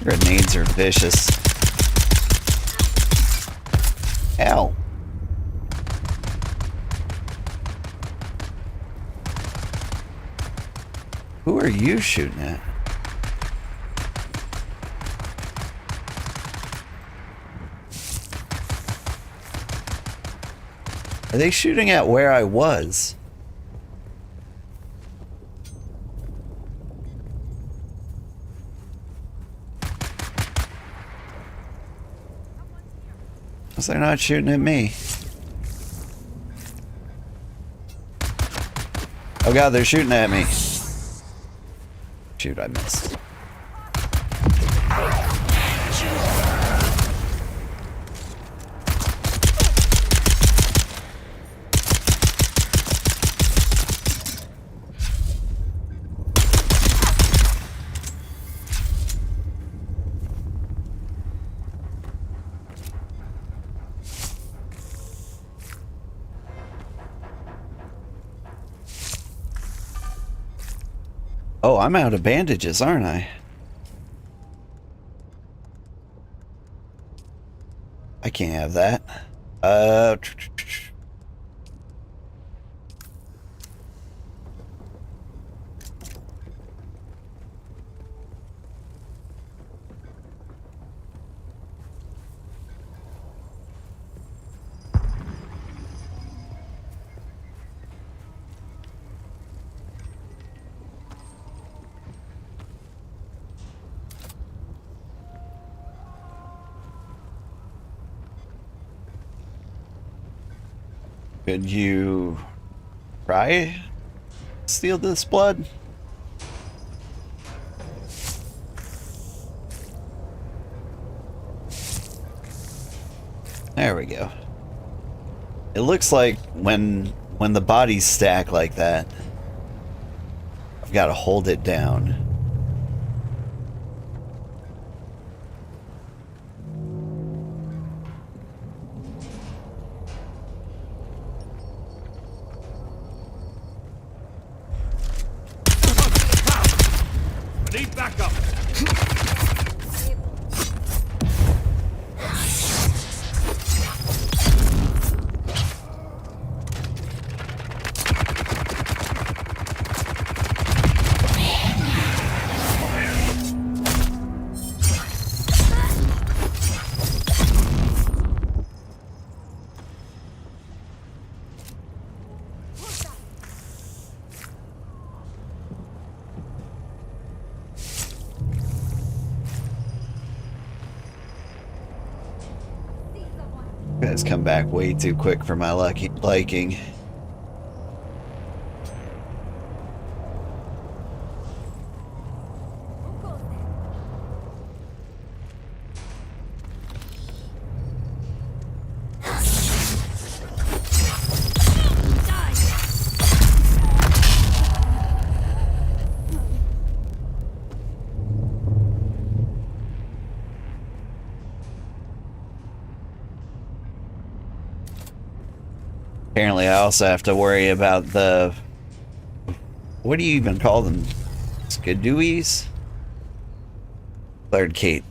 Grenades are vicious. Ow. Who are you shooting at? Are they shooting at where I was? They're not shooting at me. Oh god, they're shooting at me. Shoot, I missed. Oh, I'm out of bandages, aren't I? I can't have that. Could you try steal this blood? There we go. It looks like when the bodies stack like that, I've got to hold it down. I need backup. You guys come back way too quick for my liking. Apparently, I also have to worry about the... What do you even call them? Skidooies? Third Kate.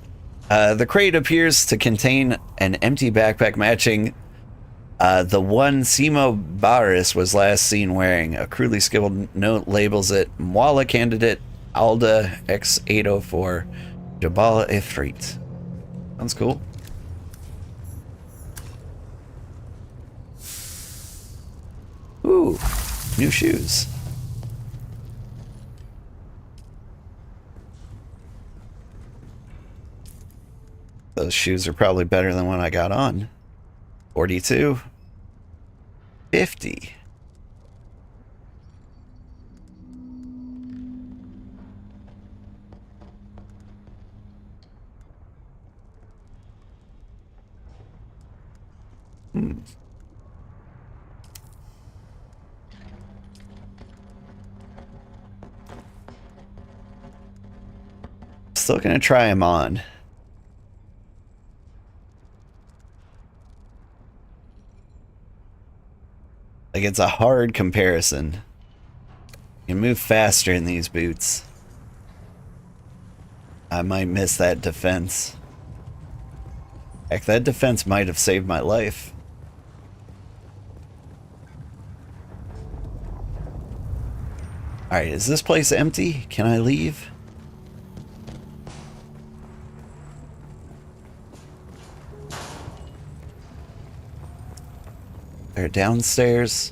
The crate appears to contain an empty backpack matching the one Simo Baris was last seen wearing. A crudely scribbled note labels it Mwala Candidate Alda X804 Jabala Ifrit. Sounds cool. Ooh, new shoes. Those shoes are probably better than what I got on. 42. 50. Still gonna try them on. Like, it's a hard comparison. You move faster in these boots. I might miss that defense. Heck, that defense might have saved my life. Alright, is this place empty? Can I leave? They're downstairs.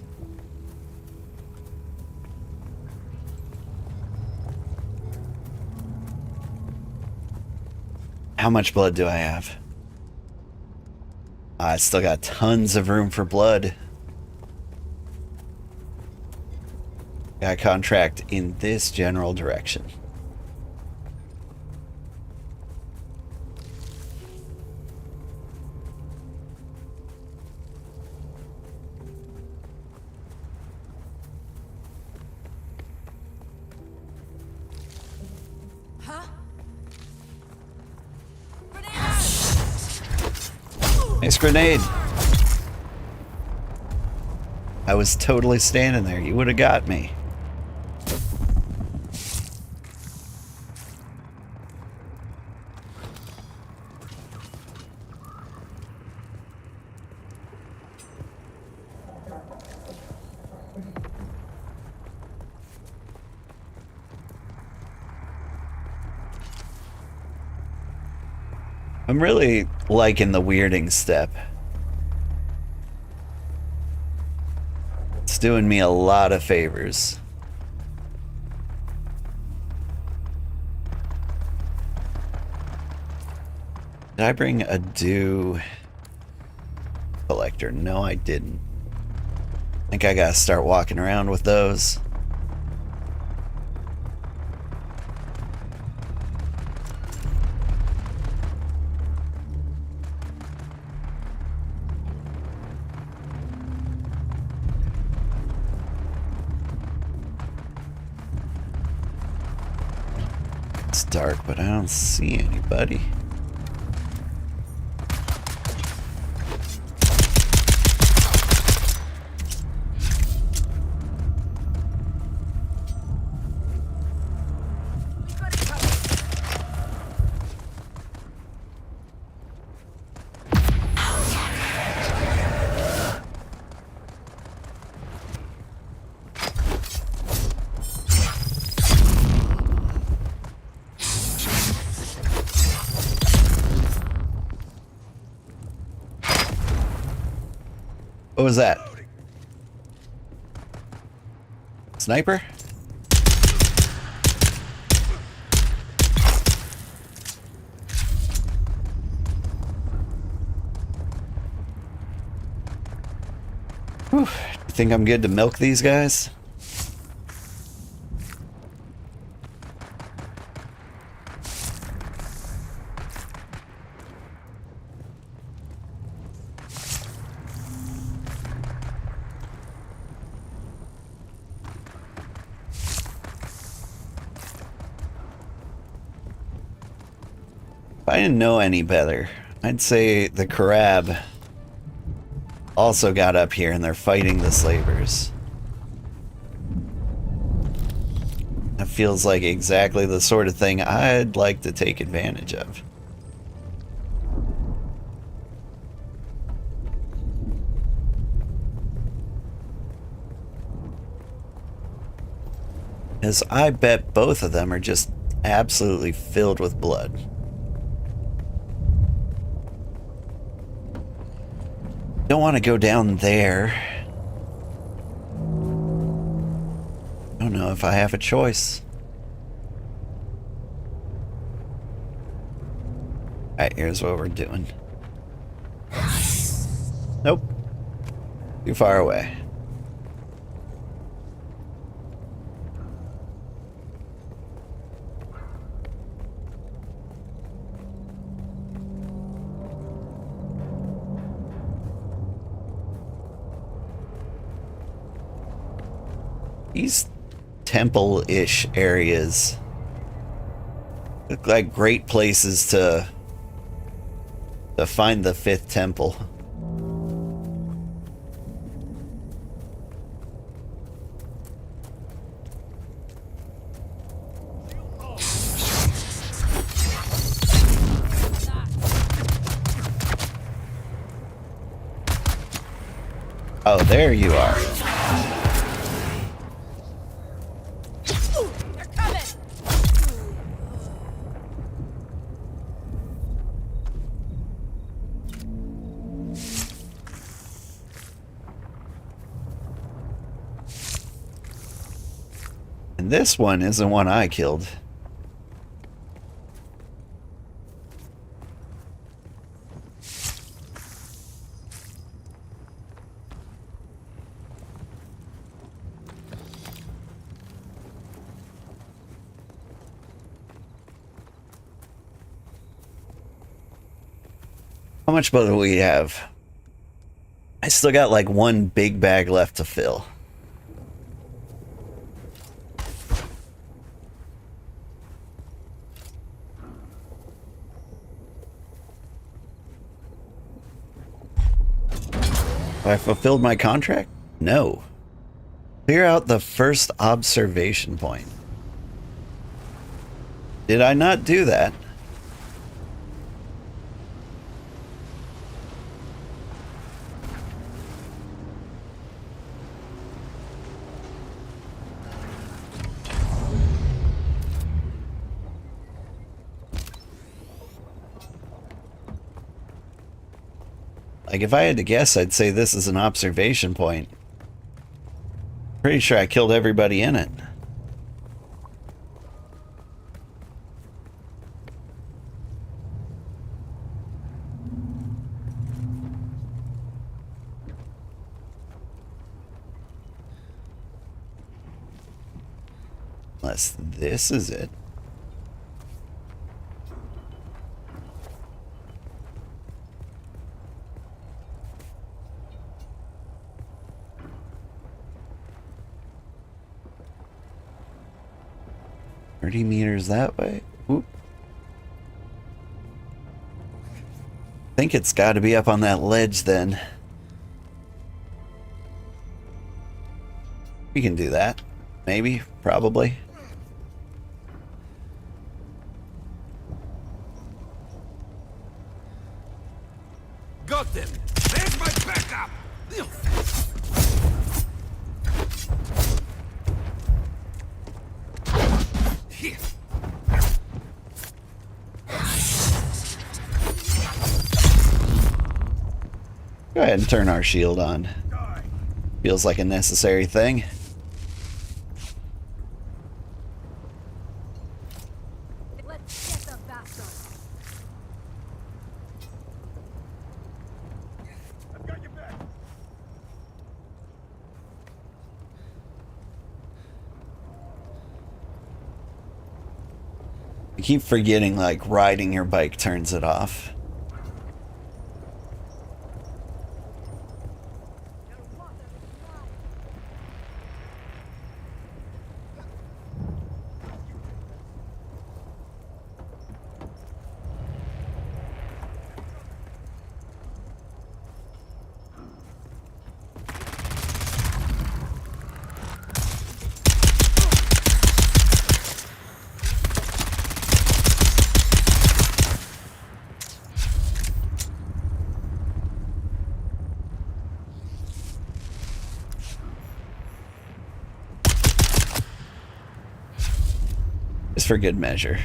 How much blood do I have? I still got tons of room for blood. Got contract in this general direction. Nice grenade. I was totally standing there. You would have got me. I'm really liking the weirding step. It's doing me a lot of favors. Did I bring a dew collector? No, I didn't. I think I gotta start walking around with those. It's dark, but I don't see anybody. What was that? Sniper? Whew. You think I'm good to milk these guys? If I didn't know any better, I'd say the Karab also got up here and they're fighting the slavers. That feels like exactly the sort of thing I'd like to take advantage of. As I bet both of them are just absolutely filled with blood. Don't want to go down there. Don't know if I have a choice. Alright, here's what we're doing. Nope. Too far away. These temple-ish areas look like great places to find the fifth temple. Oh, there you are. And this one is the one I killed. How much blood do we have? I still got like one big bag left to fill. Have I fulfilled my contract? No. Clear out the first observation point. Did I not do that? Like, if I had to guess, I'd say this is an observation point. Pretty sure I killed everybody in it. Unless this is it. $30 that way. Oop. I think it's got to be up on that ledge then. We can do that. Maybe. Probably. Got them! There's my backup! Here. Go ahead and turn our shield on. Feels like a necessary thing. I keep forgetting, like, riding your bike turns it off. Just for good measure.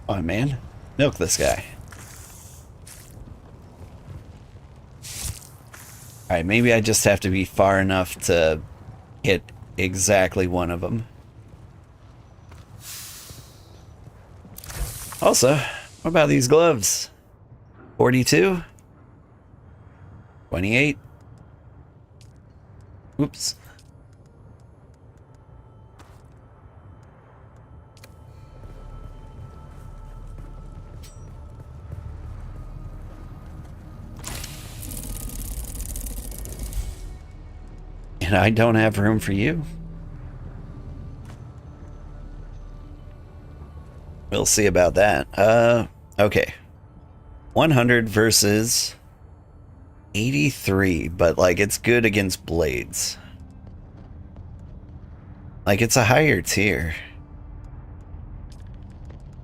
Come on, man. Milk this guy. Alright, maybe I just have to be far enough to hit exactly one of them. Also, what about these gloves? 42? 28? Oops. And I don't have room for you. We'll see about that. Okay. 100 versus 83, but like it's good against blades. Like it's a higher tier.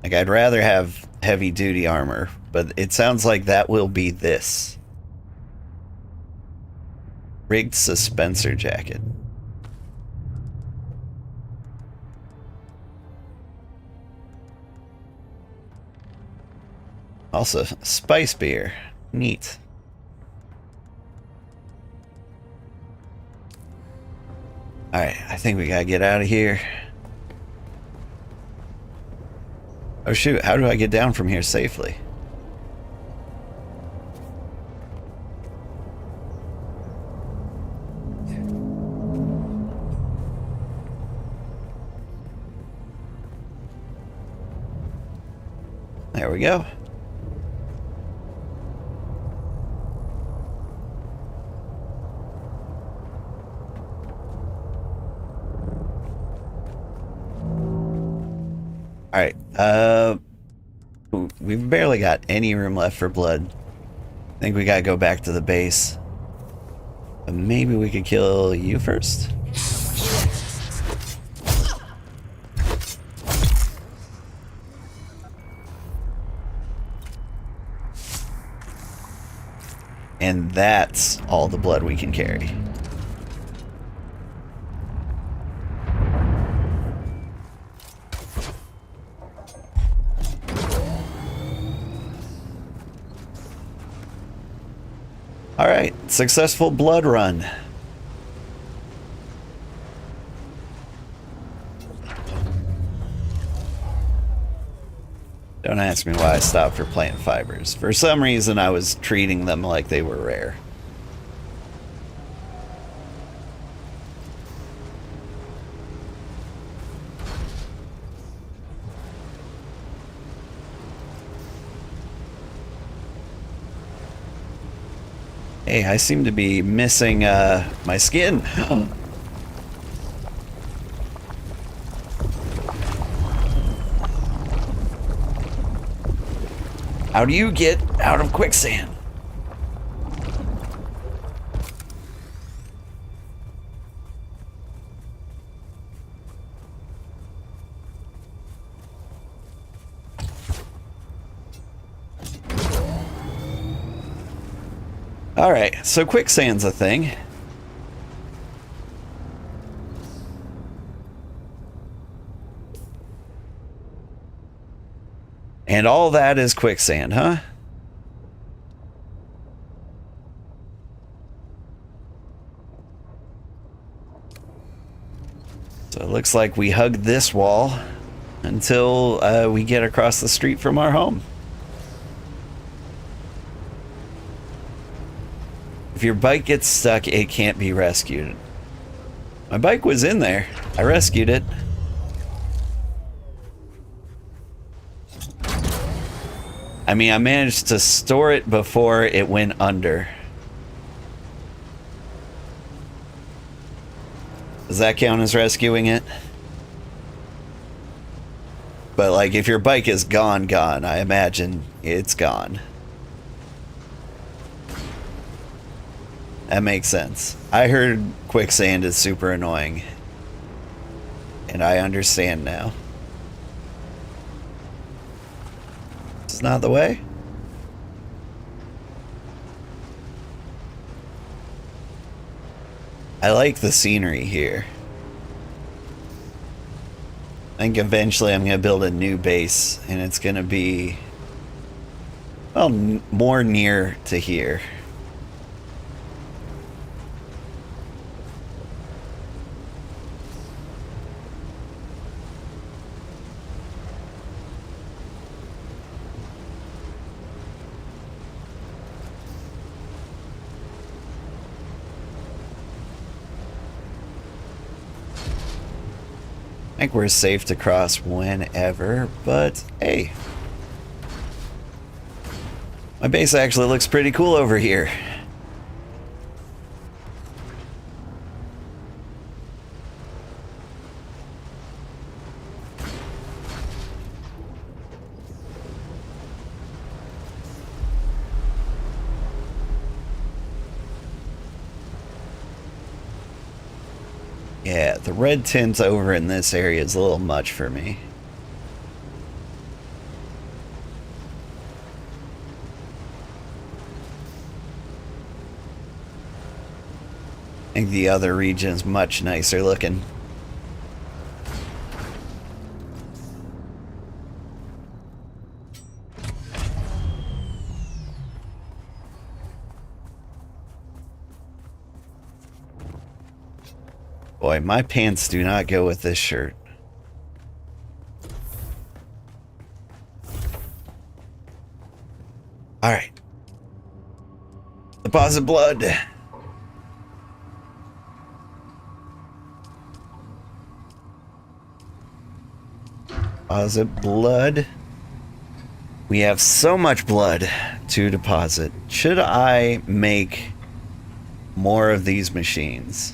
Like I'd rather have heavy duty armor, but it sounds like that will be this. Rigged suspensor jacket. Also, spice beer. Neat. Alright, I think we gotta get out of here. Oh shoot, how do I get down from here safely? There we go. Alright, we've barely got any room left for blood. I think we gotta go back to the base. But maybe we could kill you first? And that's all the blood we can carry. Alright, successful blood run. Don't ask me why I stopped for plant fibers. For some reason, I was treating them like they were rare. Hey, I seem to be missing my skin. How do you get out of quicksand? Alright, so quicksand's a thing. And all that is quicksand, huh? So it looks like we hug this wall until we get across the street from our home. If your bike gets stuck, it can't be rescued. My bike was in there. I rescued it. I mean, I managed to store it before it went under. Does that count as rescuing it? But like, if your bike is gone, I imagine it's gone. That makes sense. I heard quicksand is super annoying. And I understand now. It's not the way. I like the scenery here. I think eventually I'm going to build a new base, and it's going to be, well, more near to here. I think we're safe to cross whenever, but hey. My base actually looks pretty cool over here. Yeah, the red tint over in this area is a little much for me. I think the other region is much nicer looking. Boy, my pants do not go with this shirt. Alright. Deposit blood. Deposit blood. We have so much blood to deposit. Should I make more of these machines?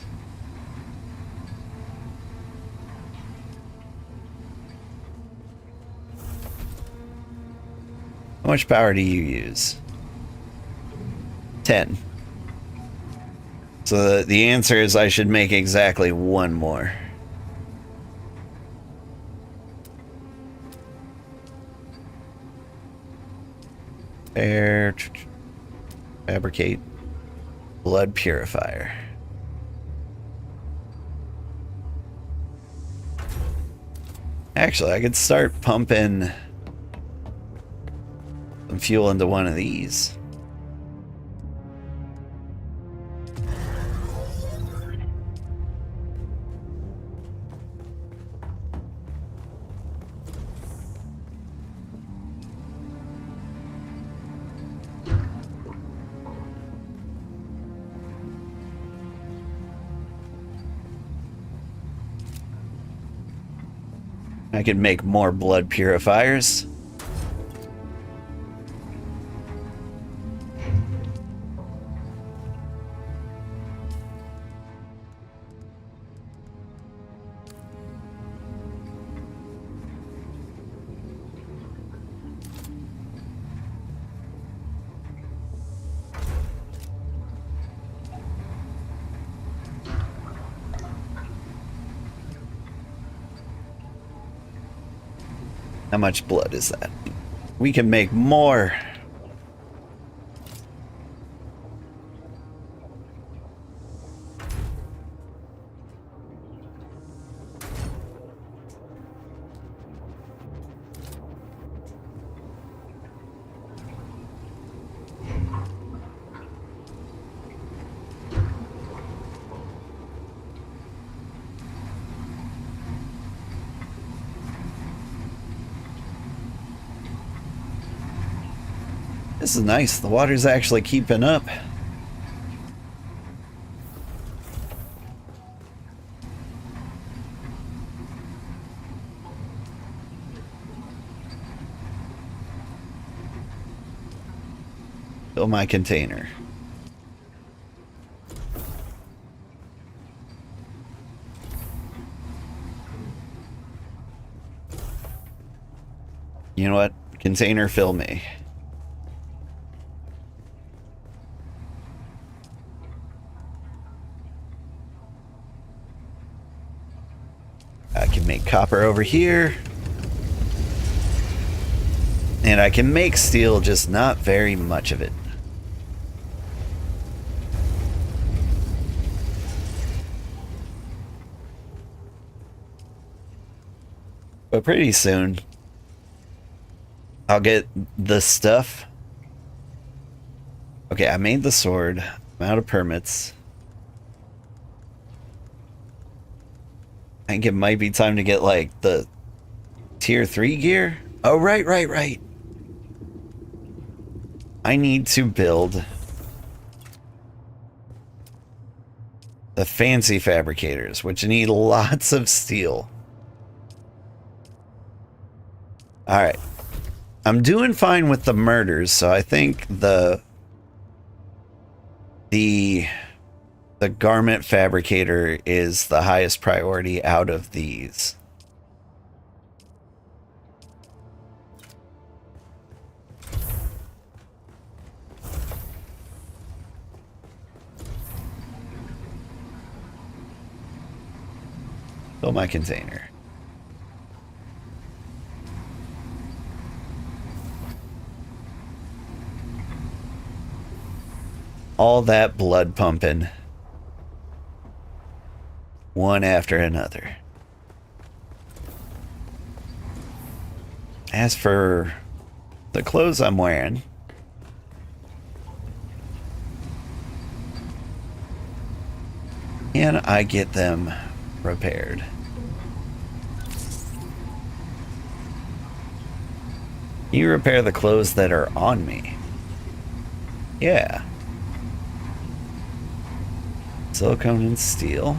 How much power do you use? 10. So the answer is I should make exactly one more. Fabricate blood purifier. Actually, I could start pumping some fuel into one of these. I can make more blood purifiers. How much blood is that? We can make more. This is nice. The water's actually keeping up. Fill my container. You know what? Container, fill me. I can make copper over here. And I can make steel, just not very much of it. But pretty soon, I'll get the stuff. Okay, I made the sword. I'm out of permits. I think it might be time to get, like, the tier 3 gear. Oh, right. I need to build the fancy fabricators, which need lots of steel. Alright. I'm doing fine with the murders, so I think the garment fabricator is the highest priority out of these. Fill my container. All that blood pumping. One after another. As for the clothes I'm wearing, can I get them repaired? Can you repair the clothes that are on me? Yeah. Silicone and steel.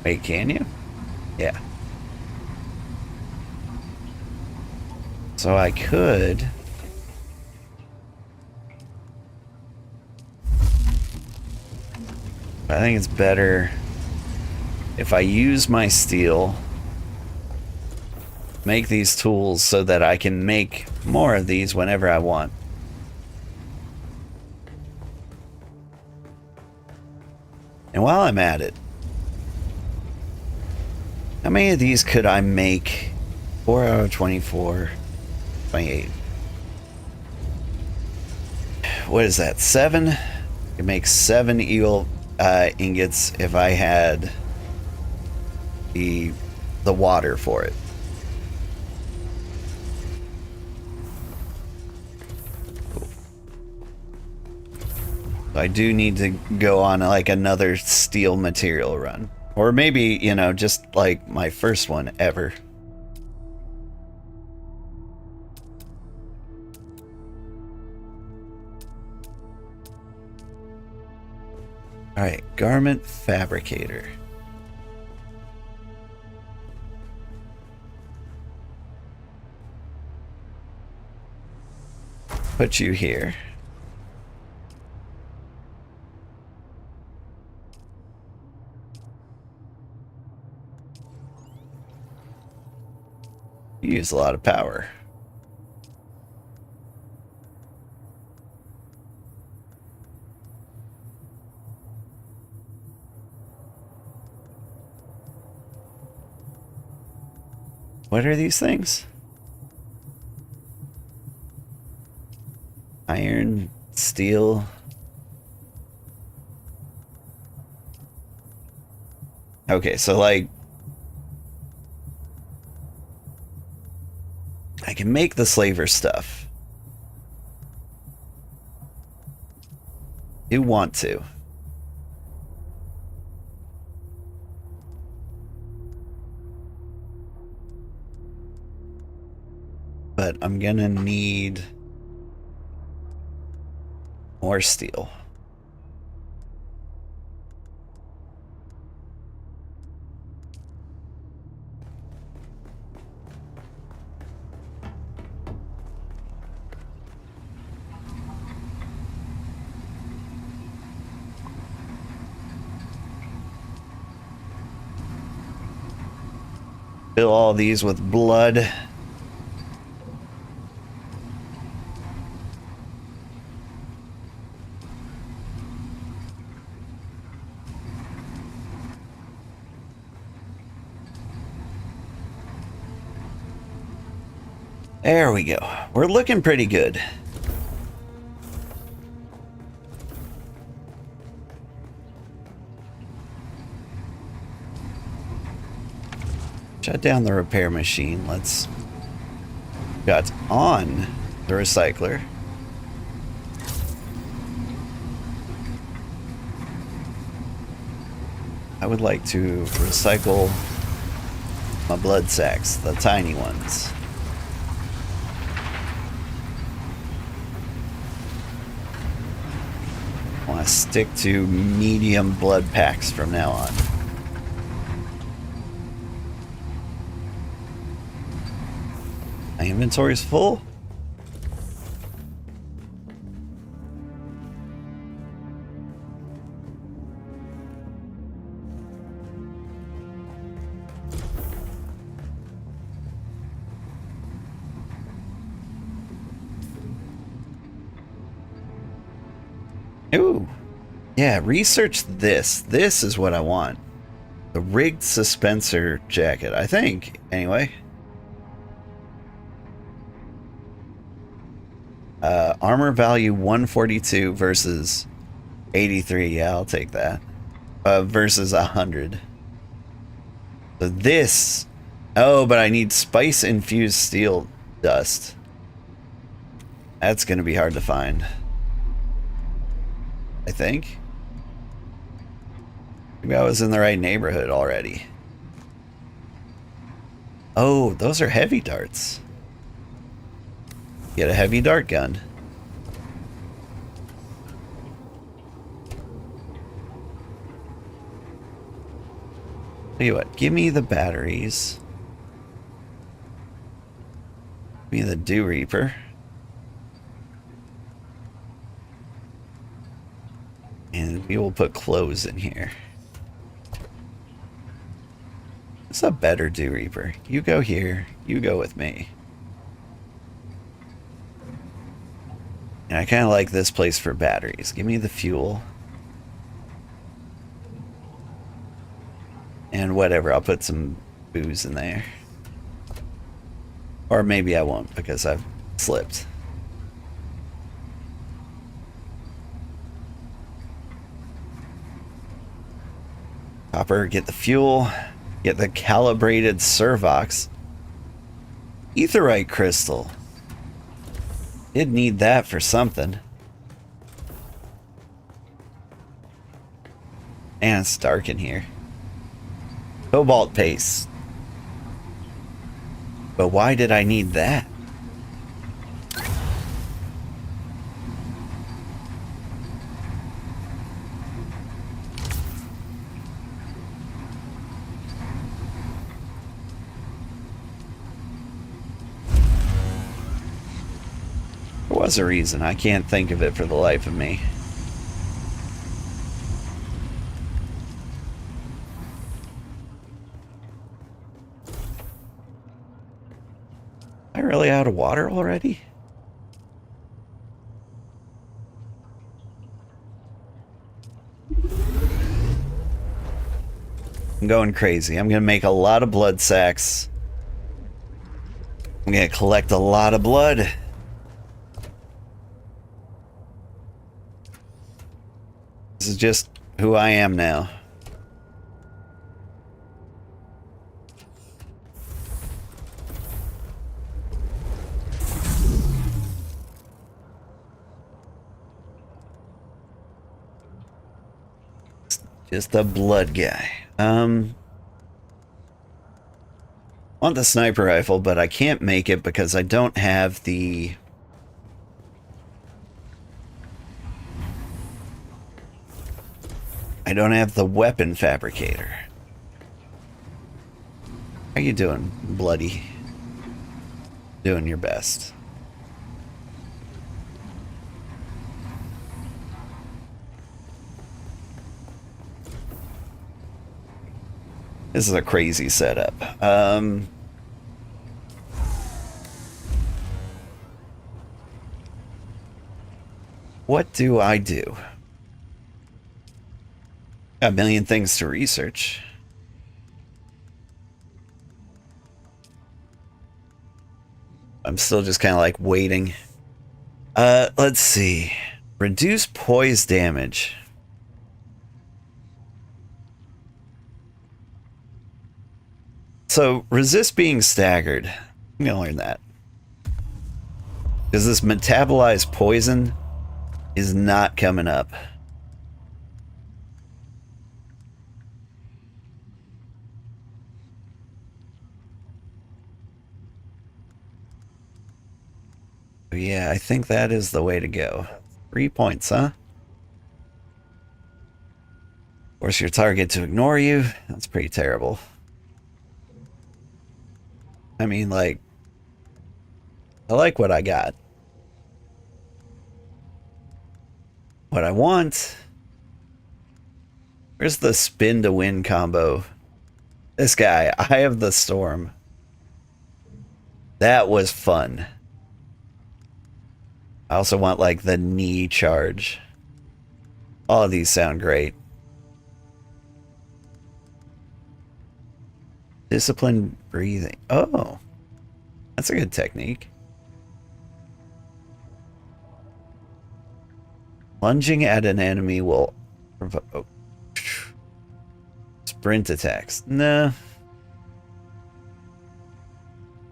Wait, can you? Yeah. So I could... I think it's better if I use my steel, make these tools so that I can make more of these whenever I want. And while I'm at it, how many of these could I make? 4 out of 24, 28. What is that, 7? I could make 7 eagle ingots if I had the water for it. Cool. I do need to go on like another steel material run. Or maybe, you know, just like my first one ever. Alright, garment fabricator. Put you here. You use a lot of power. What are these things? Iron, steel. Okay, so like I can make the slaver stuff. You want to. But I'm gonna need more steel. Fill all these with blood. There we go. We're looking pretty good. Shut down the repair machine. Let's got on the recycler. I would like to recycle my blood sacks, the tiny ones. I want to stick to medium blood packs from now on. My inventory's full. Ooh. Yeah, research this. This is what I want. The rigged suspensor jacket, I think. Anyway. Armor value 142 versus 83. Yeah, I'll take that. Versus 100. So this... Oh, but I need spice-infused steel dust. That's going to be hard to find. I think. Maybe I was in the right neighborhood already. Oh, those are heavy darts. Get a heavy dart gun. Tell you what, give me the batteries. Give me the Dew Reaper. And we will put clothes in here. It's a better Dew Reaper. You go here, you go with me. And I kind of like this place for batteries. Give me the fuel. And whatever, I'll put some booze in there. Or maybe I won't because I've slipped. Copper, get the fuel. Get the calibrated Servox. Aetheryte crystal. Did need that for something. And it's dark in here. Cobalt paste. But why did I need that? was a reason. I can't think of it for the life of me. Am I really out of water already? I'm going crazy. I'm going to make a lot of blood sacks. I'm going to collect a lot of blood. This is just who I am now. Just a blood guy. Want the sniper rifle, but I can't make it because I don't have the... I don't have the weapon fabricator. How you doing, Bloody? Doing your best. This is a crazy setup. What do I do? Got a million things to research. I'm still just kind of like waiting. Let's see. Reduce poise damage. So, resist being staggered. I'm gonna learn that. Because this metabolized poison is not coming up. Yeah, I think that is the way to go. 3 points, huh? Force your target to ignore you. That's pretty terrible. I mean, like, I like what I got. What I want... Where's the spin to win combo? This guy, Eye of the Storm. That was fun. I also want, like, the knee charge. All of these sound great. Disciplined breathing. Oh, that's a good technique. Lunging at an enemy will provoke sprint attacks. Nah.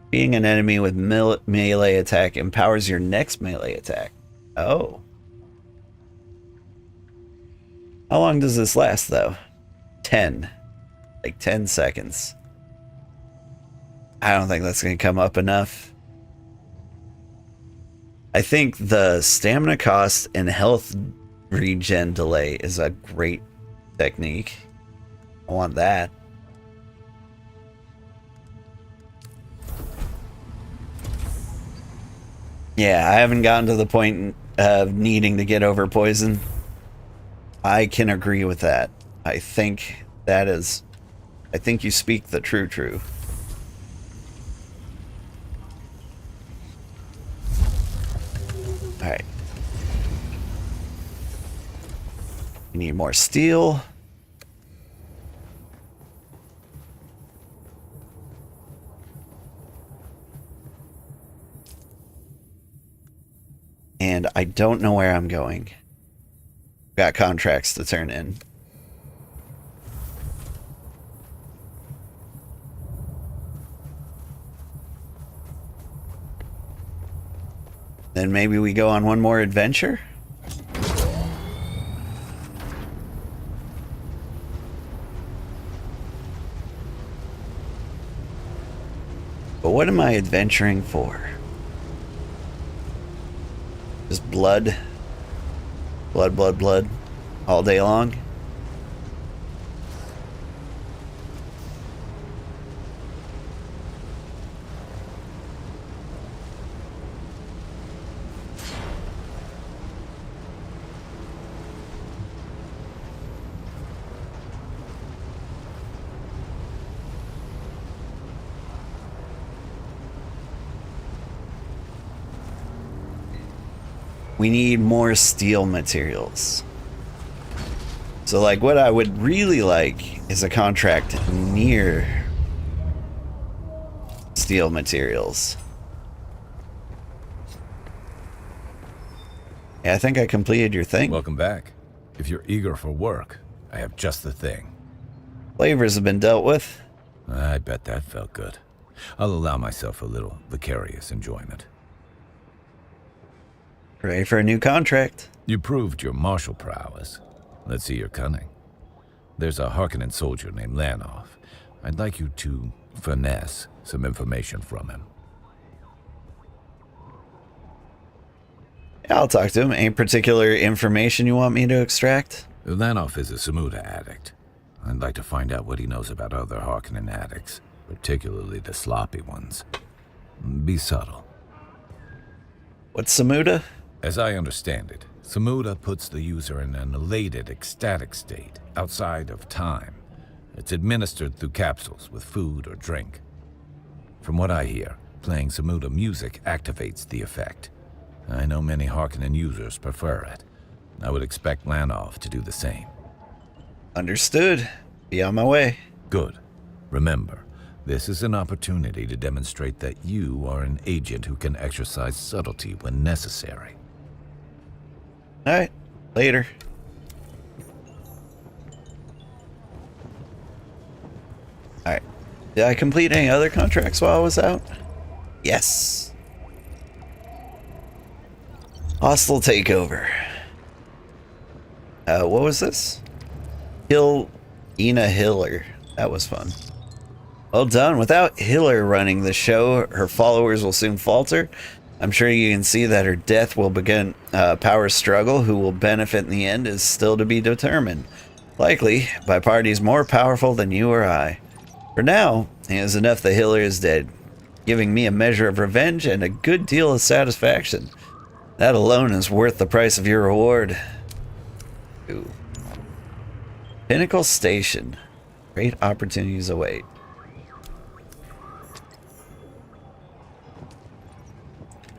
Being an enemy with melee attack empowers your next melee attack. Oh. How long does this last, though? 10. Like 10 seconds. I don't think that's going to come up enough. I think the stamina cost and health regen delay is a great technique. I want that. Yeah, I haven't gotten to the point of needing to get over poison. I can agree with that. I think that is... I think you speak the true. Alright. We need more steel. And I don't know where I'm going. Got contracts to turn in. Then maybe we go on one more adventure? But what am I adventuring for? Just blood? Blood all day long? we need more steel materials. So like what I would really like is a contract near steel materials. Yeah, I think I completed your thing. Welcome back. If you're eager for work, I have just the thing. Flavors have been dealt with. I bet that felt good. I'll allow myself a little vicarious enjoyment. Ready for a new contract. You proved your martial prowess. Let's see your cunning. There's a Harkonnen soldier named Lanoff. I'd like you to finesse some information from him. Yeah, I'll talk to him. Any particular information you want me to extract? Lanoff is a Samuda addict. I'd like to find out what he knows about other Harkonnen addicts, particularly the sloppy ones. Be subtle. What's Samuda? As I understand it, Samuda puts the user in an elated, ecstatic state, outside of time. It's administered through capsules with food or drink. From what I hear, playing Samuda music activates the effect. I know many Harkonnen users prefer it. I would expect Lanoff to do the same. Understood. Be on my way. Good. Remember, this is an opportunity to demonstrate that you are an agent who can exercise subtlety when necessary. Alright, later. Alright. Did I complete any other contracts while I was out? Yes. Hostile takeover. What was this? Kill Ina Hiller. That was fun. Well done. Without Hiller running the show, her followers will soon falter. I'm sure you can see that her death will begin power struggle. Who will benefit in the end is still to be determined. Likely by parties more powerful than you or I. For now, it is enough that Hiller is dead, giving me a measure of revenge and a good deal of satisfaction. That alone is worth the price of your reward. Ooh. Pinnacle Station. Great opportunities await.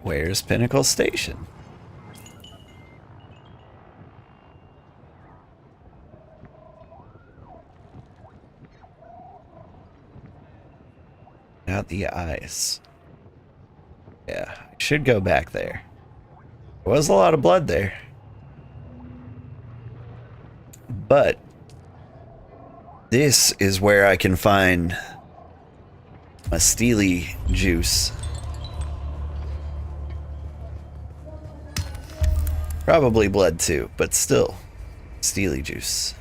Where's Pinnacle Station? Out the eyes. Yeah, I should go back there. There was a lot of blood there. But this is where I can find a steely juice. Probably blood too, but still, steely juice.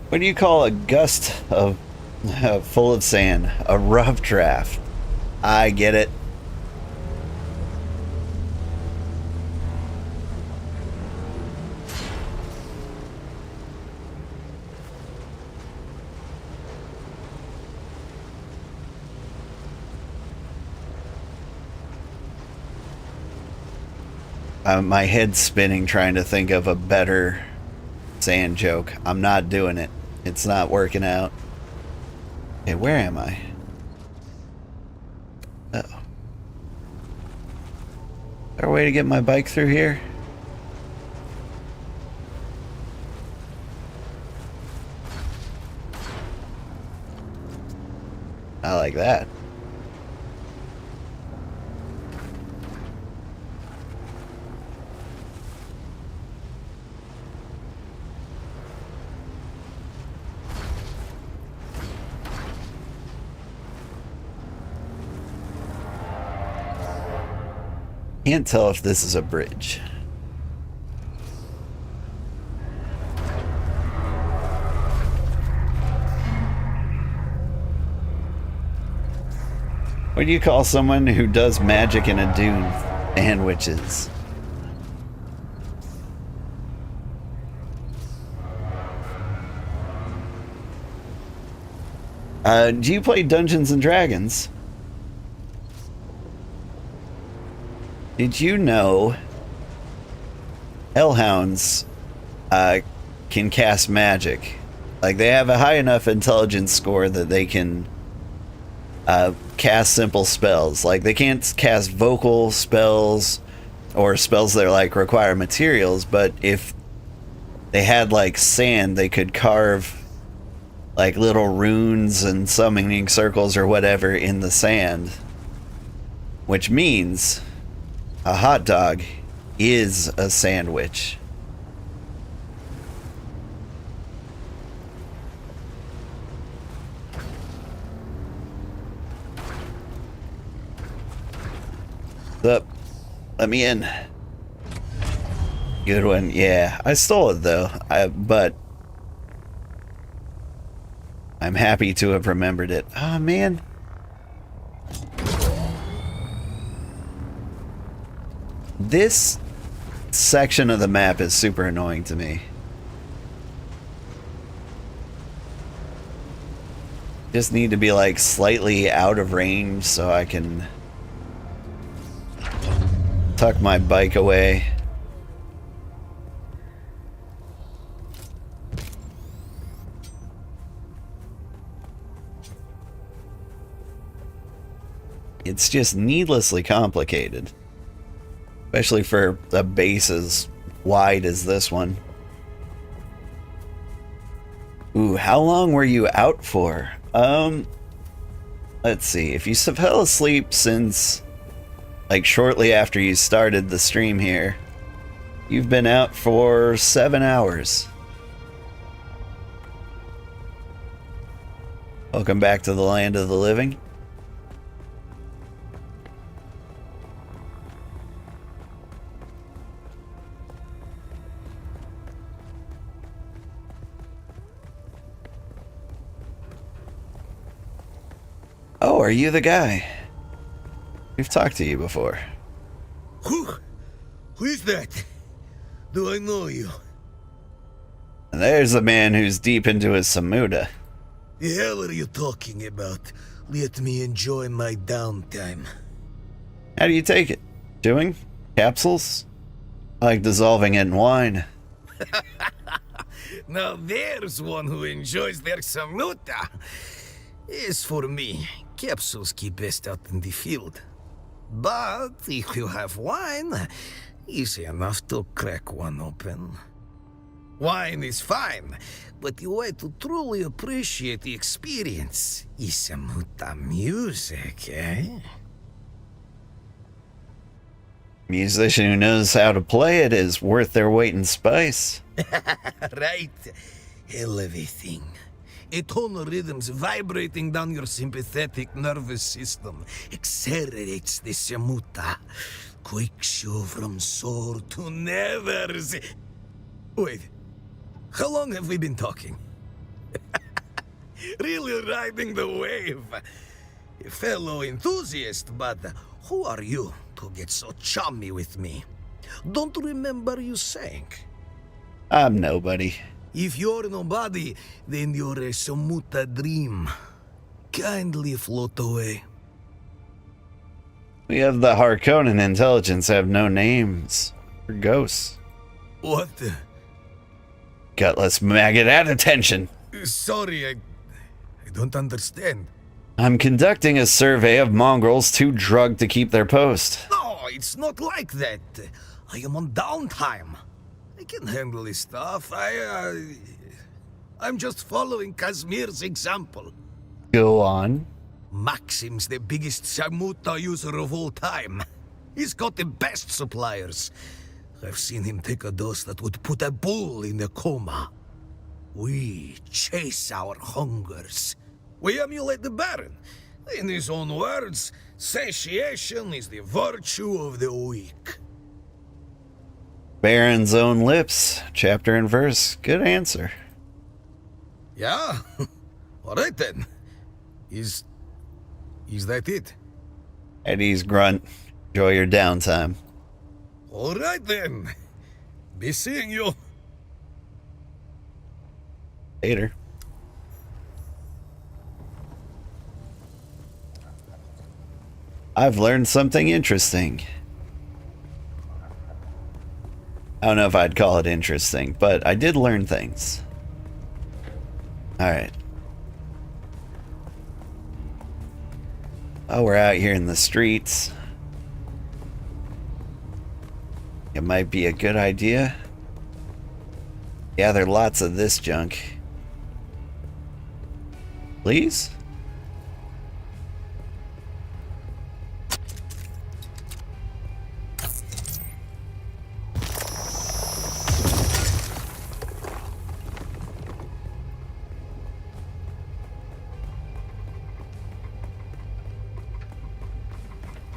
What do you call a gust of full of sand? A rough draft. I get it. My head's spinning trying to think of a better sand joke. I'm not doing it. It's not working out. Okay, where am I? Uh-oh. Is there a way to get my bike through here? I like that. Can't tell if this is a bridge. What do you call someone who does magic in a dune? Sandwiches. Do you play Dungeons and Dragons? Did you know hellhounds can cast magic? Like, they have a high enough intelligence score that they can cast simple spells. Like, they can't cast vocal spells or spells that like require materials, but if they had like sand, they could carve like little runes and summoning circles or whatever in the sand, which means a hot dog is a sandwich. Up. Let me in. Good one. Yeah, I stole it though. But I'm happy to have remembered it. Oh man. This section of the map is super annoying to me. Just need to be like slightly out of range so I can tuck my bike away. It's just needlessly complicated. Especially for a base as wide as this one. Ooh, how long were you out for? Let's see. If you fell asleep since like shortly after you started the stream here, you've been out for 7 hours. Welcome back to the land of the living. Oh, are you the guy? We've talked to you before. Who is that? Do I know you? And there's a man who's deep into his Samuda. The hell are you talking about? Let me enjoy my downtime. How do you take it? Chewing? Capsules? I like dissolving it in wine. Now there's one who enjoys their samuta. As for me, capsules keep best out in the field. But if you have wine, easy enough to crack one open. Wine is fine, but the way to truly appreciate the experience is samuta music, eh? Musician who knows how to play it is worth their weight in spice. Right. Elevating. A tonal rhythms vibrating down your sympathetic nervous system accelerates the samuta, quakes you from sore to nevers. Wait, how long have we been talking? Really riding the wave. A fellow enthusiast, but who are you to get so chummy with me? Don't remember you saying? I'm nobody. If you're nobody, then you're a samuta dream. Kindly float away. We of the Harkonnen intelligence have no names. We're ghosts. What the? Gutless maggot, at attention. Sorry, I don't understand. I'm conducting a survey of mongrels too drugged to keep their post. No, it's not like that. I am on downtime. I can handle this stuff. I'm just following Kazmir's example. Go on. Maxim's the biggest samuta user of all time. He's got the best suppliers. I've seen him take a dose that would put a bull in a coma. We chase our hungers. We emulate the Baron. In his own words, satiation is the virtue of the weak. Baron's own lips, chapter and verse. Good answer. Yeah? Alright then. Is that it? Eddie's grunt. Enjoy your downtime. All right then. Be seeing you. Later. I've learned something interesting. I don't know if I'd call it interesting, but I did learn things. Alright. Oh, we're out here in the streets. It might be a good idea. Gather lots of this junk. Please?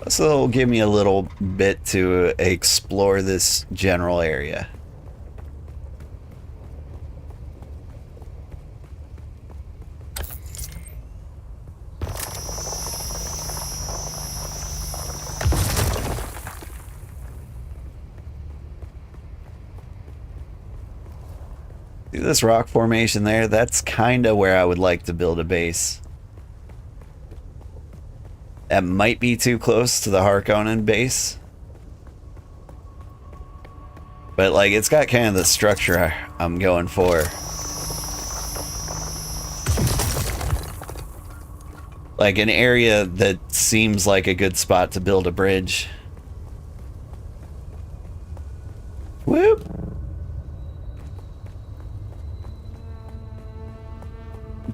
So it'll give me a little bit to explore this general area. See this rock formation there? That's kind of where I would like to build a base. That might be too close to the Harkonnen base. But, like, it's got kind of the structure I'm going for. Like, an area that seems like a good spot to build a bridge. Whoop!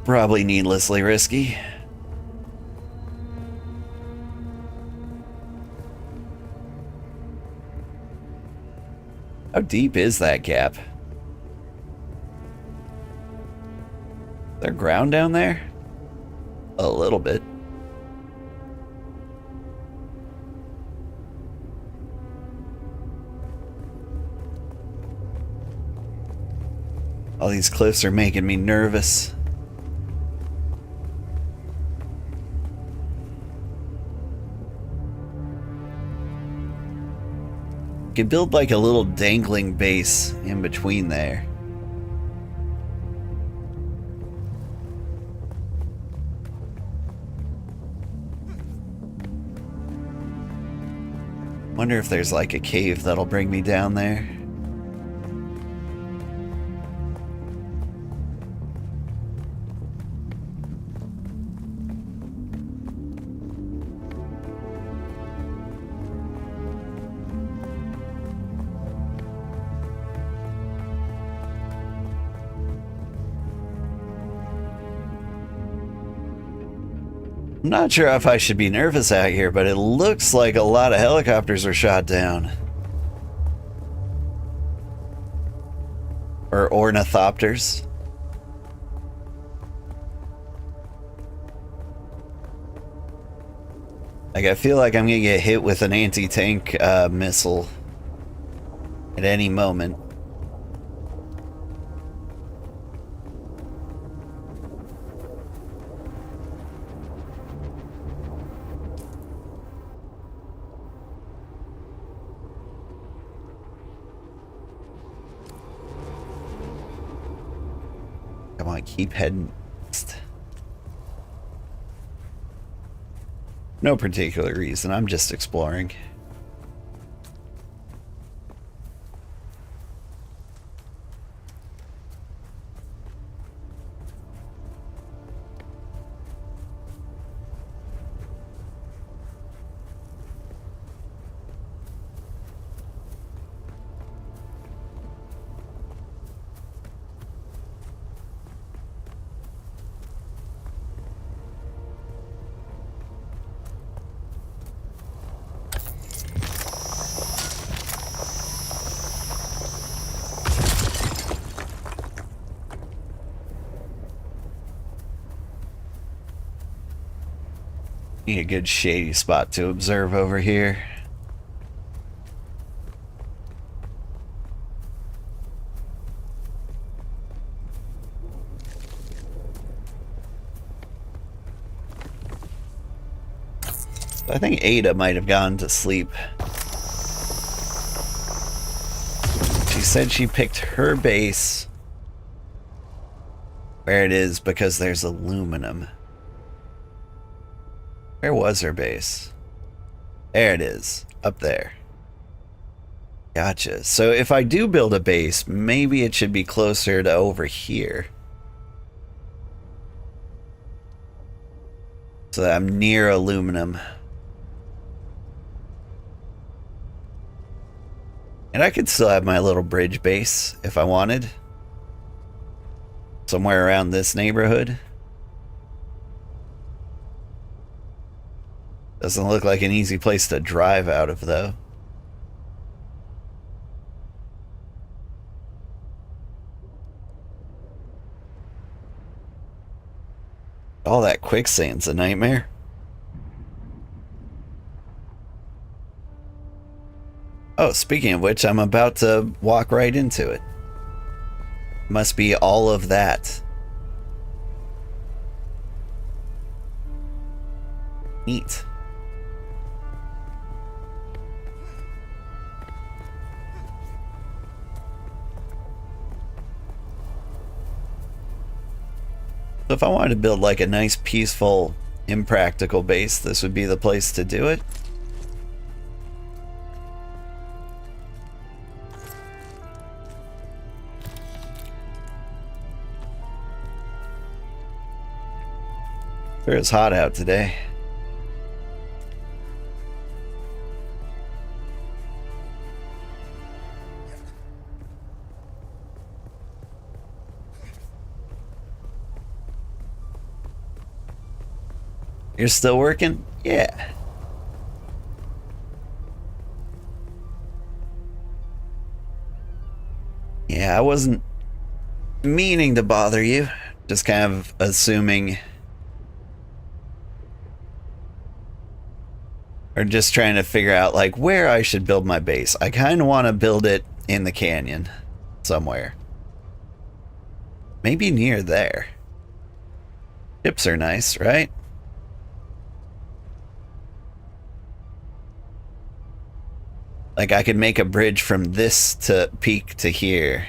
Probably needlessly risky. How deep is that gap? Is there ground down there? A little bit. All these cliffs are making me nervous. Could build like a little dangling base in between there. Wonder if there's like a cave that'll bring me down there. I'm not sure if I should be nervous out here, but it looks like a lot of helicopters are shot down. Or ornithopters. Like, I feel like I'm gonna get hit with an anti-tank missile at any moment. Come on, keep heading east. No particular reason, I'm just exploring. Need a good shady spot to observe over here. I think Ada might have gone to sleep. She said she picked her base where it is because there's aluminum. Where was her base? There it is, up there. Gotcha. So if I do build a base, maybe it should be closer to over here. So that I'm near aluminum. And I could still have my little bridge base if I wanted. Somewhere around this neighborhood. Doesn't look like an easy place to drive out of, though. All that quicksand's a nightmare. Oh, speaking of which, I'm about to walk right into it. Must be all of that. Neat. So if I wanted to build like a nice, peaceful, impractical base, this would be the place to do it. Sure is hot out today. You're still working? Yeah. Yeah, I wasn't meaning to bother you. Just kind of assuming. Or just trying to figure out like where I should build my base. I kind of want to build it in the canyon somewhere. Maybe near there. Ships are nice, right? Like I could make a bridge from this to peak to here.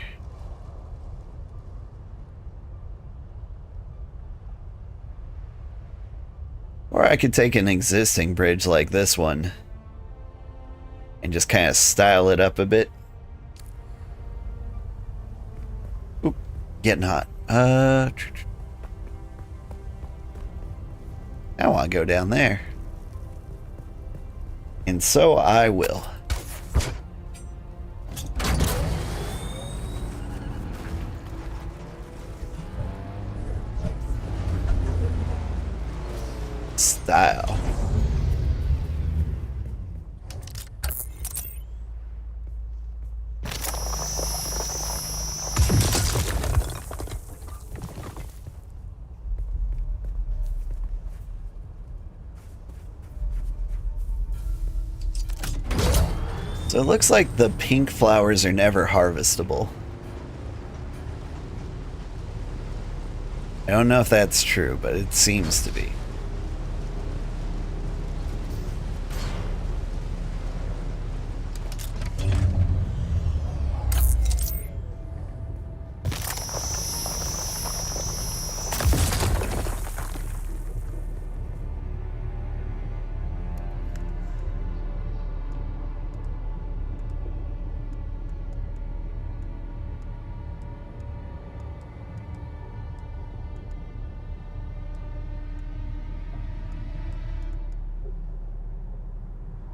Or I could take an existing bridge like this one and just kind of style it up a bit. Oop, getting hot. I want to go down there. And so I will. Style. So it looks like the pink flowers are never harvestable. I don't know if that's true, but it seems to be.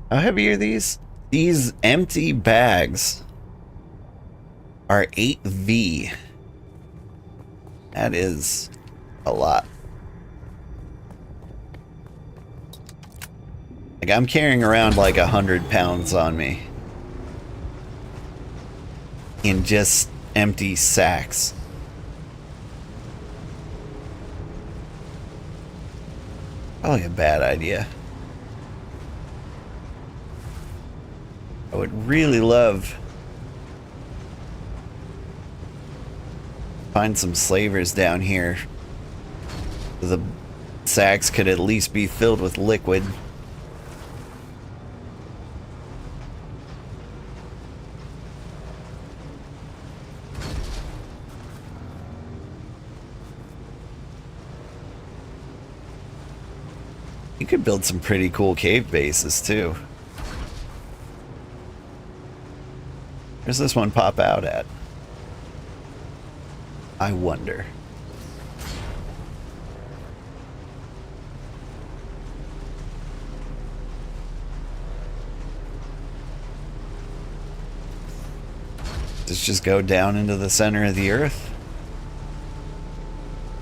How heavy are these? These empty bags are 8V. That is a lot. Like I'm carrying around like 100 pounds on me in just empty sacks. Probably a bad idea. I would really love to find some slavers down here. The sacks could at least be filled with liquid. You could build some pretty cool cave bases too. Where's this one pop out at? I wonder. Does it just go down into the center of the earth?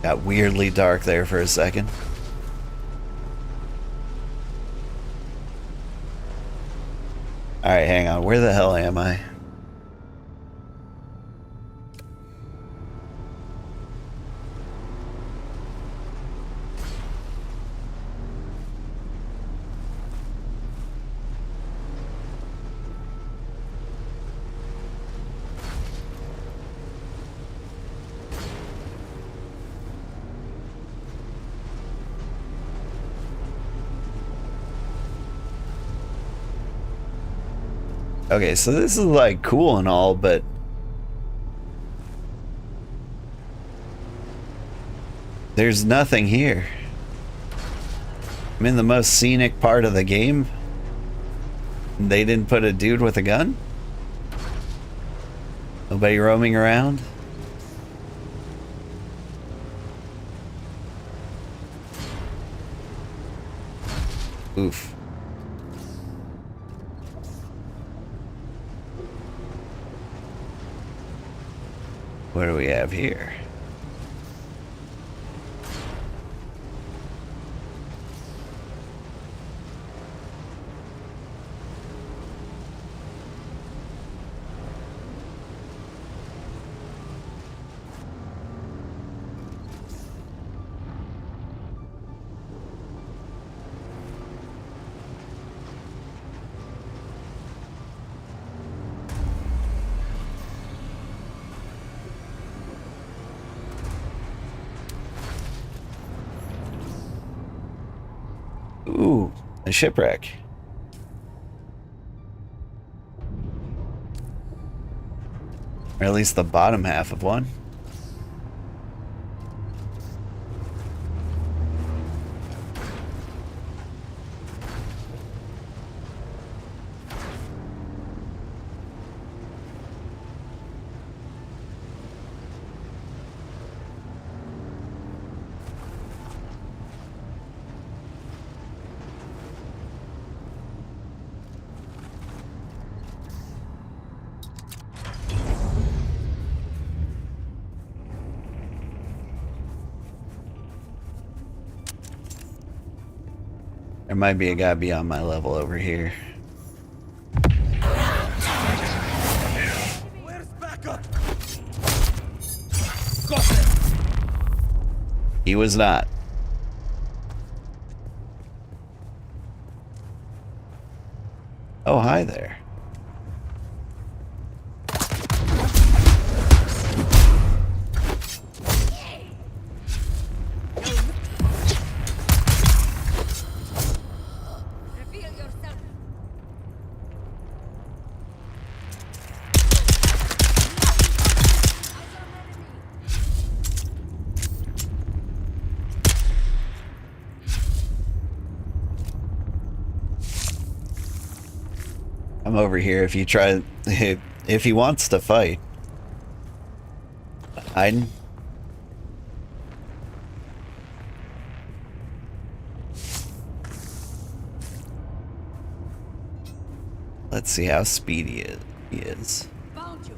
Got weirdly dark there for a second. Alright, hang on. Where the hell am I? Okay, so this is like cool and all, but there's nothing here. I'm in the most scenic part of the game. They didn't put a dude with a gun? Nobody roaming around? Oof. What do we have here? Ooh, a shipwreck. Or at least the bottom half of one. There might be a guy beyond my level over here. Where's backup? He was not. Oh, hi there. I'm over here if you try, if he wants to fight. Hiding. Let's see how speedy he is. Found you.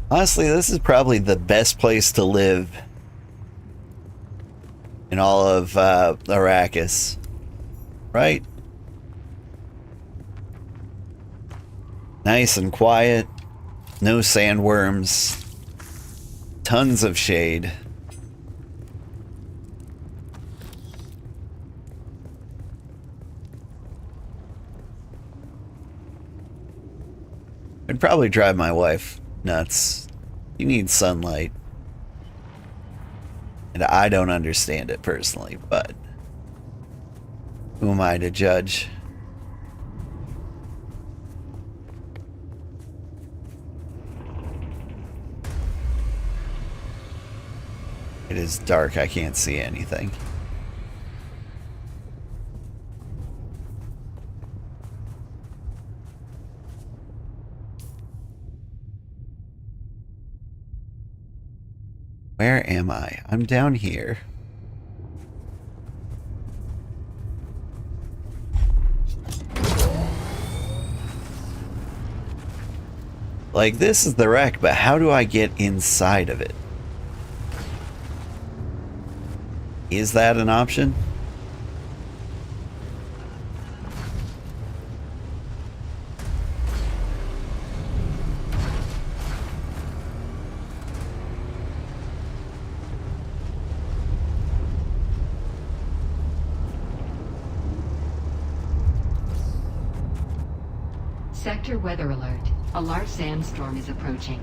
Honestly, this is probably the best place to live in all of Arrakis, right? Nice and quiet, no sandworms, tons of shade. I'd probably drive my wife nuts. You need sunlight. And I don't understand it personally, but who am I to judge? It is dark, I can't see anything. Where am I? I'm down here. Like, this is the wreck, but how do I get inside of it? Is that an option? Sector weather alert. A large sandstorm is approaching.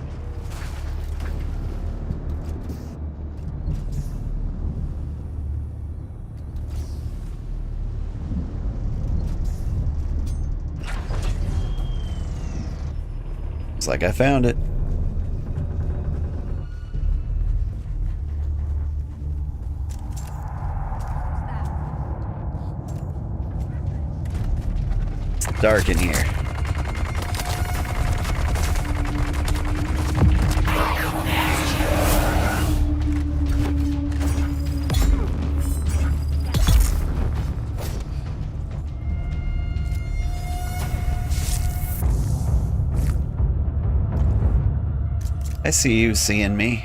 Looks like I found it. It's dark in here. I see you seeing me.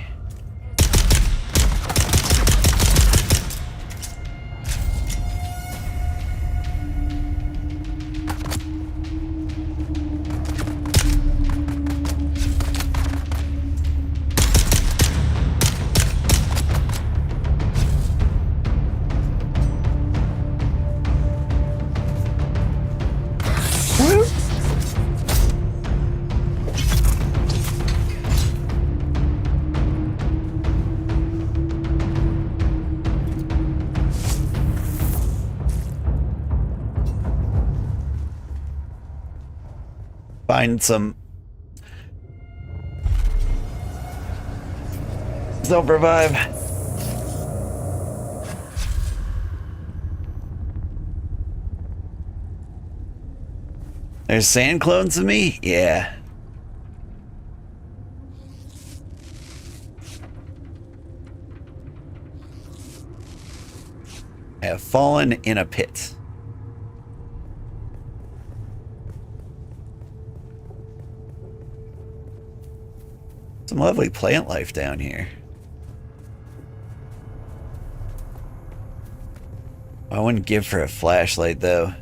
Find some self-revive. There's sand clones of me? Yeah. I have fallen in a pit. Some lovely plant life down here. I wouldn't give for a flashlight though.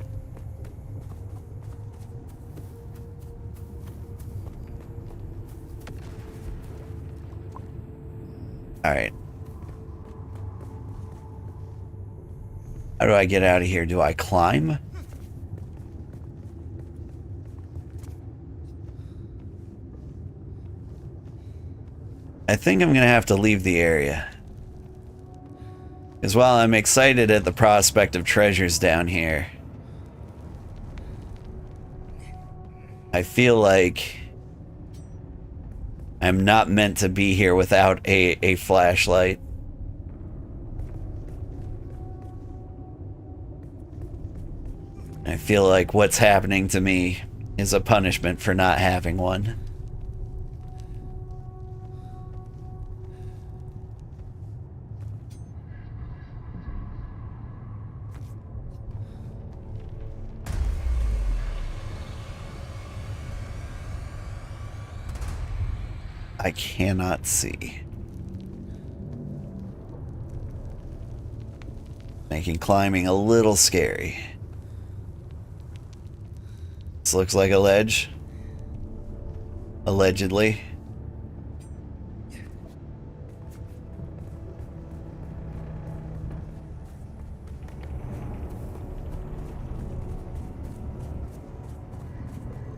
Alright. How do I get out of here? Do I climb? I think I'm gonna have to leave the area. Because while I'm excited at the prospect of treasures down here, I feel like I'm not meant to be here without a flashlight. I feel like what's happening to me is a punishment for not having one. I cannot see. Making climbing a little scary. This looks like a ledge. Allegedly.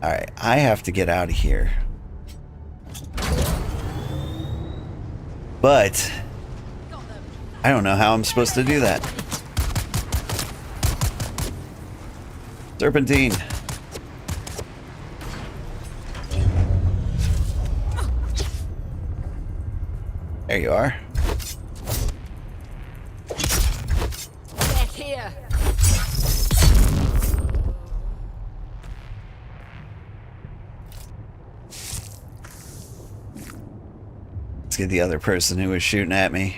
Alright, I have to get out of here. But I don't know how I'm supposed to do that. Serpentine. There you are. Back here. Let's get the other person who was shooting at me.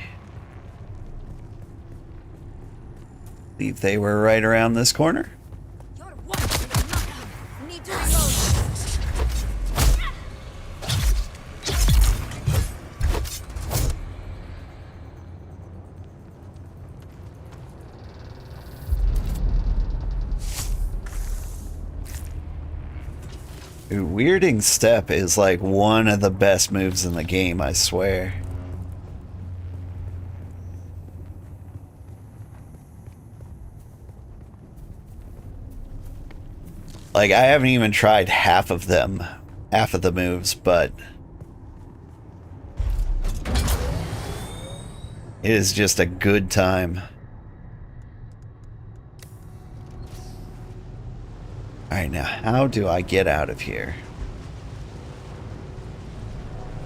I believe they were right around this corner. Need to reload. Dude, weirding step is like one of the best moves in the game, I swear. Like, I haven't even tried half of them, half of the moves, but it is just a good time. Alright, now how do I get out of here?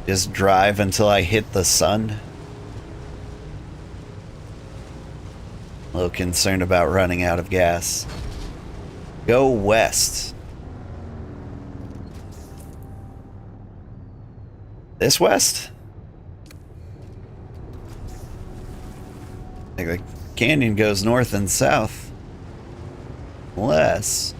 Just drive until I hit the sun? A little concerned about running out of gas. Go west. This west? Like the canyon goes north and south. Unless...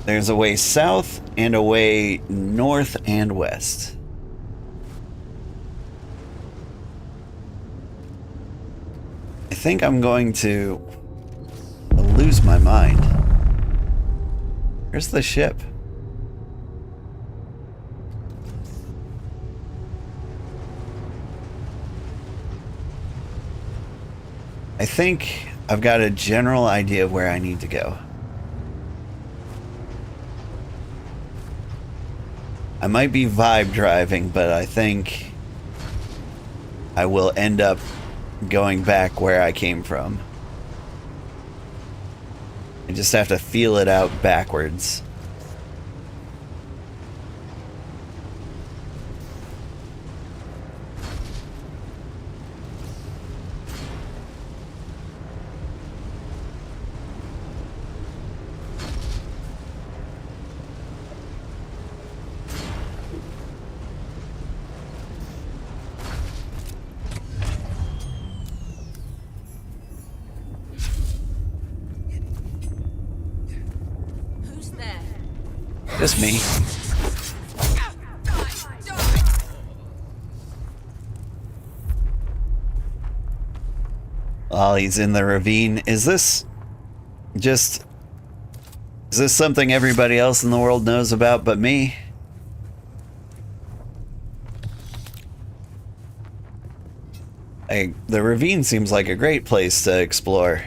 there's a way south and a way north and west. I think I'm going to lose my mind. Where's the ship? I think I've got a general idea of where I need to go. I might be vibe driving, but I think I will end up going back where I came from. I just have to feel it out backwards. Just me. While he's in the ravine, is this something everybody else in the world knows about but me? The ravine seems like a great place to explore.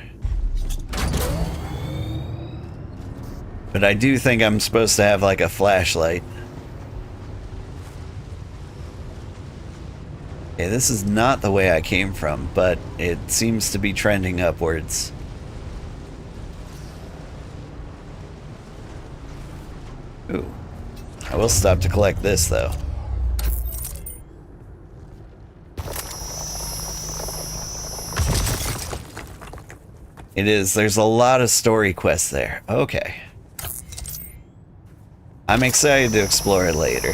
But I do think I'm supposed to have like a flashlight. Okay, this is not the way I came from, but it seems to be trending upwards. Ooh. I will stop to collect this though. It is. There's a lot of story quests there. Okay. I'm excited to explore it later.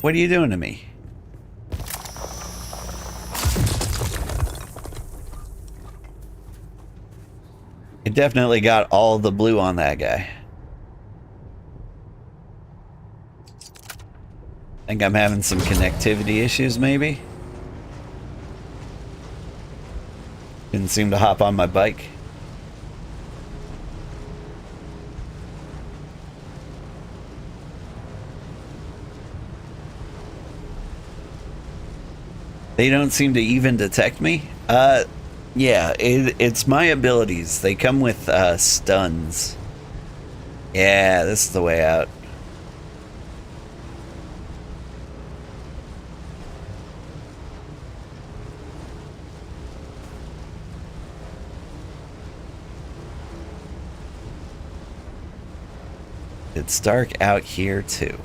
What are you doing to me? It definitely got all the blue on that guy. Think I'm having some connectivity issues, maybe? Didn't seem to hop on my bike. They don't seem to even detect me. Yeah, it's my abilities. They come with stuns. Yeah, this is the way out. It's dark out here too.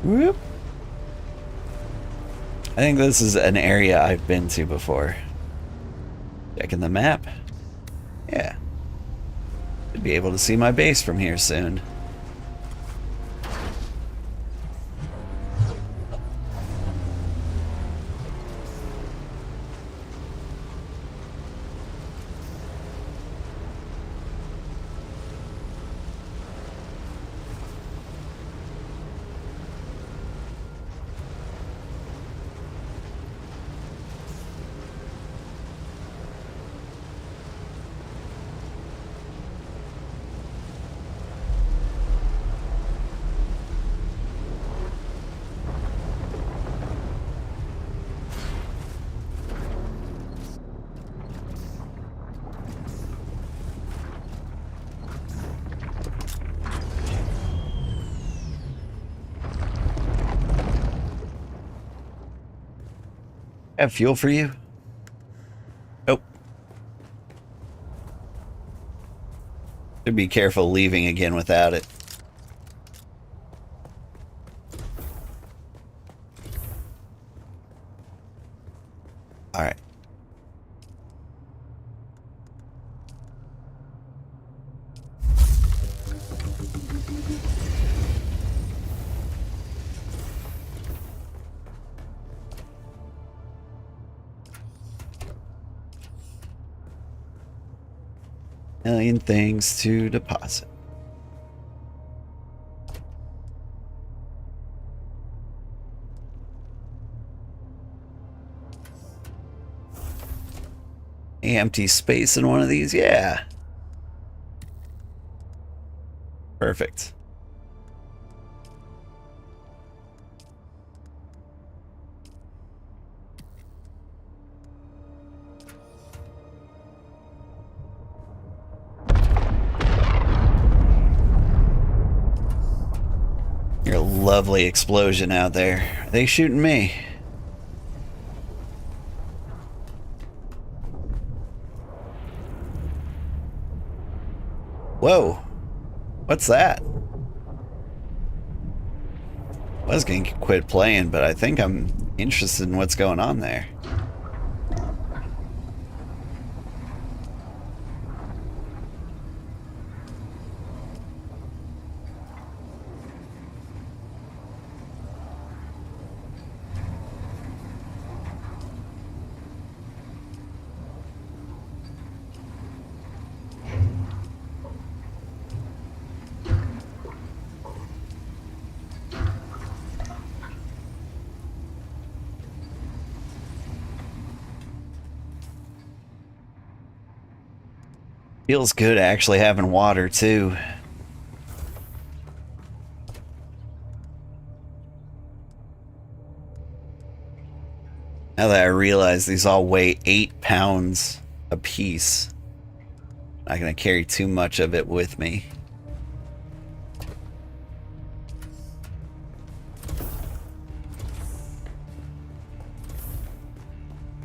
Whoop. I think this is an area I've been to before. Checking the map. Yeah. Should be able to see my base from here soon. Have fuel for you? Nope. Should be careful leaving again without it. Alright. Million things to deposit. Empty space in one of these? Yeah. Perfect. Your lovely explosion out there. Are they shooting me? Whoa. What's that? I was gonna quit playing, but I think I'm interested in what's going on there. Feels good actually having water too. Now that I realize these all weigh 8 pounds a piece, I'm not gonna carry too much of it with me.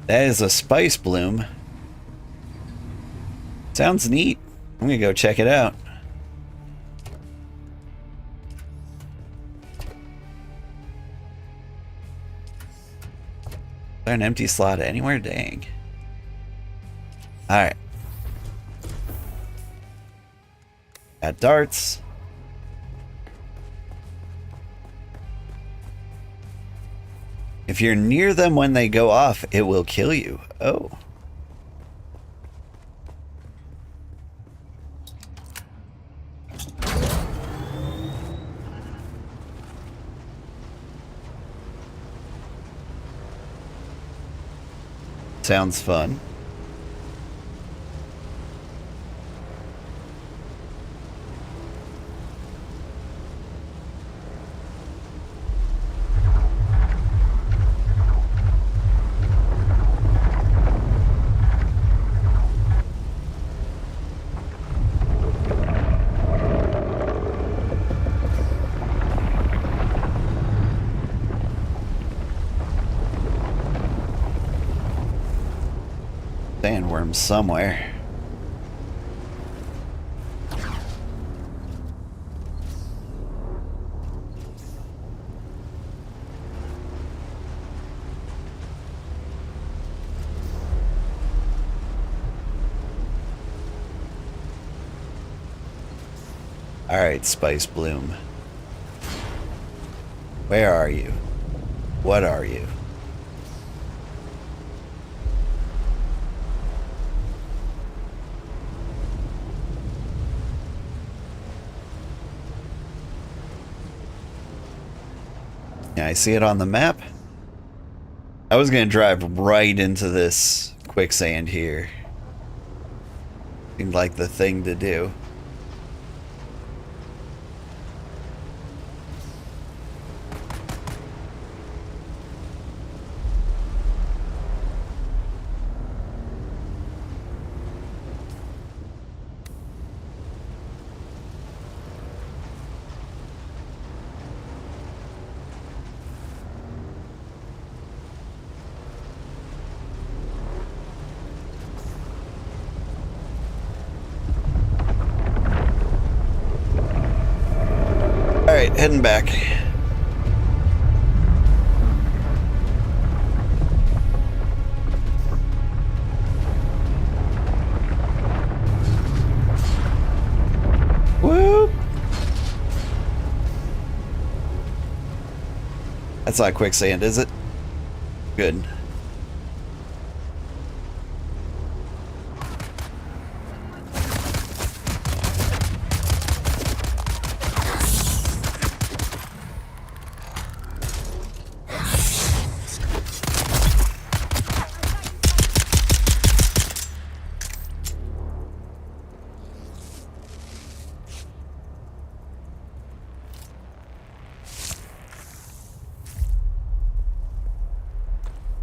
That is a spice bloom. Sounds neat. I'm gonna go check it out. Is there an empty slot anywhere? Dang. Alright. Got darts. If you're near them when they go off, it will kill you. Oh. Sounds fun. sandworms somewhere. Alright, Spice Bloom. Where are you? What are you? Yeah, I see it on the map. I was gonna drive right into this quicksand here. Seemed like the thing to do. Alright, heading back. Whoop! That's not quicksand, is it? Good.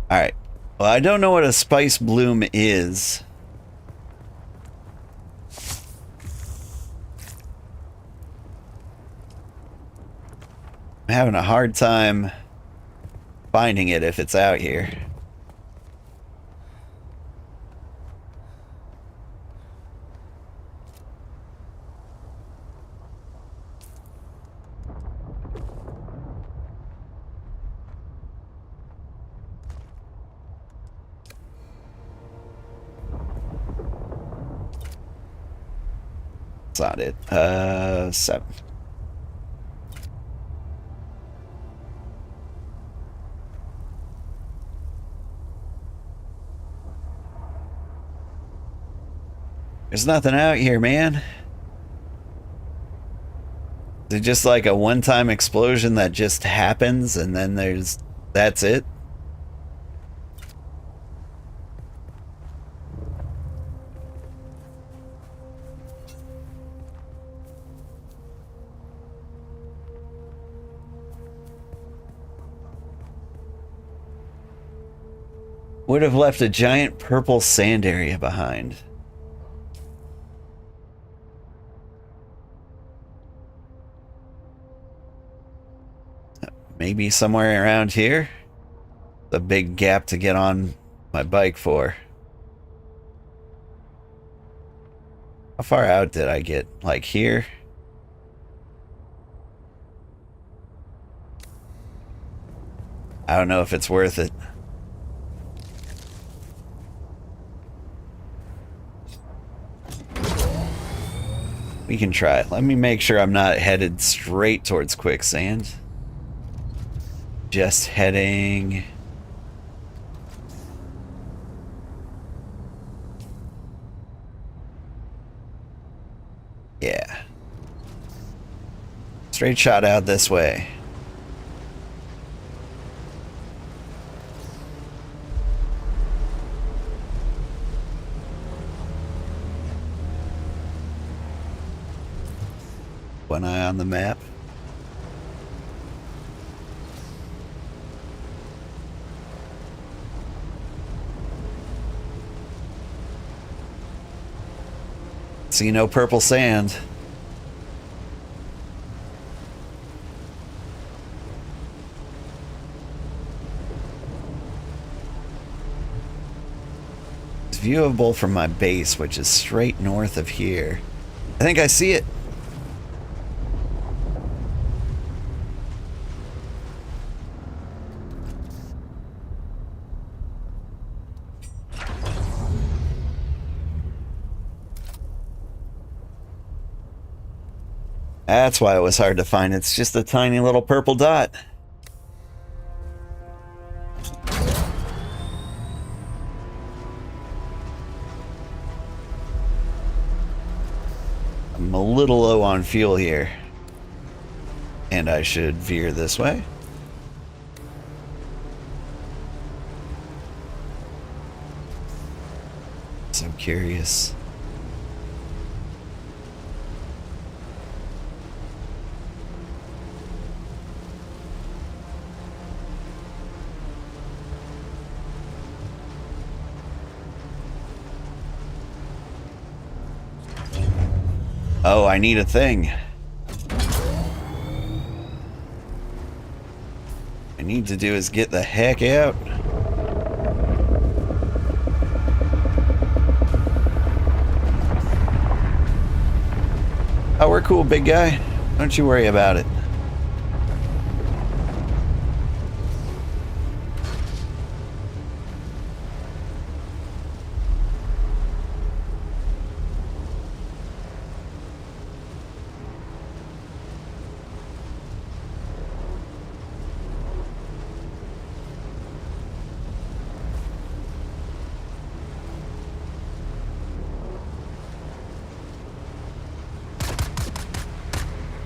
Alright. Well, I don't know what a spice bloom is. I'm having a hard time finding it if it's out here. That's not it. 7. There's nothing out here, man. Is it just like a one-time explosion that just happens and then that's it? Would have left a giant purple sand area behind. Maybe somewhere around here? A big gap to get on my bike for. How far out did I get? Like here? I don't know if it's worth it. We can try it. Let me make sure I'm not headed straight towards quicksand. Just heading... Yeah. Straight shot out this way. One eye on the map. See no purple sand. It's viewable from my base, which is straight north of here. I think I see it. That's why it was hard to find. It's just a tiny little purple dot. I'm a little low on fuel here. And I should veer this way. So curious. Oh, I need a thing. I need to do is get the heck out. Oh, we're cool, big guy. Don't you worry about it.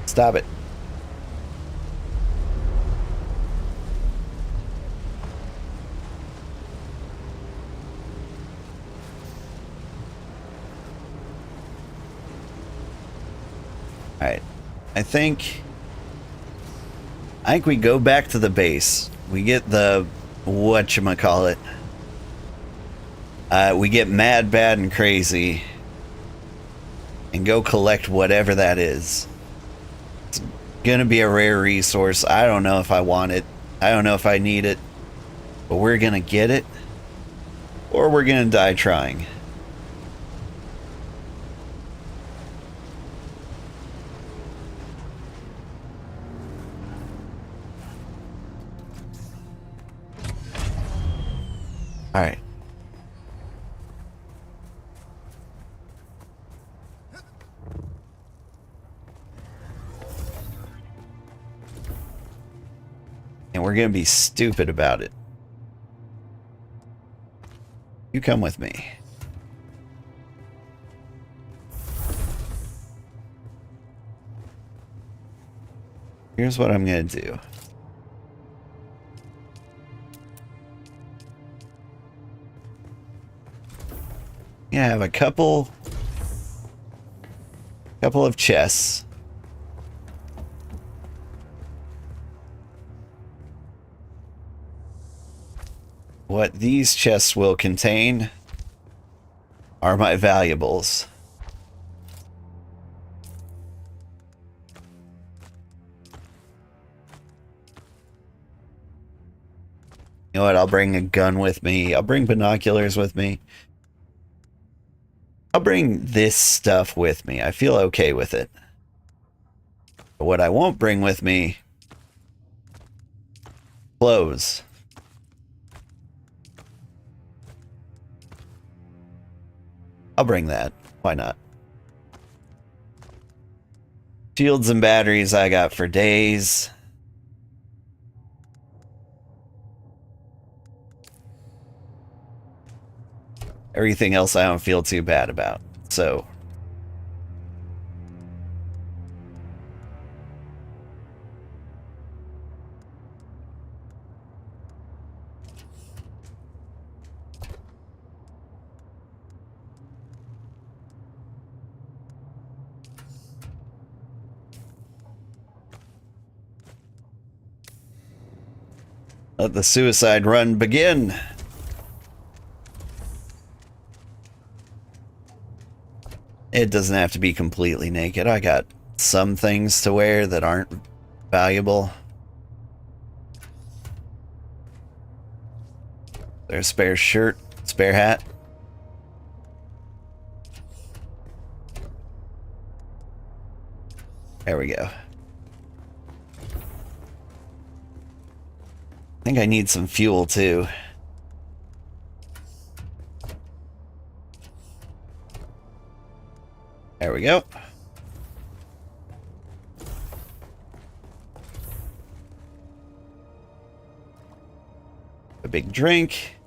Stop it. Alright. I think we go back to the base. We get the whatchamacallit. We get mad, bad, and crazy. And go collect whatever that is. It's gonna be a rare resource. I don't know if I want it. I don't know if I need it. But we're gonna get it. Or we're gonna die trying. Alright. And we're going to be stupid about it. You come with me. Here's what I'm going to do. Yeah, I have a couple of chests. What these chests will contain are my valuables. You know what? I'll bring a gun with me. I'll bring binoculars with me. I'll bring this stuff with me. I feel okay with it. But what I won't bring with me, clothes. I'll bring that. Why not? Shields and batteries I got for days. Everything else I don't feel too bad about. So let the suicide run begin. It doesn't have to be completely naked. I got some things to wear that aren't valuable. There's a spare shirt, spare hat. There we go. I think I need some fuel too. There we go. A big drink.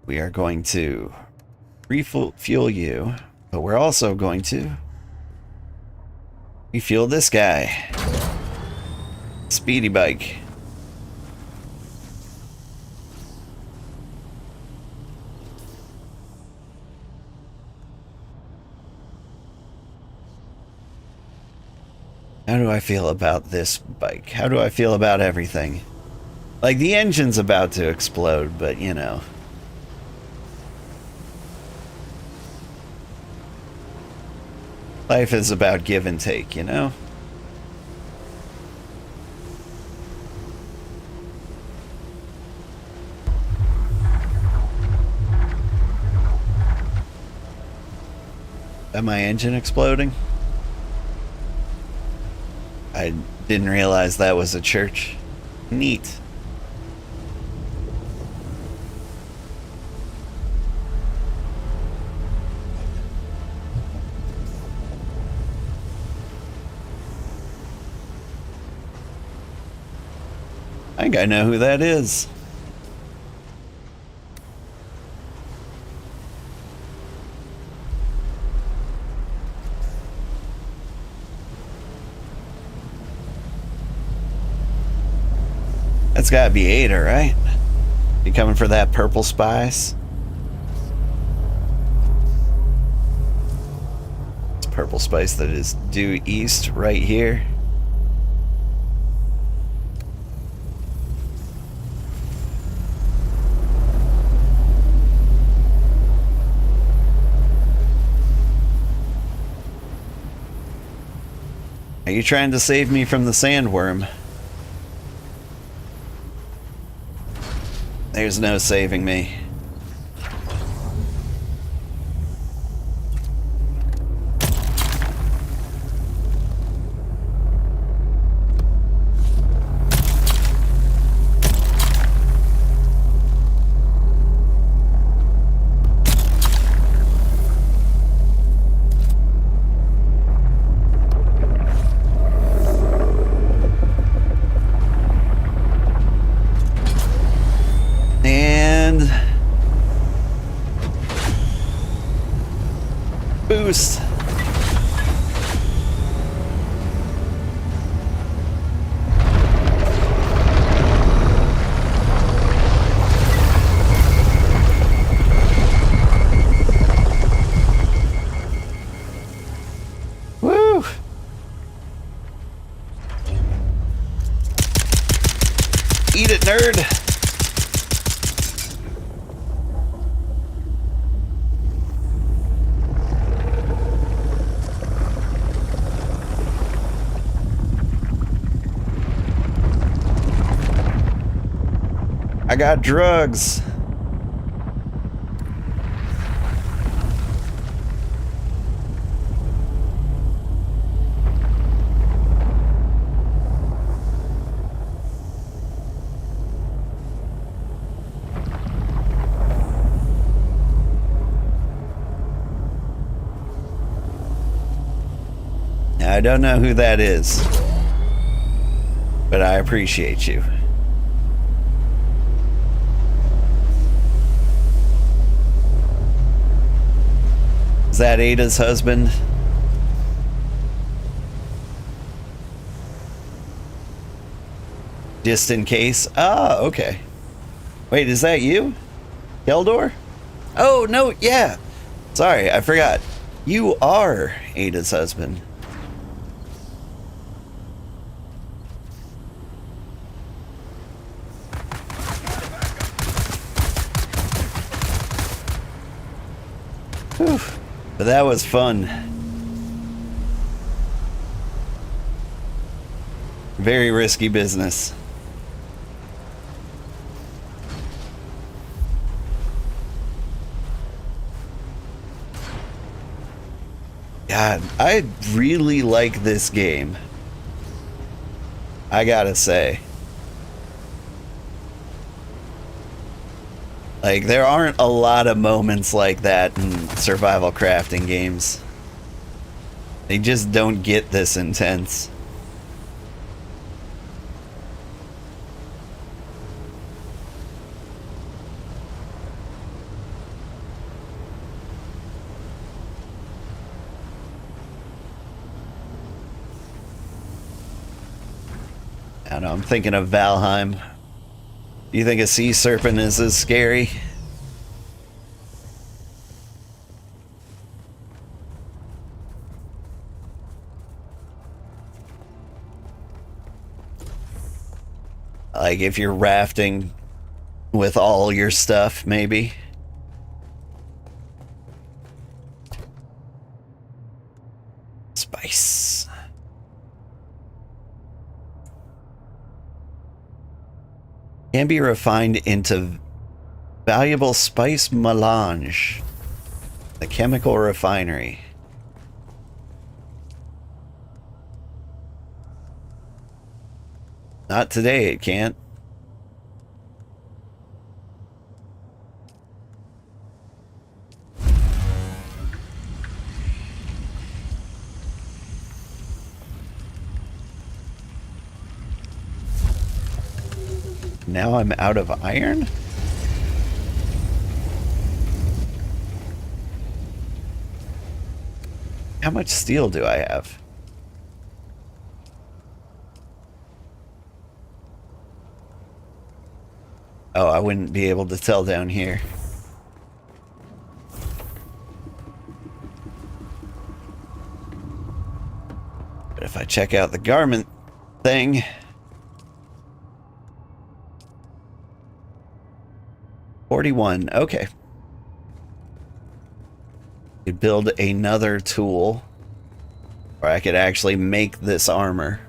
We are going to refuel you, but we're also going to refuel this guy. Speedy bike. How do I feel about this bike? How do I feel about everything? Like, the engine's about to explode, but you know. Life is about give and take, you know? Am my engine exploding? I didn't realize that was a church. Neat. I think I know who that is. That's gotta be Ada, right? You coming for that purple spice? It's purple spice that is due east right here. Are you trying to save me from the sandworm? There's no saving me. Boost. Woo! Eat it, nerd. I got drugs. I don't know who that is, but I appreciate you. Is that Ada's husband? Just in case? Ah, okay. Wait, is that you? Keldor? Oh, no, yeah. Sorry, I forgot. You are Ada's husband. Whew. But that was fun. Very risky business. God, I really like this game. I gotta say. Like, there aren't a lot of moments like that in survival crafting games. They just don't get this intense. I don't know, I'm thinking of Valheim. Do you think a sea serpent is as scary? Like if you're rafting with all your stuff, maybe? Spice. Can be refined into valuable spice melange. The chemical refinery. Not today, it can't. Now I'm out of iron? How much steel do I have? Oh, I wouldn't be able to tell down here. But if I check out the garment thing... 41, okay. Could build another tool, or I could actually make this armor.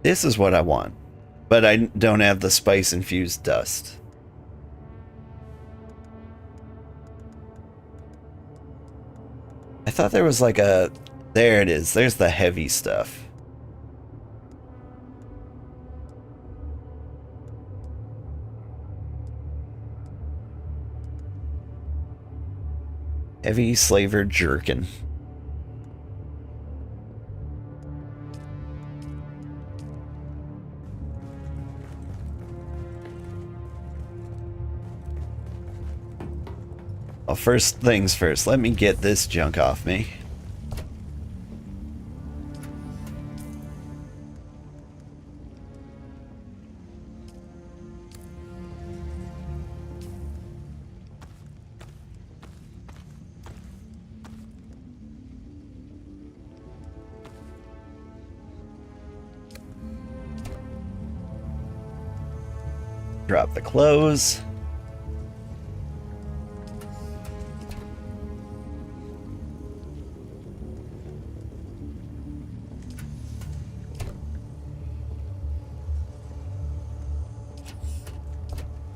This is what I want, but I don't have the spice infused dust. I thought there was like a... There it is. There's the heavy stuff. Heavy slaver jerkin. Well, first things first, let me get this junk off me. Drop the clothes.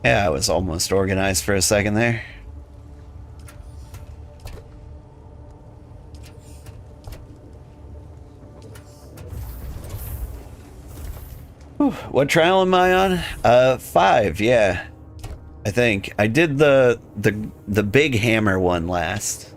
Yeah, I was almost organized for a second there. Whew, what trial am I on? 5, yeah. I think. I did the big hammer one last.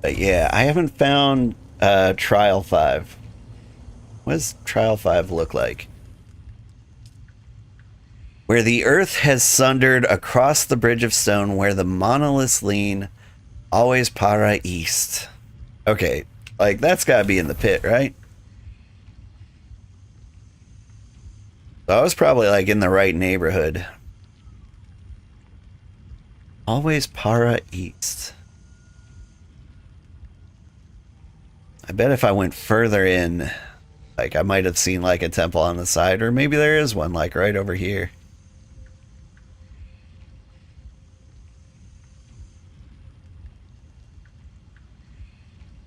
But yeah, I haven't found Trial 5. What does Trial 5 look like? Where the earth has sundered across the bridge of stone, where the monoliths lean, always para east. Okay, like that's gotta be in the pit, right? So I was probably like in the right neighborhood. Always para east. I bet if I went further in, Like, I might have seen, like, a temple on the side, or maybe there is one, like, right over here.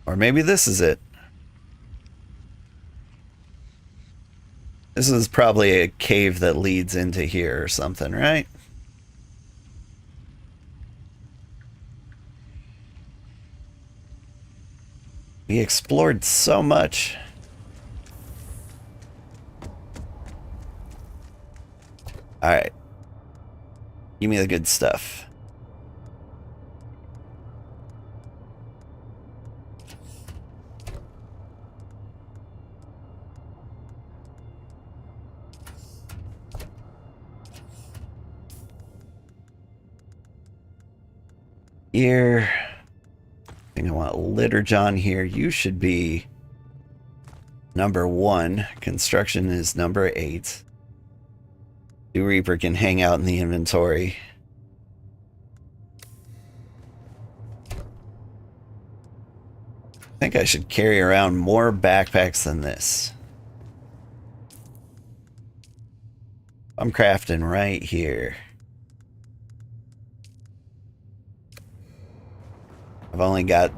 Or maybe this is it. This is probably a cave that leads into here or something, right? We explored so much. Alright. Give me the good stuff. Here. I think I want Litter John here. You should be number 1. Construction is number 8. Dew Reaper can hang out in the inventory. I think I should carry around more backpacks than this. I'm crafting right here. I've only got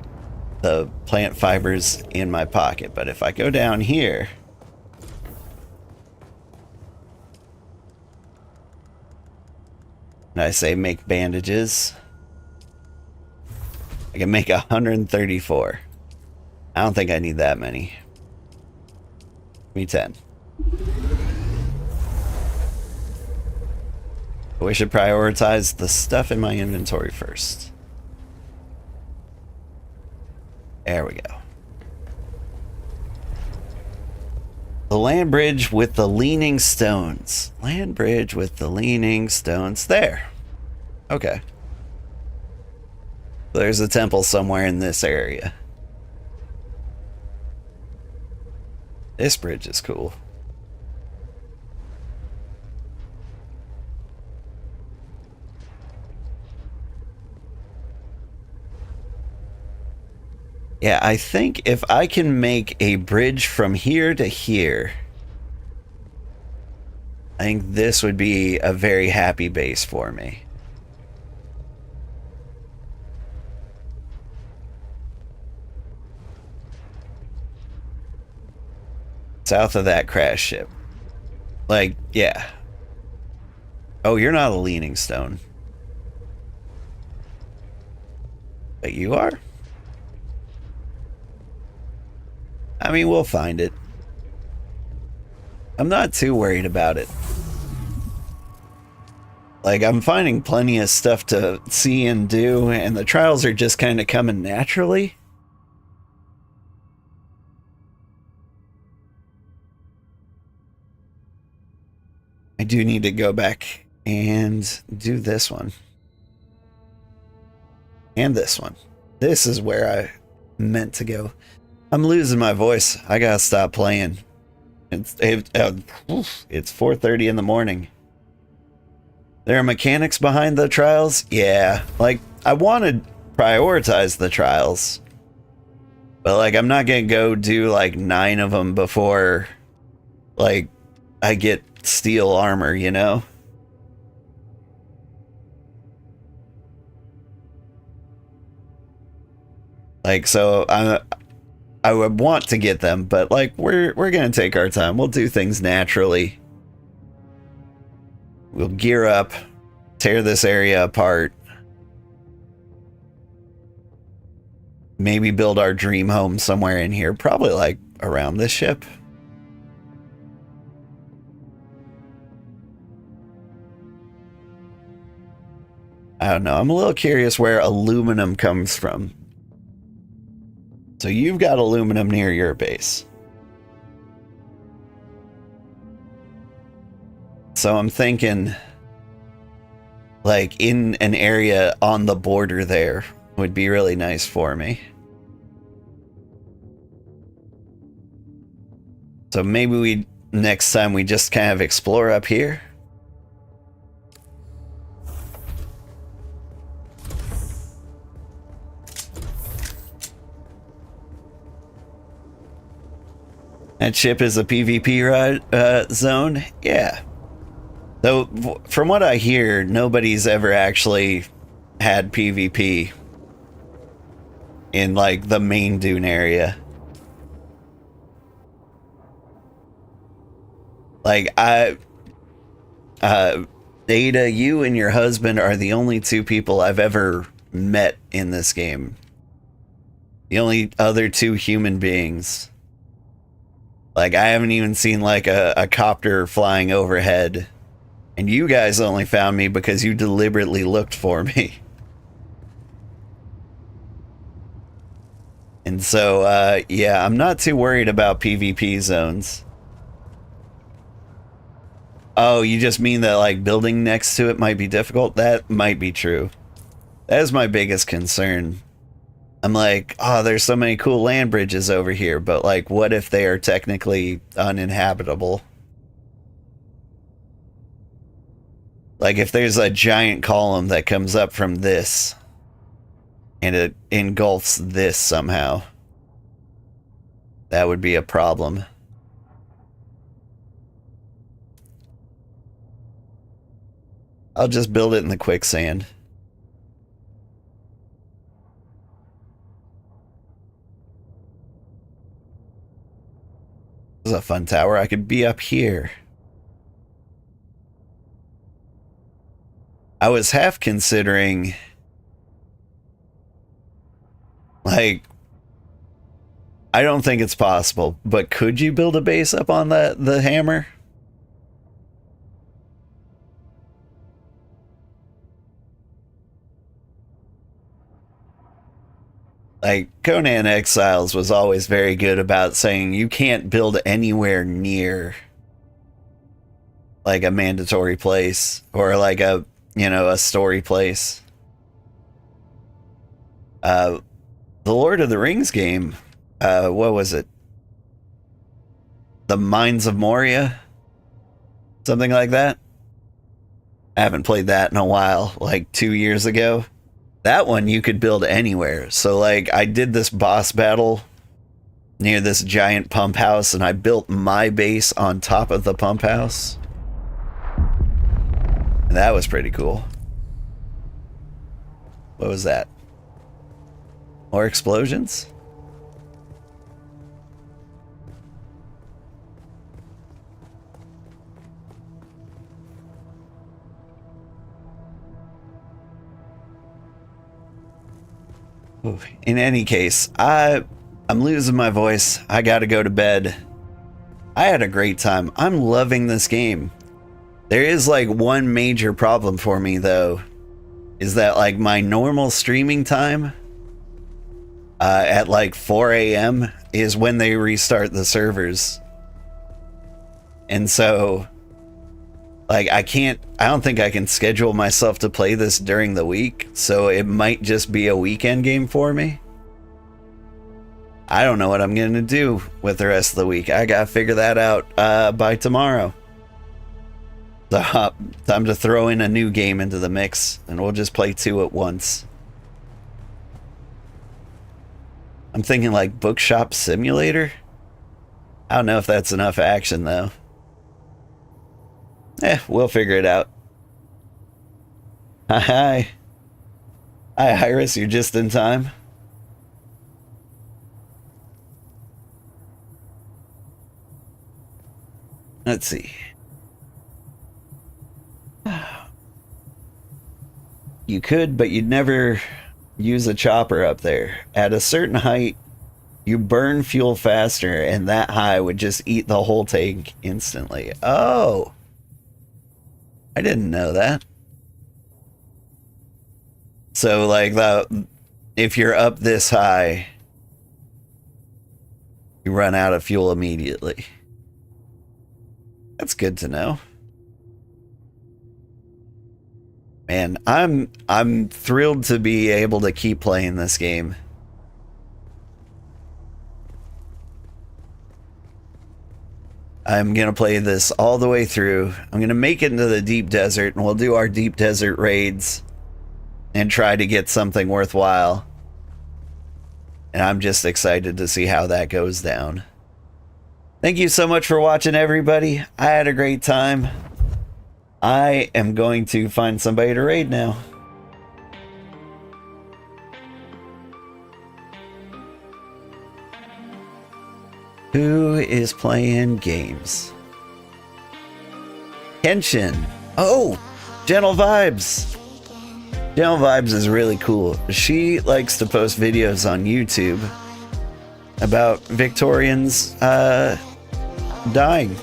the plant fibers in my pocket, but if I go down here, and I say make bandages, I can make 134. I don't think I need that many. Give me 10. We should prioritize the stuff in my inventory first. There we go. The land bridge with the leaning stones. Land bridge with the leaning stones. There. Okay. There's a temple somewhere in this area. This bridge is cool. Yeah, I think if I can make a bridge from here to here, I think this would be a very happy base for me. South of that crash ship. Like, yeah. Oh, you're not a leaning stone. But you are? I mean, we'll find it. I'm not too worried about it. Like, I'm finding plenty of stuff to see and do, and the trials are just kind of coming naturally. I do need to go back and do this one. And this one. This is where I meant to go. I'm losing my voice. I gotta stop playing. It's 4:30 in the morning. There are mechanics behind the trials? Yeah. Like, I want to prioritize the trials. But, like, I'm not gonna go do, like, 9 of them before, like, I get steel armor, you know? Like, so I would want to get them, but like we're gonna take our time. We'll do things naturally. We'll gear up, tear this area apart, maybe build our dream home somewhere in here, probably like around this ship. I don't know. I'm a little curious where aluminum comes from. So you've got aluminum near your base. So I'm thinking, like, in an area on the border there would be really nice for me. So maybe next time we just kind of explore up here. That ship is a PvP zone? Yeah. Though, from what I hear, nobody's ever actually had PvP in, like, the main Dune area. Like, Ada, you and your husband are the only two people I've ever met in this game. The only other two human beings. Like, I haven't even seen, like, a copter flying overhead. And you guys only found me because you deliberately looked for me. And so, yeah, I'm not too worried about PvP zones. Oh, you just mean that, like, building next to it might be difficult? That might be true. That is my biggest concern. I'm like, oh, there's so many cool land bridges over here, but, like, what if they are technically uninhabitable? Like, if there's a giant column that comes up from this, and it engulfs this somehow, that would be a problem. I'll just build it in the quicksand. This is a fun tower. I could be up here. I was half considering, like, I don't think it's possible, but could you build a base up on the hammer? Like, Conan Exiles was always very good about saying you can't build anywhere near, like, a mandatory place or, like, a, you know, a story place. The Lord of the Rings game, what was it? The Mines of Moria? Something like that? I haven't played that in a while, like 2 years ago. That one you could build anywhere. So, like, I did this boss battle near this giant pump house, and I built my base on top of the pump house. And that was pretty cool. What was that? More explosions? In any case, I'm losing my voice. I gotta go to bed. I had a great time. I'm loving this game. There is, like, one major problem for me, though, is that, like, my normal streaming time at like 4 a.m. is when they restart the servers. And so, like, I don't think I can schedule myself to play this during the week, so it might just be a weekend game for me. I don't know what I'm gonna do with the rest of the week. I gotta figure that out by tomorrow. So, time to throw in a new game into the mix, and we'll just play 2 at once. I'm thinking, like, Bookshop Simulator? I don't know if that's enough action, though. We'll figure it out. Hi, Iris, you're just in time. Let's see. You could, but you'd never use a chopper up there. At a certain height, you burn fuel faster, and that high would just eat the whole tank instantly. Oh! I didn't know that. So, like, if you're up this high, you run out of fuel immediately. That's good to know. Man, I'm thrilled to be able to keep playing this game. I'm going to play this all the way through. I'm going to make it into the deep desert, and we'll do our deep desert raids and try to get something worthwhile. And I'm just excited to see how that goes down. Thank you so much for watching, everybody. I had a great time. I am going to find somebody to raid now. Who is playing games? Kenshin. Oh, Gentle Vibes. Gentle Vibes is really cool. She likes to post videos on YouTube about Victorians dying.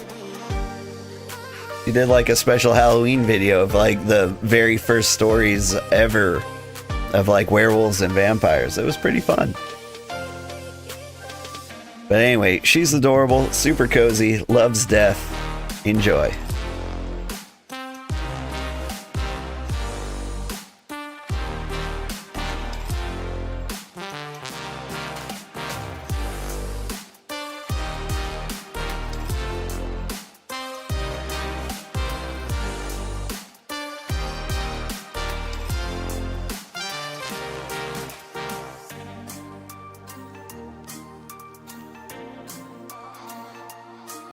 She did like a special Halloween video of like the very first stories ever of like werewolves and vampires. It was pretty fun. But anyway, she's adorable, super cozy, loves death. Enjoy.